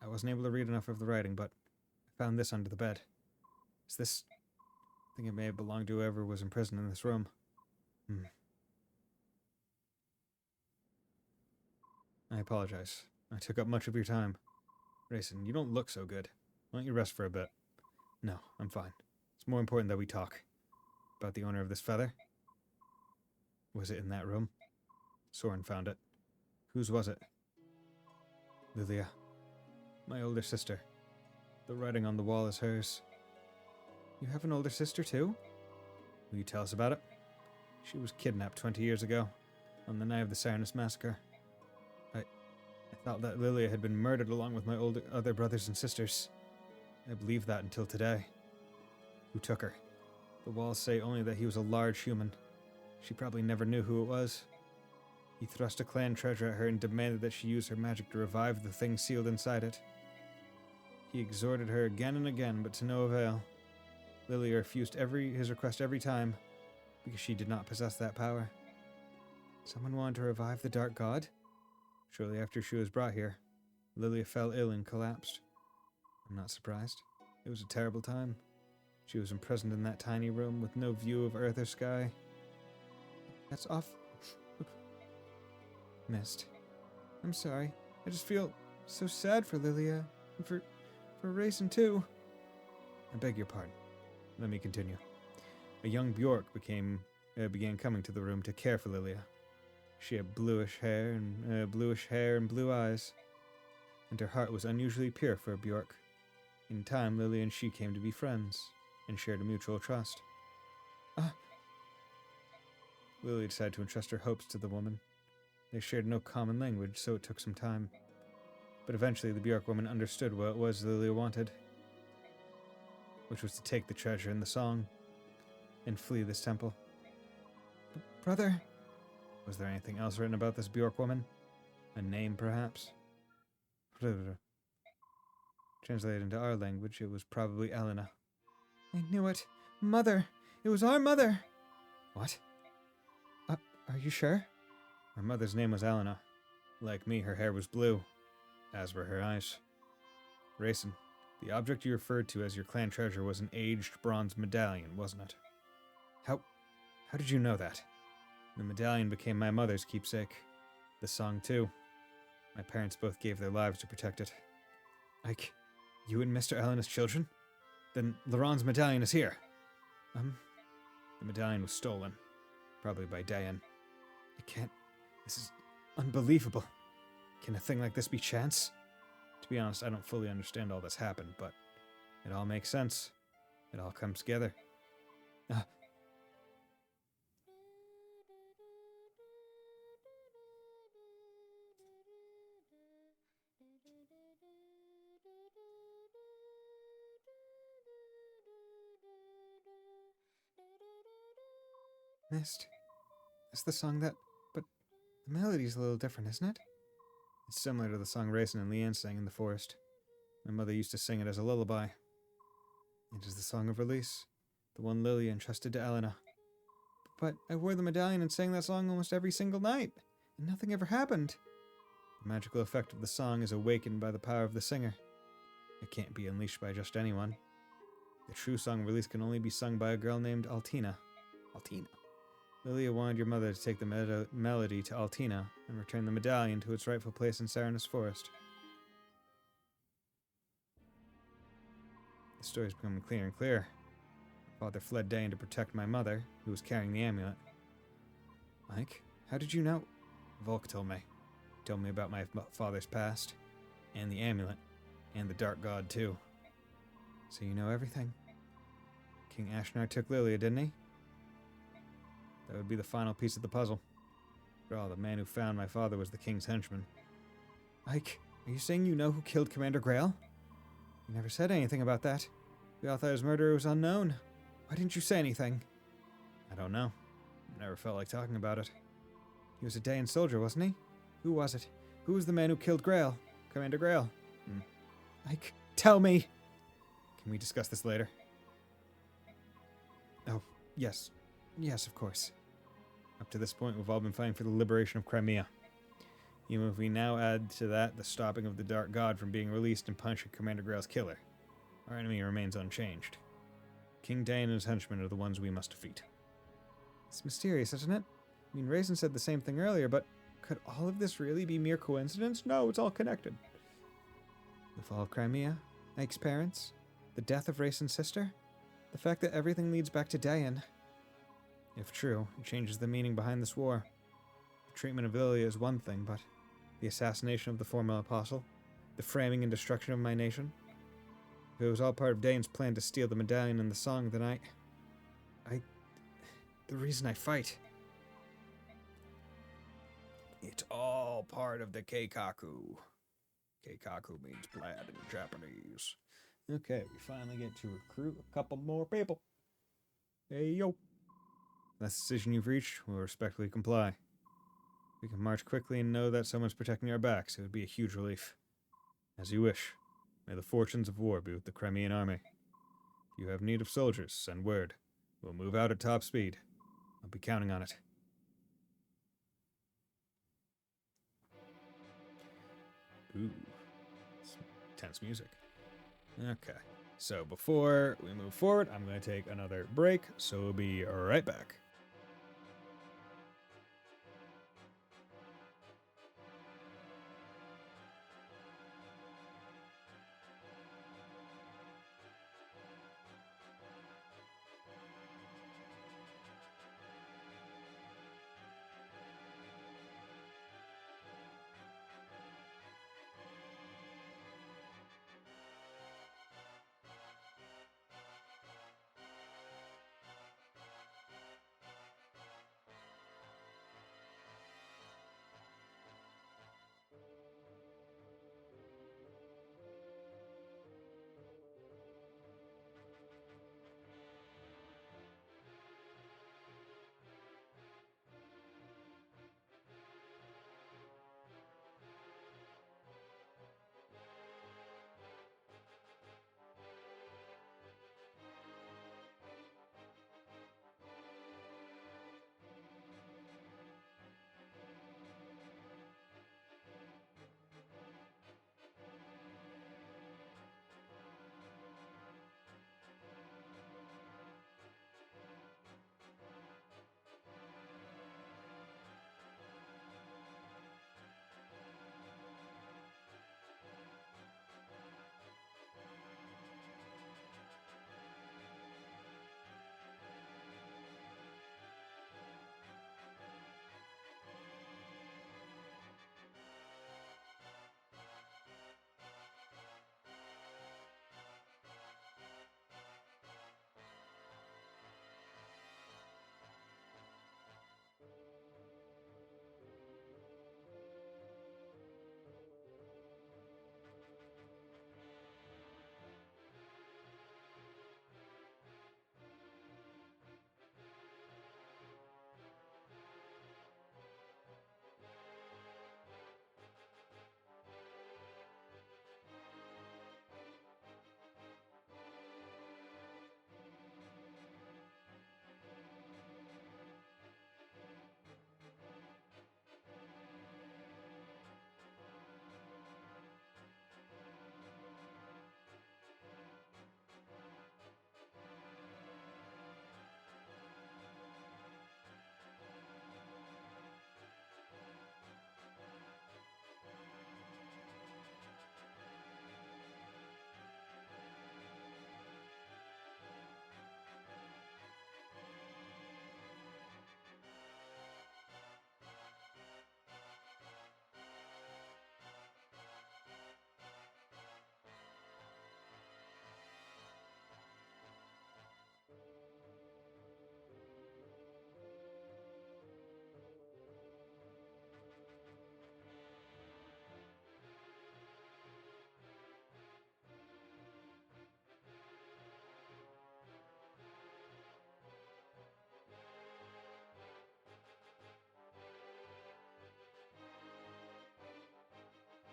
I wasn't able to read enough of the writing, but I found this under the bed. Is this... I think it may have belonged to whoever was imprisoned in this room. I apologize. I took up much of your time. Racing, you don't look so good. Why don't you rest for a bit? No, I'm fine. It's more important that we talk. About the owner of this feather? Was it in that room? Soren found it. Whose was it? Lilia. My older sister. The writing on the wall is hers. You have an older sister too? Will you tell us about it? She was kidnapped 20 years ago, on the night of the Saranus massacre. I thought that Lilia had been murdered along with my other brothers and sisters. I believed that until today. Who took her? The walls say only that he was a large human. She probably never knew who it was. He thrust a clan treasure at her and demanded that she use her magic to revive the thing sealed inside it. He exhorted her again and again, but to no avail. Lilia refused his request every time, because she did not possess that power. Someone wanted to revive the Dark God? Shortly after she was brought here, Lilia fell ill and collapsed. I'm not surprised. It was a terrible time. She was imprisoned in that tiny room with no view of earth or sky. That's off. Mist. I'm sorry. I just feel so sad for Lilia. And for Racing too. I beg your pardon. Let me continue. A young Bjork began coming to the room to care for Lilia. She had bluish hair and blue eyes, and her heart was unusually pure for a Bjork. In time, Lilia and she came to be friends, and shared a mutual trust. Lily decided to entrust her hopes to the woman. They shared no common language, so it took some time. But eventually the Bjork woman understood what it was Lilia wanted, which was to take the treasure in the song and flee this temple. Brother? Was there anything else written about this Bjork woman? A name, perhaps? Translated into our language, it was probably Elena. I knew it. Mother! It was our mother! What? Are you sure? Our mother's name was Elena. Like me, her hair was blue, as were her eyes. Rayson, the object you referred to as your clan treasure was an aged bronze medallion, wasn't it? How did you know that? The medallion became my mother's keepsake. The song, too. My parents both gave their lives to protect it. Ike, you and Mr. Elena's children? Then Laurent's medallion is here. The medallion was stolen. Probably by Dayan. I can't... This is unbelievable. Can a thing like this be chance? To be honest, I don't fully understand all this happened, but it all makes sense. It all comes together. Mist. It's the song that... But the melody's a little different, isn't it? It's similar to the song Raisin and Leanne sang in the forest. My mother used to sing it as a lullaby. It is the song of release. The one Lily entrusted to Elena. But I wore the medallion and sang that song almost every single night, and nothing ever happened. The magical effect of the song is awakened by the power of the singer. It can't be unleashed by just anyone. The true song release can only be sung by a girl named Altina. Altina? Lilia wanted your mother to take the melody to Altina and return the medallion to its rightful place in Serenus Forest. The story's becoming clearer and clearer. My father fled Dayan to protect my mother, who was carrying the amulet. Mike, how did you know? Volk told me. He told me about my father's past, and the amulet, and the Dark God, too. So you know everything. King Ashnar took Lilia, didn't he? That would be the final piece of the puzzle. After all, the man who found my father was the king's henchman. Ike, are you saying you know who killed Commander Grail? You never said anything about that. We all thought his murderer was unknown. Why didn't you say anything? I don't know. I never felt like talking about it. He was a Dayan soldier, wasn't he? Who was it? Who was the man who killed Grail? Commander Grail? Ike, tell me! Can we discuss this later? Oh, yes. Yes, of course. Up to this point, we've all been fighting for the liberation of Crimea. Even if we now add to that the stopping of the Dark God from being released and punishing Commander Grail's killer, our enemy remains unchanged. King Dayan and his henchmen are the ones we must defeat. It's mysterious, isn't it? I mean, Raisin said the same thing earlier, but could all of this really be mere coincidence? No, it's all connected. The fall of Crimea, Ike's parents, the death of Raisin's sister, the fact that everything leads back to Dayan. If true, it changes the meaning behind this war. The treatment of Lilia is one thing, but the assassination of the former apostle, the framing and destruction of my nation, if it was all part of Dayan's plan to steal the medallion and the song, then the reason I fight. It's all part of the Keikaku. Keikaku means plaid in Japanese. Okay, we finally get to recruit a couple more people. Hey, yo. That's the decision you've reached. We'll respectfully comply. We can march quickly and know that someone's protecting our backs. It would be a huge relief. As you wish. May the fortunes of war be with the Crimean army. If you have need of soldiers, send word. We'll move out at top speed. I'll be counting on it. Ooh. Some tense music. Okay. So before we move forward, I'm going to take another break, so we'll be right back.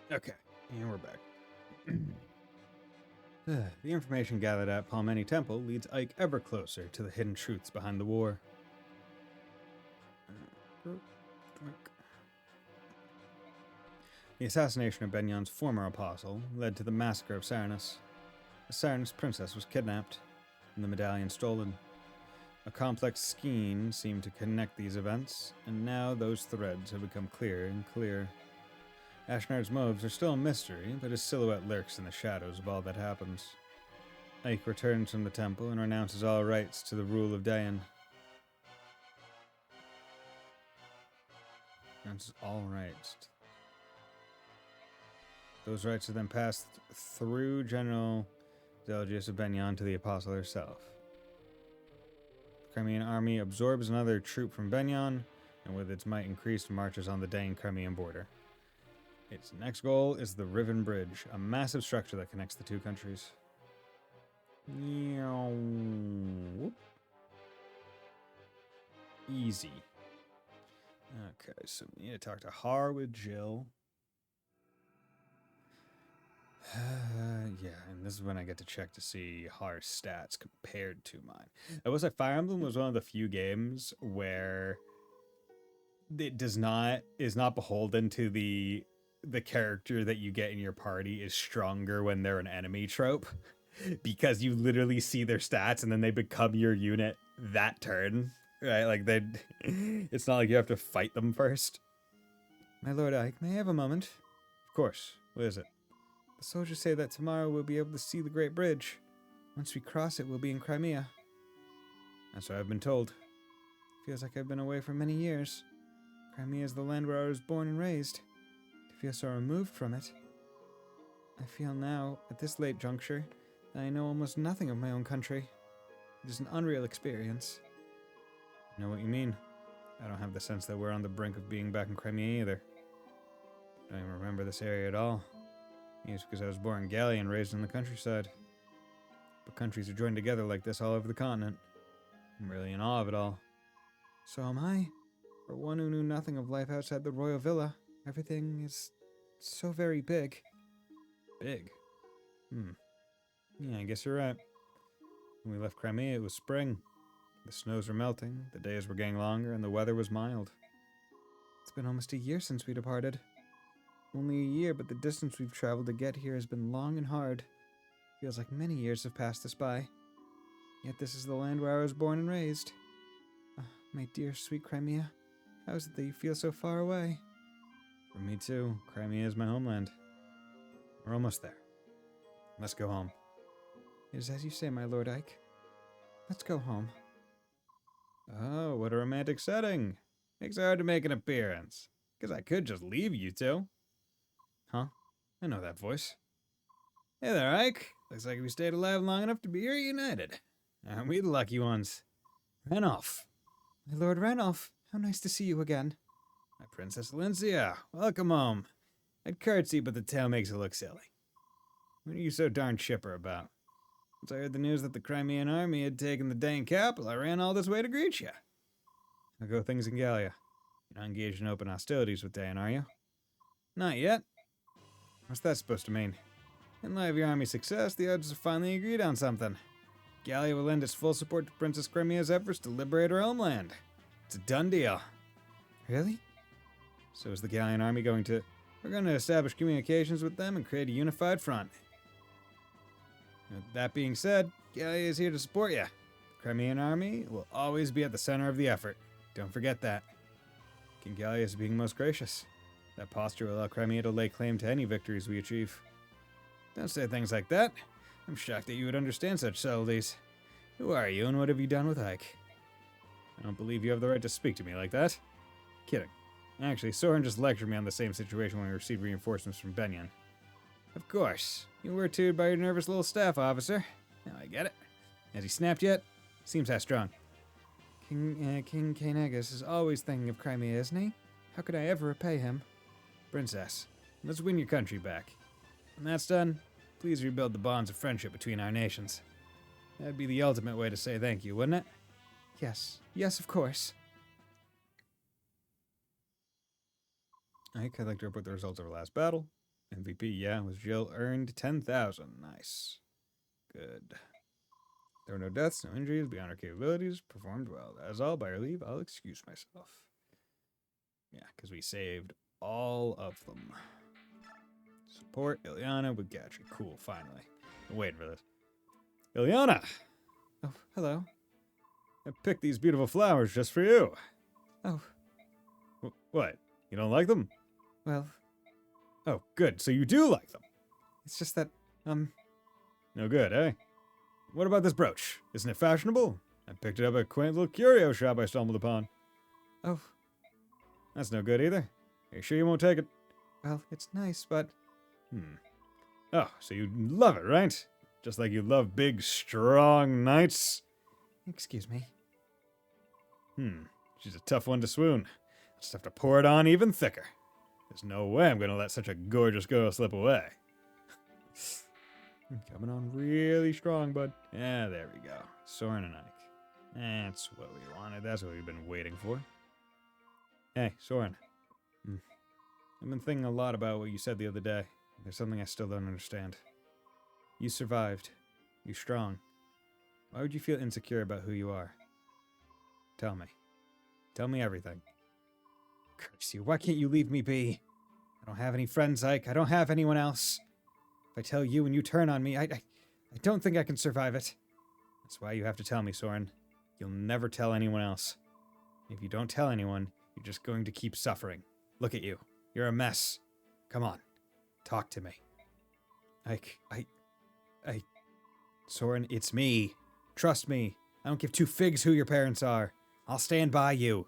Okay, and we're back. The information gathered at Palmeni Temple leads Ike ever closer to the hidden truths behind the war. The assassination of Benyon's former apostle led to the massacre of Cernus. The Cernus princess was kidnapped, and the medallion stolen. A complex scheme seemed to connect these events, and now those threads have become clearer and clearer. Ashnard's motives are still a mystery, but his silhouette lurks in the shadows of all that happens. Ike returns from the temple and renounces all rights to the rule of Dayan. Renounces all rights. Those rights are then passed through General Zelgius of Benyon to the apostle herself. The Crimean army absorbs another troop from Benyon, and with its might increased, marches on the Dayan-Crimean border. Its next goal is the Riven Bridge, a massive structure that connects the two countries. Easy. Okay, so we need to talk to Har with Jill. Yeah, and this is when I get to check to see Har's stats compared to mine. I will say Fire Emblem was one of the few games where it is not beholden to the character that you get in your party is stronger when they're an enemy trope, because you literally see their stats and then they become your unit that turn, right? Like it's not like you have to fight them first. My lord Ike, may I have a moment? Of course. What is it? The soldiers say that tomorrow we'll be able to see the Great Bridge. Once we cross it, we'll be in Crimea. That's what I've been told. Feels like I've been away for many years. Crimea is the land where I was born and raised. To feel so removed from it. I feel now, at this late juncture, that I know almost nothing of my own country. It is an unreal experience. I know what you mean. I don't have the sense that we're on the brink of being back in Crimea either. I don't even remember this area at all. It's because I was born in Gallia and raised in the countryside. But countries are joined together like this all over the continent. I'm really in awe of it all. So am I. For one who knew nothing of life outside the royal villa, everything is so very big. Big? Yeah, I guess you're right. When we left Crimea, it was spring. The snows were melting, the days were getting longer, and the weather was mild. It's been almost a year since we departed. Only a year, but the distance we've traveled to get here has been long and hard. Feels like many years have passed us by. Yet this is the land where I was born and raised. My dear, sweet Crimea. How is it that you feel so far away? For me too. Crimea is my homeland. We're almost there. Let's go home. It is as you say, my lord Ike. Let's go home. Oh, what a romantic setting. Makes it hard to make an appearance. Because I could just leave you two. Huh? I know that voice. Hey there, Ike. Looks like we stayed alive long enough to be reunited. Aren't we the lucky ones? Ranulph. My lord Ranulph, how nice to see you again. My Princess Alincia, welcome home. I'd curtsy, but the tale makes it look silly. What are you so darn chipper about? Once I heard the news that the Crimean army had taken the Dane capital, I ran all this way to greet you. How go things in Gallia? You're not engaged in open hostilities with Dane, are you? Not yet. What's that supposed to mean? In light of your army's success, the odds have finally agreed on something. Gallia will lend its full support to Princess Crimea's efforts to liberate her homeland. It's a done deal. Really? So is the Gallian army going to... We're going to establish communications with them and create a unified front. With that being said, Gallia is here to support you. The Crimean army will always be at the center of the effort. Don't forget that. King Gallia is being most gracious. That posture will allow Crimea to lay claim to any victories we achieve. Don't say things like that. I'm shocked that you would understand such subtleties. Who are you, and what have you done with Ike? I don't believe you have the right to speak to me like that. Kidding. Actually, Soren just lectured me on the same situation when we received reinforcements from Benyon. Of course. You were tutored by your nervous little staff officer. Now I get it. Has he snapped yet? Seems high strung. King Kaenegus is always thinking of Crimea, isn't he? How could I ever repay him? Princess, let's win your country back. When that's done, please rebuild the bonds of friendship between our nations. That'd be the ultimate way to say thank you, wouldn't it? Yes. Yes, of course. Ike, I'd like to report the results of our last battle. MVP, yeah, with Jill earned 10,000. Nice. Good. There were no deaths, no injuries beyond our capabilities. Performed well. That is all. By your leave, I'll excuse myself. Yeah, because we saved all of them. Support Ilyana with Gatry. Cool, finally. I'm waiting for this. Ilyana! Oh, hello. I picked these beautiful flowers just for you. Oh. What? You don't like them? Well. Oh, good. So you do like them. It's just that, no good, eh? What about this brooch? Isn't it fashionable? I picked it up at a quaint little curio shop I stumbled upon. Oh. That's no good either. Are you sure you won't take it? Well, it's nice, but... Oh, so you love it, right? Just like you love big, strong knights? Excuse me. She's a tough one to swoon. I'll just have to pour it on even thicker. There's no way I'm going to let such a gorgeous girl slip away. Coming on really strong, bud. Yeah, there we go. Soren and Ike. That's what we wanted. That's what we've been waiting for. Hey, Soren. I've been thinking a lot about what you said the other day. There's something I still don't understand. You survived. You're strong. Why would you feel insecure about who you are? Tell me. Tell me everything. Curse you, why can't you leave me be? I don't have any friends, Ike. I don't have anyone else. If I tell you and you turn on me, I don't think I can survive it. That's why you have to tell me, Soren. You'll never tell anyone else. If you don't tell anyone, you're just going to keep suffering. Look at you. You're a mess. Come on. Talk to me. Ike, Soren, it's me. Trust me. I don't give two figs who your parents are. I'll stand by you.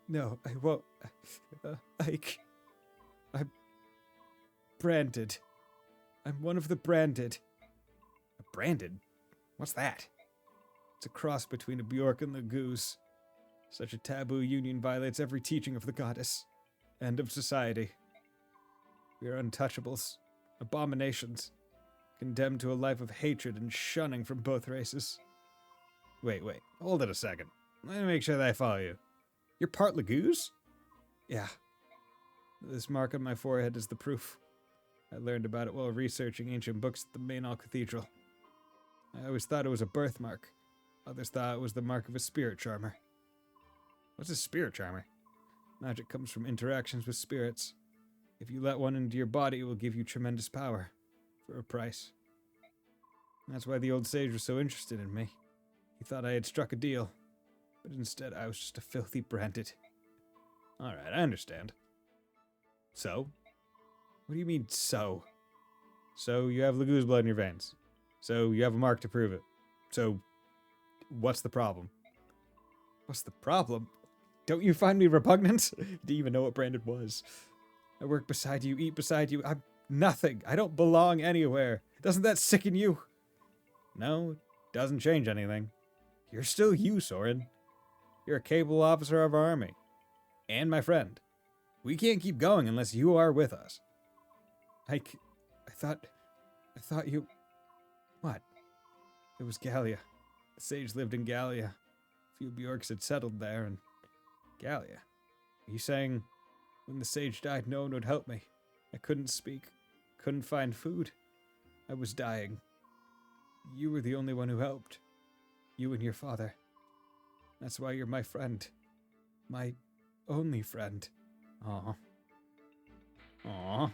No, I won't. Ike, I'm branded. I'm one of the branded. Branded? What's that? It's a cross between a Bjork and the goose. Such a taboo union violates every teaching of the goddess and of society. We are untouchables, abominations, condemned to a life of hatred and shunning from both races. Wait, hold it a second. Let me make sure that I follow you. You're part Laguz? Yeah. This mark on my forehead is the proof. I learned about it while researching ancient books at the Mainall Cathedral. I always thought it was a birthmark. Others thought it was the mark of a spirit charmer. What's a spirit charmer? Magic comes from interactions with spirits. If you let one into your body, it will give you tremendous power. For a price. That's why the old sage was so interested in me. He thought I had struck a deal. But instead, I was just a filthy branded. Alright, I understand. So? What do you mean, so? So, you have Laguz blood in your veins. So, you have a mark to prove it. So, what's the problem? What's the problem? Don't you find me repugnant? Do you even know what branded was? I work beside you, eat beside you. I'm nothing. I don't belong anywhere. Doesn't that sicken you? No, it doesn't change anything. You're still you, Soren. You're a capable officer of our army. And my friend. We can't keep going unless you are with us. I thought you... What? It was Gallia. The sage lived in Gallia. A few Bjorks had settled there, and... Gallia? Are you saying, when the sage died, no one would help me? I couldn't speak. Couldn't find food. I was dying. You were the only one who helped. You and your father. That's why you're my friend. My only friend. Aw. Aw.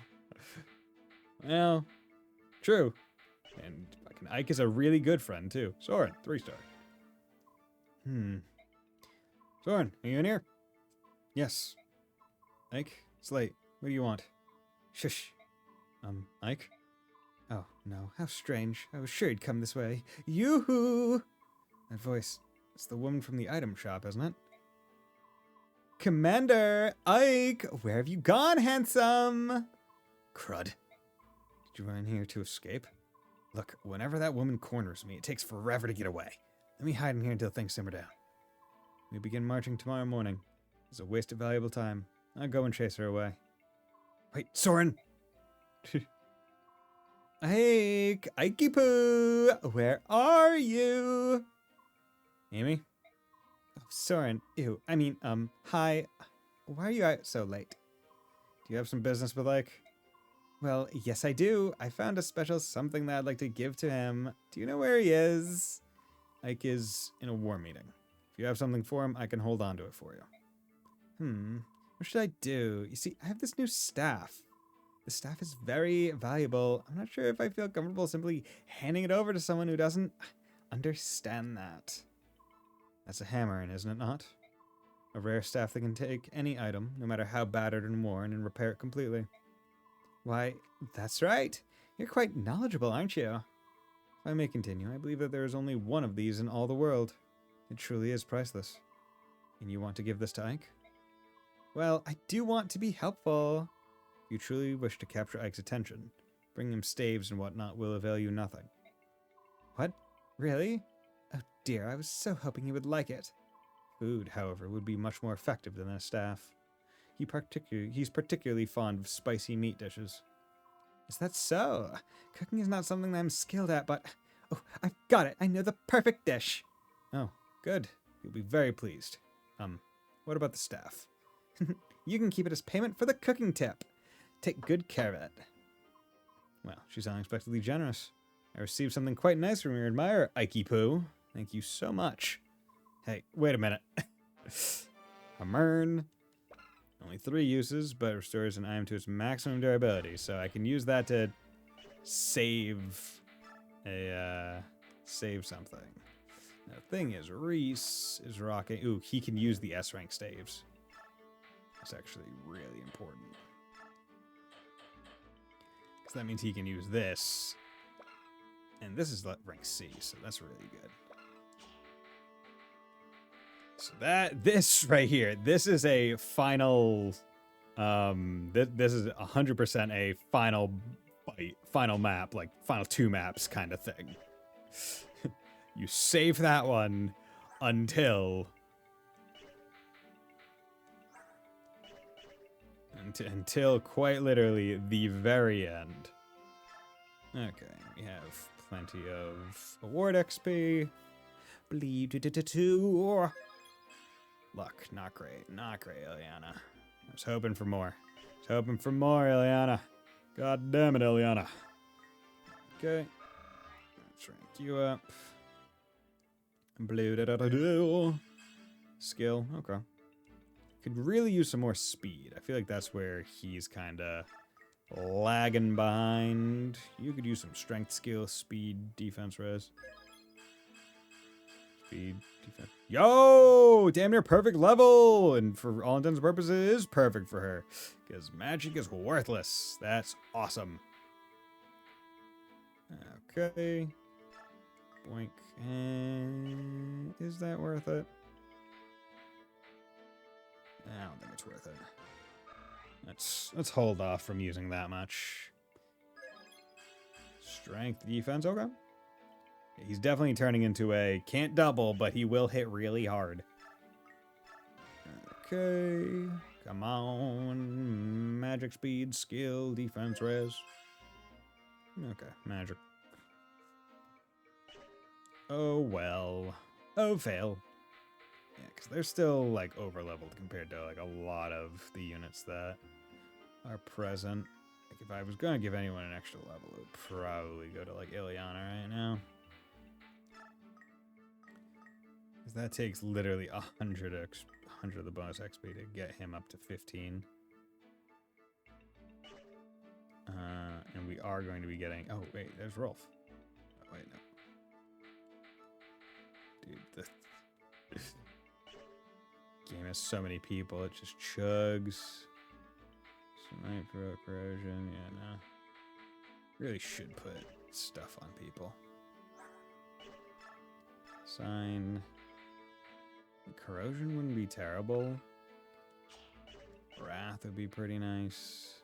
Well, true. And fucking Ike is a really good friend, too. Soren, 3-star. Soren, are you in here? Yes. Ike, it's late. What do you want? Shush. Ike? Oh, no. How strange. I was sure he'd come this way. Yoo-hoo! That voice. It's the woman from the item shop, isn't it? Commander! Ike! Where have you gone, handsome? Crud. Did you run in here to escape? Look, whenever that woman corners me, it takes forever to get away. Let me hide in here until things simmer down. We begin marching tomorrow morning. It's a waste of valuable time. I'll go and chase her away. Wait, Soren! Ike! Ikey-poo! Where are you? Amy? Oh, Soren. Ew. I mean, hi. Why are you out so late? Do you have some business with Ike? Well, yes I do. I found a special something that I'd like to give to him. Do you know where he is? Ike is in a war meeting. If you have something for him, I can hold on to it for you. What should I do? You see, I have this new staff. The staff is very valuable. I'm not sure if I feel comfortable simply handing it over to someone who doesn't understand that. That's a hammer, isn't it not? A rare staff that can take any item, no matter how battered and worn, and repair it completely. Why, that's right. You're quite knowledgeable, aren't you? If I may continue, I believe that there is only one of these in all the world. It truly is priceless. And you want to give this to Ike? Well, I do want to be helpful. If you truly wish to capture Ike's attention, bringing him staves and whatnot will avail you nothing. What? Really? Oh dear, I was so hoping he would like it. Food, however, would be much more effective than a staff. He's particularly fond of spicy meat dishes. Is that so? Cooking is not something that I'm skilled at, but... Oh, I've got it! I know the perfect dish! Oh, good. You'll be very pleased. What about the staff? You can keep it as payment for the cooking tip. Take good care of it. Well, she's unexpectedly generous. I received something quite nice from your admirer, Ikey Poo. Thank you so much. Hey, wait a minute. A Mern. Only 3 uses, but restores an item to its maximum durability, so I can use that to save something. Now, the thing is, Reese is rocking... Ooh, he can use the S-rank staves. That's actually really important. Because that means he can use this. And this is rank C, so that's really good. So this right here, this is a final, this is 100% a final map, like final 2 maps kind of thing. You save that one until quite literally the very end. Okay, we have plenty of award XP. Bleed 2. Luck, not great, Ileana. I was hoping for more. Ileana. God damn it, Ileana. Okay, let's rank you up. Blue. Skill, okay. Could really use some more speed. I feel like that's where he's kind of lagging behind. You could use some strength, skill, speed, defense, res. Speed, defense. Yo! Damn near perfect level! And for all intents and purposes, it is perfect for her. Because magic is worthless. That's awesome. Okay. Boink. And is that worth it? I don't think it's worth it. Let's hold off from using that much. Strength, defense, okay. Yeah, he's definitely turning into a can't double, but he will hit really hard. Okay, come on. Magic, speed, skill, defense, res. Okay, magic. Oh well. Oh fail. Yeah, because they're still, like, over-leveled compared to, like, a lot of the units that are present. Like, if I was going to give anyone an extra level, it would probably go to, like, Ileana right now. Because that takes literally 100 of the bonus XP to get him up to 15. And we are going to be getting... Oh, wait, there's Rolf. Oh, wait, no. Dude, the... game has so many people, it just chugs. Sniper, corrosion, yeah, no. Really should put stuff on people. Sign. Corrosion wouldn't be terrible. Wrath would be pretty nice.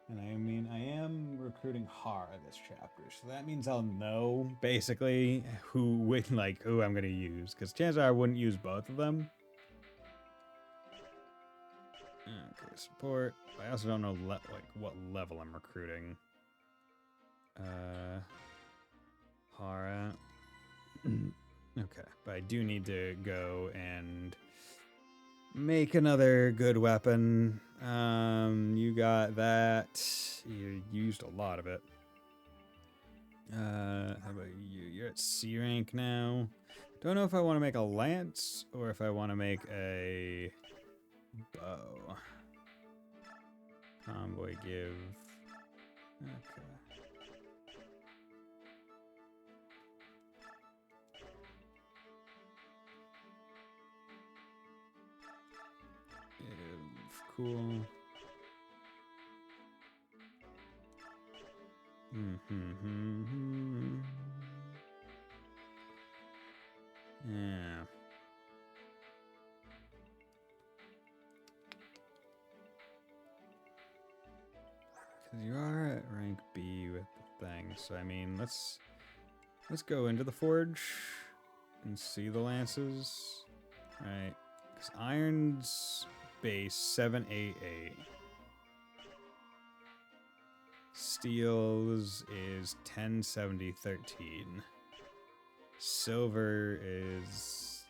And I mean, I am recruiting Hara this chapter, so that means I'll know, basically, who I'm gonna use. Because chances are I wouldn't use both of them. Okay, support. I also don't know, what level I'm recruiting. Hara. Okay, but I do need to go and make another good weapon. You got that. You used a lot of it. How about you? You're at C rank now. Don't know if I want to make a lance or if I want to make a bow. Convoy give. Okay. Cool. Yeah. Because you are at rank B with the thing, so I mean, let's go into the forge and see the lances. All right. Because iron's base 788. Steel's is 107013. Silver is,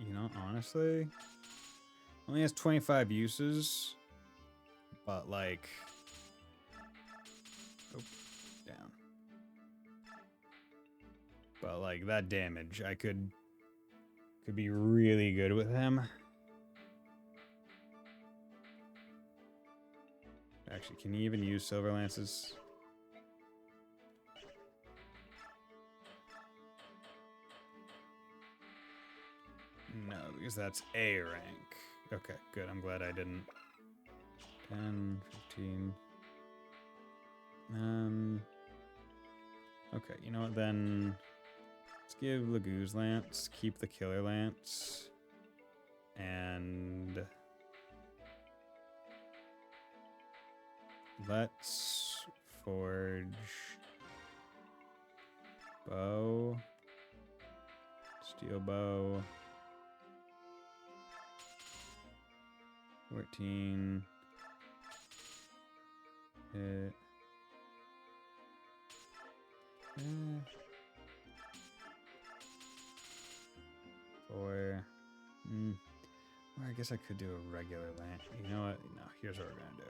you know, honestly, only has 25 uses, but like, oh, down. But like that damage, I could be really good with him. Actually, can you even use silver lances? No, because that's A rank. Okay, good. I'm glad I didn't. 10, 15. Okay, you know what then? Let's give Lagoo's lance, keep the killer lance, and let's forge bow, steel bow, 14, hit, 4, well, I guess I could do a regular lance. You know what? No, here's what we're gonna do.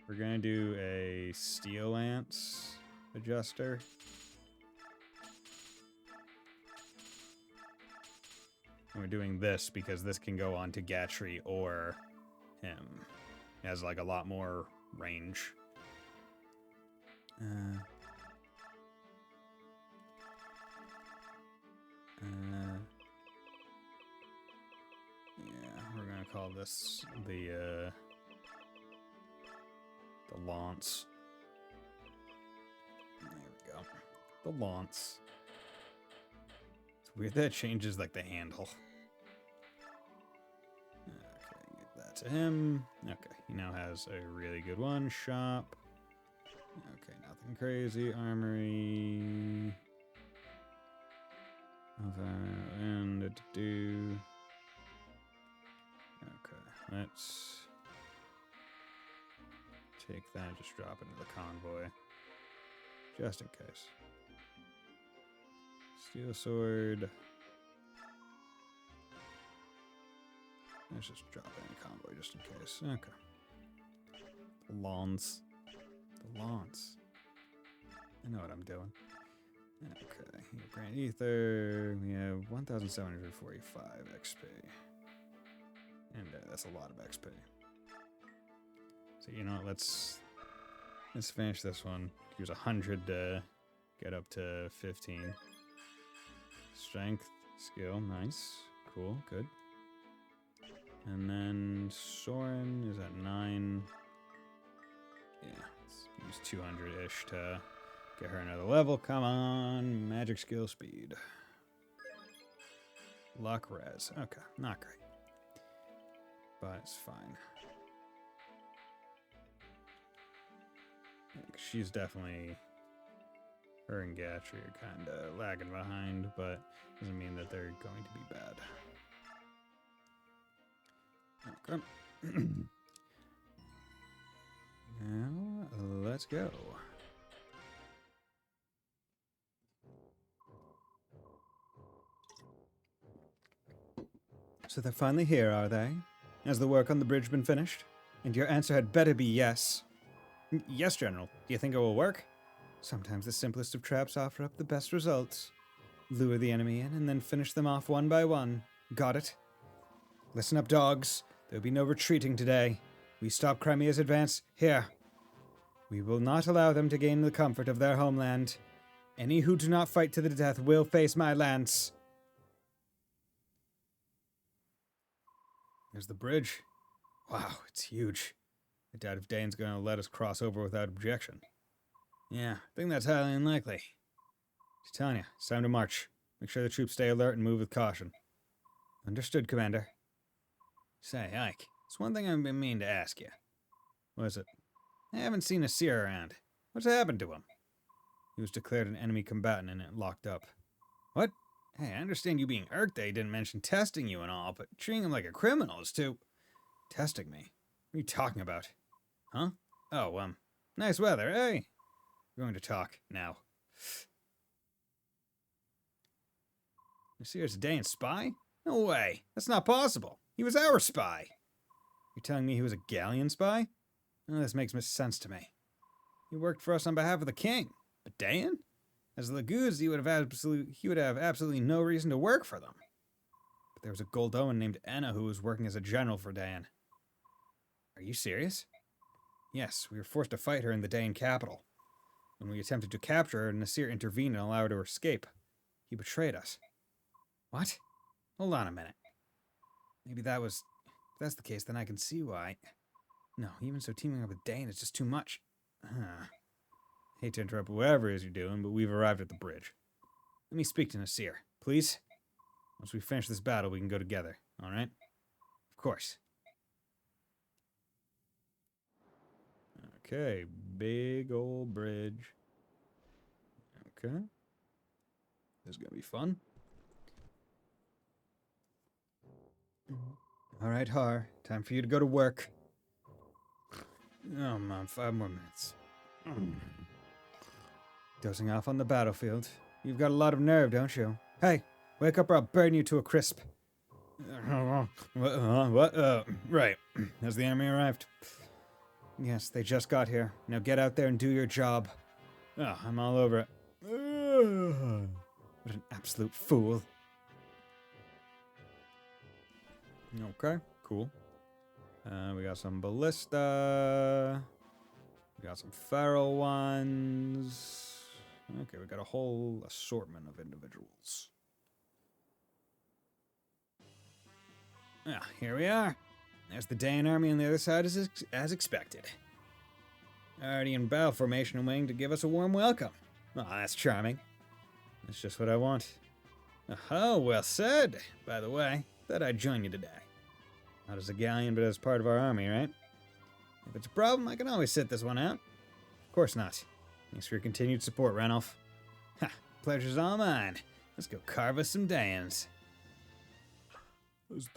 We're gonna do a steel lance adjuster. And we're doing this because this can go on to Gatry or him. He has like a lot more range. Yeah, we're gonna call this the lance. There we go. The lance. It's weird that it changes like the handle. Okay, give that to him. Okay, he now has a really good one. Shop. Okay, nothing crazy. Armory. And do. Okay, let's take that and just drop it into the convoy. Just in case. Steel sword. Let's just drop it in the convoy just in case. Okay. The lance. The lance. I know what I'm doing. Okay. Grand Ether. We have 1,745 XP. And that's a lot of XP. So you know what, let's finish this one. Use 100 to get up to 15. Strength, skill, nice. Cool, good. And then Soren is at 9. Yeah, let's use 200-ish to get her another level. Come on, magic skill speed. Luck res. Okay, not great. But it's fine. She's definitely, her and Gatry are kind of lagging behind, but doesn't mean that they're going to be bad. Okay. Now, let's go. So they're finally here, are they? Has the work on the bridge been finished? And your answer had better be yes. Yes, General. Do you think it will work? Sometimes the simplest of traps offer up the best results. Lure the enemy in and then finish them off one by one. Got it? Listen up, dogs. There'll be no retreating today. We stop Crimea's advance here. We will not allow them to gain the comfort of their homeland. Any who do not fight to the death will face my lance. There's the bridge. Wow, it's huge. I doubt if Dane's going to let us cross over without objection. Yeah, I think that's highly unlikely. Just telling you, it's time to march. Make sure the troops stay alert and move with caution. Understood, Commander. Say, Ike, there's one thing I've been meaning to ask you. What is it? I haven't seen a seer around. What's happened to him? He was declared an enemy combatant and locked up. What? Hey, I understand you being irked that he didn't mention testing you and all, but treating him like a criminal is too... Testing me? What are you talking about? Huh? Oh, nice weather, hey? We're going to talk now. You see, it's a Dane spy? No way. That's not possible. He was our spy. You're telling me he was a Galleon spy? Oh, this makes sense to me. He worked for us on behalf of the king. But Dayan? As Laguz, he would have absolutely no reason to work for them. But there was a Goldoan named Enna who was working as a general for Dayan. Are you serious? Yes, we were forced to fight her in the Dayan capital. When we attempted to capture her, Nasir intervened and allowed her to escape. He betrayed us. What? Hold on a minute. Maybe that was... If that's the case, then I can see why. No, even so, teaming up with Dayan is just too much. Hate to interrupt whatever it is you're doing, but we've arrived at the bridge. Let me speak to Nasir, please. Once we finish this battle, we can go together, alright? Of course. Okay, big old bridge. Okay. This is gonna be fun. Alright, Har. Time for you to go to work. Oh, man, 5 more minutes. Dozing off on the battlefield. You've got a lot of nerve, don't you? Hey, wake up or I'll burn you to a crisp. What? Right. Has the enemy arrived? Yes, they just got here. Now get out there and do your job. Oh, I'm all over it. What an absolute fool. Okay, cool. We got some ballista. We got some feral ones. Okay, we got a whole assortment of individuals. Ah, here we are. There's the Dayan army on the other side as expected. Already in battle formation and waiting to give us a warm welcome. Oh, that's charming. That's just what I want. Oh, well said. By the way, thought I'd join you today. Not as a galleon, but as part of our army, right? If it's a problem, I can always sit this one out. Of course not. Thanks for your continued support, Ranulph. Ha! Pleasure's all mine. Let's go carve us some Dayans. Let's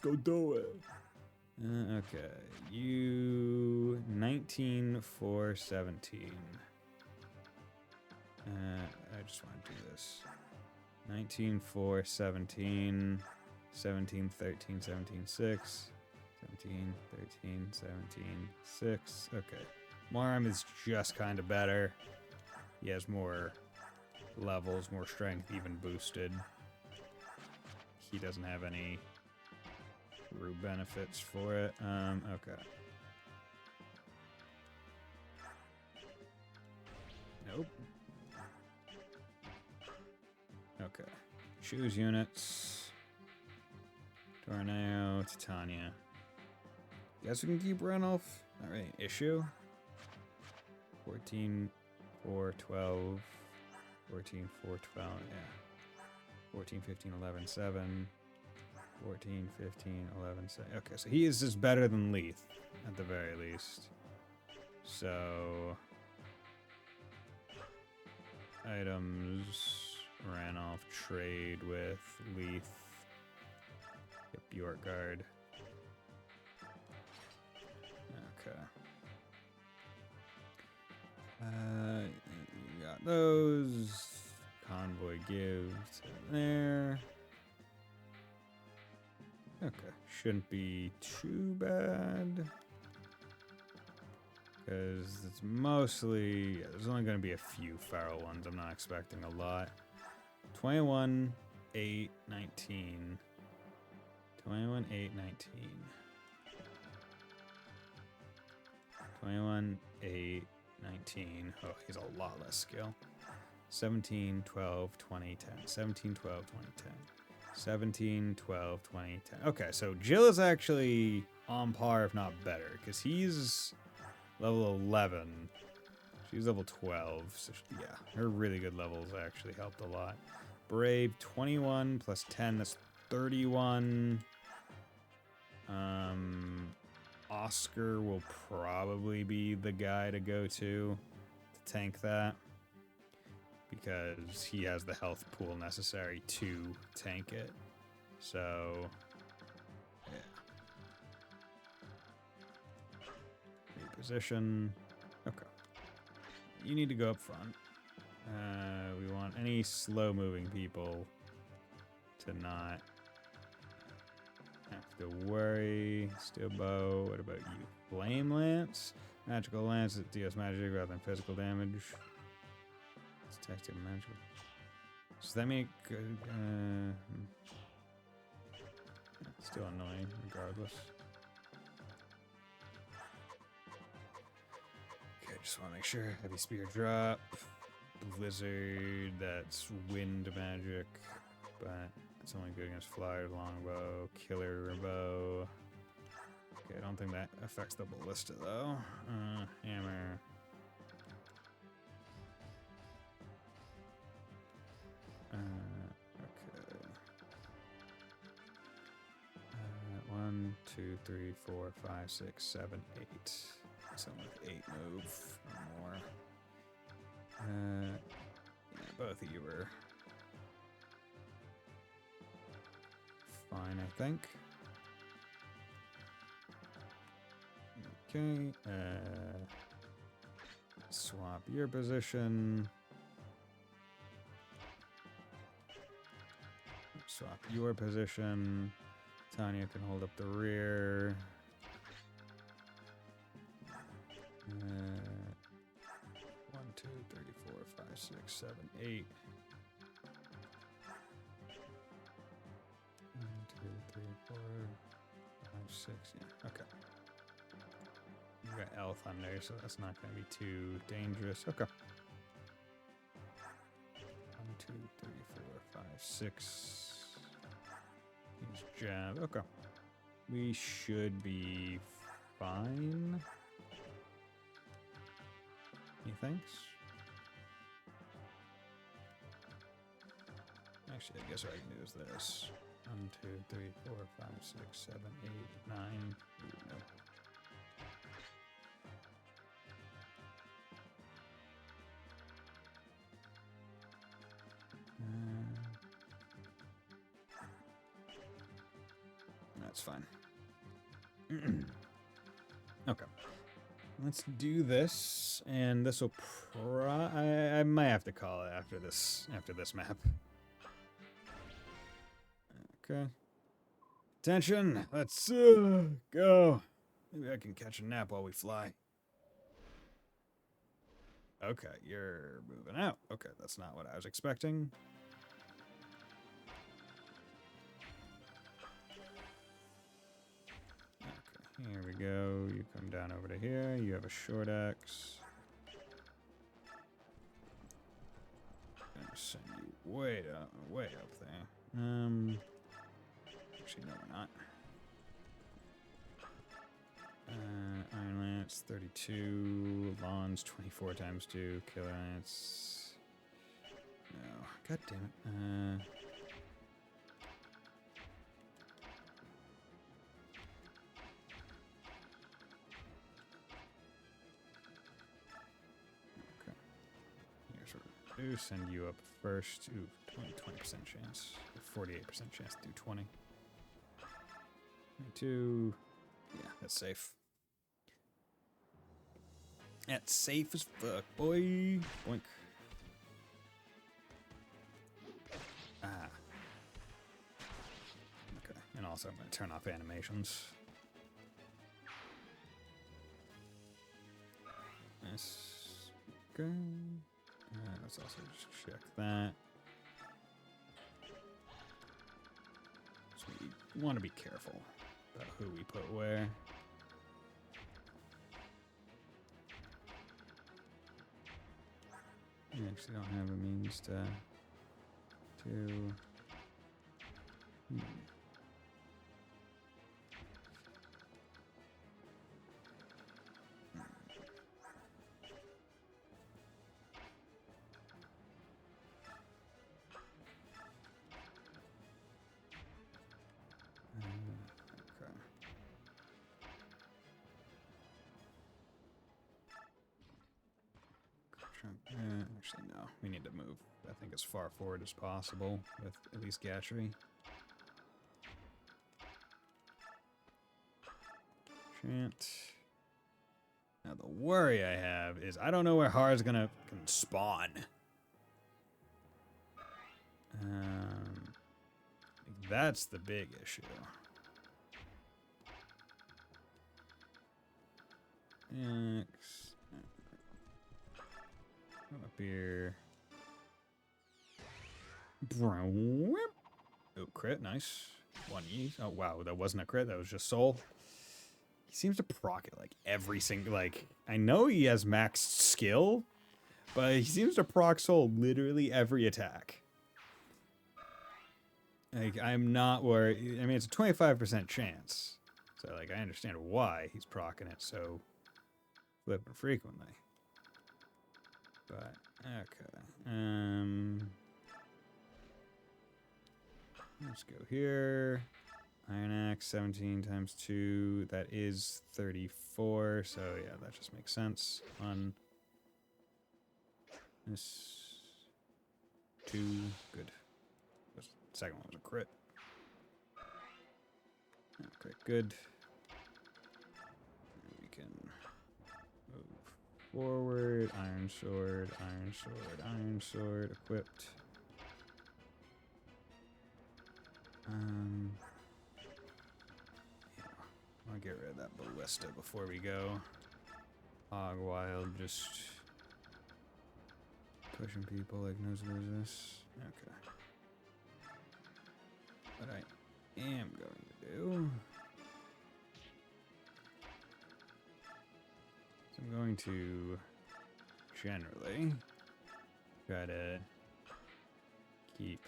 go do it. Okay. You... 19,417. I just want to do this. 19,417... 17, 13, 17, 6. 17, 13, 17, 6. Okay. Marm is just kind of better. He has more levels, more strength, even boosted. He doesn't have any true benefits for it. Okay. Nope. Okay. Choose units. Tornado, Titania. Guess we can keep Ranulph. Alright, issue. 14, 4, 12. 14, 4, 12, yeah. 14, 15, 11, 7. 14, 15, 11, 7. Okay, so he is just better than Leith, at the very least. So... items. Ranulph, trade with Leith. Get Bjork Guard. Okay. You got those. Convoy gives to there. Okay, Shouldn't be too bad. Because it's mostly... There's only going to be a few feral ones. I'm not expecting a lot. 21, 8, 19. 21, 8, 19. 21, 8, 19. Oh, he's a lot less skill. 17, 12, 20, 10. 17, 12, 20, 10. 17, 12, 20, 10. Okay, so Jill is actually on par, if not better, because he's level 11. She's level 12. So yeah, her really good levels actually helped a lot. Brave, 21 plus 10, that's 31. Oscar will probably be the guy to go to tank that, because he has the health pool necessary to tank it. So, yeah. Reposition. Okay. You need to go up front. We want any slow-moving people to not have to worry. Steel bow. What about you? Flame lance. Magical lance that deals magic rather than physical damage. It's tactical magical. Does that mean it could? It's still annoying, regardless. Okay, just want to make sure. Heavy spear drop. Blizzard. That's wind magic, but it's only good against flyers, longbow, killer bow. Okay, I don't think that affects the ballista though. Hammer. Okay. 1, 2, 3, 4, 5, 6, 7, 8. Something with 8 move or more. Yeah, both of you are fine, I think. Okay. Swap your position. Swap your position. Tanya can hold up the rear. 1, 2, 3, 4, 5, 6, 7, 8. 1, 2, 3, 4, 5, 6. Yeah, okay. You got elf on there, so that's not going to be too dangerous. Okay. 1, 2, 3, 4, 5, 6. Use jab. Okay. We should be fine. Methinks. Actually, I guess what I can do is this. 1, 2, 3, 4, 5, 6, 7, 8, 9. Ooh, no. That's fine. Okay. Let's do this, and this will I might have to call it after this map. Okay. Attention, let's go. Maybe I can catch a nap while we fly. Okay, you're moving out. Okay, that's not what I was expecting. Okay, here we go. You come down over to here. You have a short axe. Gonna send you way up there. Actually, no, we're not. Iron Lance, 32. Lawns, 24 times 2. Killer Lance. No. God damn it. Okay. Here's what we're gonna do. Send you up first. Ooh, 20% chance. 48% chance to do 20. 22. Yeah, that's safe. That's safe as fuck, boy. Boink. Ah. Okay, and also I'm going to turn off animations. Nice. Okay. Let's also just check that. So we want to be careful about who we put where. We actually don't have a means to okay. Actually, no. We need to move, I think, as far forward as possible with at least Gatchery. Chant. Now, the worry I have is I don't know where Har's can spawn. That's the big issue. X. Come up here. Oh, crit, nice. 1E. Oh, wow, that wasn't a crit, that was just soul. He seems to proc it, like, every single, like, I know he has maxed skill, but he seems to proc soul literally every attack. Like, I'm not worried. I mean, it's a 25% chance. So, like, I understand why he's proccing it so flipping frequently. But, okay. Let's go here. Iron Axe, 17 times 2. That is 34. So, yeah, that just makes sense. On this 2. Good. The second one was a crit. Okay, good. We can move forward. Iron Sword, Iron Sword, Iron Sword. Equipped. Yeah, I'll get rid of that ballista before we go. Hog Wild, just pushing people like nose business. Okay. What I am going to do is I'm going to generally try to keep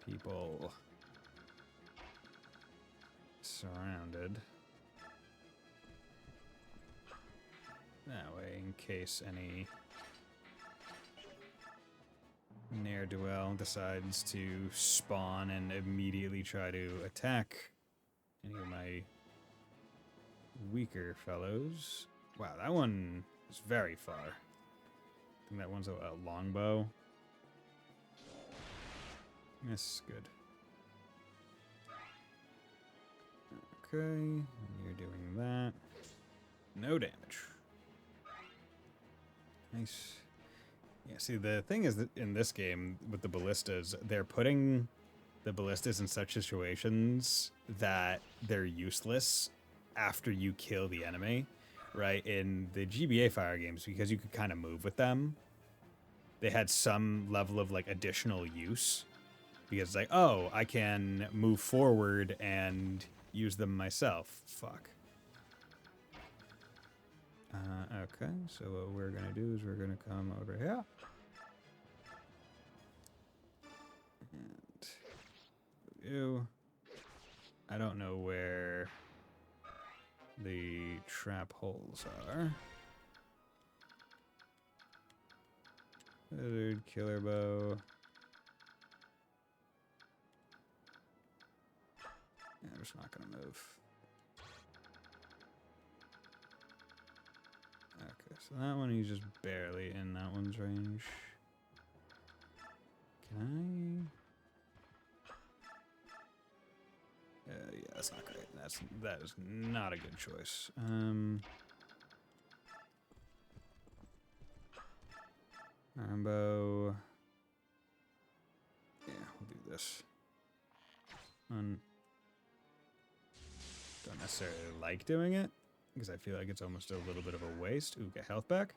people surrounded. That way, in case any ne'er-do-well decides to spawn and immediately try to attack any of my weaker fellows. Wow, that one is very far. I think that one's a longbow. Yes, good. Okay, you're doing that. No damage. Nice. Yeah, see, the thing is that in this game, with the ballistas, they're putting the ballistas in such situations that they're useless after you kill the enemy, right? In the GBA fire games, because you could kind of move with them, they had some level of, like, additional use. Because it's like, oh, I can move forward and use them myself. Fuck. Okay, so what we're going to do is we're going to come over here. And you. I don't know where the trap holes are. Lizard, killer bow. Yeah, I'm just not going to move. Okay, so that one he's just barely in that one's range. Can I? Yeah, that's not great. That is not a good choice. Armbow. Yeah, we'll do this. Don't necessarily like doing it, because I feel like it's almost a little bit of a waste. Ooh, get health back.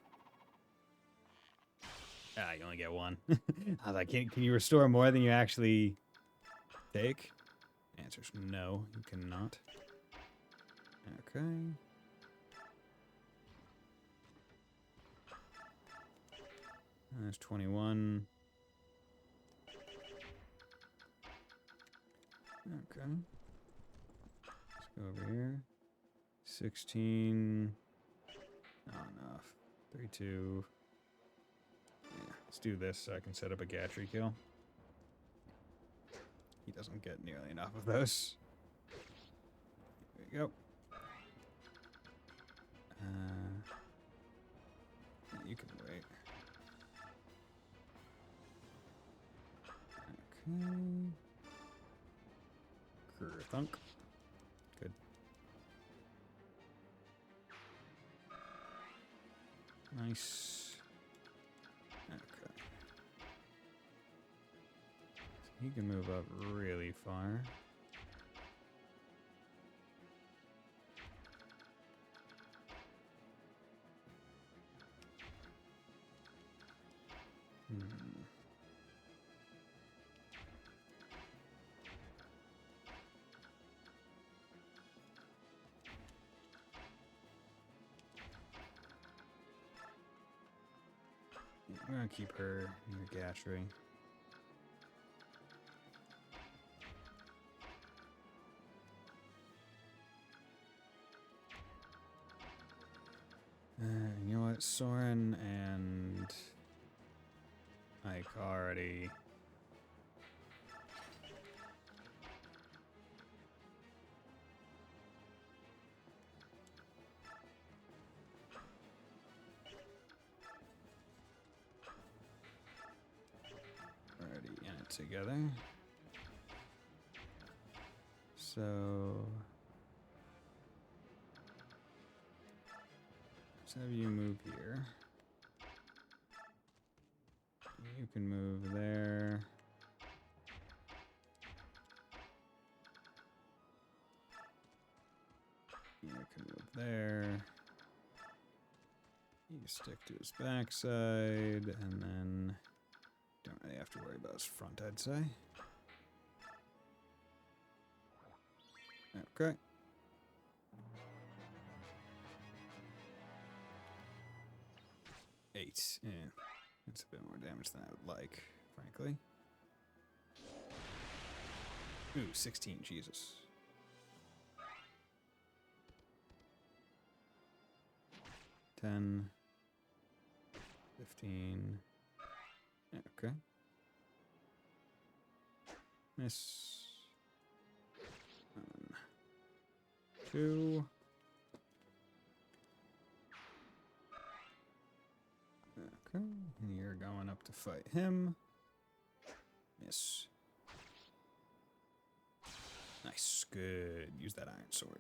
Ah, you only get one. I was like, can you restore more than you actually take? Answer's no, you cannot. Okay. There's 21. Okay. Let's go over here. 16. Not enough. 32. Yeah, let's do this so I can set up a Gatry kill. He doesn't get nearly enough of those. There you go. You can wait. Okay. Thunk. Good. Nice. Okay. So he can move up really far. I'm gonna keep her near Gatry. You know what? Soren and Ike already. Already in it together. So let's have you move here. You can move there. You can move there. You stick to his backside, and then don't really have to worry about his front, I'd say. Okay. Eight. Yeah. That's a bit more damage than I would like, frankly. Ooh, 16, Jesus. $10, 15. Yeah, okay. Miss. 2. Okay, and you're going up to fight him. Miss. Nice, good. Use that iron sword.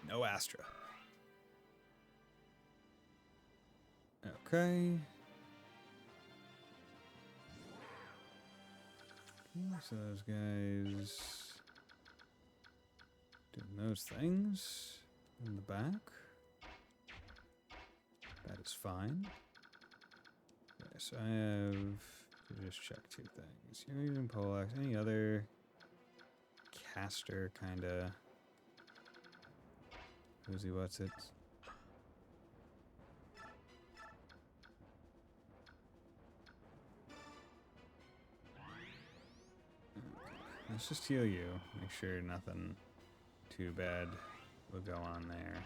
No Astra. Okay. So those guys doing those things in the back. That is fine. Okay, so I have to just check 2 things. You're using Poleaxe. Any other caster kind of who's what's it? Let's just heal you. Make sure nothing too bad will go on there.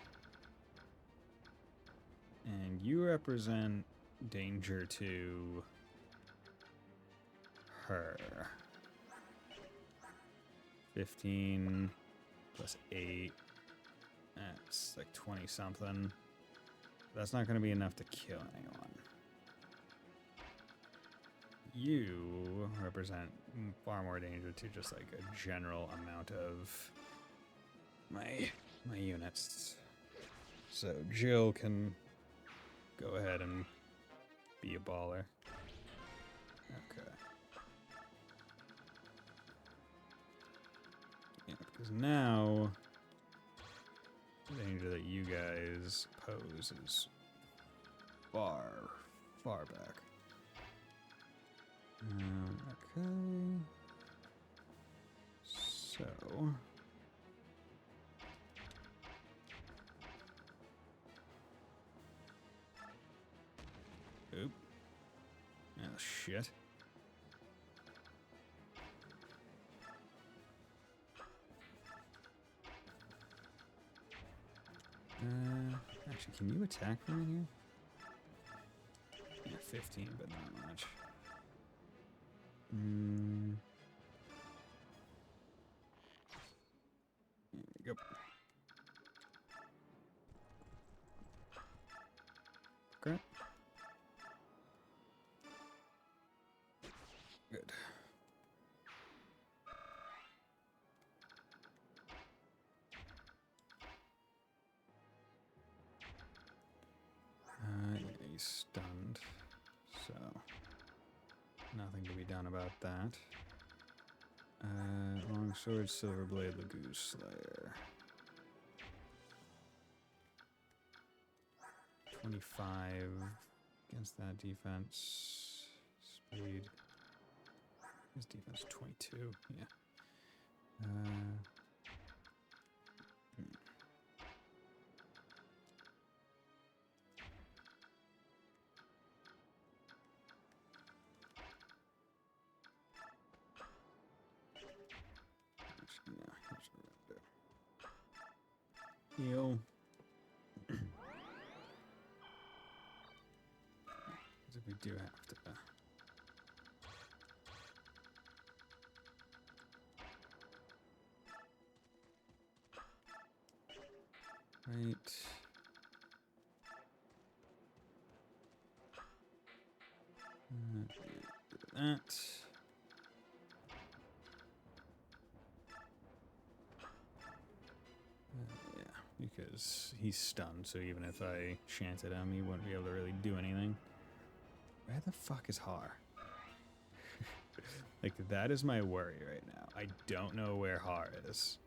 And you represent danger to her. 15 plus 8. That's like 20 something. That's not going to be enough to kill anyone. You represent far more danger to just like a general amount of my units. So Jill can go ahead and be a baller. Okay. Yeah, because now The danger that you guys pose is far, far back. Okay. So. Oop. Oh, shit. Actually, can you attack from in here? Yeah, 15, but not much. There we go. Okay. Good. Yeah, he's stunned, so nothing to be done about that. Longsword, Silverblade, Lagoose Slayer. 25 against that defense. Speed. His defense 22, yeah. Actually, no, here's what we're gonna do. Heal. Because we do have to. Right. That. Yeah, because he's stunned, so even if I chanted him, he wouldn't be able to really do anything. Where the fuck is Har? Like, that is my worry right now. I don't know where Har is.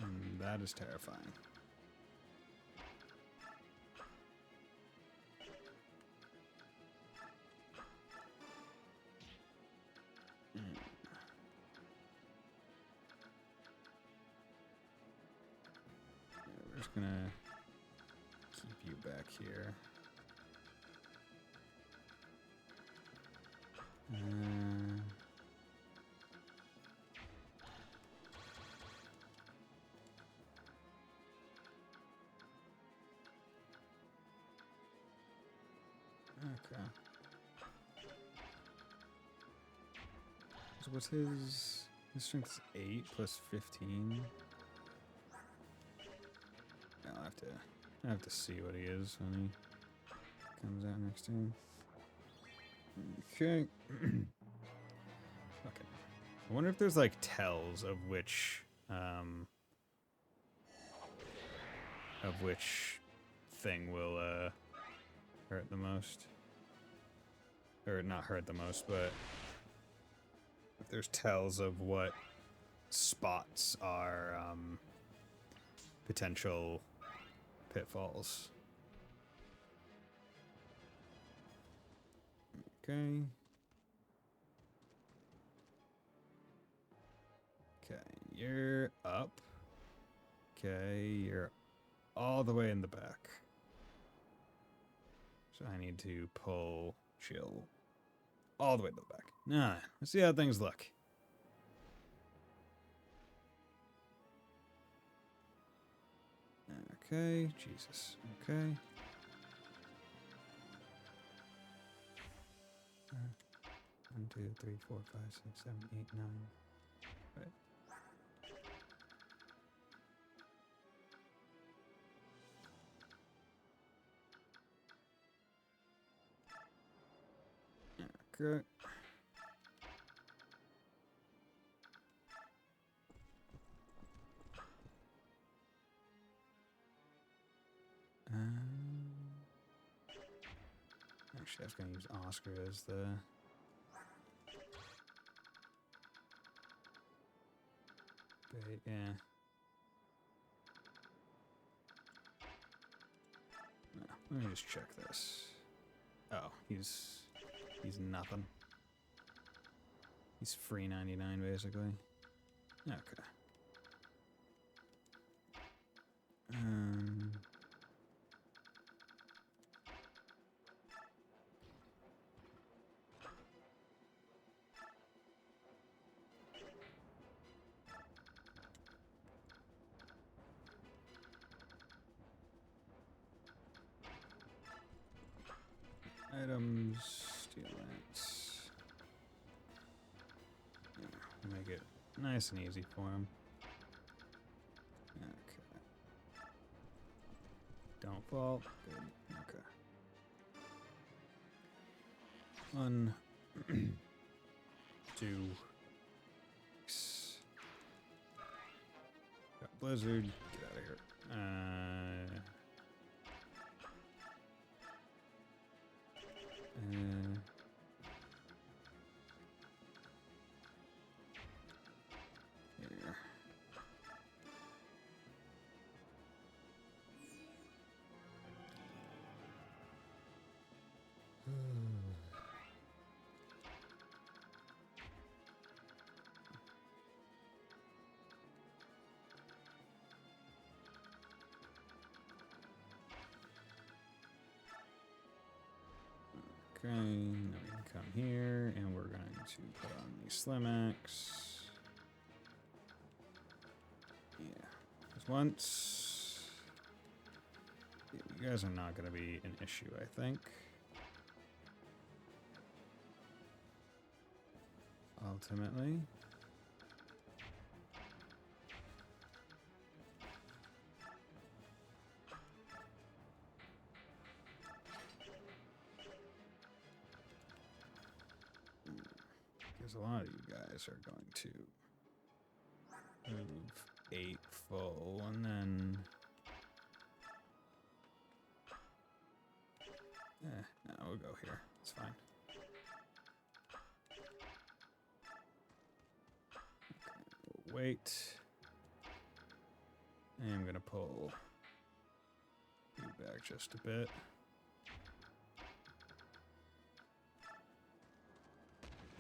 And that is terrifying. We're just gonna keep you back here. Okay. So what's his strength is 8 plus 15? I'll have to see what he is when he comes out next time. Okay. Okay. I wonder if there's like tells of which thing will hurt the most. Or not hurt the most, but if there's tells of what spots are potential pitfalls. Okay. Okay, you're up. Okay, you're all the way in the back. So I need to pull Chill all the way to the back. Nah, let's see how things look. Okay, Jesus. Okay. 1, 2, 3, 4, 5, 6, 7, 8, 9. Right. Okay. Actually, I was going to use Oscar as the... But, yeah. No, let me just check this. Oh, he's nothing. He's free 99 basically. Okay. Items, steel lance. Yeah, make it nice and easy for him. Okay. Don't fall. Good. Okay. 1, 2. Got Blizzard. Get out of here. Here. Okay, now we can come here, and we're going to put on the Slim Axe. Yeah, just once. Yeah, you guys are not going to be an issue, I think. Ultimately. Because a lot of you guys are going to move 8 full, and then... no, we'll go here. It's fine. Okay, we'll wait. And I'm going to pull you back just a bit.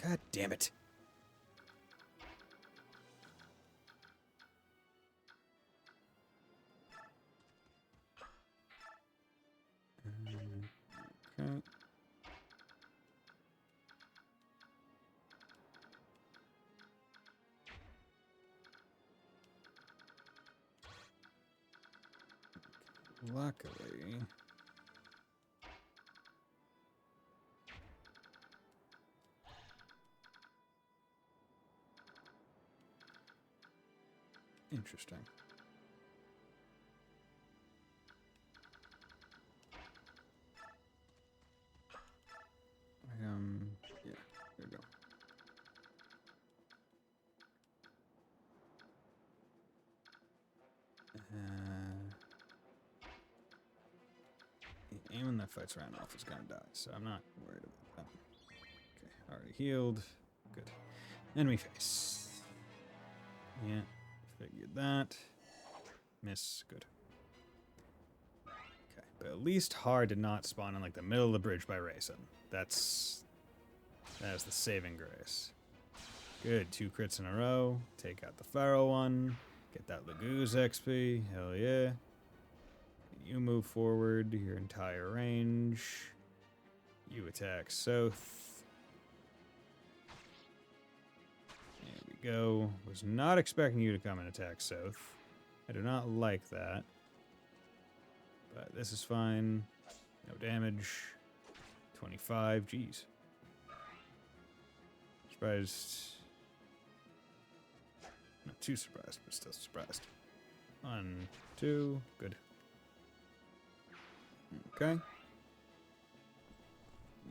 God damn it. Okay. Luckily... Interesting. Yeah, there we go. Anyone that fights around off is gonna die, so I'm not worried about that. Okay, already healed. Good. Enemy face. Yeah, figured that. Miss. Good. Okay, but at least Hard did not spawn in like the middle of the bridge by racing. That's the saving grace. Good, 2 crits in a row. Take out the Pharaoh one. Get that Laguz XP. Hell yeah. You move forward your entire range. You attack south. There we go. Was not expecting you to come and attack south. I do not like that. But this is fine. No damage. 25. Jeez. Surprised. Not too surprised, but still surprised. 1, 2. Good. Okay.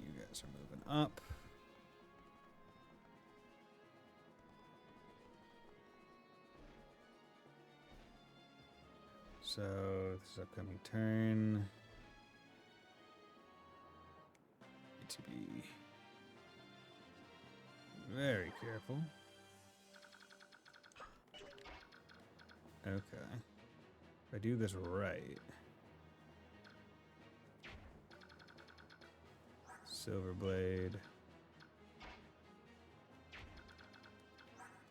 You guys are moving up. So, this upcoming turn. Need to be very careful. Okay. If I do this right... Silver Blade.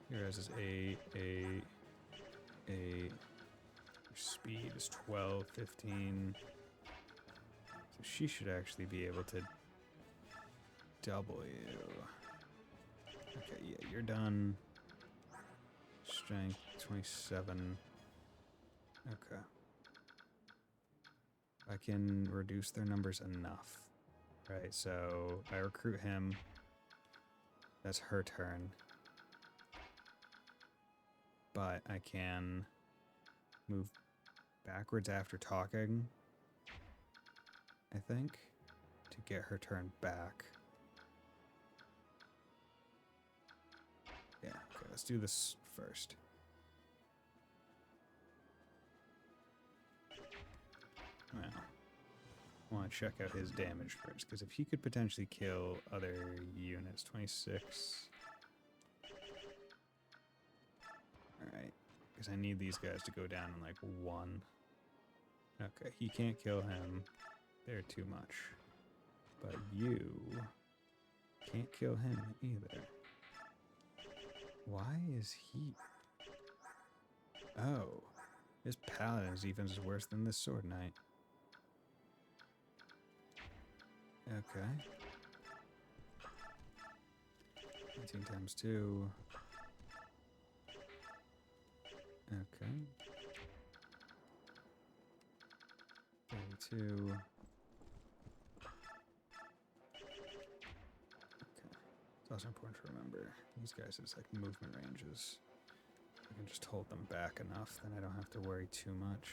Heroes is 8. Your speed is 12, 15. So she should actually be able to double you. Okay, yeah, you're done. Strength 27. Okay. I can reduce their numbers enough. Right, so I recruit him. That's her turn. But I can move backwards after talking, I think, to get her turn back. Yeah, okay, let's do this first. Well, I want to check out his damage first, because if he could potentially kill other units, 26. Alright, because I need these guys to go down in like 1. Okay, he can't kill him. They're too much. But you can't kill him either. Why is he... Oh, this paladin's defense is worse than this sword knight. Okay. 19 times 2. Okay. 32. Okay. It's also important to remember these guys' like movement ranges. I can just hold them back enough, then I don't have to worry too much.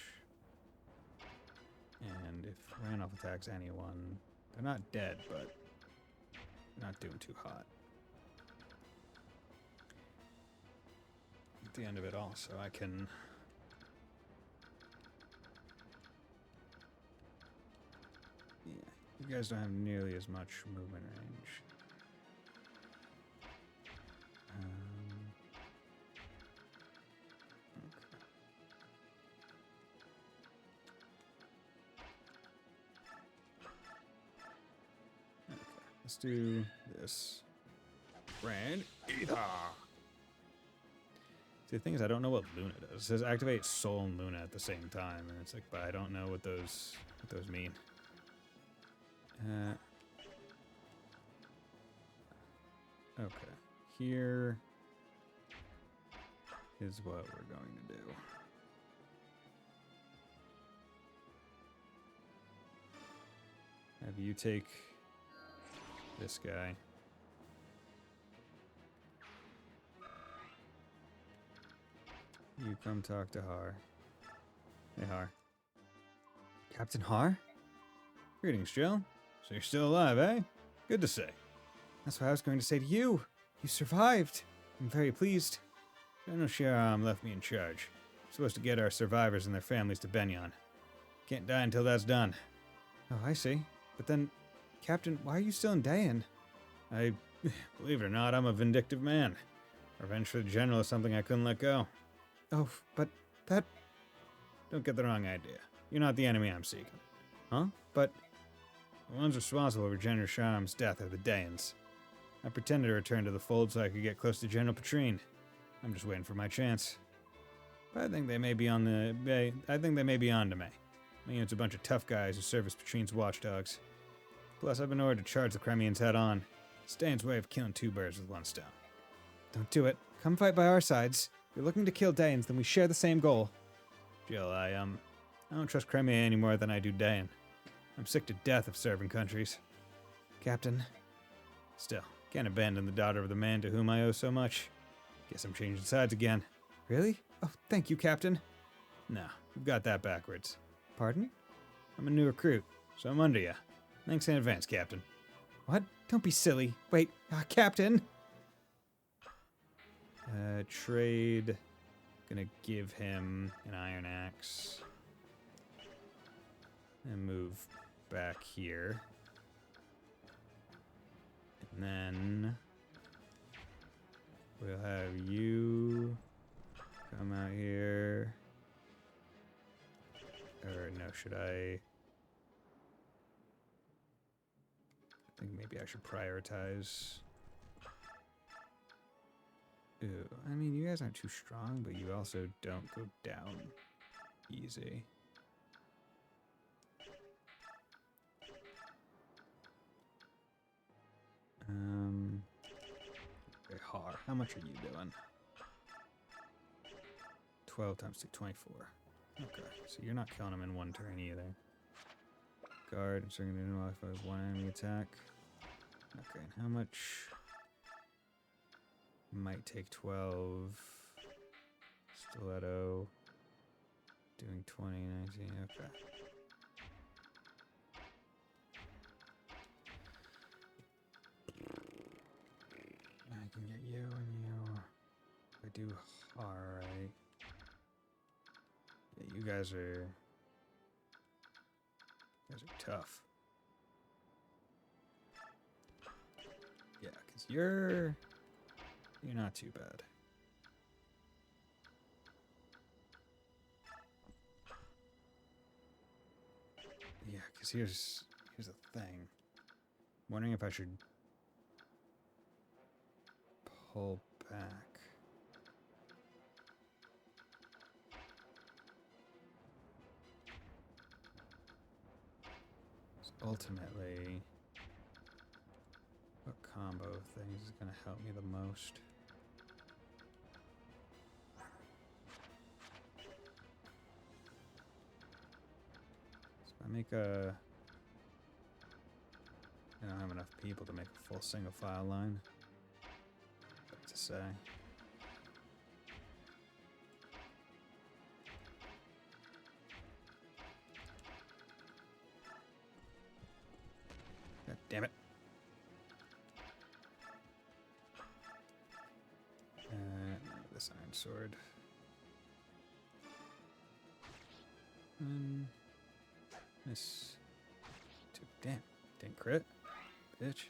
And if Randolph attacks anyone, they're not dead, but they're not doing too hot. At the end of it also, I can... Yeah, you guys don't have nearly as much movement range. Okay, let's do this. Brand Ether. See, the thing is, I don't know what Luna does. It says activate Soul and Luna at the same time, and it's like, but I don't know what those mean. Okay, here is what we're going to do. Have you take this guy. You come talk to Har. Hey, Har. Captain Har? Greetings, Jill. So you're still alive, eh? Good to say. That's what I was going to say to you. You survived. I'm very pleased. General Sharam left me in charge. I'm supposed to get our survivors and their families to Benyon. Can't die until that's done. Oh, I see. But then, Captain, why are you still in Dayan? Believe it or not, I'm a vindictive man. Revenge for the General is something I couldn't let go. Oh, but that... Don't get the wrong idea. You're not the enemy I'm seeking. Huh? But... The ones responsible for General Sharam's death are the Dayans. I pretended to return to the fold so I could get close to General Petrine. I'm just waiting for my chance. But I think they may be on to me. My unit's a bunch of tough guys who serve as Petrine's watchdogs. Plus, I've been ordered to charge the Crimeans head on. It's Dayan's way of killing two birds with one stone. Don't do it. Come fight by our sides. If you're looking to kill Dayans, then we share the same goal. Jill, I don't trust Crimea any more than I do Dayan. I'm sick to death of serving countries. Captain. Still, can't abandon the daughter of the man to whom I owe so much. Guess I'm changing sides again. Really? Oh, thank you, Captain. No, you've got that backwards. Pardon? I'm a new recruit, so I'm under ya. Thanks in advance, Captain. What? Don't be silly. Wait, Captain! Trade. Gonna give him an iron axe. And move back here. And then we'll have you come out here. Should I think maybe I should prioritize. Ooh, I mean, you guys aren't too strong, but you also don't go down easy. Okay, Har, how much are you doing? 12 times 2, 24. Okay, so you're not killing him in one turn either. Guard, I'm starting to nullify one enemy attack. Okay, and how much? Might take 12. Stiletto. Doing 20, 19, okay. I can get you and you. I do alright. Yeah, you guys are tough. Yeah, because you're not too bad. Yeah, because here's the thing. I'm wondering if I should pull back. Ultimately, what combo of things is going to help me the most? So I make a... I don't have enough people to make a full single file line. What to say? God damn it. This iron sword. Miss. Damn. Didn't crit. Bitch.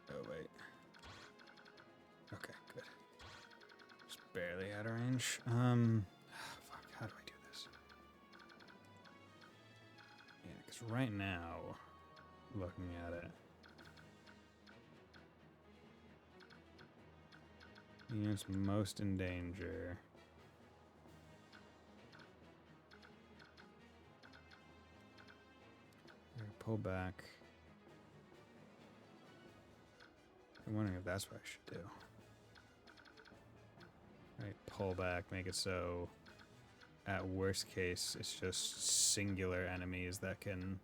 Oh, wait. Okay, good. Just barely out of range. Fuck, how do I do this? Yeah, because right now, looking at it, units most in danger. Pull back. I'm wondering if that's what I should do. Right, pull back, make it so at worst case it's just singular enemies that can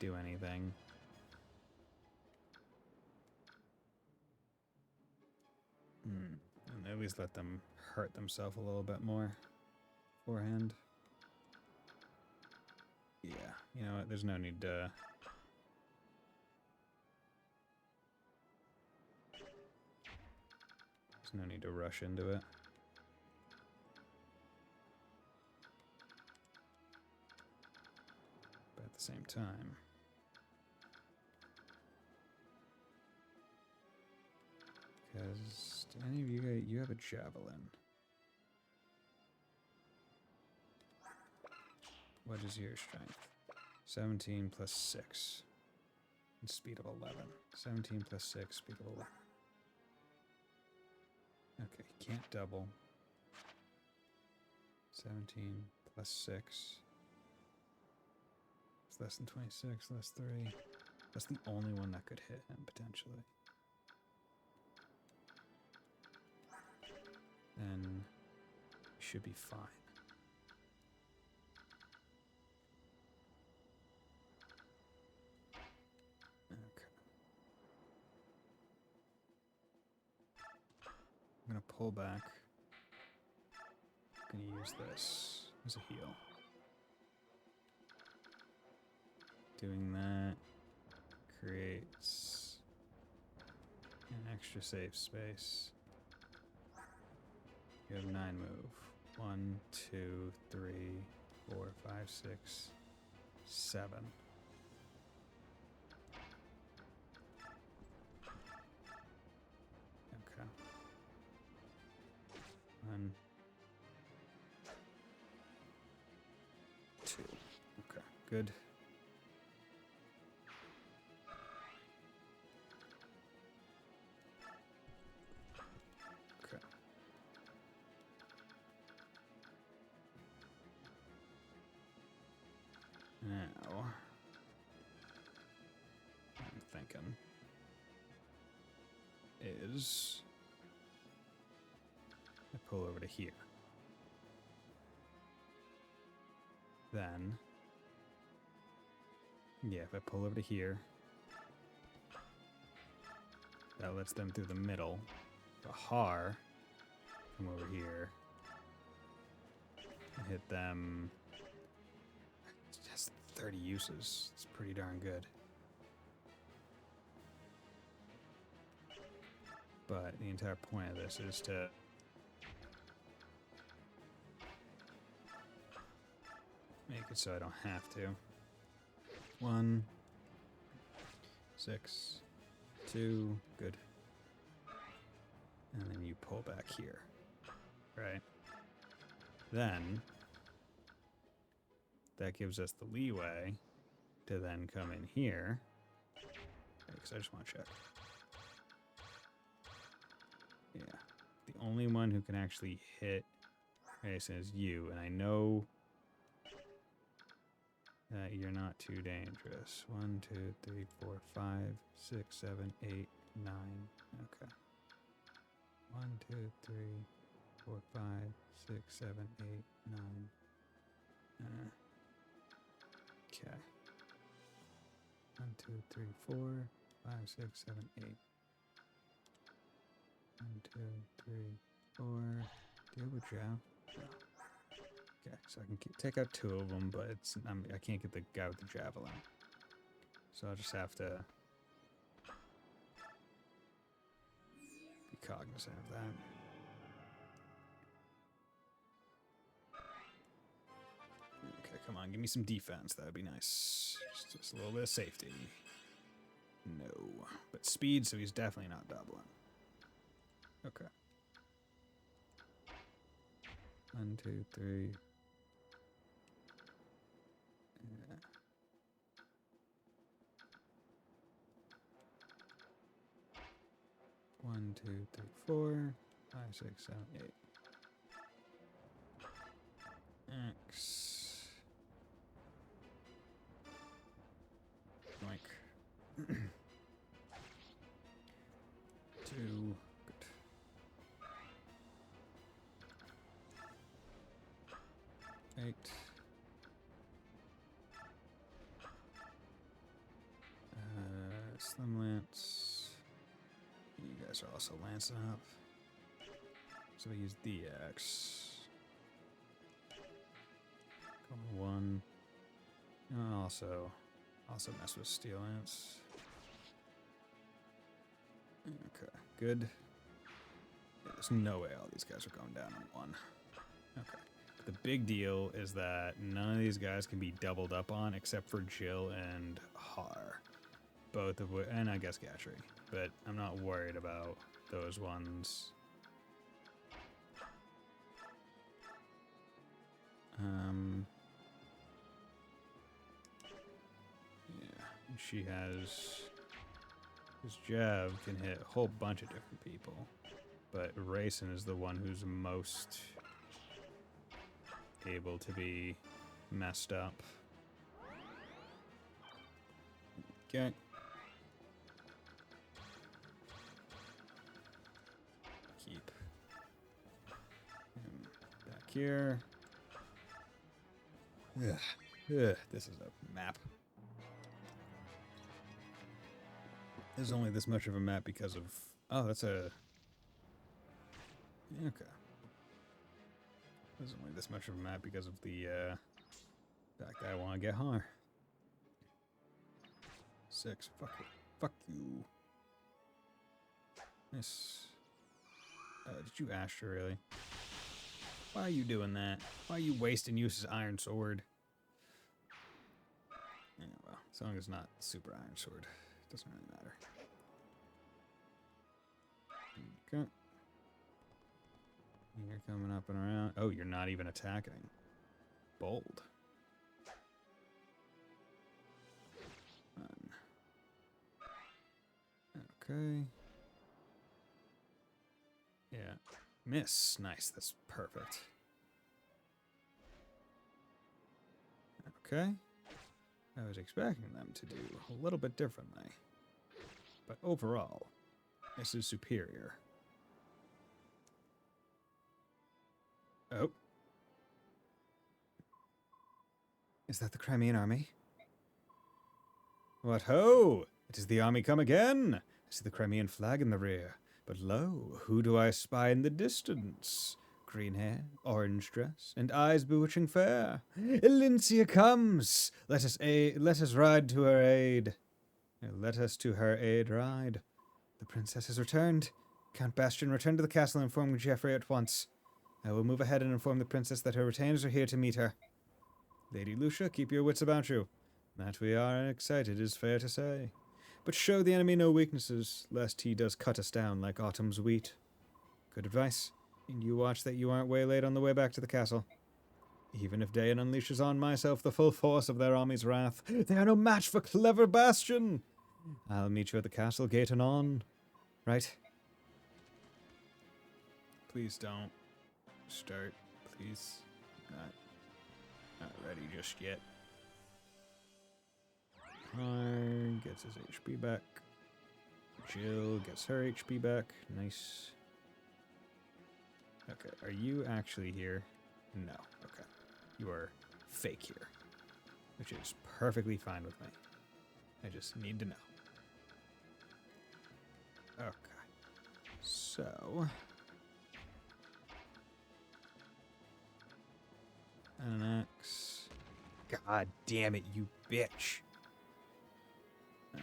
do anything. And at least let them hurt themselves a little bit more beforehand. Yeah, you know what, there's no need to... There's no need to rush into it. But at the same time... Because, do any of you guys, you have a javelin. What is your strength? 17 plus 6. And speed of 11. 17 plus 6, speed of 11. Okay, can't double. 17 plus 6. It's less than 26, less 3. That's the only one that could hit him, potentially. Then he should be fine. Okay. I'm gonna pull back. I'm gonna use this as a heal. Doing that creates an extra safe space. You have 9 move. 1, 2, 3, 4, 5, 6, 7. Okay. Good. Okay. Now, I'm thinking is I pull over to here. Then, yeah, if I pull over to here, that lets them through the middle. The Har come over here and hit them. It has 30 uses. It's pretty darn good. But the entire point of this is to make it so I don't have to. 1, 6, 2, good. And then you pull back here. Right? Then that gives us the leeway to then come in here. Because I just want to check. Yeah. The only one who can actually hit Mason is you, and I know that you're not too dangerous. 1, 2, 3, 4, 5, 6, 7, 8, 9. Okay. 1, 2, 3, 4, 5, 6, 7, 8, 9. Okay. 1, 2, 3, 4, 5, 6, 7, 8. 1, 2, 3, 4. Do you have a jab? No. Okay, so I can take out 2 of them, but I can't get the guy with the javelin. So I'll just have to be cognizant of that. Okay, come on, give me some defense. That would be nice. Just a little bit of safety. No. But speed, so he's definitely not doubling. Okay. 1, 2, 3. Yeah. 1, 2, 3, 4, 5, 6, 7, 8. X. Yoink. 2. Good. Eight. Slim Lance. You guys are also lancing up. So I use DX. Going 1. And also mess with Steel Lance. Okay, good. Yeah, there's no way all these guys are going down in 1. Okay. The big deal is that none of these guys can be doubled up on except for Jill and Har. Both of which, and I guess Gatry. But I'm not worried about those ones. Yeah, she has... His jab can hit a whole bunch of different people. But Rayson is the one who's most able to be messed up. Okay. Keep him back here. Ugh. Ugh. This is a map. There's only this much of a map because of... Oh, that's a... Okay. There's only this much of a map because of the fact that I want to get Har. 6. Fuck you. Fuck you. Nice. Did you Astra, really? Why are you doing that? Why are you wasting Use's Iron Sword? Yeah, well, as long as it's not Super Iron Sword, it doesn't really matter. Okay. You're coming up and around. Oh, you're not even attacking. Bold. Okay. Yeah. Miss. Nice. That's perfect. Okay. I was expecting them to do a little bit differently. But overall, this is superior. Oh. Is that the Crimean army? What ho! It is the army come again! I see the Crimean flag in the rear. But lo, who do I spy in the distance? Green hair, orange dress, and eyes bewitching fair. Elincia comes! Let us ride to her aid. Let us to her aid ride. The princess has returned. Count Bastion, return to the castle and inform Geoffrey at once. I will move ahead and inform the princess that her retainers are here to meet her. Lady Lucia, keep your wits about you. That we are excited is fair to say. But show the enemy no weaknesses, lest he does cut us down like autumn's wheat. Good advice, and you watch that you aren't waylaid on the way back to the castle. Even if Dayan unleashes on myself the full force of their army's wrath, they are no match for clever Bastion. I'll meet you at the castle gate anon. Right? Please don't start. Please. Not ready just yet. Harn gets his HP back. Jill gets her HP back. Nice. Okay, are you actually here? No. Okay. You are fake here. Which is perfectly fine with me. I just need to know. Okay. So... and an axe. God damn it, you bitch. Yeah.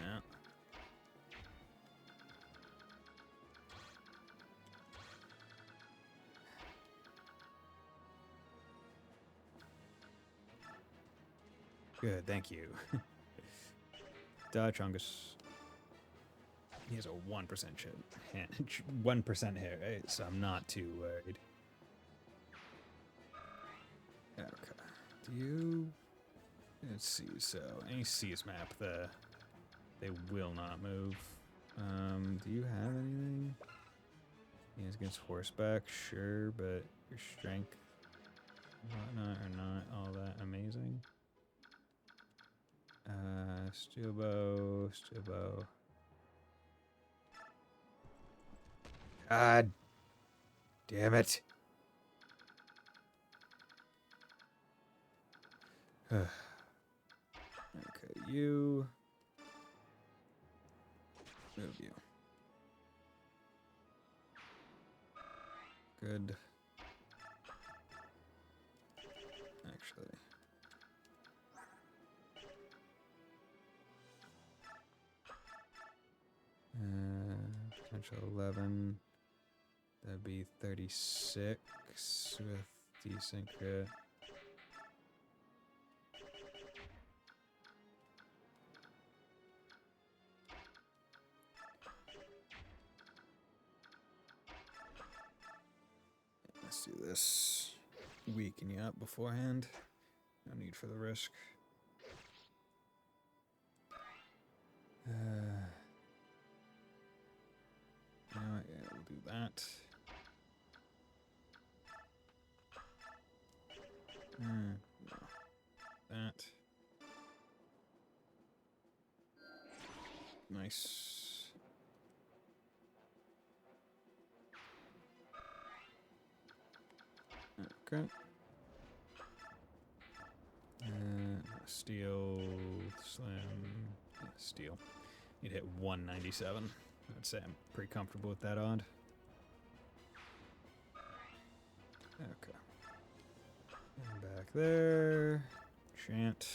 Good, thank you. Chungus. He has a 1% chip. 1% hit rate, so I'm not too worried. Okay. Do you... let's see, so any Seas map, they will not move. Do you have anything? Yes, against horseback, sure, but your strength and whatnot are not all that amazing. Steel bow. God damn it. Okay, you. Move you. Good. Actually. Potential 11. That'd be 36 with decent crit. Let's do this. Weaken you up beforehand. No need for the risk. Yeah, we'll do that. No. That. Nice. Okay. Steel, slam, yeah, steel. You'd hit 197. I'd say I'm pretty comfortable with that odd. Okay. And back there. Chant.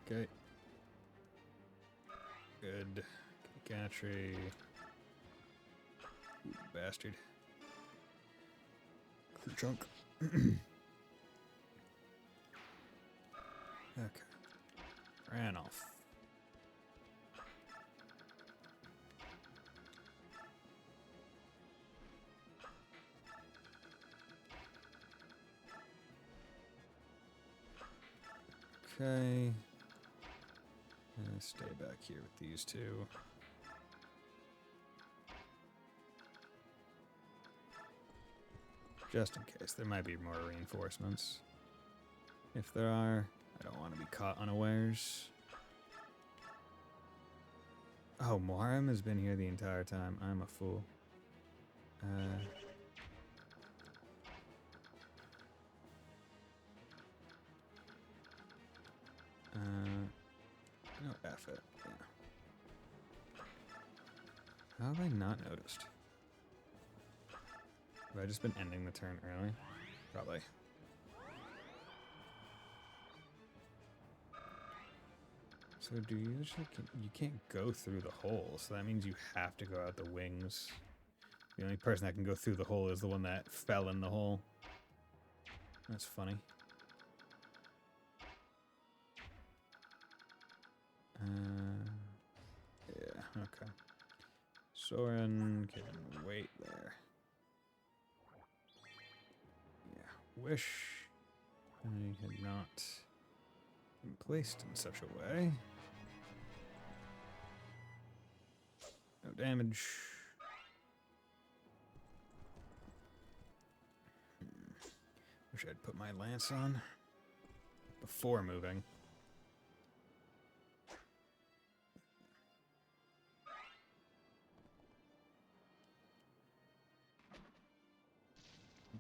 Okay. Good. Gatry. Ooh, bastard. Clear chunk. Okay. Ran off. Okay. gonna stay back here with these two. Just in case. There might be more reinforcements. If there are, I don't want to be caught unawares. Oh, Moram has been here the entire time. I'm a fool. No, F it. Yeah. How have I not noticed? Have I just been ending the turn early? Probably. So do you usually you can't go through the hole, so that means you have to go out the wings. The only person that can go through the hole is the one that fell in the hole. That's funny. Yeah, okay. Soren can wait there. Yeah, wish I had not been placed in such a way. No damage. Wish I'd put my lance on before moving.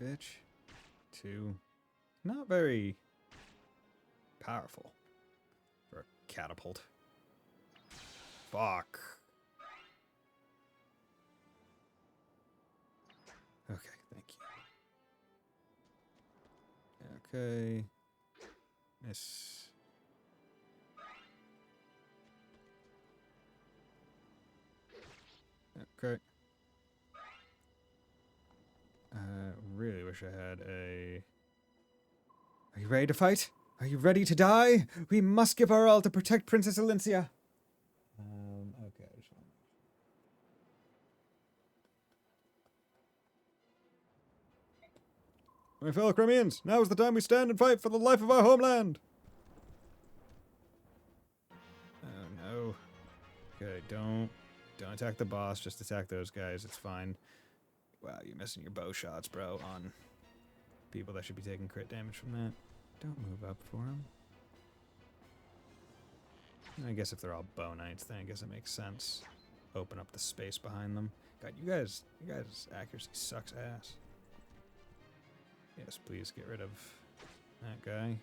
Bitch. 2. Not very powerful for a catapult. Fuck. Okay, thank you. Okay. Miss. Okay. Really wish I had a... Are you ready to fight? Are you ready to die? We must give our all to protect Princess Alincia. Okay. I just want... My fellow Crimeans, now is the time we stand and fight for the life of our homeland. Oh no. Okay, don't attack the boss, just attack those guys, it's fine. Wow, you're missing your bow shots, bro, on people that should be taking crit damage from that. Don't move up for them. I guess if they're all bow knights, then I guess it makes sense. Open up the space behind them. God, you guys' accuracy sucks ass. Yes, please get rid of that guy.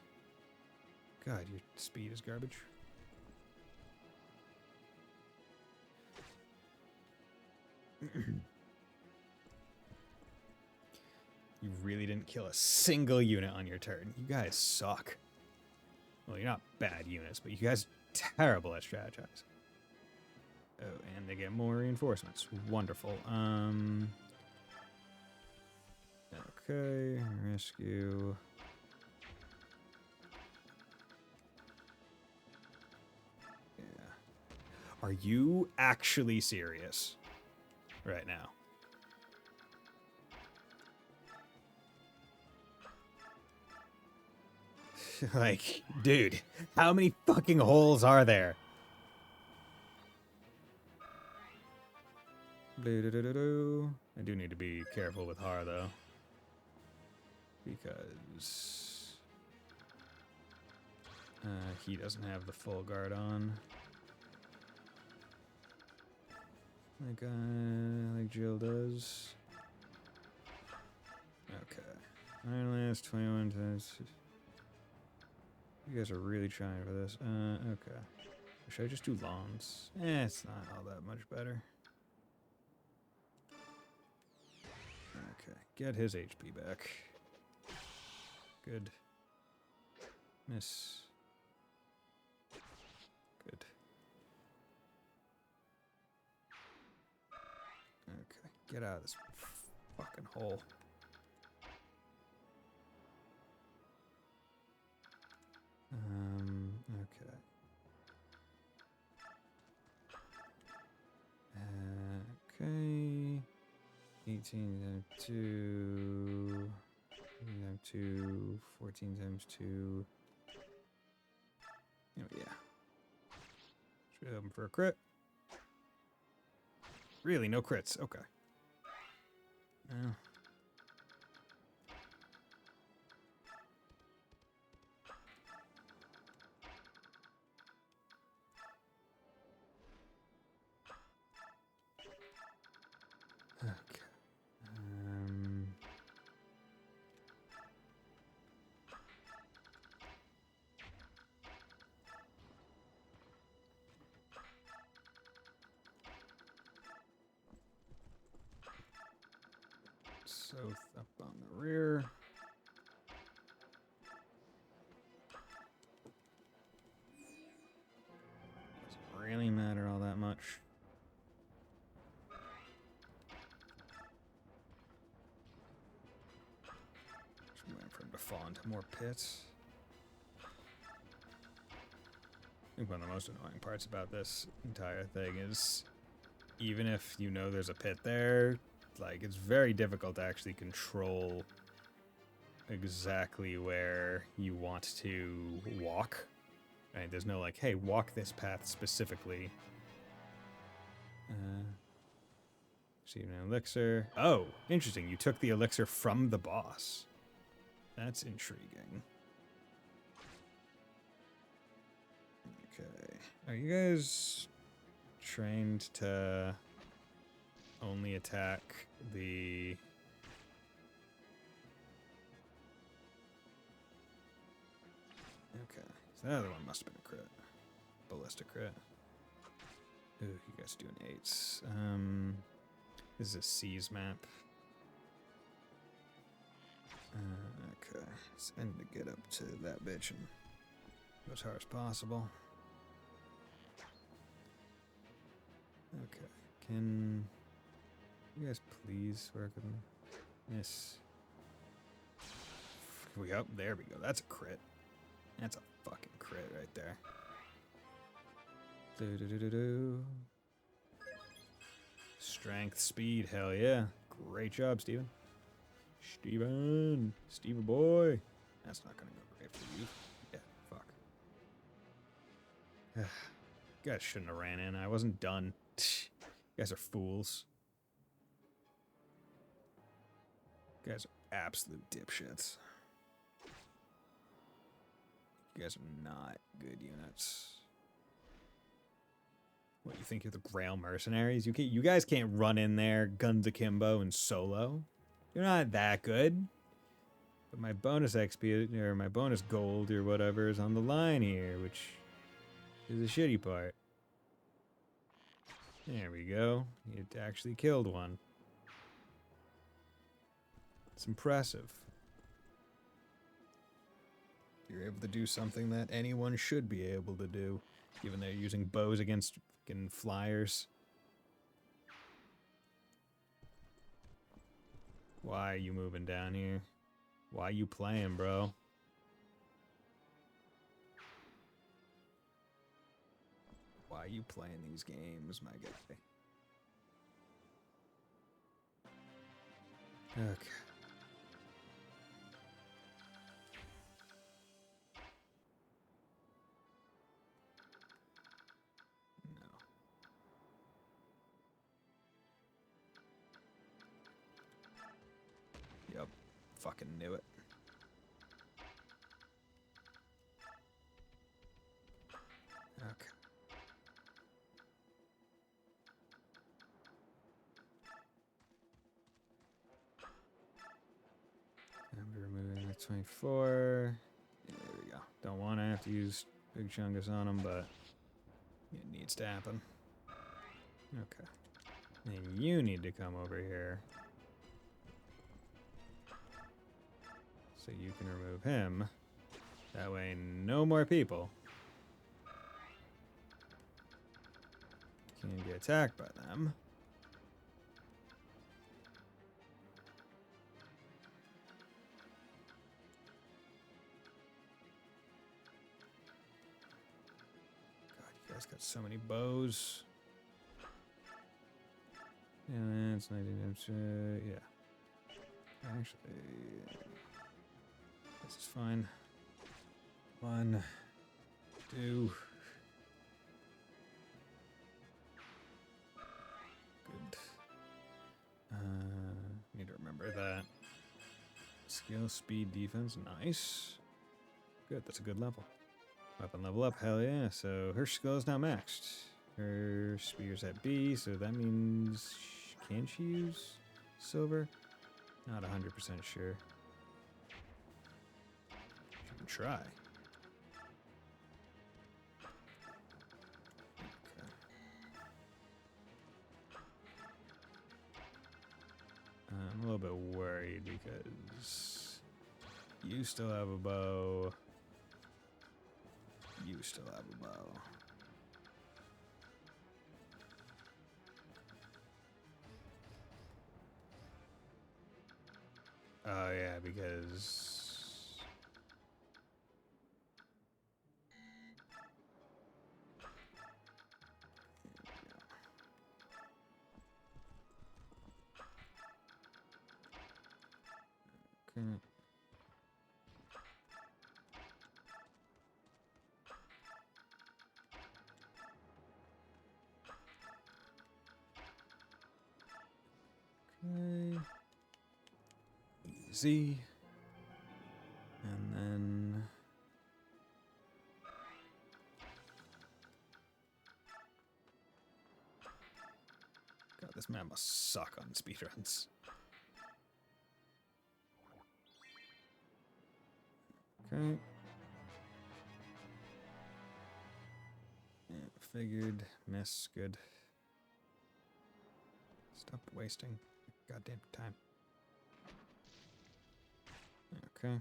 God, your speed is garbage. You really didn't kill a single unit on your turn. You guys suck. Well, you're not bad units, but you guys are terrible at strategizing. Oh, and they get more reinforcements. Wonderful. Okay, rescue. Yeah. Are you actually serious right now? Like, dude, how many fucking holes are there? I do need to be careful with Har, though. Because he doesn't have the full guard on. Like Jill does. Okay. Iron Lance, 21 times. You guys are really trying for this. Okay. Should I just do lawns? It's not all that much better. Okay. Get his HP back. Good. Miss. Good. Okay. Get out of this fucking hole. Okay. Okay. 18 times 2. 18 times 2. 14 times 2. Oh, yeah. For a crit. Really, no crits. Okay. Well. Okay. South up on the rear. Doesn't really matter all that much. Just waiting for him to fall into more pits. I think one of the most annoying parts about this entire thing is even if you know there's a pit there, like, it's very difficult to actually control exactly where you want to walk. Right? There's no, like, hey, walk this path specifically. Receive an elixir. Oh, interesting. You took the elixir from the boss. That's intriguing. Okay. Are you guys trained to only attack the... Okay. So the other one must have been a crit. Ballistic crit. Ooh, you guys doing 8s. This is a C's map. Okay. Let's end to get up to that bitch and go as hard as possible. Okay. Can you guys please work with me? Yes. Oh, there we go. That's a crit. That's a fucking crit right there. Do-do-do-do-do. Strength, speed, hell yeah. Great job, Steven. Steven boy. That's not gonna go great for you. Yeah, fuck. You guys shouldn't have ran in. I wasn't done. You guys are fools. You guys are absolute dipshits. You guys are not good units. What, you think you're the Grail Mercenaries? You guys can't run in there, guns akimbo, and solo. You're not that good. But my bonus XP, or my bonus gold, or whatever, is on the line here, which is the shitty part. There we go. You actually killed one. It's impressive. You're able to do something that anyone should be able to do, given they're using bows against fucking flyers. Why are you moving down here? Why you playing, bro? Why are you playing these games, my guy? Okay. No. Yep. Fucking knew it. Okay. I'm removing the 24. Yeah, there we go. Don't want to have to use Big Chungus on him, but it needs to happen. Okay. And you need to come over here. So you can remove him. That way, no more people can get attacked by them. God, you guys got so many bows. Yeah, it's 19. Yeah. Actually, this is fine. 1, 2. Skill, speed, defense, nice. Good, that's a good level. Weapon level up, hell yeah. So her skill is now maxed. Her spear's at B, so that means... Can she use silver? Not 100% sure. She can try. Okay. I'm a little bit worried because you still have a bow. You still have a bow. Oh yeah, because okay. Okay. Easy. And then God, this man must suck on speedruns. Okay. Yeah, figured. Miss. Good. Stop wasting goddamn time. Okay.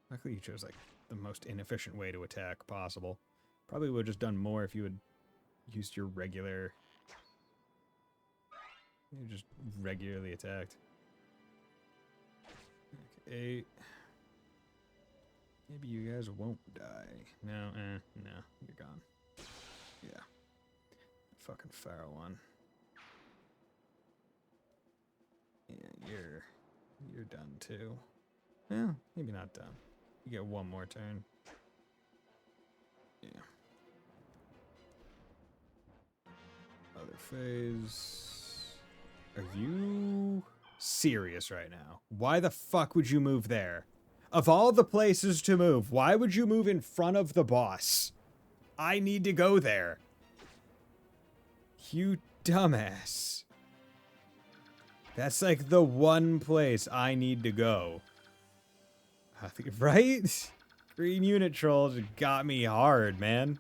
Luckily you chose, like, the most inefficient way to attack possible. Probably would have just done more if you had used your regular... You just regularly attacked. Okay, 8. Maybe you guys won't die. No, no, you're gone. Yeah. Fucking feral one. Yeah, you're done too. Well, maybe not done. You get one more turn. Yeah. Other phase. Are you serious right now? Why the fuck would you move there? Of all the places to move, why would you move in front of the boss? I need to go there. You dumbass. That's like the one place I need to go. Right? Green unit trolls got me hard, man.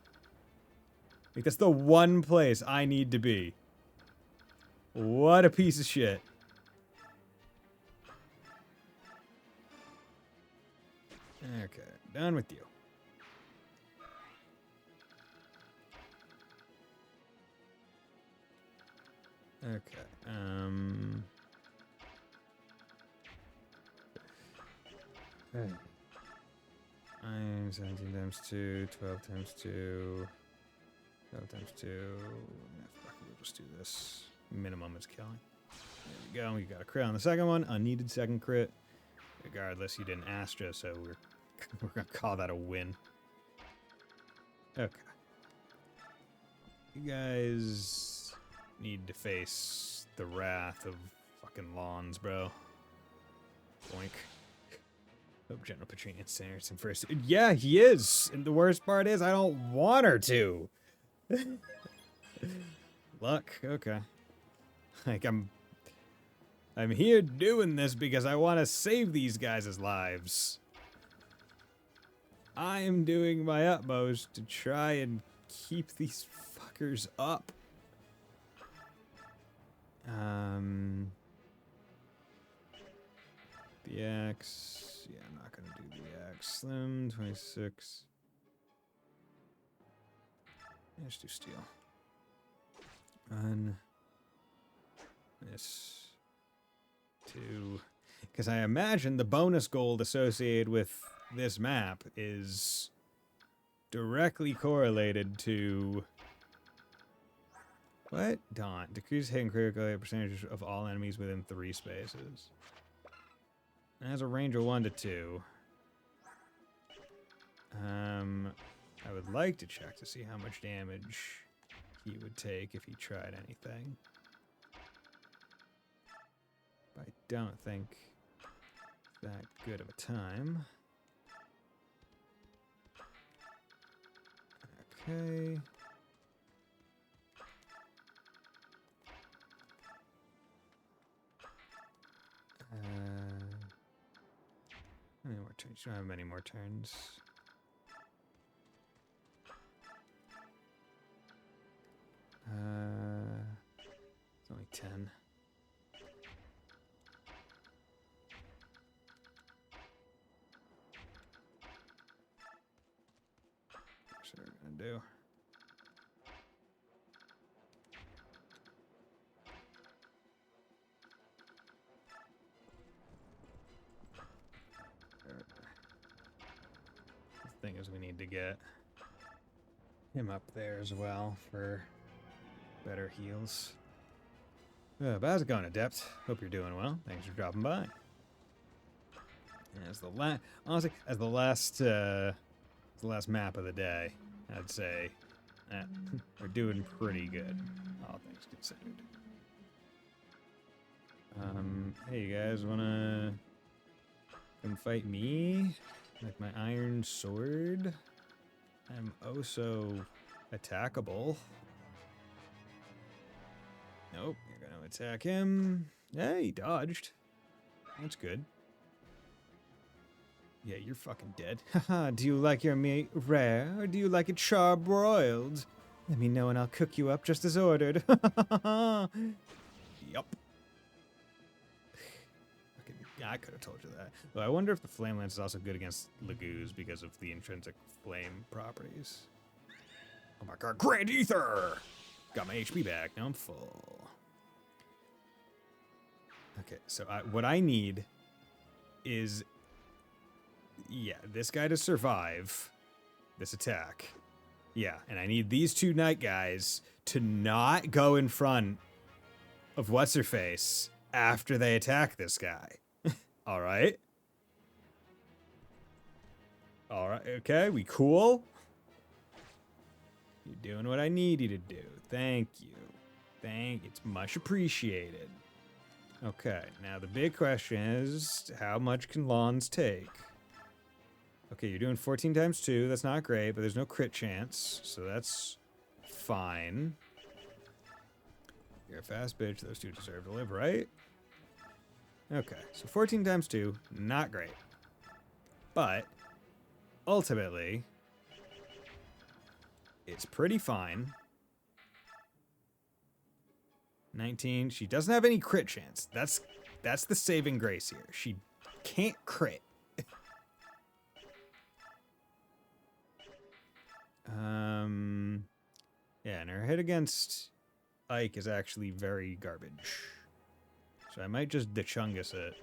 Like, that's the one place I need to be. What a piece of shit. Okay, done with you. Okay, Okay. 9, 17 times 2, 12 times 2, 12 times 2. Nah, fuck, we'll just do this. Minimum is killing. There we go. You got a crit on the second one. Unneeded second crit. Regardless, you didn't Astra, so we're gonna call that a win. Okay. You guys need to face the wrath of fucking lawns, bro. Boink. Hope General Petrinian Sanderson first. Yeah, he is. And the worst part is I don't want her to. Luck. Okay. Like, I'm here doing this because I want to save these guys' lives. I am doing my utmost to try and keep these fuckers up. The axe. Yeah, I'm not gonna do the axe. Slim, 26. Let's do steel. This 2. Because I imagine the bonus gold associated with this map is directly correlated to... What? Daunt. Decrease hit and critical percentage of all enemies within 3 spaces. It has a range of 1 to 2. I would like to check to see how much damage he would take if he tried anything. But I don't think that good of a time. Okay. How many more turns? You don't have many more turns. It's only 10. That's what we're gonna do. The thing is, we need to get him up there as well for better heals. But how's it going, Adept? Hope you're doing well. Thanks for dropping by. And as the honestly, as the last map of the day, I'd say we're doing pretty good, all things considered. Hey, you guys wanna come fight me with my iron sword? I'm oh so attackable. Nope, you're gonna attack him. Yeah, he dodged. That's good. Yeah, you're fucking dead. Haha, do you like your meat rare, or do you like it charbroiled? Let me know and I'll cook you up just as ordered. Yup. I could have told you that. Though I wonder if the Flame Lance is also good against Lagoos because of the intrinsic flame properties. Oh my god, Grand Ether! Got my HP back, now I'm full. Okay, so what I need is... yeah, this guy to survive this attack. Yeah, and I need these two Knight guys to not go in front of What's-Her-Face after they attack this guy. Alright. Alright, okay, we cool? You're doing what I need you to do. Thank you. It's much appreciated. Okay, now the big question is, how much can Lawns take? Okay, you're doing 14 times 2. That's not great, but there's no crit chance, so that's fine. You're a fast bitch. Those two deserve to live, right? Okay, so 14 times 2, not great. But, ultimately, it's pretty fine. 19, she doesn't have any crit chance. That's the saving grace here. She can't crit. Yeah, and her hit against Ike is actually very garbage. So I might just Dechungus it,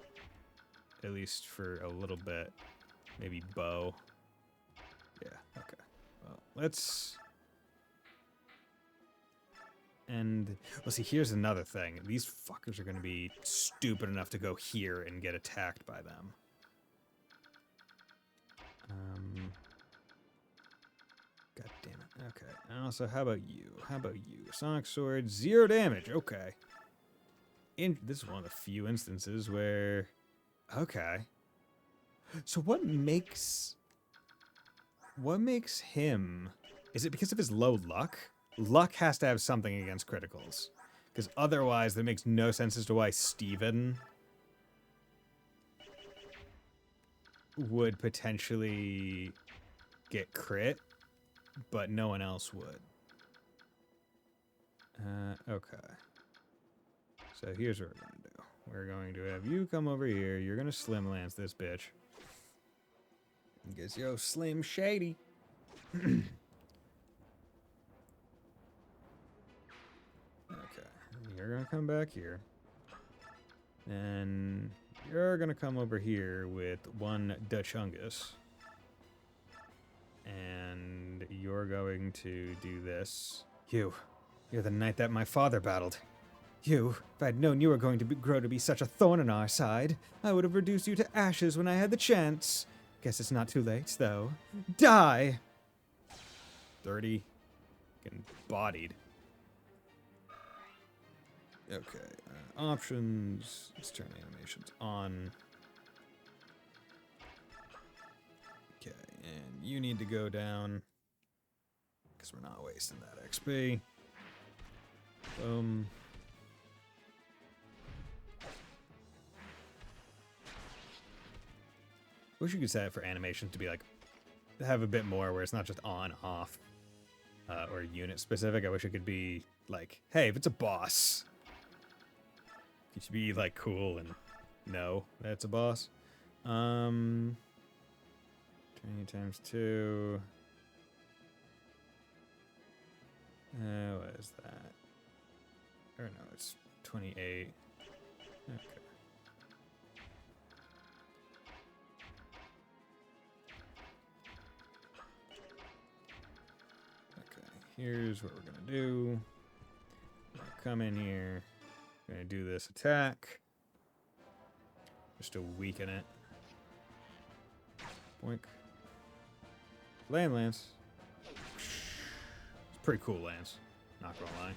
at least for a little bit. Maybe bow. Yeah, okay. Well, let's... and, well, see, here's another thing. These fuckers are going to be stupid enough to go here and get attacked by them. God damn it. Okay. And also, how about you? Sonic Sword, 0 damage. Okay. This is one of the few instances where... okay. So what makes him... is it because of his low luck? Luck has to have something against criticals. Because otherwise, that makes no sense as to why Steven would potentially get crit, but no one else would. Okay. So here's what we're going to do. We're going to have you come over here. You're going to Slim Lance this bitch. Guess yo, Slim Shady. Okay. You're going to come back here. And you're going to come over here with one Dechungus. And you're going to do this. You're the knight that my father battled. If I'd known you were going to grow to be such a thorn in our side, I would have reduced you to ashes when I had the chance. Guess it's not too late, though. Die! 30. Getting bodied. Okay, options. Let's turn animations on. You need to go down. Because we're not wasting that XP. Boom. Wish you could set it for animations to be like, have a bit more where it's not just on, off, or unit specific. I wish it could be like, hey, if it's a boss, it should be like cool and know that it's a boss. 20 times 2. What is that? Or no, it's 28. Okay. Okay, here's what we're gonna do. We're gonna come in here. We're gonna do this attack. Just to weaken it. Boink. Lance. It's pretty cool, Lance. Not gonna lie.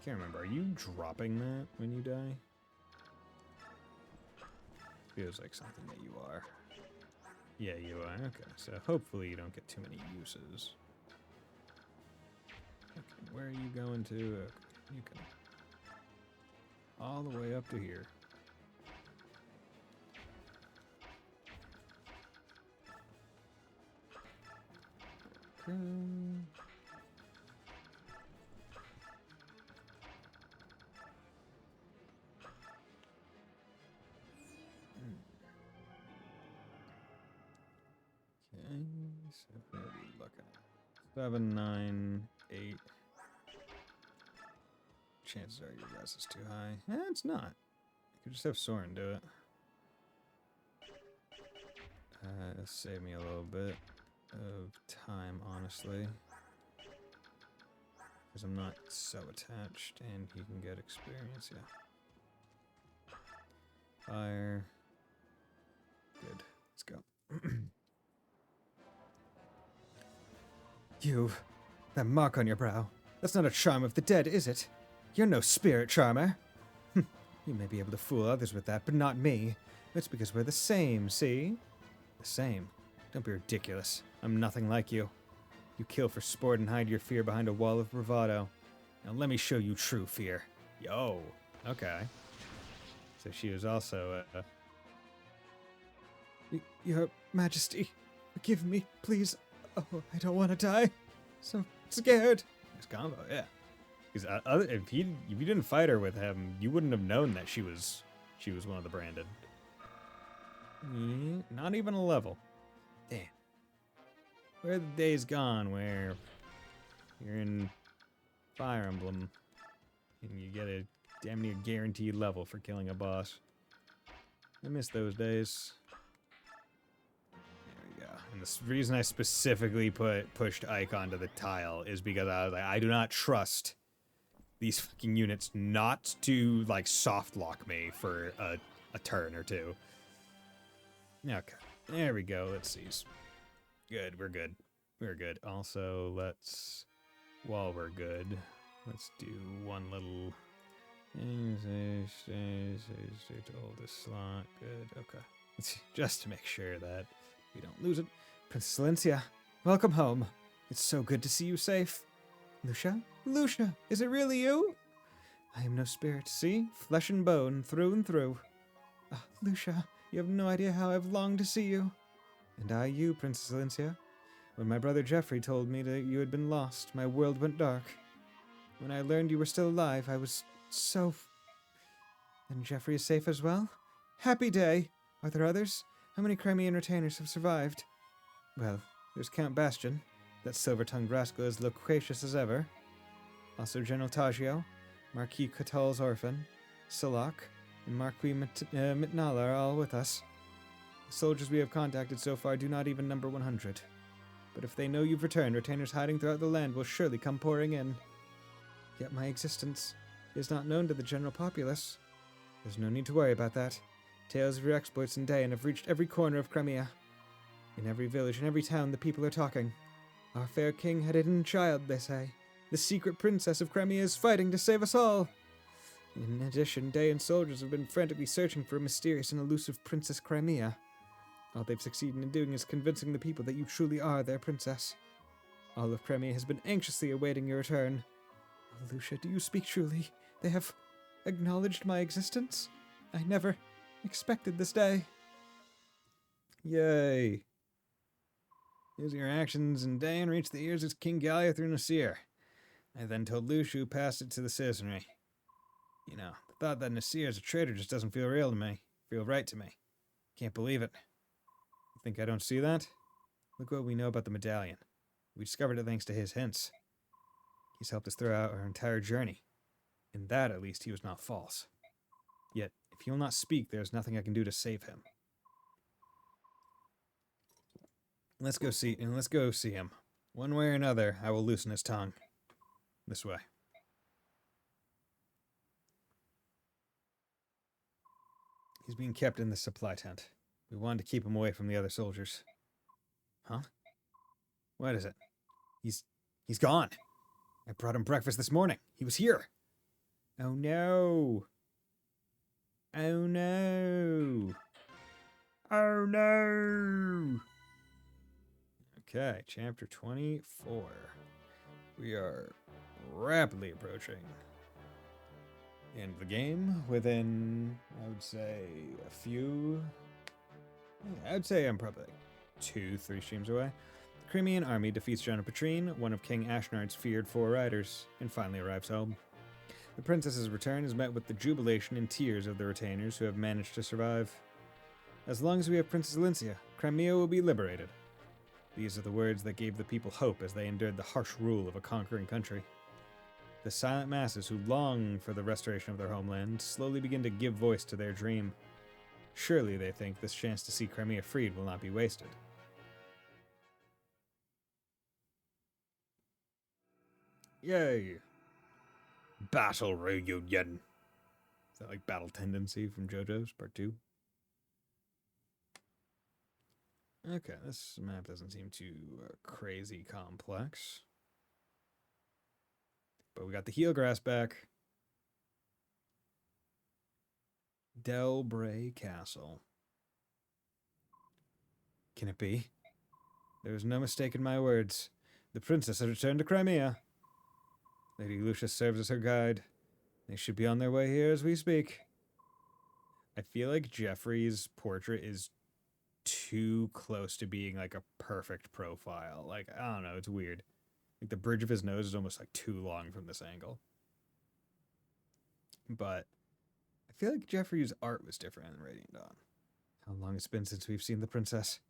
Can't remember. Are you dropping that when you die? Feels like something that you are. Yeah, you are. Okay, so hopefully you don't get too many uses. Okay, where are you going to? Okay, you can. All the way up to here. Okay. Okay, so what are we looking at? 7, 9, 8. Chances are your res is too high. It's not. You could just have Soren do it. It'll save me a little bit of time, honestly. Because I'm not so attached, and he can get experience, yeah. Fire. Good. Let's go. You, that mark on your brow, that's not a charm of the dead, is it? You're no spirit charmer. You may be able to fool others with that, but not me. It's because we're the same, see? The same. Don't be ridiculous. I'm nothing like you. You kill for sport and hide your fear behind a wall of bravado. Now let me show you true fear. Yo. Okay. So she was also Your Majesty, forgive me, please. Oh, I don't want to die. So scared. It's combo, yeah. Because if you didn't fight her with him, you wouldn't have known that she was one of the branded. Not even a level. Damn. Where are the days gone where you're in Fire Emblem and you get a damn near guaranteed level for killing a boss? I miss those days. There we go. And the reason I specifically pushed Ike onto the tile is because I was like, I do not trust these fucking units not to like soft lock me for a turn or two. Okay, there we go. Let's see. Good, we're good. We're good. Also, while we're good, let's do one little. Hold this slot. Good. Okay. Just to make sure that we don't lose it. Princess Valencia, welcome home. It's so good to see you safe. Lucia? Lucia, is it really you? I am no spirit, see? Flesh and bone, through and through. Ah, Lucia, you have no idea how I've longed to see you. And I you, Princess Valencia. When my brother Geoffrey told me that you had been lost, my world went dark. When I learned you were still alive, I was so... And Geoffrey is safe as well? Happy day! Are there others? How many Crimean retainers have survived? Well, there's Count Bastion. That silver-tongued rascal is loquacious as ever. Also General Taggio, Marquis Catal's orphan, Silak, and Marquis Mitnala are all with us. The soldiers we have contacted so far do not even number 100. But if they know you've returned, retainers hiding throughout the land will surely come pouring in. Yet my existence is not known to the general populace. There's no need to worry about that. Tales of your exploits in Dayan have reached every corner of Crimea. In every village and every town, the people are talking. Our fair king had a hidden child, they say. The secret princess of Crimea is fighting to save us all. In addition, Dayan soldiers have been frantically searching for a mysterious and elusive Princess Crimea. All they've succeeded in doing is convincing the people that you truly are their princess. All of Crimea has been anxiously awaiting your return. Oh, Lucia, do you speak truly? They have acknowledged my existence? I never expected this day. Yay. Using your actions and Dain reached the ears of King Gallia through Nasir. I then told Lucia who passed it to the citizenry. You know, the thought that Nasir is a traitor just doesn't feel real to me. Feel right to me. Can't believe it. You think I don't see that? Look what we know about the Medallion. We discovered it thanks to his hints. He's helped us throughout our entire journey. In that, at least, he was not false. Yet, if he will not speak, there is nothing I can do to save him. Let's go see him. One way or another, I will loosen his tongue. This way. He's being kept in the supply tent. We wanted to keep him away from the other soldiers. Huh? What is it? He's gone. I brought him breakfast this morning. He was here. Oh no. Oh no. Oh no. Okay, chapter 24. We are rapidly approaching the end of the game within, I would say, a few... I'd say I'm probably like 2-3 streams away. The Crimean army defeats General Petrine, one of King Ashnard's feared four riders, and finally arrives home. The princess's return is met with the jubilation and tears of the retainers who have managed to survive. As long as we have Princess Alincia, Crimea will be liberated. These are the words that gave the people hope as they endured the harsh rule of a conquering country. The silent masses who long for the restoration of their homeland slowly begin to give voice to their dream. Surely they think this chance to see Crimea freed will not be wasted. Yay! Battle reunion. Is that like Battle Tendency from JoJo's Part 2? Okay, this map doesn't seem too crazy complex. But we got the heel grass back. Delbray Castle. Can it be? There is no mistake in my words. The princess has returned to Crimea. Lady Lucia serves as her guide. They should be on their way here as we speak. I feel like Jeffrey's portrait is too close to being like a perfect profile. Like, I don't know, it's weird. Like the bridge of his nose is almost like too long from this angle. But I feel like Jeffrey's art was different in Radiant Dawn. How long it's been since we've seen the princess.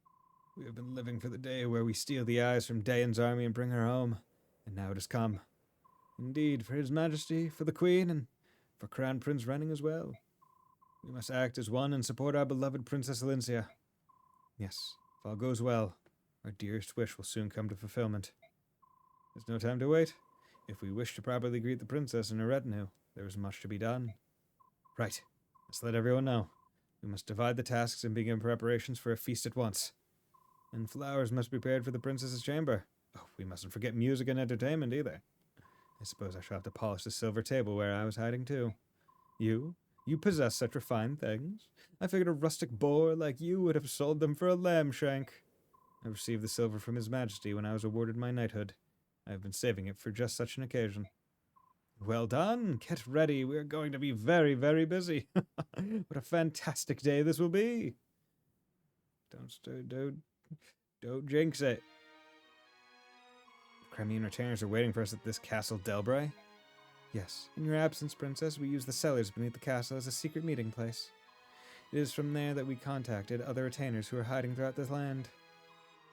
We have been living for the day where we steal the eyes from Dayan's army and bring her home. And now it has come. Indeed, for His Majesty, for the Queen, and for Crown Prince Renning as well. We must act as one and support our beloved Princess Alincia. Yes, if all goes well, our dearest wish will soon come to fulfillment. There's no time to wait. If we wish to properly greet the princess and her retinue, there is much to be done. Right, let's let everyone know. We must divide the tasks and begin preparations for a feast at once. And flowers must be prepared for the princess's chamber. Oh, we mustn't forget music and entertainment either. I suppose I shall have to polish the silver table where I was hiding too. You possess such refined things. I figured a rustic boor like you would have sold them for a lamb shank. I received the silver from His Majesty when I was awarded my knighthood. I have been saving it for just such an occasion. Well done. Get ready. We are going to be very, very busy. What a fantastic day this will be. Don't jinx it. The Crimean retainers are waiting for us at this castle Delbray. Yes, in your absence, Princess, we use the cellars beneath the castle as a secret meeting place. It is from there that we contacted other retainers who are hiding throughout this land.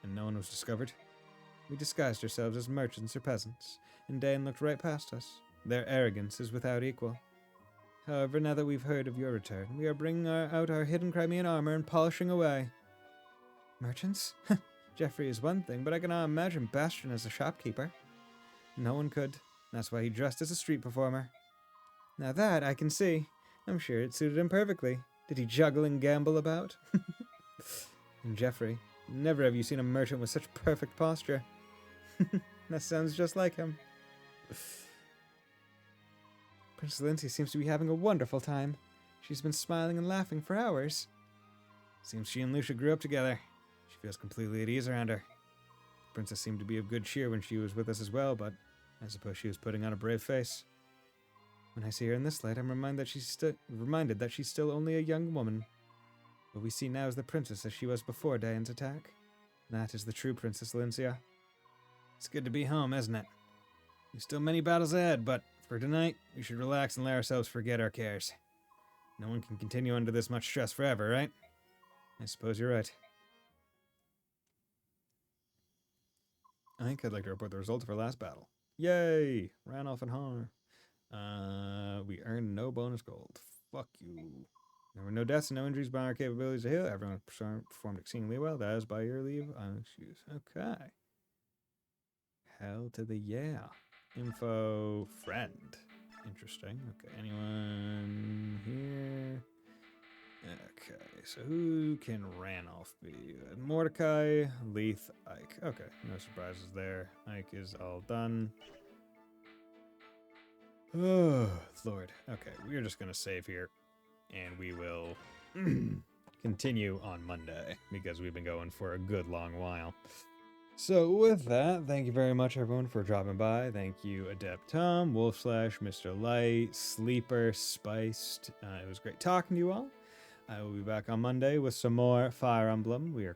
And no one was discovered. We disguised ourselves as merchants or peasants, and Dayan looked right past us. Their arrogance is without equal. However, now that we've heard of your return, we are bringing out our hidden Crimean armor and polishing away. Merchants? Jeffrey is one thing, but I cannot imagine Bastion as a shopkeeper. No one could. That's why he dressed as a street performer. Now that I can see. I'm sure it suited him perfectly. Did he juggle and gamble about? And Jeffrey, never have you seen a merchant with such perfect posture. That sounds just like him. Princess Lindsay seems to be having a wonderful time. She's been smiling and laughing for hours. Seems she and Lucia grew up together. She feels completely at ease around her. The princess seemed to be of good cheer when she was with us as well, but I suppose she was putting on a brave face. When I see her in this light, I'm reminded that she's still only a young woman. What we see now is the princess as she was before Diane's attack. That is the true Princess Lincia. It's good to be home, isn't it? There's still many battles ahead, but for tonight, we should relax and let ourselves forget our cares. No one can continue under this much stress forever, right? I suppose you're right. I think I'd like to report the results of our last battle. Yay! Ranoff and Har. We earned no bonus gold. Fuck you. There were no deaths and no injuries by our capabilities to heal. Everyone performed exceedingly well. That is by your leave. Excuse. Okay. Hell to the yeah. Info friend. Interesting. Okay, anyone here? Okay, so who can Ranoff be? Mordecai, Leith, Ike. Okay, no surprises there. Ike is all done. Oh, Lord. Okay, we're just going to save here. And we will continue on Monday, because we've been going for a good long while. So with that, thank you very much, everyone, for dropping by. Thank you, Adept Tom, Wolfslash, Mr. Light, Sleeper, Spiced. It was great talking to you all. I will be back on Monday with some more Fire Emblem. We are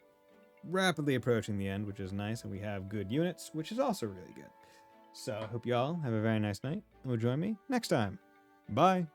rapidly approaching the end, which is nice, and we have good units, which is also really good. So I hope you all have a very nice night, and will join me next time. Bye!